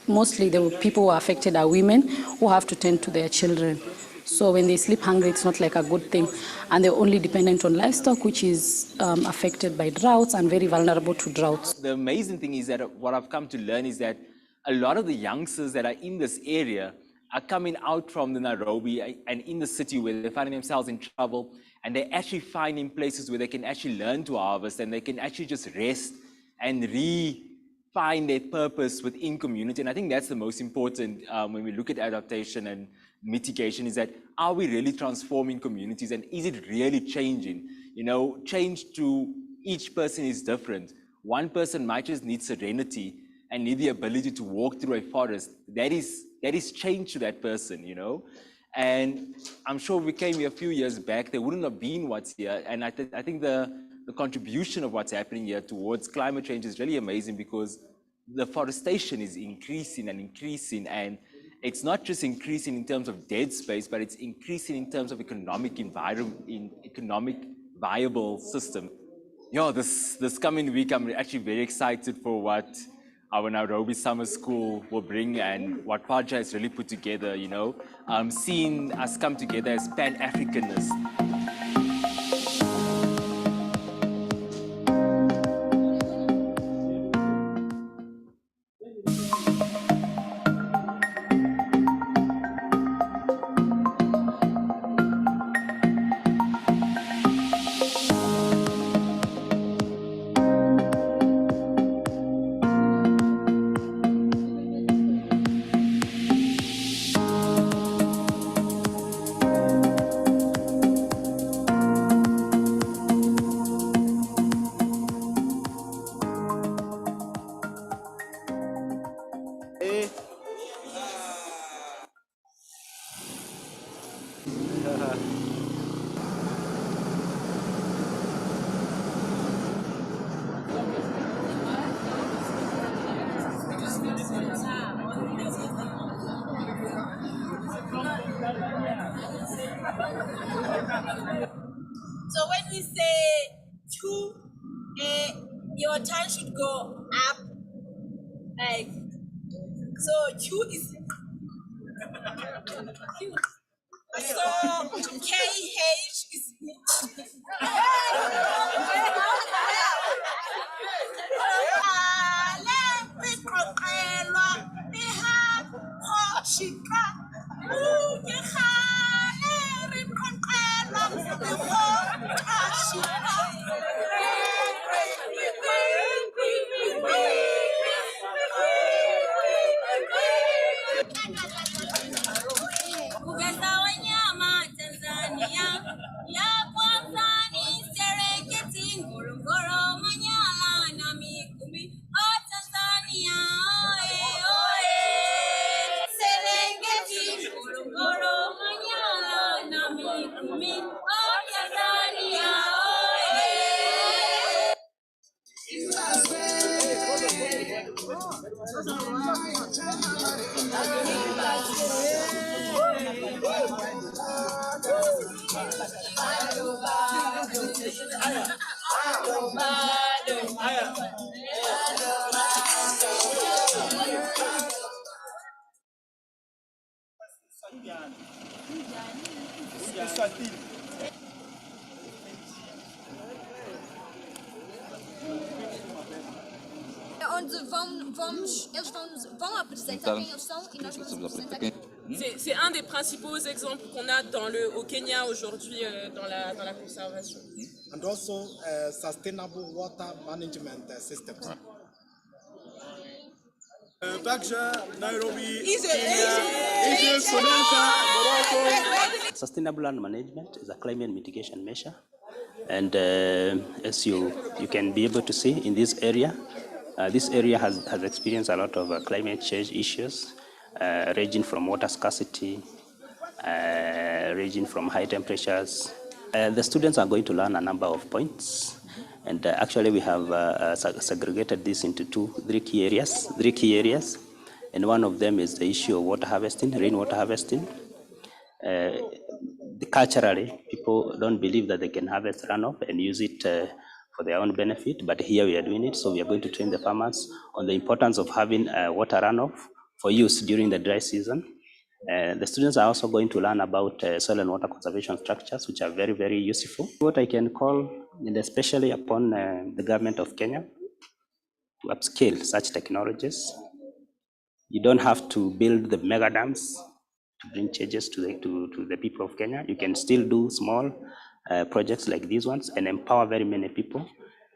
mostly the people who are affected are women who have to tend to their children. So when they sleep hungry, it's not a good thing. And they're only dependent on livestock, which is affected by droughts and very vulnerable to droughts. The amazing thing is that what I've come to learn is that a lot of the youngsters that are in this area are coming out from the Nairobi and in the city where they're finding themselves in trouble, and they're actually finding places where they can actually learn to harvest, and they can actually just rest and find their purpose within community. And I think that's the most important when we look at adaptation and mitigation, is that are we really transforming communities, and is it really changing? Change to each person is different. One person might just need serenity and need the ability to walk through a forest. That is change to that person, And I'm sure if we came here a few years back, there wouldn't have been what's here. And I think the contribution of what's happening here towards climate change is really amazing, because the forestation is increasing and increasing, and it's not just increasing in terms of dead space, but it's increasing in terms of economic environment, in economic viable system. This coming week, I'm actually very excited for what our Nairobi Summer School will bring and what Paja has really put together, seeing us come together as Pan-Africanists. we say two, your turn should go up. Like, so two is so KH is Uganda wanyama Tanzania ya kwanza ni Serengeti, Ngorongoro, Manyara na Mikumi. Oh Tanzania, oe oe. Serengeti, Ngorongoro, Manyara na Mikumi. Oh Tanzania, oe. Vão apresentar quem eles são e nós vamos apresentar quem. C'est un des principaux exemples qu'on a au Kenya aujourd'hui dans la conservation. And also sustainable water management systems. Nairobi, Kenya, Morocco. Sustainable land management is a climate mitigation measure. And as you can be able to see in this area has experienced a lot of climate change issues, ranging from water scarcity, ranging from high temperatures. The students are going to learn a number of points. And actually we have segregated this into three key areas. And one of them is the issue of water harvesting, rainwater harvesting. Culturally, people don't believe that they can harvest runoff and use it for their own benefit, but here we are doing it. So we are going to train the farmers on the importance of having water runoff for use during the dry season. The students are also going to learn about soil and water conservation structures, which are very, very useful. What I can call, and especially upon the government of Kenya, to upscale such technologies. You don't have to build the mega dams to bring changes to the people of Kenya. You can still do small projects like these ones and empower very many people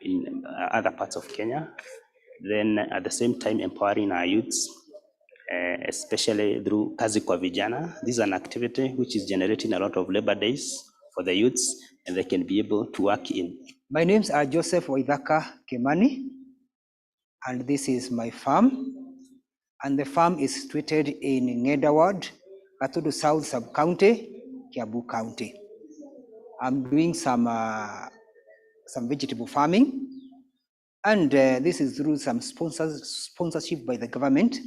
in other parts of Kenya. Then at the same time, empowering our youths, especially through Kazi kwa Vijana. This is an activity which is generating a lot of labor days for the youths, and they can be able to work in. My names are Joseph Waithaka Kimani, and this is my farm. And the farm is situated in Ng'enda Ward, Katudu South Sub-County, Kiambu County. I'm doing some vegetable farming, and this is through some sponsorship by the government,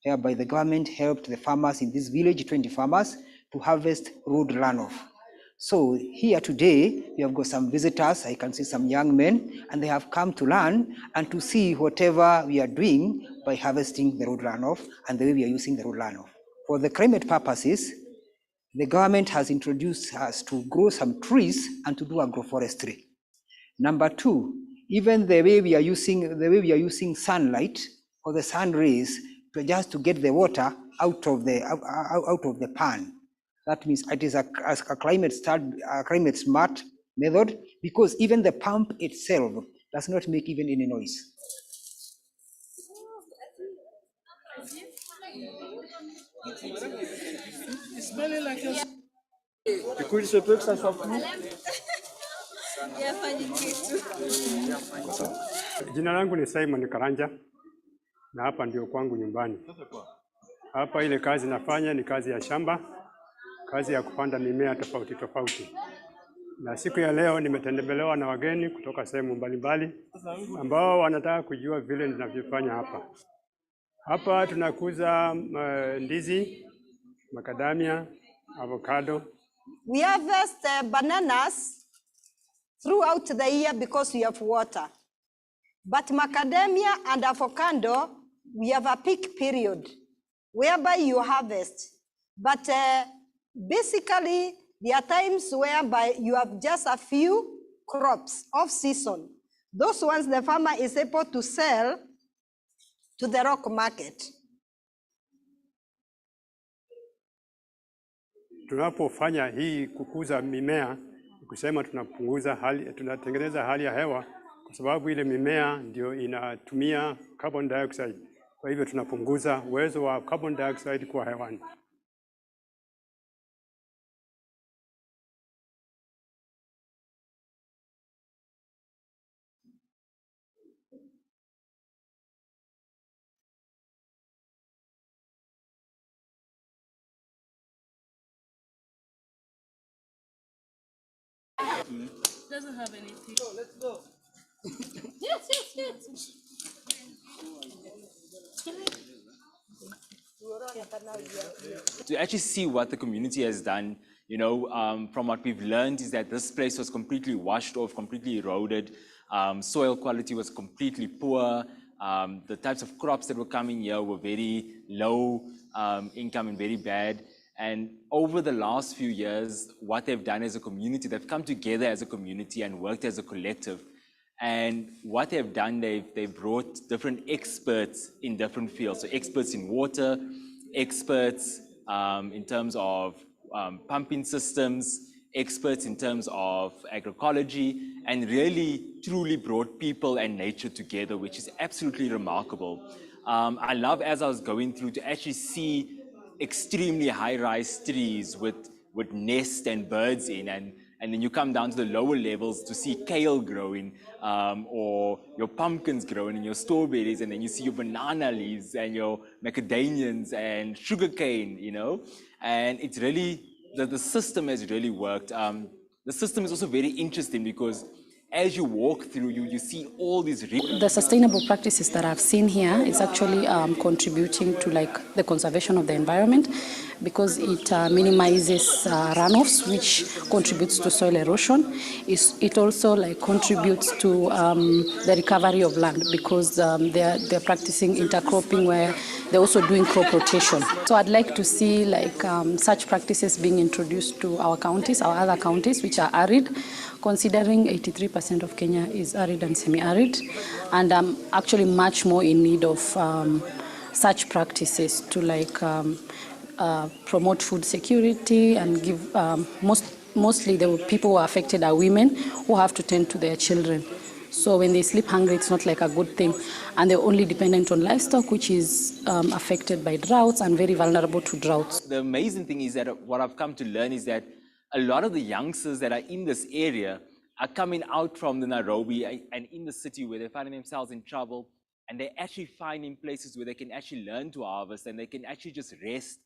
whereby the government helped the farmers in this village, 20 farmers, to harvest road runoff. So here today, we have got some visitors. I can see some young men, and they have come to learn and to see whatever we are doing by harvesting the road runoff and the way we are using the road runoff. For the climate purposes, the government has introduced us to grow some trees and to do agroforestry. Number two, even the way we are using sunlight or the sun rays to just to get the water out of the pan. That means it is a climate smart method, because even the pump itself does not make even any noise. It's smelling like a... Jina langu ni Simon Karanja na hapa ndio kwangu nyumbani. Hapa ile kazi nafanya ni kazi ya shamba, kazi ya kupanda mimea tofauti tofauti. Na siku ya leo nimetembelewa na wageni kutoka sehemu mbalimbali ambao wanataka kujua vile ninavyofanya hapa. Hapa tunakuza ndizi, macadamia, avocado. We harvest bananas throughout the year because we have water. But macadamia and avocado, we have a peak period whereby you harvest. But basically, there are times whereby you have just a few crops off season. Those ones the farmer is able to sell to the rock market. Tunapofanya hii kukuza mimea, kusema tunatengeneza hali ya hewa, kwa sababu ile mimea ndio inatumia carbon dioxide. Kwa hivyo tunapunguza uwezo wa carbon dioxide kwa hewani. Doesn't have anything. So let's go. Yes. To actually see what the community has done, from what we've learned is that this place was completely washed off, completely eroded. Soil quality was completely poor. The types of crops that were coming here were very low income and very bad. And over the last few years, what they've done as a community, they've come together as a community and worked as a collective. And what they've done, they've brought different experts in different fields. So experts in water, experts in terms of pumping systems, experts in terms of agroecology, and really truly brought people and nature together, which is absolutely remarkable. I love, as I was going through, to actually see extremely high-rise trees with nests and birds in, and then you come down to the lower levels to see kale growing, or your pumpkins growing and your strawberries, and then you see your banana leaves and your macadamians and sugarcane, and it's really, the system has really worked. The system is also very interesting because as you walk through, you see all these... The sustainable practices that I've seen here is actually contributing to the conservation of the environment, because it minimizes runoffs, which contributes to soil erosion. It also contributes to the recovery of land, because they're practicing intercropping, where they're also doing crop rotation. So I'd like to see such practices being introduced to our counties, our other counties, which are arid, considering 83% of Kenya is arid and semi-arid, and I'm actually much more in need of such practices to promote food security and give, mostly the people who are affected are women who have to tend to their children. So when they sleep hungry, it's not a good thing. And they're only dependent on livestock, which is affected by droughts and very vulnerable to droughts. The amazing thing is that what I've come to learn is that a lot of the youngsters that are in this area are coming out from the Nairobi and in the city where they're finding themselves in trouble, and they're actually finding places where they can actually learn to harvest, and they can actually just rest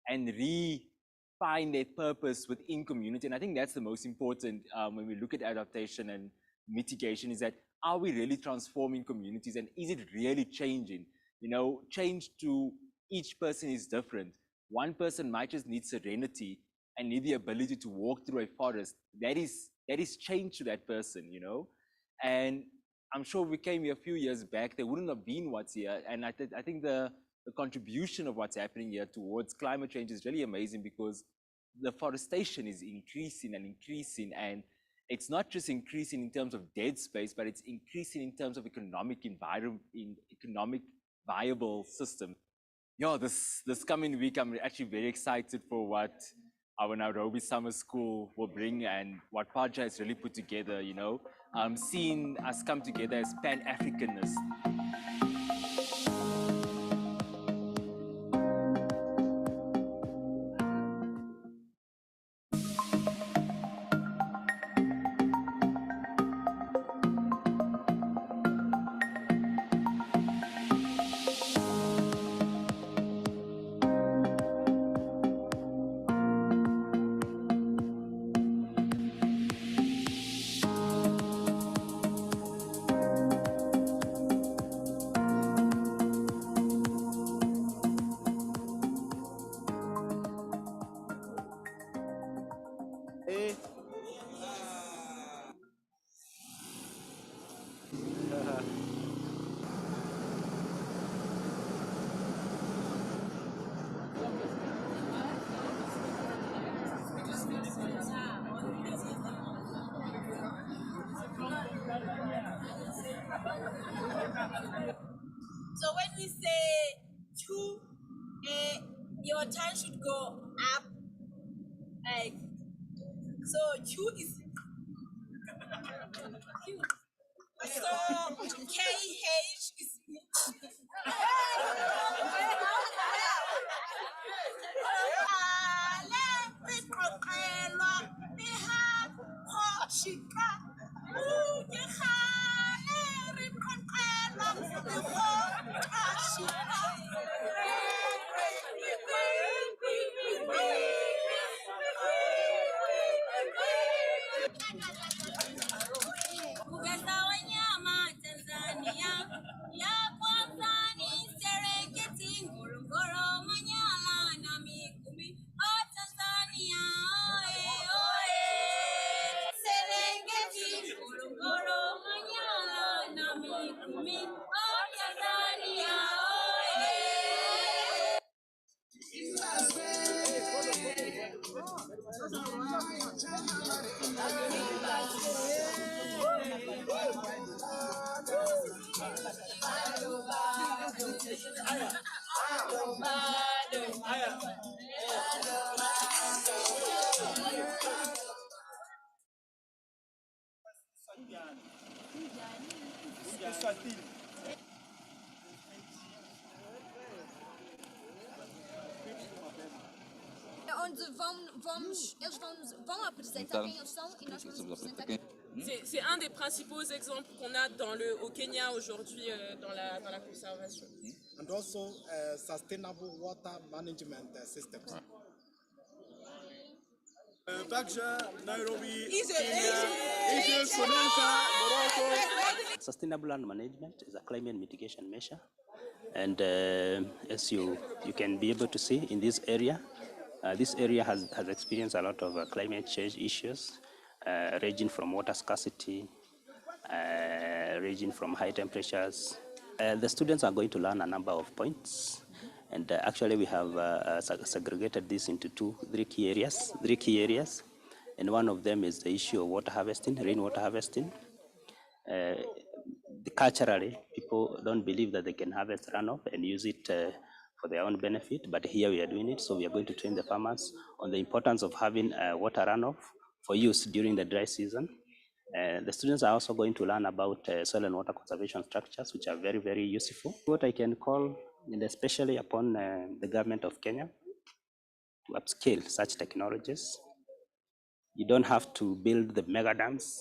and find their purpose within community. And I think that's the most important when we look at adaptation and mitigation, is that are we really transforming communities, and is it really changing? Change to each person is different. One person might just need serenity and need the ability to walk through a forest. That is change to that person, And I'm sure we came here a few years back, there wouldn't have been what's here. And I think the contribution of what's happening here towards climate change is really amazing, because the forestation is increasing, and it's not just increasing in terms of dead space, but it's increasing in terms of economic environment, in economic viable system. This coming week, I'm actually very excited for what our Nairobi Summer School will bring, and what Paja has really put together, seeing us come together as Pan-Africanists. So when we say two, your turn should go up. Like, so two is Q. So KH is Uganda wanyama Tanzania ya kwanza ni Serengeti, Ngorongoro, Manyara na Mikumi. Oh Tanzania, oe oe. Serengeti, Ngorongoro, Manyara na Mikumi. Oh Tanzania, oe. Eles vão apresentar quem eles são e nós vamos apresentar quem. C'est un des principaux exemples qu'on a au Kenya aujourd'hui dans la conservation. And also sustainable water management systems. Nairobi, Kenya, Morocco. Sustainable land management is a climate mitigation measure. And as you can be able to see in this area has experienced a lot of climate change issues, ranging from water scarcity, ranging from high temperatures. The students are going to learn a number of points. And actually we have segregated this into three key areas. And one of them is the issue of water harvesting, rainwater harvesting. Culturally, people don't believe that they can harvest runoff and use it for their own benefit, but here we are doing it. So we are going to train the farmers on the importance of having water runoff for use during the dry season. The students are also going to learn about soil and water conservation structures, which are very, very useful. What I can call, and especially upon the government of Kenya, to upscale such technologies. You don't have to build the mega dams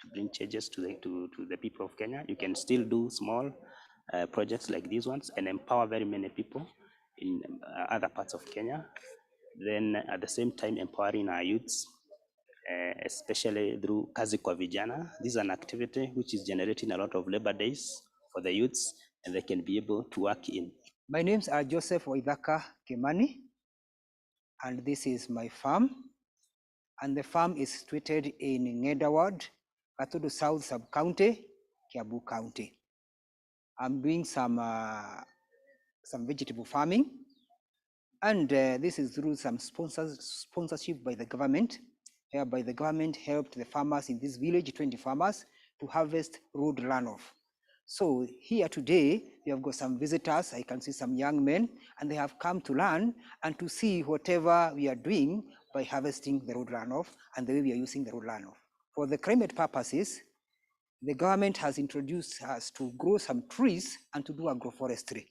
to bring changes to the people of Kenya. You can still do small projects like these ones and empower very many people in other parts of Kenya. Then at the same time empowering our youths, especially through Kazi kwa Vijana. This is an activity which is generating a lot of labor days for the youths, and they can be able to work in. My names are Joseph Waithaka Kimani, and this is my farm. And the farm is situated in Ng'enda Ward, Katudu South Sub-County, Kiambu County. I'm doing some vegetable farming, and this is through some sponsorship by the government, whereby the government helped the farmers in this village, 20 farmers, to harvest road runoff. So here today, we have got some visitors. I can see some young men, and they have come to learn and to see whatever we are doing by harvesting the road runoff and the way we are using the road runoff. For the climate purposes, the government has introduced us to grow some trees and to do agroforestry.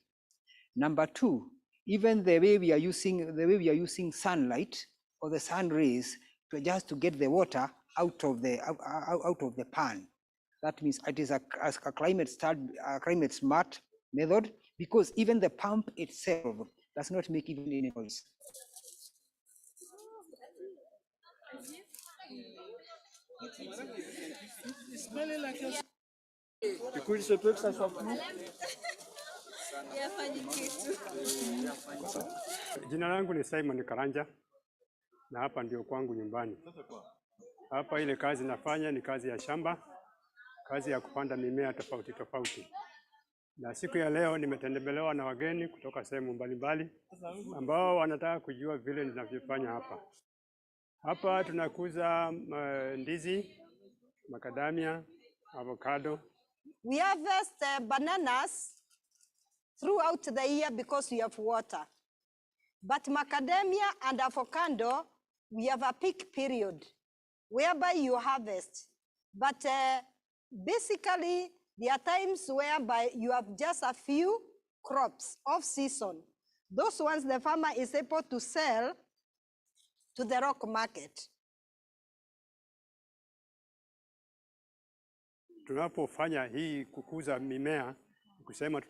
Number two, even the way we are using sunlight or the sun rays to just to get the water out of the pan. That means it is a climate smart method, because even the pump itself does not make even any noise. Jina langu ni Simon Karanja na hapa ndio kwangu nyumbani. Hapa ile kazi nafanya ni kazi ya shamba, kazi ya kupanda mimea tofauti tofauti. Na siku ya leo nimetembelewa na wageni kutoka sehemu mbalimbali ambao wanataka kujua vile ninavyofanya hapa. Hapa tunakuza ndizi, makadamia, avocado We harvest bananas throughout the year because we have water. But macadamia and avocado, we have a peak period whereby you harvest. But basically, there are times whereby you have just a few crops off season. Those ones the farmer is able to sell to the rock market. Tunapofanya hii kukuza mimea, kusema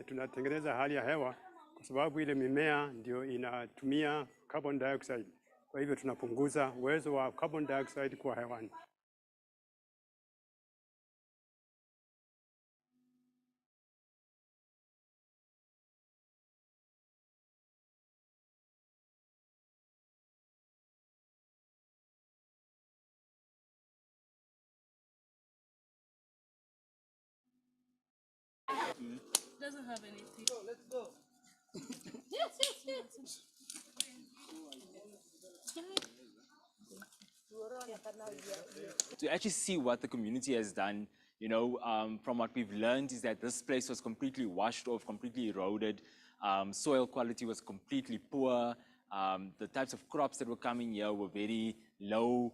tunatengeneza hali ya hewa, kwa sababu ile mimea ndio inatumia carbon dioxide. Kwa hivyo tunapunguza uwezo wa carbon dioxide kwa hewani. Doesn't have anything. So let's go. Yes. To actually see what the community has done, from what we've learned is that this place was completely washed off, completely eroded. Soil quality was completely poor. The types of crops that were coming here were very low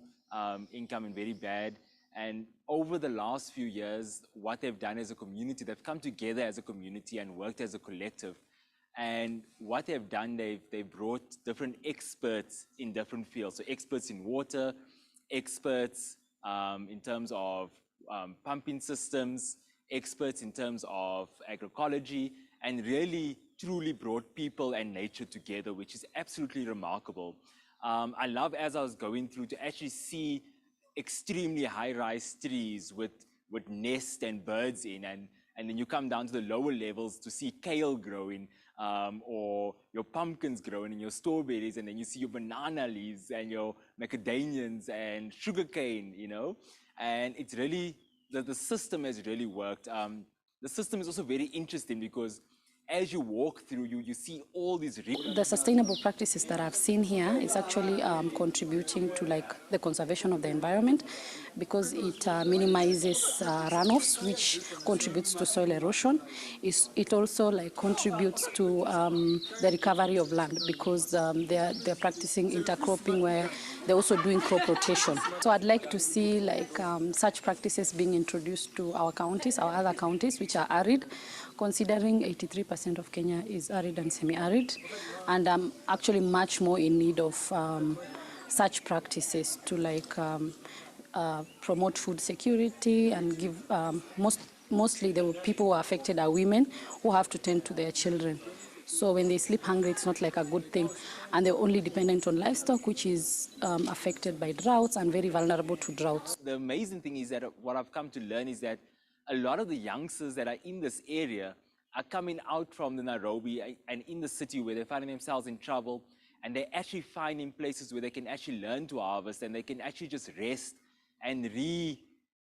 income and very bad. And over the last few years, what they've done as a community, they've come together as a community and worked as a collective. And what they've done, they've brought different experts in different fields. So experts in water, experts in terms of pumping systems, experts in terms of agroecology, and really truly brought people and nature together, which is absolutely remarkable. I love, as I was going through, to actually see extremely high-rise trees with nests and birds in, and then you come down to the lower levels to see kale growing, or your pumpkins growing and your strawberries, and then you see your banana leaves and your macadamians and sugarcane, and it's really, the system has really worked. The system is also very interesting because as you walk through, you see all these... The sustainable practices that I've seen here is actually contributing to the conservation of the environment, because it minimizes runoffs, which contributes to soil erosion. It also contributes to the recovery of land, because they're practicing intercropping, where they're also doing crop rotation. So I'd like to see such practices being introduced to our counties, our other counties, which are arid, considering 83% of Kenya is arid and semi-arid, and I'm actually much more in need of such practices to promote food security and give, mostly the people who are affected are women who have to tend to their children. So when they sleep hungry, it's not a good thing. And they're only dependent on livestock, which is affected by droughts and very vulnerable to droughts. The amazing thing is that what I've come to learn is that a lot of the youngsters that are in this area are coming out from the Nairobi and in the city where they're finding themselves in trouble, and they're actually finding places where they can actually learn to harvest, and they can actually just rest and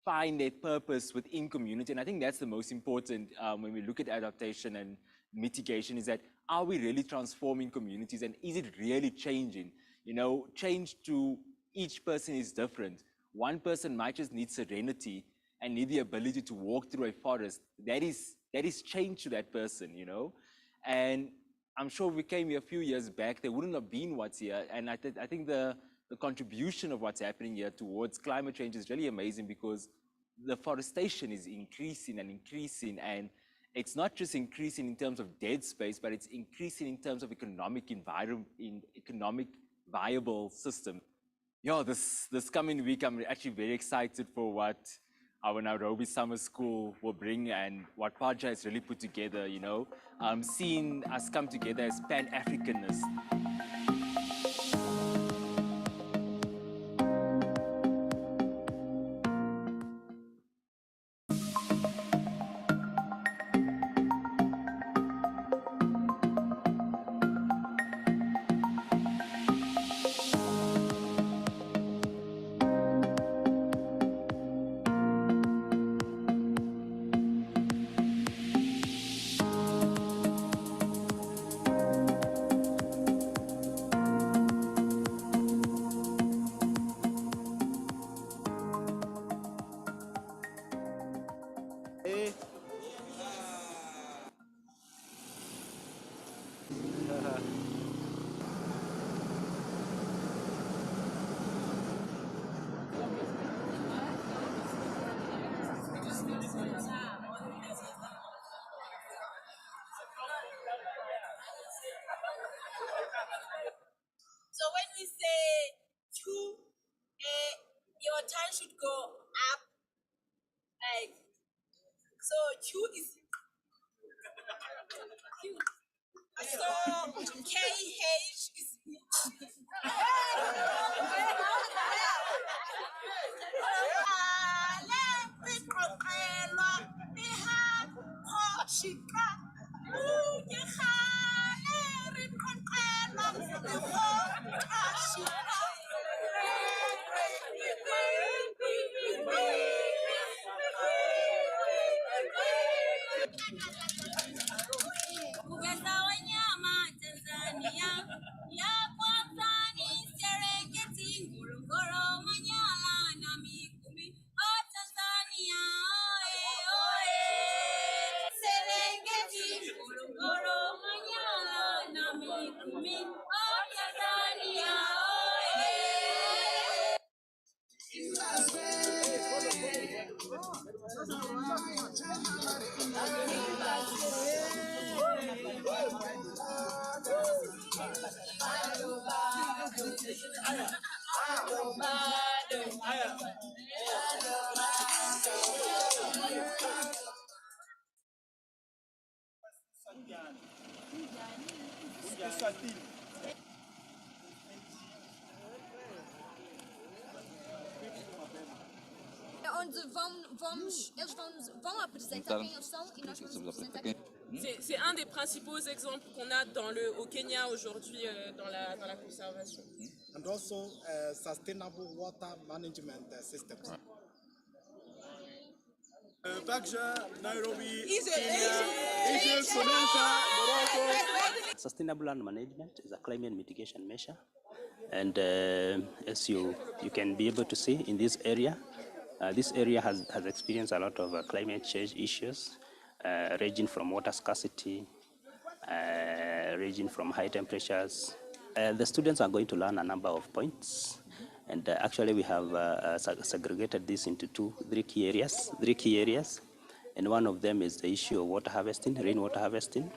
find their purpose within community. And I think that's the most important when we look at adaptation and mitigation, is that are we really transforming communities, and is it really changing? Change to each person is different. One person might just need serenity and need the ability to walk through a forest. That is change to that person, And I'm sure if we came here a few years back, there wouldn't have been what's here. And I think the contribution of what's happening here towards climate change is really amazing, because the forestation is increasing and increasing, and it's not just increasing in terms of dead space, but it's increasing in terms of economic environment, economic viable system. Yeah, this coming week, I'm actually very excited for what our Nairobi Summer School will bring, and what Paja has really put together, seeing us come together as Pan-Africanists. So when we say Q, your turn should go up. Like, so Q is Q. So KH is Mbuga wanyama Tanzania ya kwanza ni Serengeti, Ngorongoro, Manyara na Mikumi. Oh Tanzania, oe oe. Serengeti, Ngorongoro, Manyara na Mikumi. Oh Tanzania, oe. Eles vão apresentar quem eles são e nós vamos apresentar quem. C'est un des principaux exemples qu'on a au Kenya aujourd'hui dans la conservation. And also sustainable water management systems. Nairobi, Kenya, Morocco. Sustainable land management is a climate mitigation measure. And as you can be able to see in this area has experienced a lot of climate change issues, ranging from water scarcity, ranging from high temperatures. The students are going to learn a number of points. And actually we have segregated this into three key areas. And one of them is the issue of water harvesting, rainwater harvesting.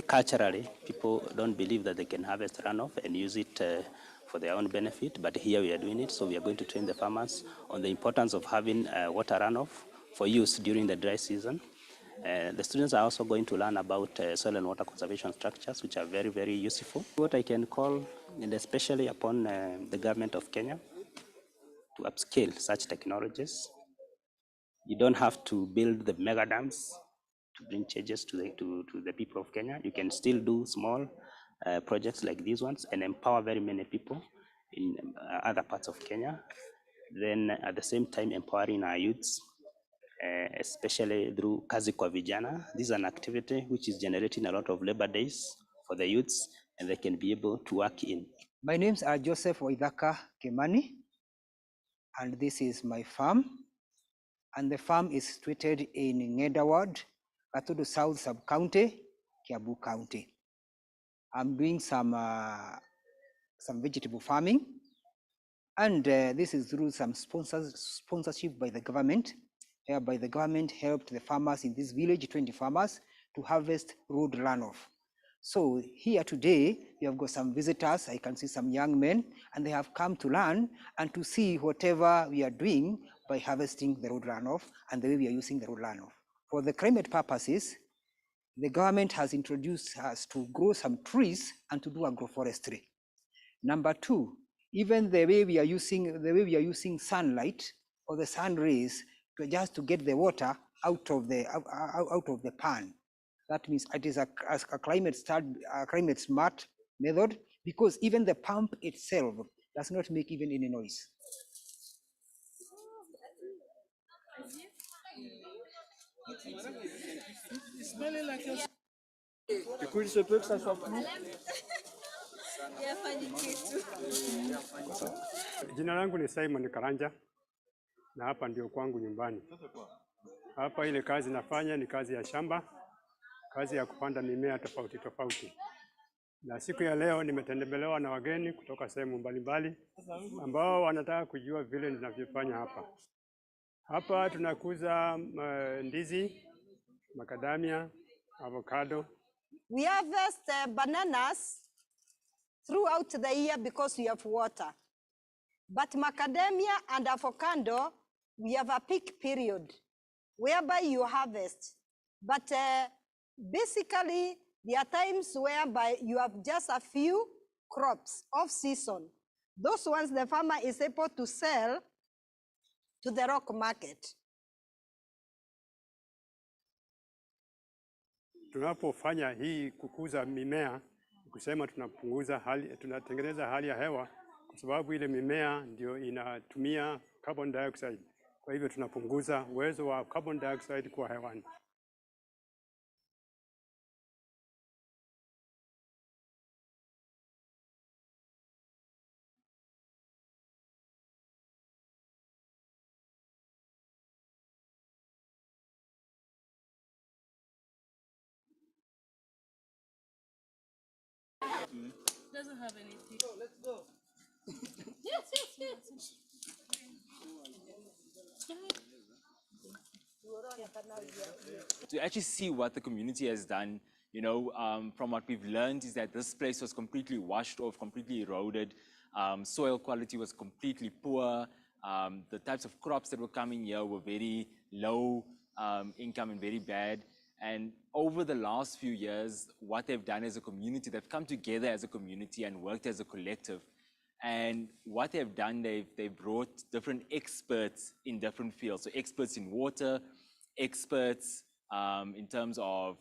Culturally, people don't believe that they can harvest runoff and use it for their own benefit, but here we are doing it. So we are going to train the farmers on the importance of having water runoff for use during the dry season. The students are also going to learn about soil and water conservation structures, which are very, very useful. What I can call, and especially upon the government of Kenya, to upscale such technologies. You don't have to build the mega dams to bring changes to the people of Kenya. You can still do small projects like these ones and empower very many people in other parts of Kenya. Then at the same time empowering our youths, especially through Kazi kwa Vijana. This is an activity which is generating a lot of labor days for the youths, and they can be able to work in. My names are Joseph Waithaka Kimani, and this is my farm. And the farm is situated in Ng'enda Ward, Katudu South Sub-County, Kiambu County. I'm doing some vegetable farming, and this is through some sponsorship by the government, whereby the government helped the farmers in this village, 20 farmers, to harvest road runoff. So here today, we have got some visitors. I can see some young men, and they have come to learn and to see whatever we are doing by harvesting the road runoff and the way we are using the road runoff. For the climate purposes, the government has introduced us to grow some trees and to do agroforestry. Number two, even the way we are using sunlight or the sun rays just to get the water out of the pan. That means it is a climate smart method, because even the pump itself does not make even any noise. Jina langu ni Simon Karanja na hapa ndio kwangu nyumbani. Hapa ile kazi nafanya ni kazi ya shamba, kazi ya kupanda mimea tofauti tofauti. Na siku ya leo nimetembelewa na wageni kutoka sehemu mbalimbali ambao wanataka kujua vile ninavyofanya hapa. Hapa tunakuza ndizi, macadamia, avocado We harvest bananas throughout the year because we have water. But macadamia and avocado, we have a peak period whereby you harvest. But basically, there are times whereby you have just a few crops off season. Those ones the farmer is able to sell to the rock market. Tunapofanya hii kukuza mimea, kusema tunatengeneza hali ya hewa, kwa sababu ile mimea ndio inatumia carbon dioxide. Kwa hivyo tunapunguza uwezo wa carbon dioxide kwa hewani. Doesn't have anything. So let's go. Yes. To actually see what the community has done, from what we've learned is that this place was completely washed off, completely eroded. Soil quality was completely poor. The types of crops that were coming here were very low income and very bad. And over the last few years, what they've done as a community, they've come together as a community and worked as a collective. And what they've done, they've brought different experts in different fields. So experts in water, experts in terms of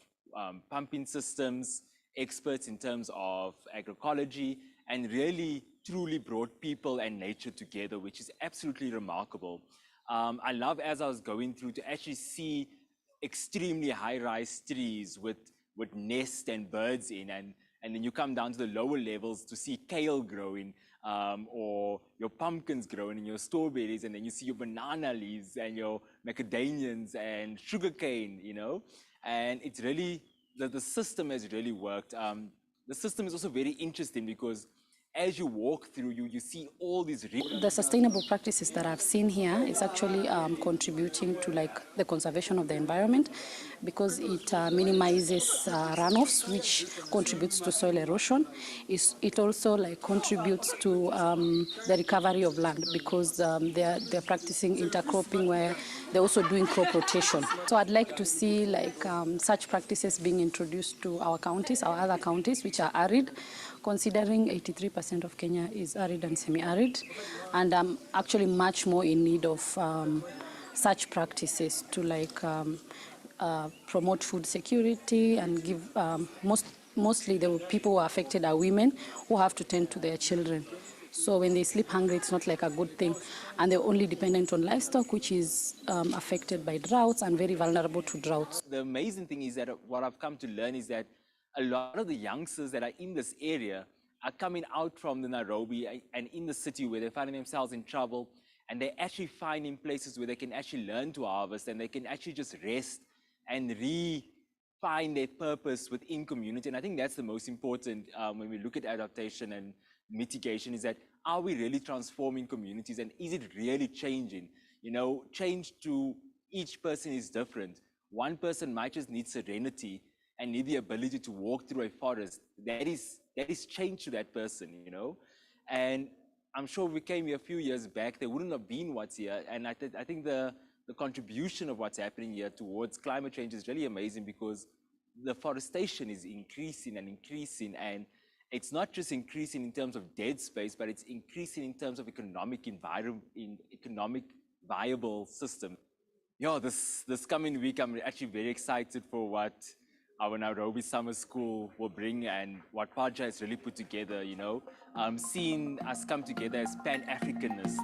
pumping systems, experts in terms of agroecology, and really truly brought people and nature together, which is absolutely remarkable. I love, as I was going through, to actually see extremely high-rise trees with nests and birds in, and then you come down to the lower levels to see kale growing, or your pumpkins growing and your strawberries, and then you see your banana leaves and your macadamians and sugarcane, and it's really, the system has really worked. The system is also very interesting because as you walk through, you see all these... The sustainable practices that I've seen here is actually contributing to the conservation of the environment, because it minimizes runoffs, which contributes to soil erosion. It also contributes to the recovery of land, because they're practicing intercropping, where they're also doing crop rotation. So I'd like to see such practices being introduced to our counties, our other counties, which are arid, considering 83% of Kenya is arid and semi-arid, and I'm actually much more in need of such practices to promote food security and give, mostly the people who are affected are women who have to tend to their children. So when they sleep hungry, it's not a good thing. And they're only dependent on livestock, which is affected by droughts and very vulnerable to droughts. The amazing thing is that what I've come to learn is that a lot of the youngsters that are in this area are coming out from the Nairobi and in the city where they're finding themselves in trouble, and they're actually finding places where they can actually learn to harvest, and they can actually just rest and find their purpose within community. And I think that's the most important when we look at adaptation and mitigation, is that are we really transforming communities, and is it really changing? Change to each person is different. One person might just need serenity and need the ability to walk through a forest. That is change to that person, And I'm sure if we came here a few years back, there wouldn't have been what's here. And I think the contribution of what's happening here towards climate change is really amazing, because the forestation is increasing and increasing, and it's not just increasing in terms of dead space, but it's increasing in terms of economic viable system. Yeah, this coming week, I'm actually very excited for what our Nairobi Summer School will bring and what Paja has really put together, seeing us come together as Pan-Africanists.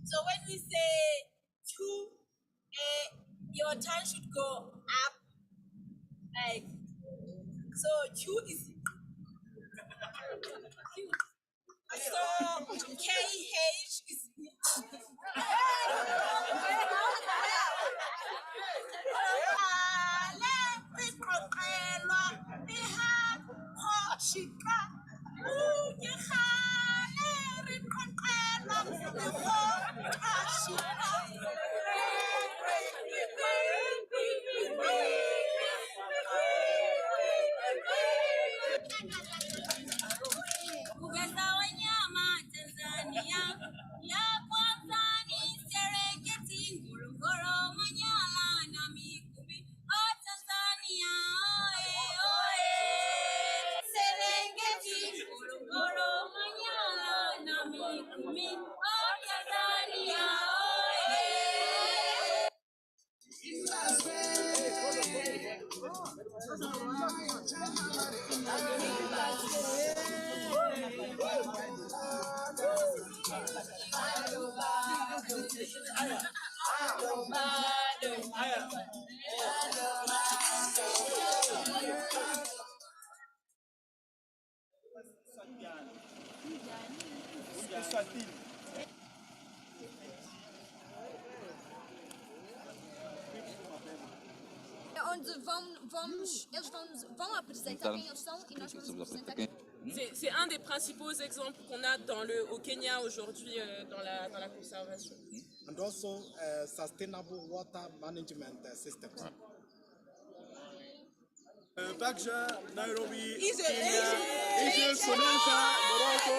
So when we say two, your turn should go up. Like, so two is so KH is Mbuga wanyama Tanzania ya kwanza ni Serengeti, Ngorongoro, Manyara na Mikumi. Oh Tanzania, oe oe. Serengeti, Ngorongoro, Manyara na Mikumi. Oh Tanzania, oe. Eles vão apresentar quem eles são e nós vamos apresentar quem. C'est un des principaux exemples qu'on a au Kenya aujourd'hui dans la conservation. And also sustainable water management systems. Nairobi, Kenya, Morocco.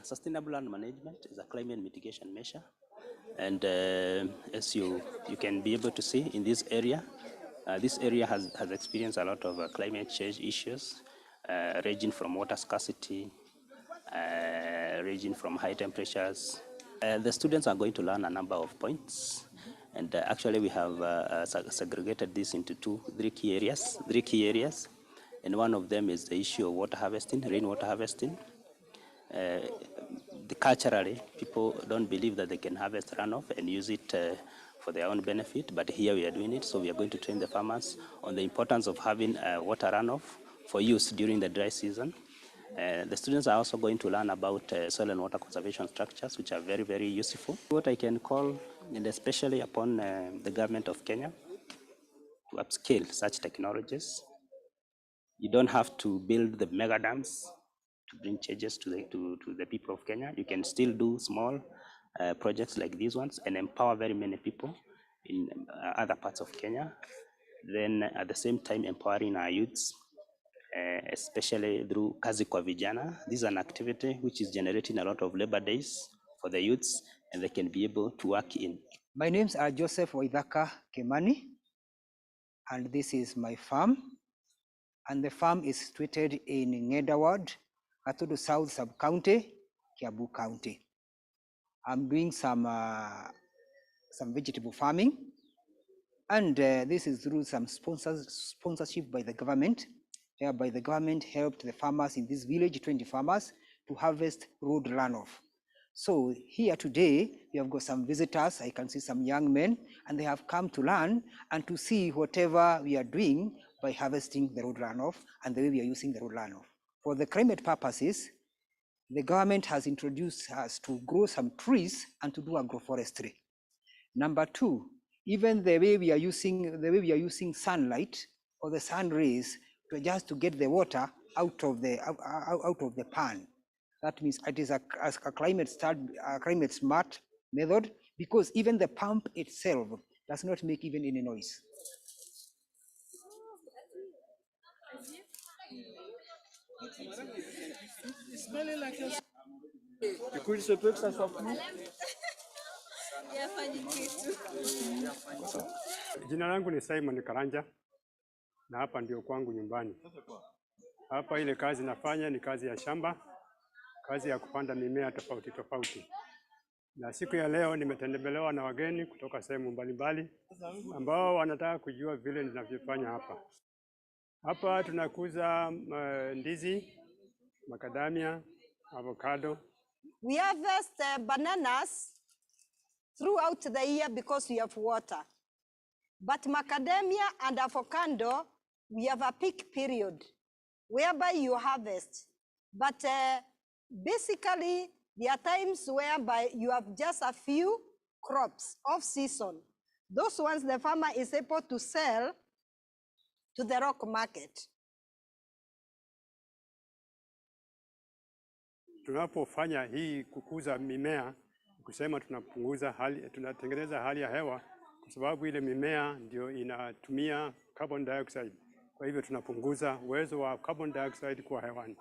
Sustainable land management is a climate mitigation measure. And as you can be able to see in this area has experienced a lot of climate change issues, ranging from water scarcity, ranging from high temperatures. The students are going to learn a number of points. And actually we have segregated this into three key areas. And one of them is the issue of water harvesting, rainwater harvesting. Culturally, people don't believe that they can harvest runoff and use it for their own benefit, but here we are doing it. So we are going to train the farmers on the importance of having water runoff for use during the dry season. The students are also going to learn about soil and water conservation structures, which are very, very useful. What I can call, and especially upon the government of Kenya, to upscale such technologies. You don't have to build the mega dams to bring changes to the people of Kenya. You can still do small projects like these ones and empower very many people in other parts of Kenya. Then at the same time empowering our youths, especially through Kazi kwa Vijana. This is an activity which is generating a lot of labor days for the youths, and they can be able to work in. My names are Joseph Waithaka Kemani, and this is my farm. And the farm is situated in Ng'enda Ward, Katudu South Sub-County, Kiambu County. I'm doing some vegetable farming, and this is through some sponsorship by the government, whereby the government helped the farmers in this village, 20 farmers, to harvest road runoff. So here today, we have got some visitors. I can see some young men, and they have come to learn and to see whatever we are doing by harvesting the road runoff and the way we are using the road runoff. For the climate purposes, the government has introduced us to grow some trees and to do agroforestry. Number two, even the way we are using sunlight or the sun rays just to get the water out of the pan. That means it is a climate smart method, because even the pump itself does not make even any noise. Smelling like a... Jina langu ni Simon Karanja na hapa ndio kwangu nyumbani. Hapa ile kazi nafanya ni kazi ya shamba, kazi ya kupanda mimea tofauti tofauti. Na siku ya leo nimetembelewa na wageni kutoka sehemu mbalimbali ambao wanataka kujua vile ninavyofanya hapa. Hapa tunakuza ndizi, macadamia, avocado. We harvest bananas throughout the year because we have water. But macadamia and avocado, we have a peak period whereby you harvest. But basically, there are times whereby you have just a few crops off season. Those ones the farmer is able to sell to the rock market. Tunapofanya hii kukuza mimea, kusema tunatengeneza hali ya hewa, kwa sababu ile mimea ndio inatumia carbon dioxide. Kwa hivyo tunapunguza uwezo wa carbon dioxide kwa hewani.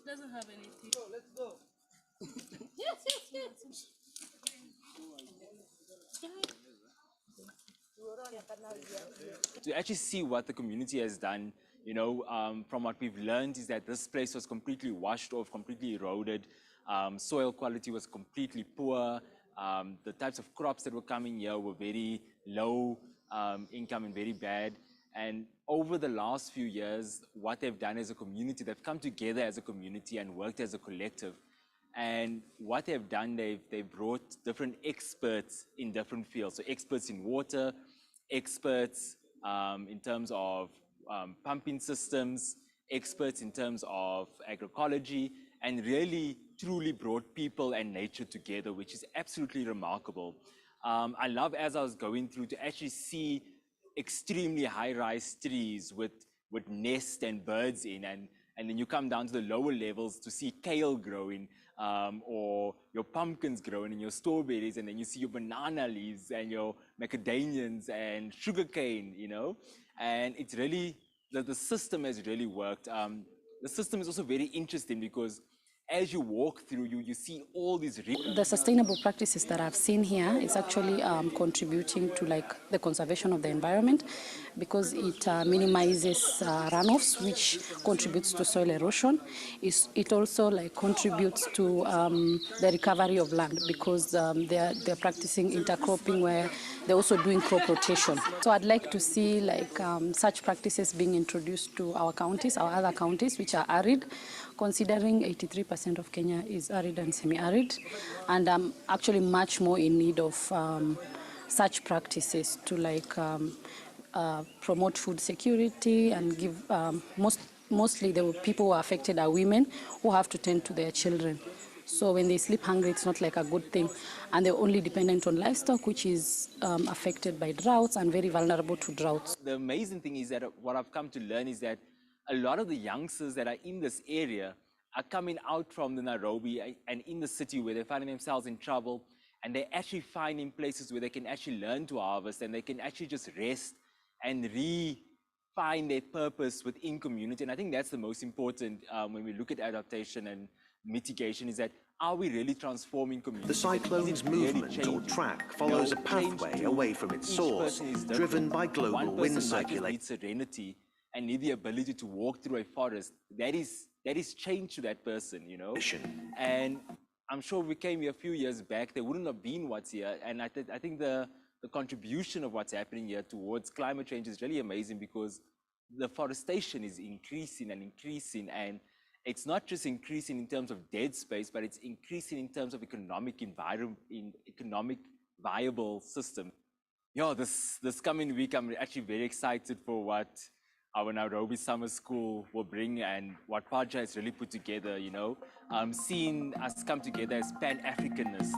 Doesn't have anything. Go, let's go. Yes. To actually see what the community has done, from what we've learned is that this place was completely washed off, completely eroded. Soil quality was completely poor. The types of crops that were coming here were very low income and very bad. And over the last few years, what they've done as a community, they've come together as a community and worked as a collective. And what they've done, they've brought different experts in different fields. So experts in water, experts in terms of pumping systems, experts in terms of agroecology, and really truly brought people and nature together, which is absolutely remarkable. I love, as I was going through, to actually see extremely high-rise trees with nests and birds in, and then you come down to the lower levels to see kale growing, or your pumpkins growing and your strawberries, and then you see your banana leaves and your macadamias and sugarcane, and it's really, the system has really worked. The system is also very interesting because as you walk through, you see all these... The sustainable practices that I've seen here is actually contributing to the conservation of the environment, because it minimizes runoffs, which contributes to soil erosion. It also contributes to the recovery of land, because they're practicing intercropping, where they're also doing crop rotation. So I'd like to see such practices being introduced to our counties, our other counties, which are arid, considering 83% of Kenya is arid and semi-arid, and I'm actually much more in need of such practices to promote food security and give, mostly the people who are affected are women who have to tend to their children. So when they sleep hungry, it's not a good thing. And they're only dependent on livestock, which is affected by droughts and very vulnerable to droughts. The amazing thing is that what I've come to learn is that a lot of the youngsters that are in this area are coming out from the Nairobi and in the city where they're finding themselves in trouble, and they're actually finding places where they can actually learn to harvest, and they can actually just rest and find their purpose within community. And I think that's the most important when we look at adaptation and mitigation, is that are we really transforming community? The cyclone's movement or track follows a pathway away from its source, driven by global wind circulation. Needs serenity and need the ability to walk through a forest. That is change to that person, And I'm sure if we came here a few years back, there wouldn't have been what's here. And I think the contribution of what's happening here towards climate change is really amazing, because the forestation is increasing and increasing, and it's not just increasing in terms of dead space, but it's increasing in terms of economic environment, in economic viable system. This coming week, I'm actually very excited for what our Nairobi Summer School will bring and what Paja has really put together, seeing us come together as Pan-Africanists.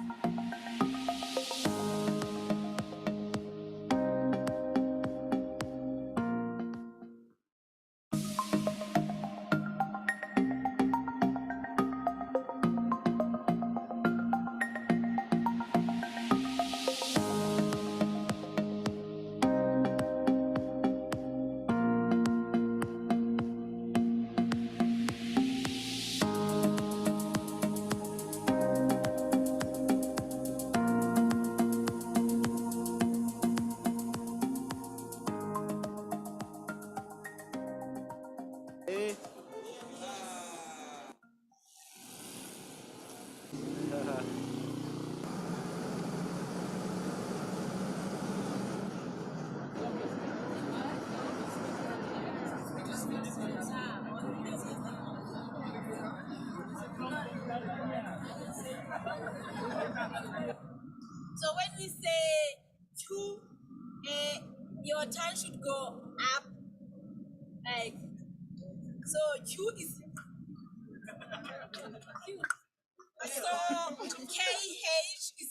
So when we say two, your turn should go up. Like, so two is Q. So KH is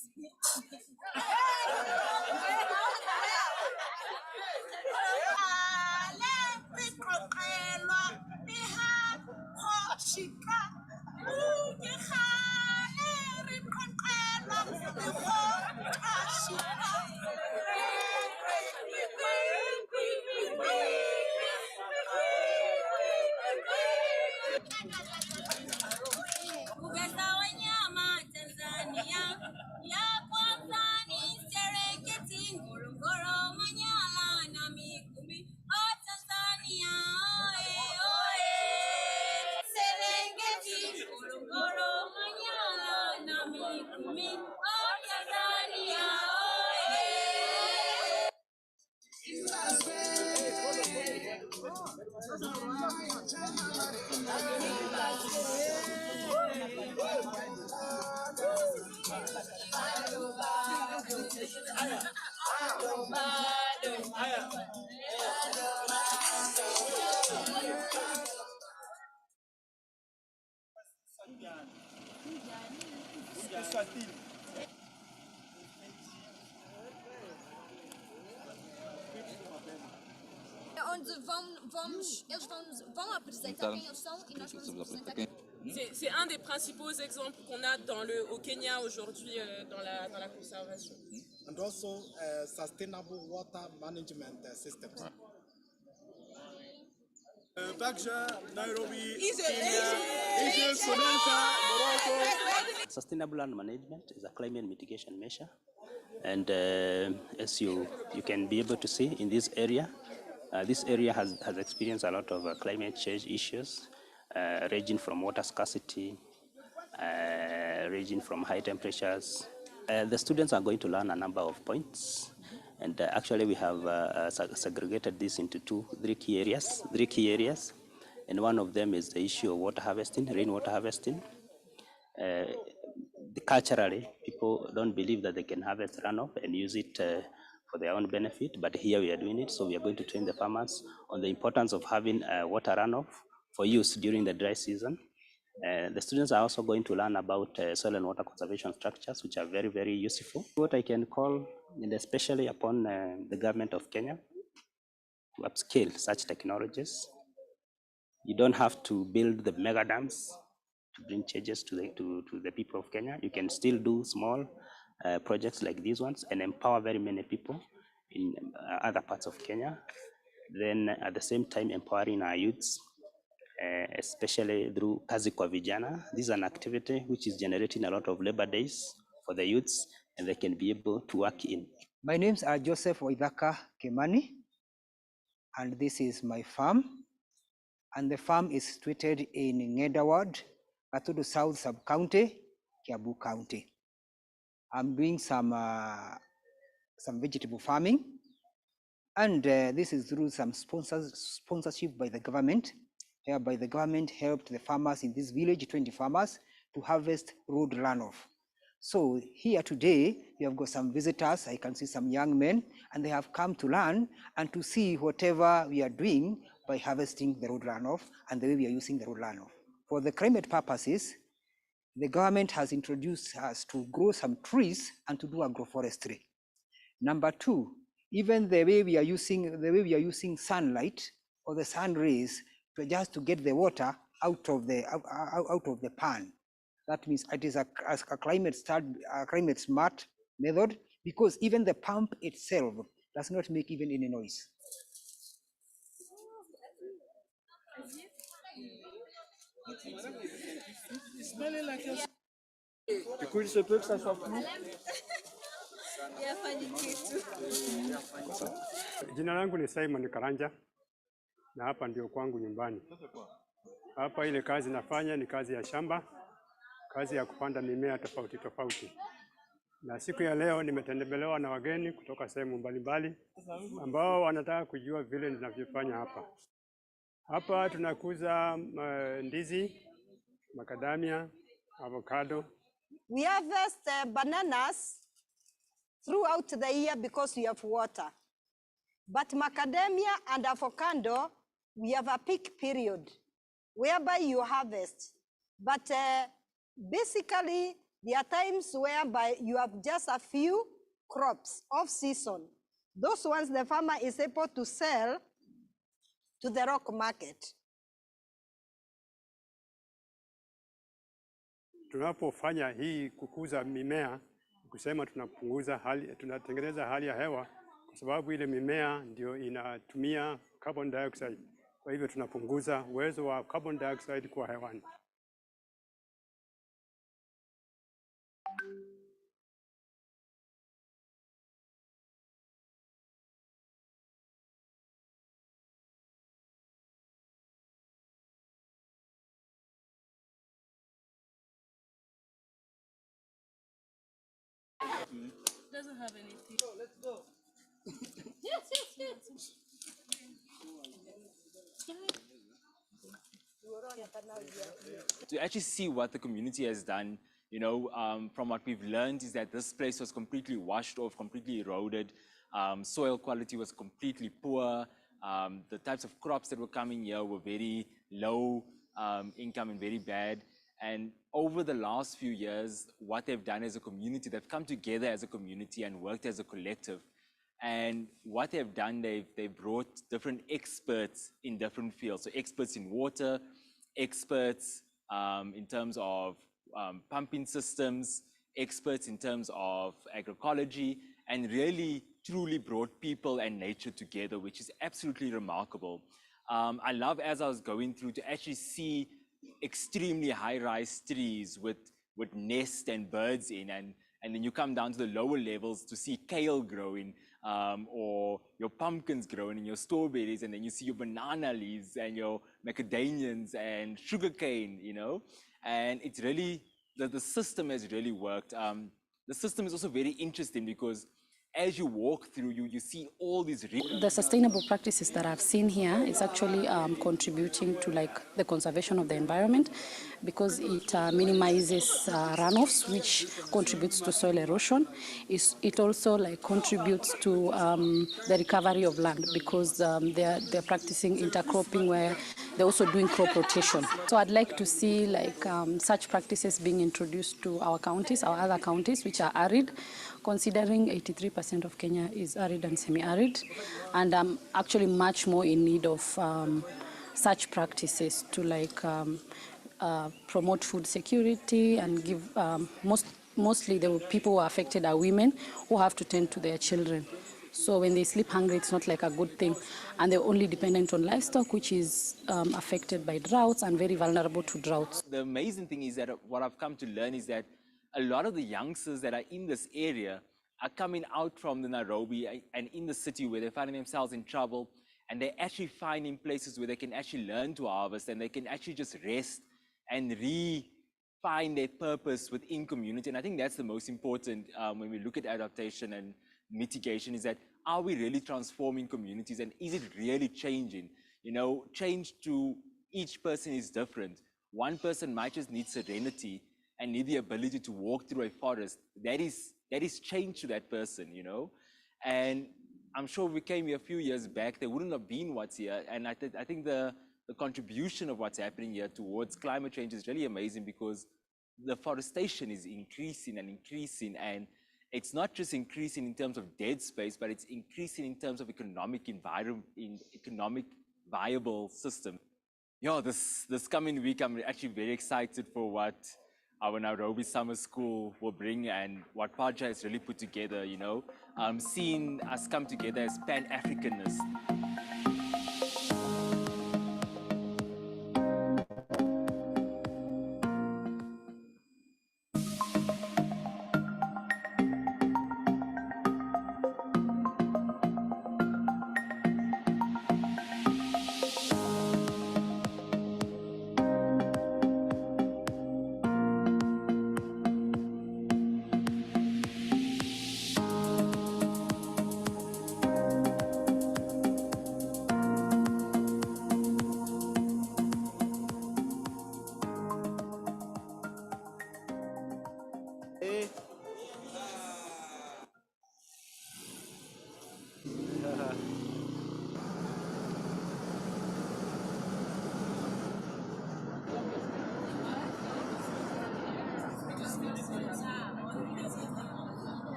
Uganda wanyama Tanzania ya kwanza ni Serengeti, Ngorongoro, Manyara na Mikumi. Oh Tanzania, oe oe. Serengeti, Ngorongoro, Manyara na Mikumi. Oh Tanzania, oe. Onde eles vão apresentar quem eles são e nós vamos apresentar quem. C'est un des principaux exemples qu'on a au Kenya aujourd'hui dans la conservation. And also sustainable water management systems. Nairobi, Egypt, Morocco. Sustainable land management is a climate mitigation measure. And as you can be able to see in this area has experienced a lot of climate change issues, ranging from water scarcity, ranging from high temperatures. The students are going to learn a number of points. And actually we have segregated this into three key areas. And one of them is the issue of water harvesting, rainwater harvesting. Culturally, people don't believe that they can harvest runoff and use it for their own benefit, but here we are doing it. So we are going to train the farmers on the importance of having water runoff for use during the dry season. The students are also going to learn about soil and water conservation structures, which are very, very useful. What I can call, and especially upon the government of Kenya, to upscale such technologies. You don't have to build the mega dams to bring changes to the people of Kenya. You can still do small projects like these ones and empower very many people in other parts of Kenya. Then at the same time empowering our youths, especially through Kazi kwa Vijana. This is an activity which is generating a lot of labor days for the youths, and they can be able to work in. My names are Joseph Waithaka Kimani, and this is my farm. And the farm is situated in Ng'enda Ward, Gatudu South Sub-County, Kiambu County. I'm doing some vegetable farming, and this is through some sponsorship by the government, whereby the government helped the farmers in this village, 20 farmers, to harvest road runoff. So here today, we have got some visitors. I can see some young men, and they have come to learn and to see whatever we are doing by harvesting the road runoff and the way we are using the road runoff. For the climate purposes, the government has introduced us to grow some trees and to do agroforestry. Number two, even the way we are using sunlight or the sun rays just to get the water out of the pan. That means it is a climate smart method, because even the pump itself does not make even any noise. Jina langu ni Simon Karanja na hapa ndio kwangu nyumbani. Hapa ile kazi nafanya ni kazi ya shamba, kazi ya kupanda mimea tofauti tofauti. Na siku ya leo nimetembelewa na wageni kutoka sehemu mbalimbali ambao wanataka kujua vile ninavyofanya hapa. Hapa tunakuza ndizi, macadamia, avocado We harvest bananas throughout the year because we have water. But macadamia and avocado, we have a peak period whereby you harvest. But basically, there are times whereby you have just a few crops off season. Those ones the farmer is able to sell to the rock market. Tunapofanya hii kukuza mimea, kusema tunatengeneza hali ya hewa, kwa sababu ile mimea ndio inatumia carbon dioxide. Kwa hivyo tunapunguza uwezo wa carbon dioxide kwa hewani. Doesn't have anything. No, let's go. Yes. To actually see what the community has done, from what we've learned is that this place was completely washed off, completely eroded. Soil quality was completely poor. The types of crops that were coming here were very low income and very bad. And over the last few years, what they've done as a community, they've come together as a community and worked as a collective. And what they've done, they've brought different experts in different fields. So experts in water, experts in terms of pumping systems, experts in terms of agroecology, and really truly brought people and nature together, which is absolutely remarkable. I love, as I was going through, to actually see extremely high-rise trees with nests and birds in, and then you come down to the lower levels to see kale growing, or your pumpkins growing and your strawberries, and then you see your banana leaves and your macadamians and sugarcane, and it's really, the system has really worked. The system is also very interesting because as you walk through, you see all these... The sustainable practices that I've seen here is actually contributing to the conservation of the environment, because it minimizes runoffs, which contributes to soil erosion. It also contributes to the recovery of land, because they're practicing intercropping, where they're also doing crop rotation. So I'd like to see such practices being introduced to our counties, our other counties, which are arid, considering 83% of Kenya is arid and semi-arid, and I'm actually much more in need of such practices to promote food security and give, mostly the people who are affected are women who have to tend to their children. So when they sleep hungry, it's not a good thing. And they're only dependent on livestock, which is affected by droughts and very vulnerable to droughts. The amazing thing is that what I've come to learn is that a lot of the youngsters that are in this area are coming out from the Nairobi and in the city where they're finding themselves in trouble, and they're actually finding places where they can actually learn to harvest, and they can actually just rest and find their purpose within community. And I think that's the most important when we look at adaptation and mitigation, is that, are we really transforming communities, and is it really changing? Change to each person is different. One person might just need serenity and need the ability to walk through a forest. That is change to that person, And I'm sure if we came here a few years back, there wouldn't have been what's here. And I think the contribution of what's happening here towards climate change is really amazing, because the forestation is increasing and increasing, and it's not just increasing in terms of dead space, but it's increasing in terms of economic environment, in economic viable system. This coming week, I'm actually very excited for what our Nairobi Summer School will bring, and what Paja has really put together, seeing us come together as Pan-Africanists.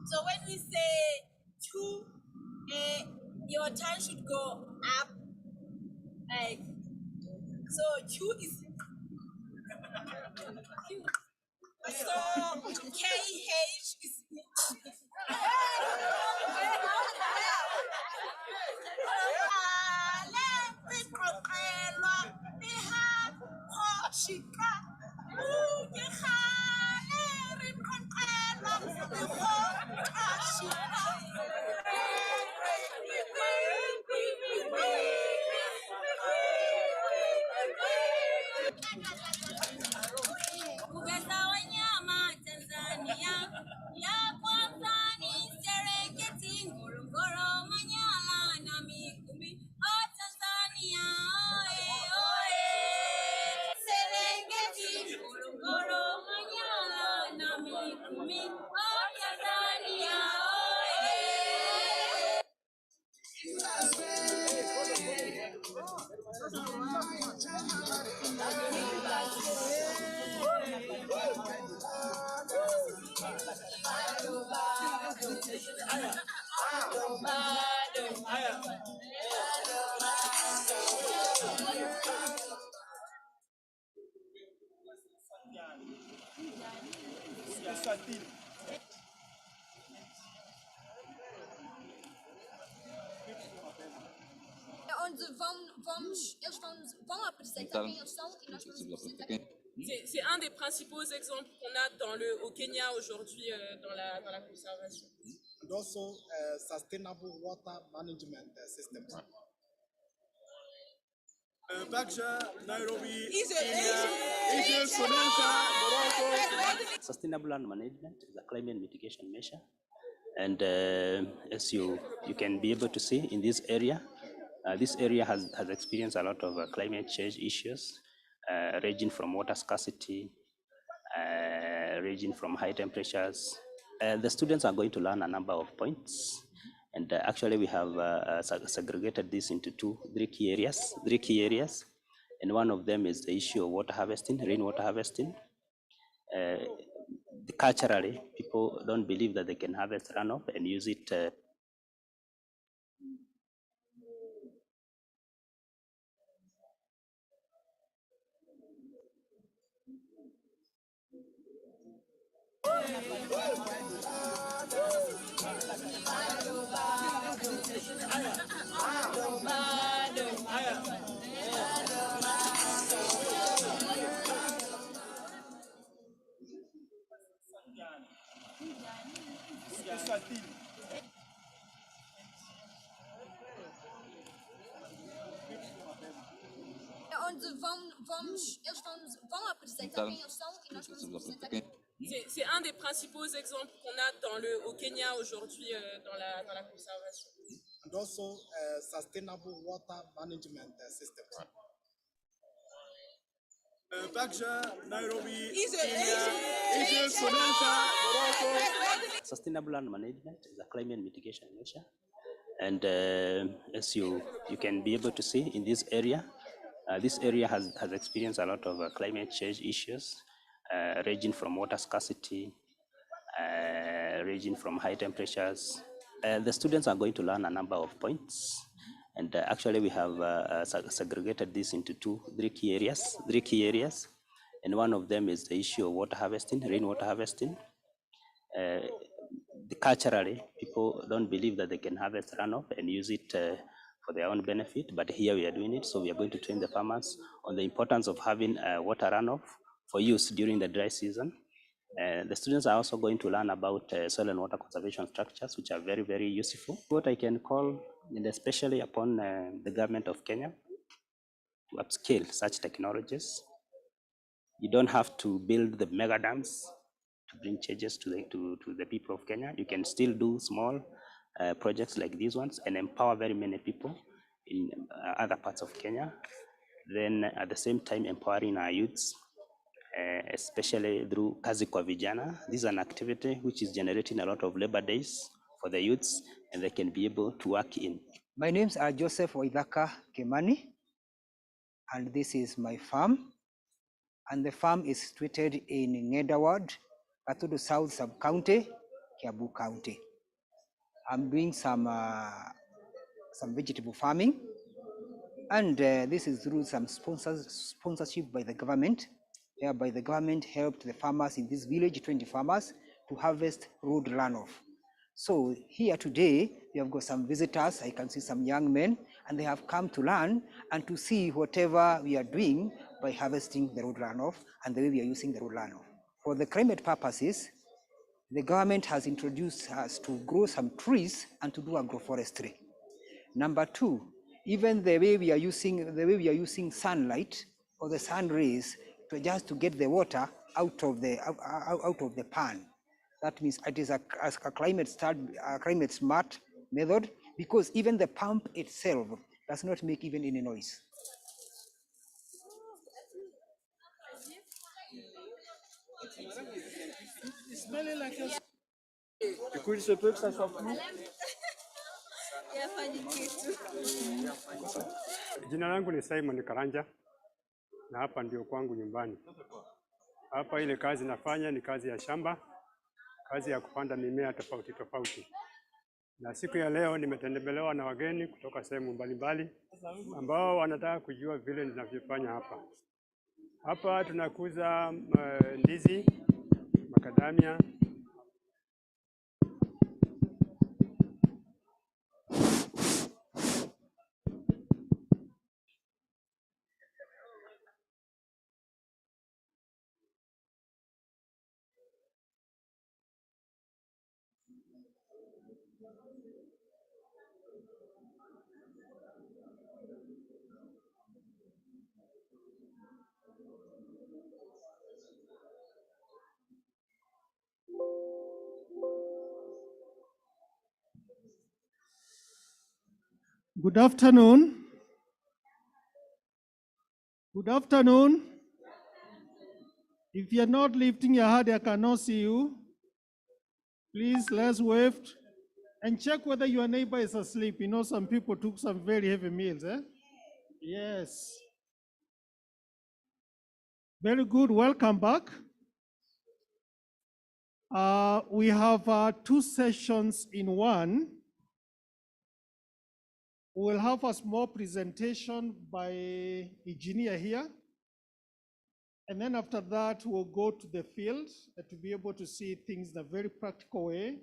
So when we say two, your turn should go up. Like, so two is so KH is Uganda wanyama Tanzania ya kwanza ni Serengeti, Ngorongoro, Manyara na Mikumi. Oh Tanzania, oe oe. Serengeti, Ngorongoro, Manyara na Mikumi. Oh Tanzania, oe. Vão apresentar quem eles são e nós vamos apresentar quem. C'est un des principaux exemples qu'on a au Kenya aujourd'hui dans la conservation. And also sustainable water management systems. Nairobi, Sustainable land management is a climate mitigation measure. And as you can be able to see in this area has experienced a lot of climate change issues, ranging from water scarcity, ranging from high temperatures. The students are going to learn a number of points. And actually we have segregated this into three key areas. And one of them is the issue of water harvesting, rainwater harvesting. Culturally, people don't believe that they can harvest runoff and use it. Eles vão apresentar quem eles são e nós vamos apresentar quem. C'est un des principaux exemples qu'on a au Kenya aujourd'hui dans la conservation. And also sustainable water management systems. Nairobi, Sustainable land management is a climate mitigation measure. And as you can be able to see in this area has experienced a lot of climate change issues, ranging from water scarcity, ranging from high temperatures. The students are going to learn a number of points. And actually we have segregated this into three key areas. And one of them is the issue of water harvesting, rainwater harvesting. Culturally, people don't believe that they can harvest runoff and use it for their own benefit, but here we are doing it. So we are going to train the farmers on the importance of having water runoff for use during the dry season. The students are also going to learn about soil and water conservation structures, which are very, very useful. What I can call, and especially upon the government of Kenya, to upscale such technologies. You don't have to build the mega dams to bring changes to the people of Kenya. You can still do small projects like these ones and empower very many people in other parts of Kenya. Then at the same time empowering our youths especially through Kazi kwa Vijana. This is an activity which is generating a lot of labor days for the youths, and they can be able to work in. My names are Joseph Oidhaka Kimani, and this is my farm. And the farm is situated in Ng'enda Ward, Katudu South Sub-County, Kiambu County. I'm doing some vegetable farming, and this is through some sponsorship by the government, whereby the government helped the farmers in this village, 20 farmers, to harvest road runoff. So here today, we have got some visitors. I can see some young men, and they have come to learn and to see whatever we are doing by harvesting the road runoff and the way we are using the road runoff. For the climate purposes, the government has introduced us to grow some trees and to do agroforestry. Number two, even the way we are using sunlight or the sun rays to just to get the water out of the pan. That means it is a climate smart method, because even the pump itself does not make even any noise. It's smelling like a... Jina langu ni Simon Karanja na hapa ndio kwangu nyumbani. Hapa ile kazi nafanya ni kazi ya shamba, kazi ya kupanda mimea tofauti tofauti. Na siku ya leo nimetembelewa na wageni kutoka sehemu mbalimbali ambao wanataka kujua vile ninavyofanya hapa. Hapa tunakuza ndizi, makadamia, Good afternoon. Good afternoon. If you're not lifting your head, I cannot see you. Please, let's wave and check whether your neighbor is asleep. You know, some people took some very heavy meals, eh? Yes. Very good. Welcome back. We have 2 sessions in one. We'll have a small presentation by engineer here. And then after that, we'll go to the field to be able to see things in a very practical way.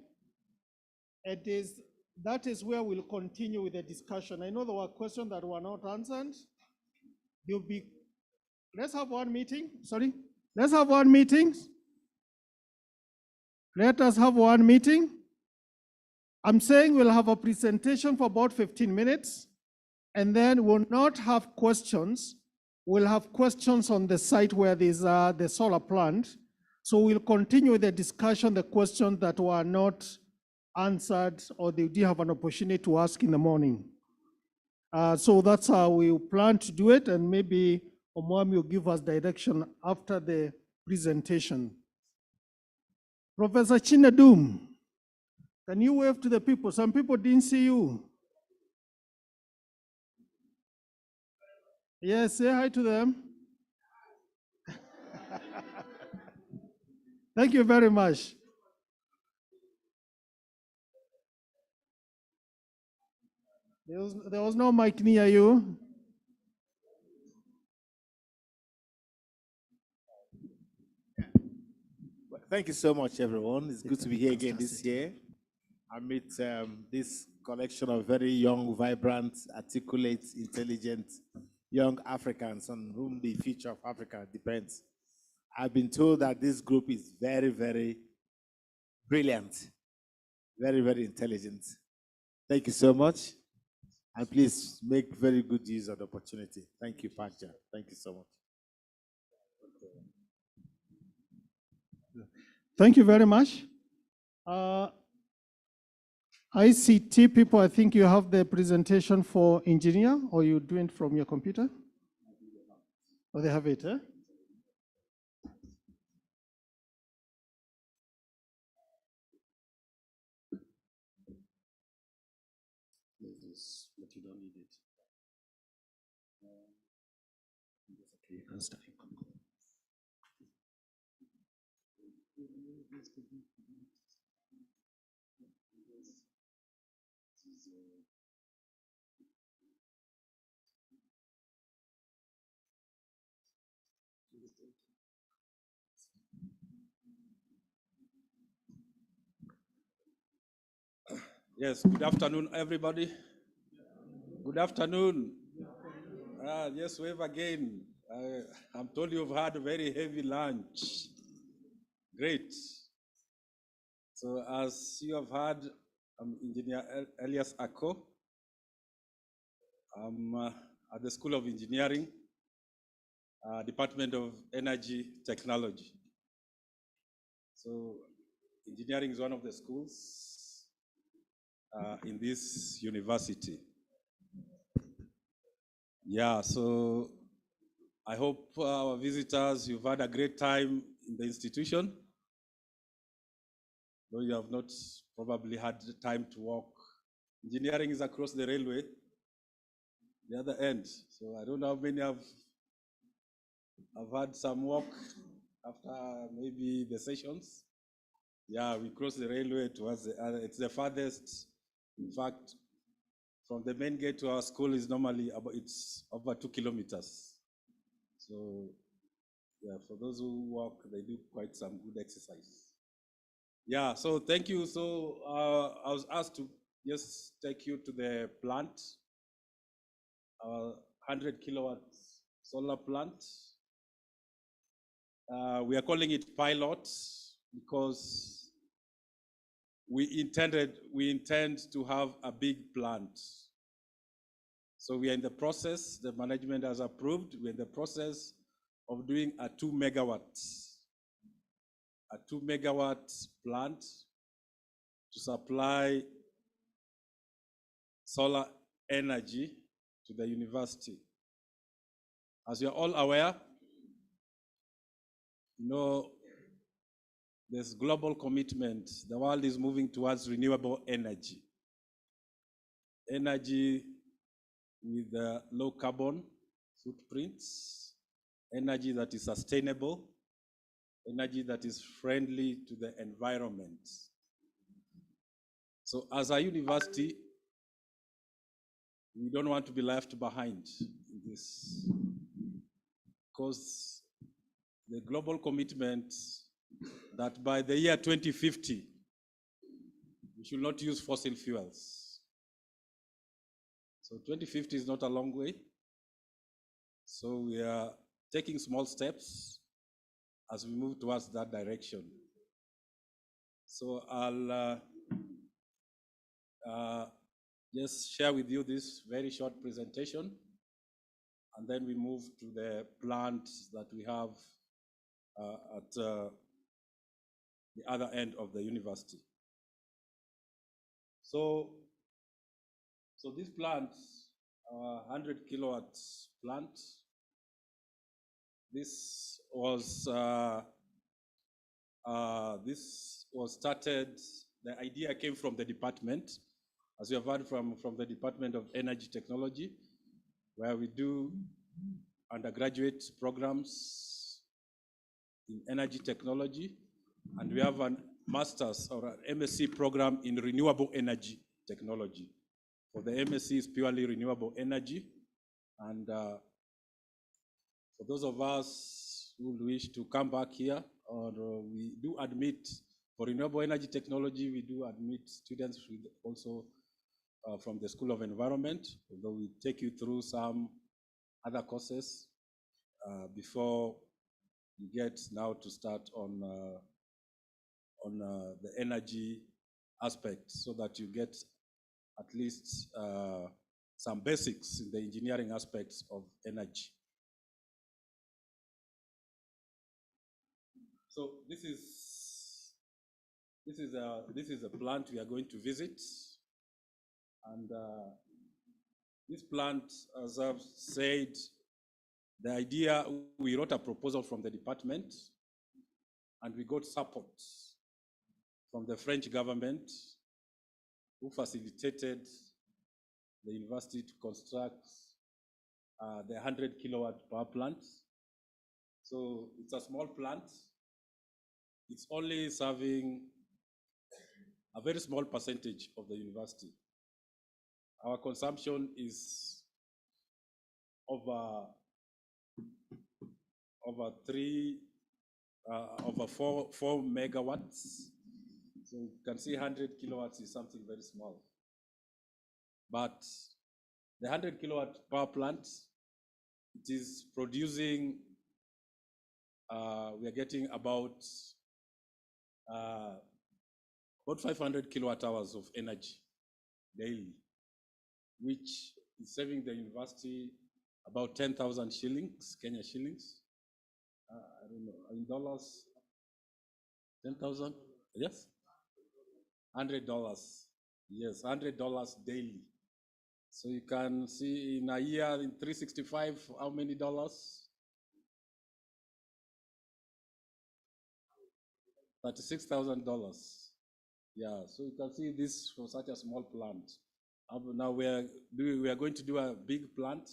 That is where we'll continue with the discussion. I know there were questions that were not answered. Let's have one meeting. Sorry. Let's have one meeting. Let us have one meeting. I'm saying we'll have a presentation for about 15 minutes, and then we'll not have questions. We'll have questions on the site where there's the solar plant. So we'll continue the discussion, the questions that were not answered or they did have an opportunity to ask in the morning. So that's how we plan to do it, and maybe Omwami will give us direction after the presentation. Professor Chinedum, can you wave to the people? Some people didn't see you. Yes, say hi to them. Thank you very much. There was no mic near you. Thank you so much, everyone. It's good to be here again this year. I meet this collection of very young, vibrant, articulate, intelligent young Africans on whom the future of Africa depends. I've been told that this group is very, very brilliant, very, very intelligent. Thank you so much. And please make very good use of the opportunity. Thank you, Pancha. Thank you so much. Thank you very much. ICT people, I think you have the presentation for engineer, or you doing it from your computer? Oh, they have it, eh? questions, but you don't need it. Okay, you can start. Yes, good afternoon, everybody. Good afternoon. Yes, wave again. I'm told you've had a very heavy lunch. Great. So as you have heard, I'm Engineer Elias Ako. I'm at the School of Engineering, Department of Energy Technology. So engineering is one of the schools in this university. Yeah, so I hope our visitors, you've had a great time in the institution. Though you have not probably had the time to walk. Engineering is across the railway, the other end. So I don't know how many have had some walk after maybe the sessions. Yeah, we cross the railway towards the other. It's the farthest. In fact, from the main gate to our school is normally it's over 2 kilometers. So yeah, for those who walk, they do quite some good exercise. Yeah, so thank you. So I was asked to just take you to the plant, our 100 kilowatts solar plant. We are calling it pilot because we intend to have a big plant. So we are in the process, the management has approved, we're in the process of doing a 2 megawatt plant to supply solar energy to the university. As you're all aware, you know, there's global commitment. The world is moving towards renewable energy. Energy with low carbon footprints, energy that is sustainable, energy that is friendly to the environment. So as a university, we don't want to be left behind in this, because the global commitment that by the year 2050, we should not use fossil fuels. So 2050 is not a long way. So we are taking small steps as we move towards that direction. So I'll just share with you this very short presentation, and then we move to the plant that we have at the other end of the university. So this plant, 100 kilowatts plant, this was started, the idea came from the department, as you have heard from the Department of Energy Technology, where we do undergraduate programs in energy technology, and we have a master's or an MSc program in renewable energy technology. For the MSc is purely renewable energy, and for those of us who wish to come back here, or we do admit, for renewable energy technology, we do admit students with also from the School of Environment, although we take you through some other courses before you get now to start on the energy aspect, so that you get at least some basics in the engineering aspects of energy. So this is a plant we are going to visit, and this plant, as I've said, the idea, we wrote a proposal from the department, and we got support from the French government, who facilitated the university to construct the 100 kilowatt power plant. So it's a small plant. It's only serving a very small percentage of the university. Our consumption is over 4 megawatts. So you can see 100 kilowatts is something very small. But the 100 kilowatt power plant, it is producing, we are getting about 500 kilowatt hours of energy daily, which is saving the university about 10,000 shillings, Kenya shillings. I don't know, in dollars, 10,000? Yes? $100. Yes, $100 daily. So you can see in a year, in 365, how many dollars? $36,000. Yeah, so you can see this for such a small plant. Now we are going to do a big plant.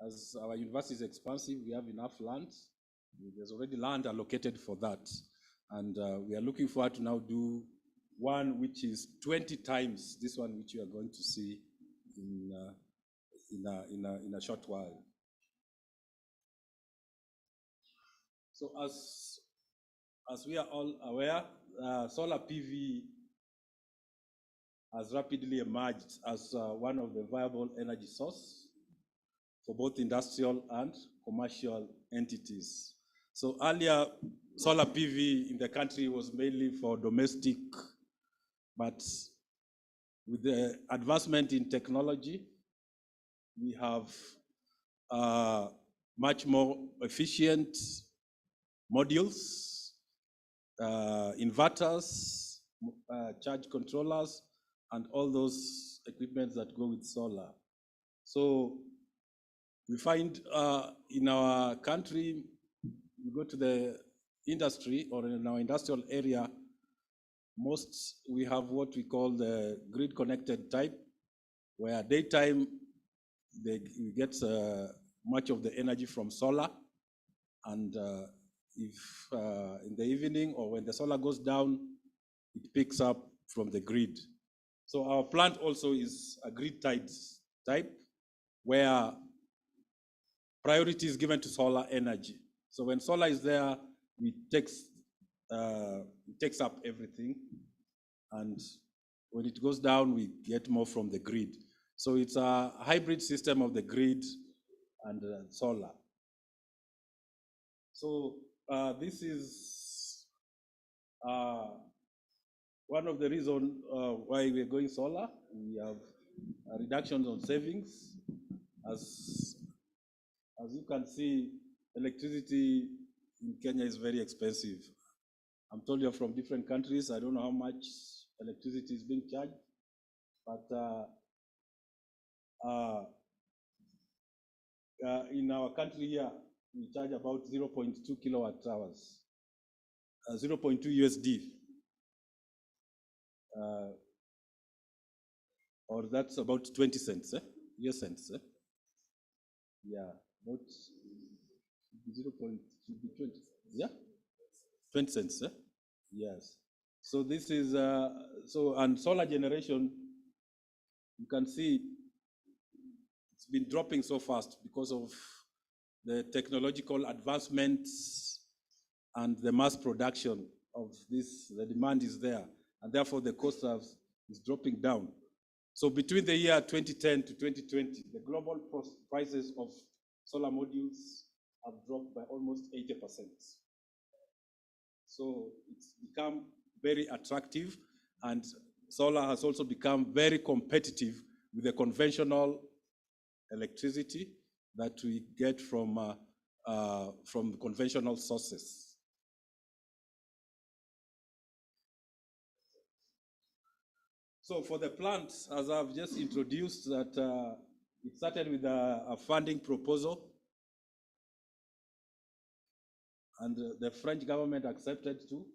As our university is expansive, we have enough land. There's already land allocated for that. And we are looking forward to now do one which is 20 times this one which you are going to see in a short while. So as we are all aware, solar PV has rapidly emerged as one of the viable energy source for both industrial and commercial entities. So earlier, solar PV in the country was mainly for domestic, but with the advancement in technology, we have much more efficient modules, inverters, charge controllers, and all those equipments that go with solar. So we find in our country, we go to the industry or in our industrial area, we have what we call the grid connected type, where daytime they get much of the energy from solar, and if in the evening or when the solar goes down, it picks up from the grid. So our plant also is a grid type where priority is given to solar energy. So when solar is there, it takes up everything, and when it goes down, we get more from the grid. So it's a hybrid system of the grid and solar. So this is one of the reasons why we're going solar. We have reductions on savings. As you can see, electricity in Kenya is very expensive. I'm told you're from different countries. I don't know how much electricity is being charged, but in our country here, we charge about 0.2 kilowatt hours, 0.2 USD. Or that's about 20 cents, US cents. Yeah, about 0.20, yeah? 20 cents, yes. So this is, and solar generation, you can see it's been dropping so fast because of the technological advancements and the mass production of this. The demand is there, and therefore the cost is dropping down. So between the year 2010 to 2020, the global prices of solar modules have dropped by almost 80%. So it's become very attractive, and solar has also become very competitive with the conventional electricity that we get from conventional sources. So for the plant, as I've just introduced, that it started with a funding proposal, and the French government accepted to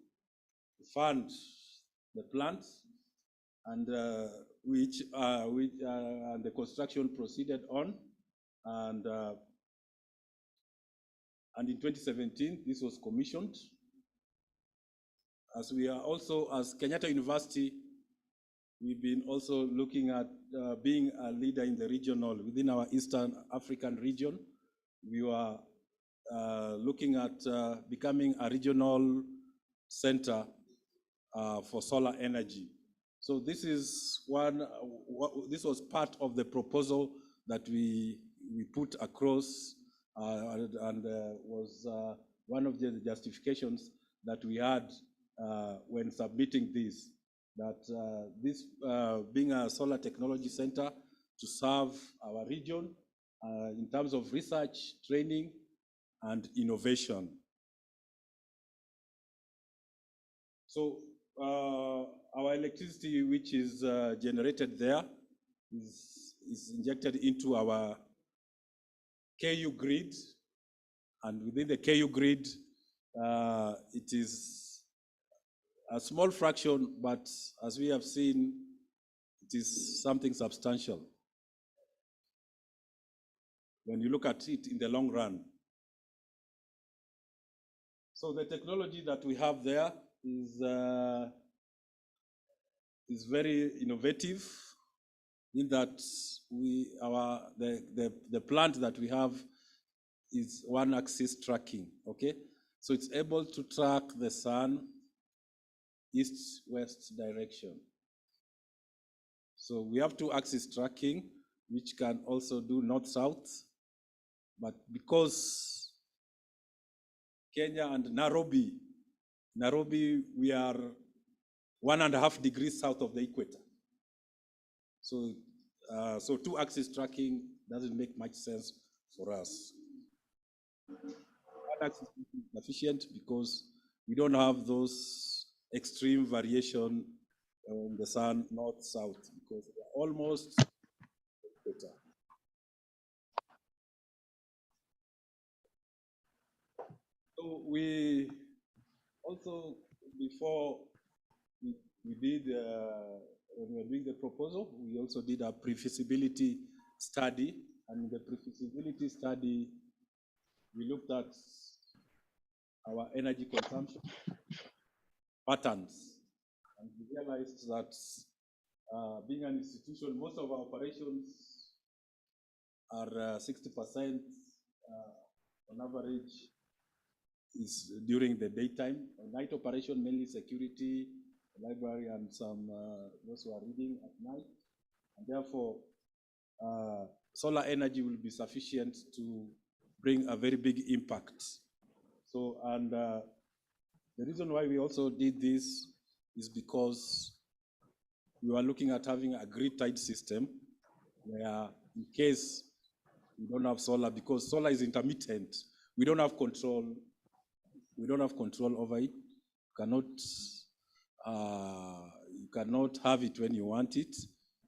fund the plant, and and the construction proceeded on, and in 2017 this was commissioned. As we are also, as Kenyatta University, we've been also looking at being a leader in the regional, within our Eastern African region. We were looking at becoming a regional center for solar energy. So this is this was part of the proposal that we put across and was one of the justifications that we had when submitting this, that this being a solar technology center to serve our region in terms of research, training, and innovation. So our electricity, which is generated there, is injected into our KU grid, and within the KU grid, it is a small fraction, but as we have seen, it is something substantial when you look at it in the long run. So the technology that we have there is very innovative in that the plant that we have is one-axis tracking, okay? So it's able to track the sun east-west direction. So we have two-axis tracking, which can also do north-south, but because Kenya and Nairobi, we are 1.5 degrees south of the equator. So, so two-axis tracking doesn't make much sense for us. One-axis is sufficient because we don't have those extreme variation in the sun north-south because they're almost equator. So we also, before we did, when we were doing the proposal, we also did a pre-feasibility study, and in the pre-feasibility study, we looked at our energy consumption patterns, and we realized that being an institution, most of our operations are 60% on average is during the daytime. Night operation, mainly security, library, and some those who are reading at night. And therefore, solar energy will be sufficient to bring a very big impact. So, and the reason why we also did this is because we were looking at having a grid-tied system where, in case we don't have solar, because solar is intermittent, we don't have control. We don't have control over it. You cannot have it when you want it.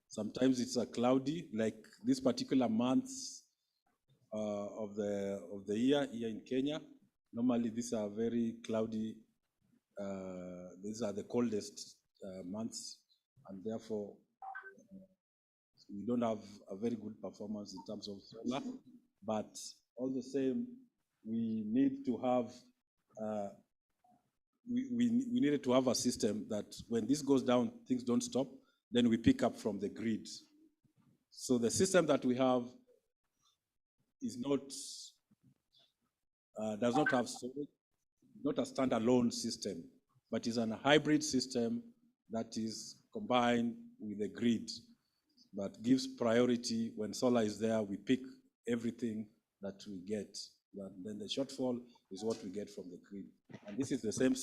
Sometimes it's cloudy, like this particular month of the year here in Kenya. Normally, these are very cloudy. These are the coldest months, and therefore we don't have a very good performance in terms of solar. But all the same, we need to have. We needed to have a system that when this goes down, things don't stop, then we pick up from the grid. So the system that we have is not, does not have storage, not a standalone system, but is a hybrid system that is combined with the grid, but gives priority. When solar is there, we pick everything that we get. Then the shortfall is what we get from the grid. And this is the same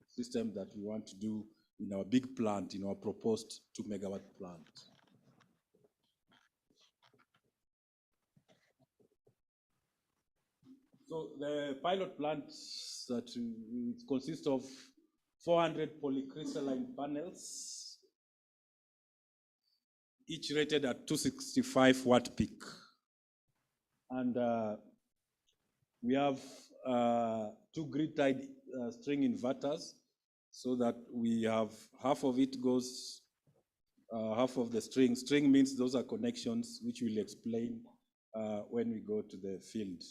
system that we want to do in our big plant, in our proposed 2 megawatt plant. So the pilot plant that it consists of 400 polycrystalline panels, each rated at 265 watt peak. And we have 2 grid-tied string inverters, so that we have half of it goes half of the string. String means those are connections, which we'll explain when we go to the field.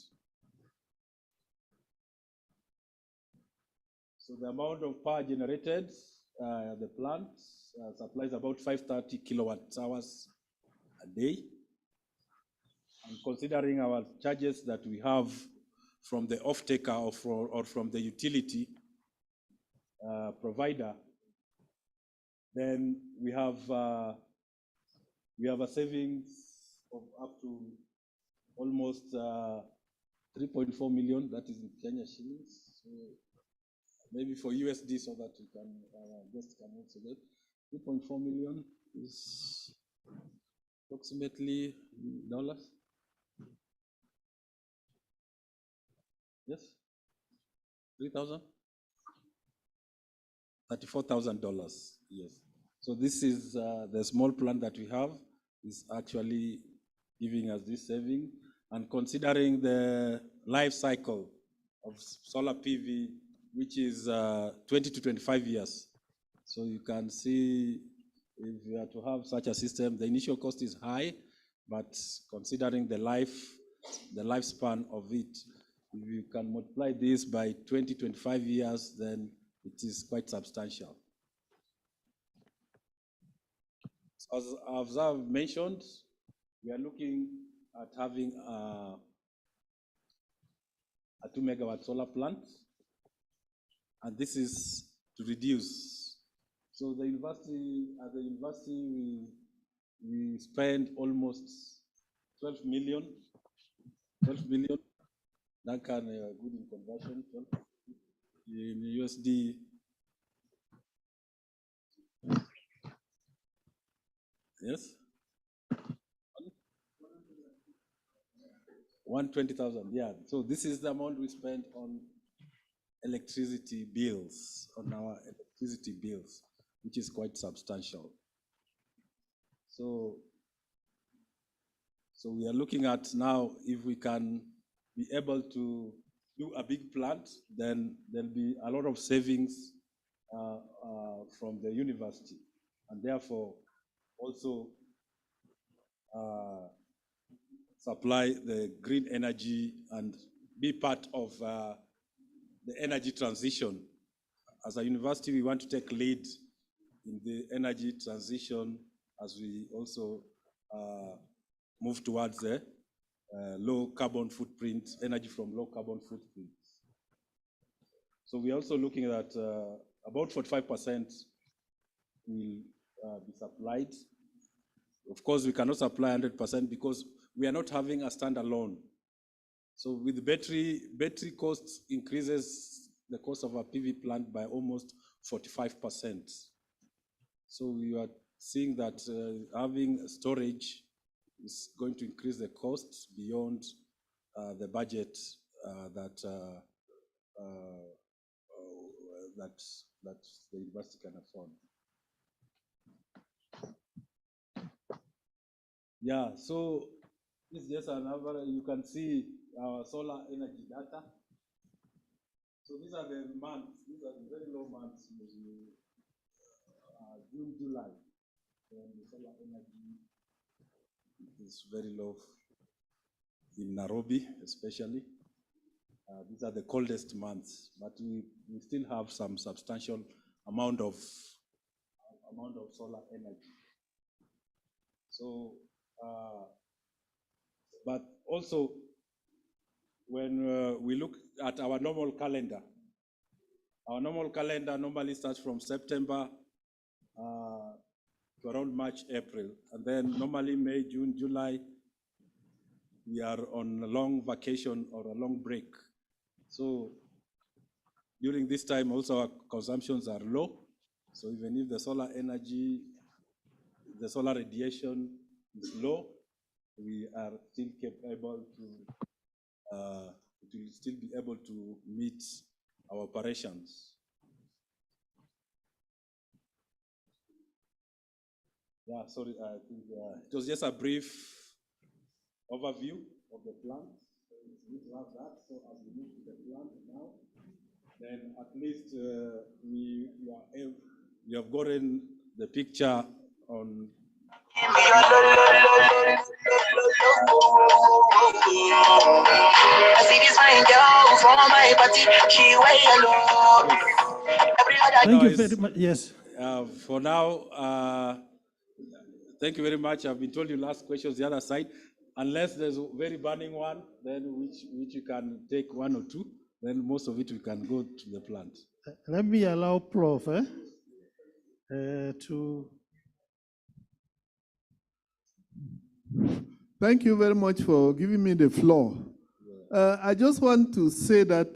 So the amount of power generated, the plant supplies about 530 kilowatt hours a day. And considering our charges that we have from the off-taker or from the utility provider, then we have a savings of up to almost 3.4 million. That is in Kenya shillings. So maybe for USD, so that you can just can also get 3.4 million is approximately dollars. Yes, $34,000. Yes. So this is the small plant that we have is actually giving us this saving, and considering the life cycle of solar PV, which is 20 to 25 years. So you can see if you are to have such a system, the initial cost is high, but considering the lifespan of it, if you can multiply this by 20, 25 years, then it is quite substantial. As I've mentioned, we are looking at having a 2 megawatt solar plant, and this is to reduce. So the university, at the university, we spend almost 12 million. That can good in conversion. In USD, yes, 120,000. Yeah. So this is the amount we spend on electricity bills, which is quite substantial. So we are looking at now if we can be able to do a big plant, then there'll be a lot of savings from the university, and therefore also supply the green energy and be part of the energy transition. As a university, we want to take lead in the energy transition as we also move towards the low carbon footprint, energy from low carbon footprint. So we're also looking at about 45% will be supplied. Of course, we cannot supply 100% because we are not having a standalone. So with the battery costs increases the cost of a PV plant by almost 45%. So we are seeing that having storage is going to increase the costs beyond the budget that the university can afford. Yeah, so this is just another, you can see our solar energy data. So these are the months, these are the very low months, June, July, when the solar energy is very low in Nairobi, especially. These are the coldest months, but we still have some substantial amount of solar energy. So, but also when we look at our normal calendar normally starts from September to around March, April, and then normally May, June, July, we are on a long vacation or a long break. So during this time also our consumptions are low. So even if the solar energy, the solar radiation is low, we are still able to still be able to meet our operations. Yeah, sorry, I think it was just a brief overview of the plant. So it's good to have that. So as we move to the plant now, then at least we have gotten the picture on. I see this fine girl from my party, she wear yellow. Thank you very much. Yes. For now, thank you very much. I've been told you last questions the other side. Unless there's a very burning one, then which you can take one or two, then most of it we can go to the plant. Let me allow Prof. To. Thank you very much for giving me the floor. I just want to say that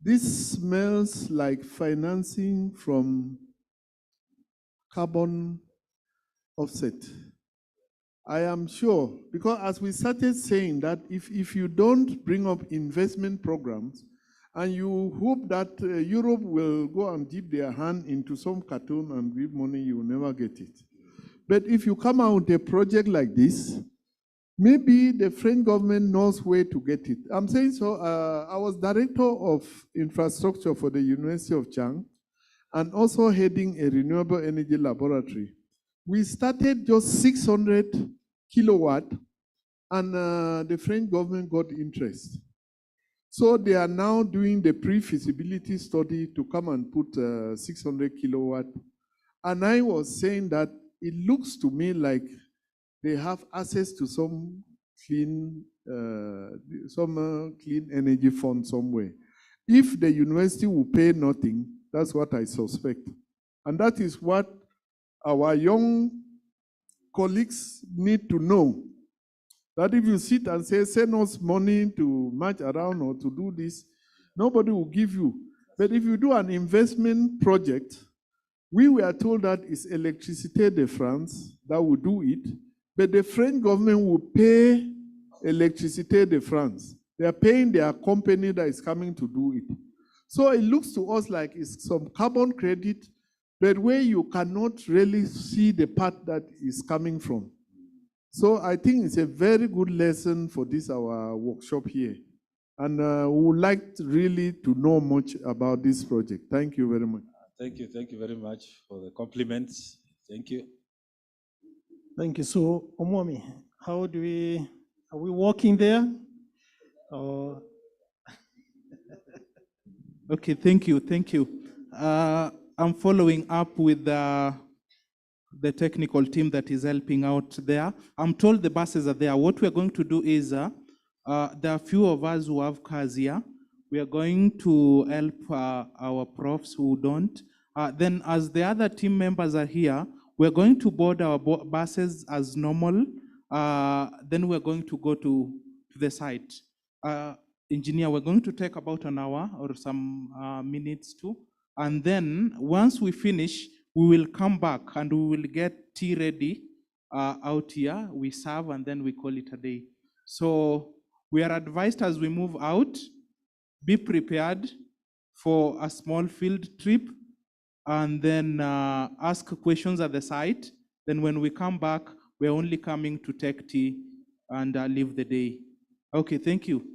this smells like financing from carbon offset. I am sure, because as we started saying that if you don't bring up investment programs and you hope that Europe will go and dip their hand into some cartoon and give money, you will never get it. But if you come out with a project like this, maybe the French government knows where to get it. I'm saying so. I was director of infrastructure for the University of Chang and also heading a renewable energy laboratory. We started just 600 kilowatt and the French government got interest. So they are now doing the pre-feasibility study to come and put 600 kilowatt. And I was saying that it looks to me like they have access to some clean energy fund somewhere. If the university will pay nothing, that's what I suspect. And that is what our young colleagues need to know. That if you sit and say, send us money to march around or to do this, nobody will give you. But if you do an investment project, we were told that it's Électricité de France that will do it, but the French government will pay Électricité de France. They are paying their company that is coming to do it. So it looks to us like it's some carbon credit, but where you cannot really see the part that is coming from. So I think it's a very good lesson for this, our workshop here. And we would like really to know much about this project. Thank you very much. Thank you very much for the compliments. Thank you. Thank you. So, Omomi, are we walking there? Or Okay, thank you. I'm following up with the technical team that is helping out there. I'm told the buses are there. What we're going to do is, there are a few of us who have cars here. We are going to help our profs who don't. Then as the other team members are here, we're going to board our buses as normal. Then we're going to go to the site. Engineer, we're going to take about an hour or some minutes too. And then once we finish, we will come back and we will get tea ready out here. We serve and then we call it a day. So we are advised as we move out, be prepared for a small field trip and then ask questions at the site. Then when we come back, we're only coming to take tea and leave the day. Okay, thank you.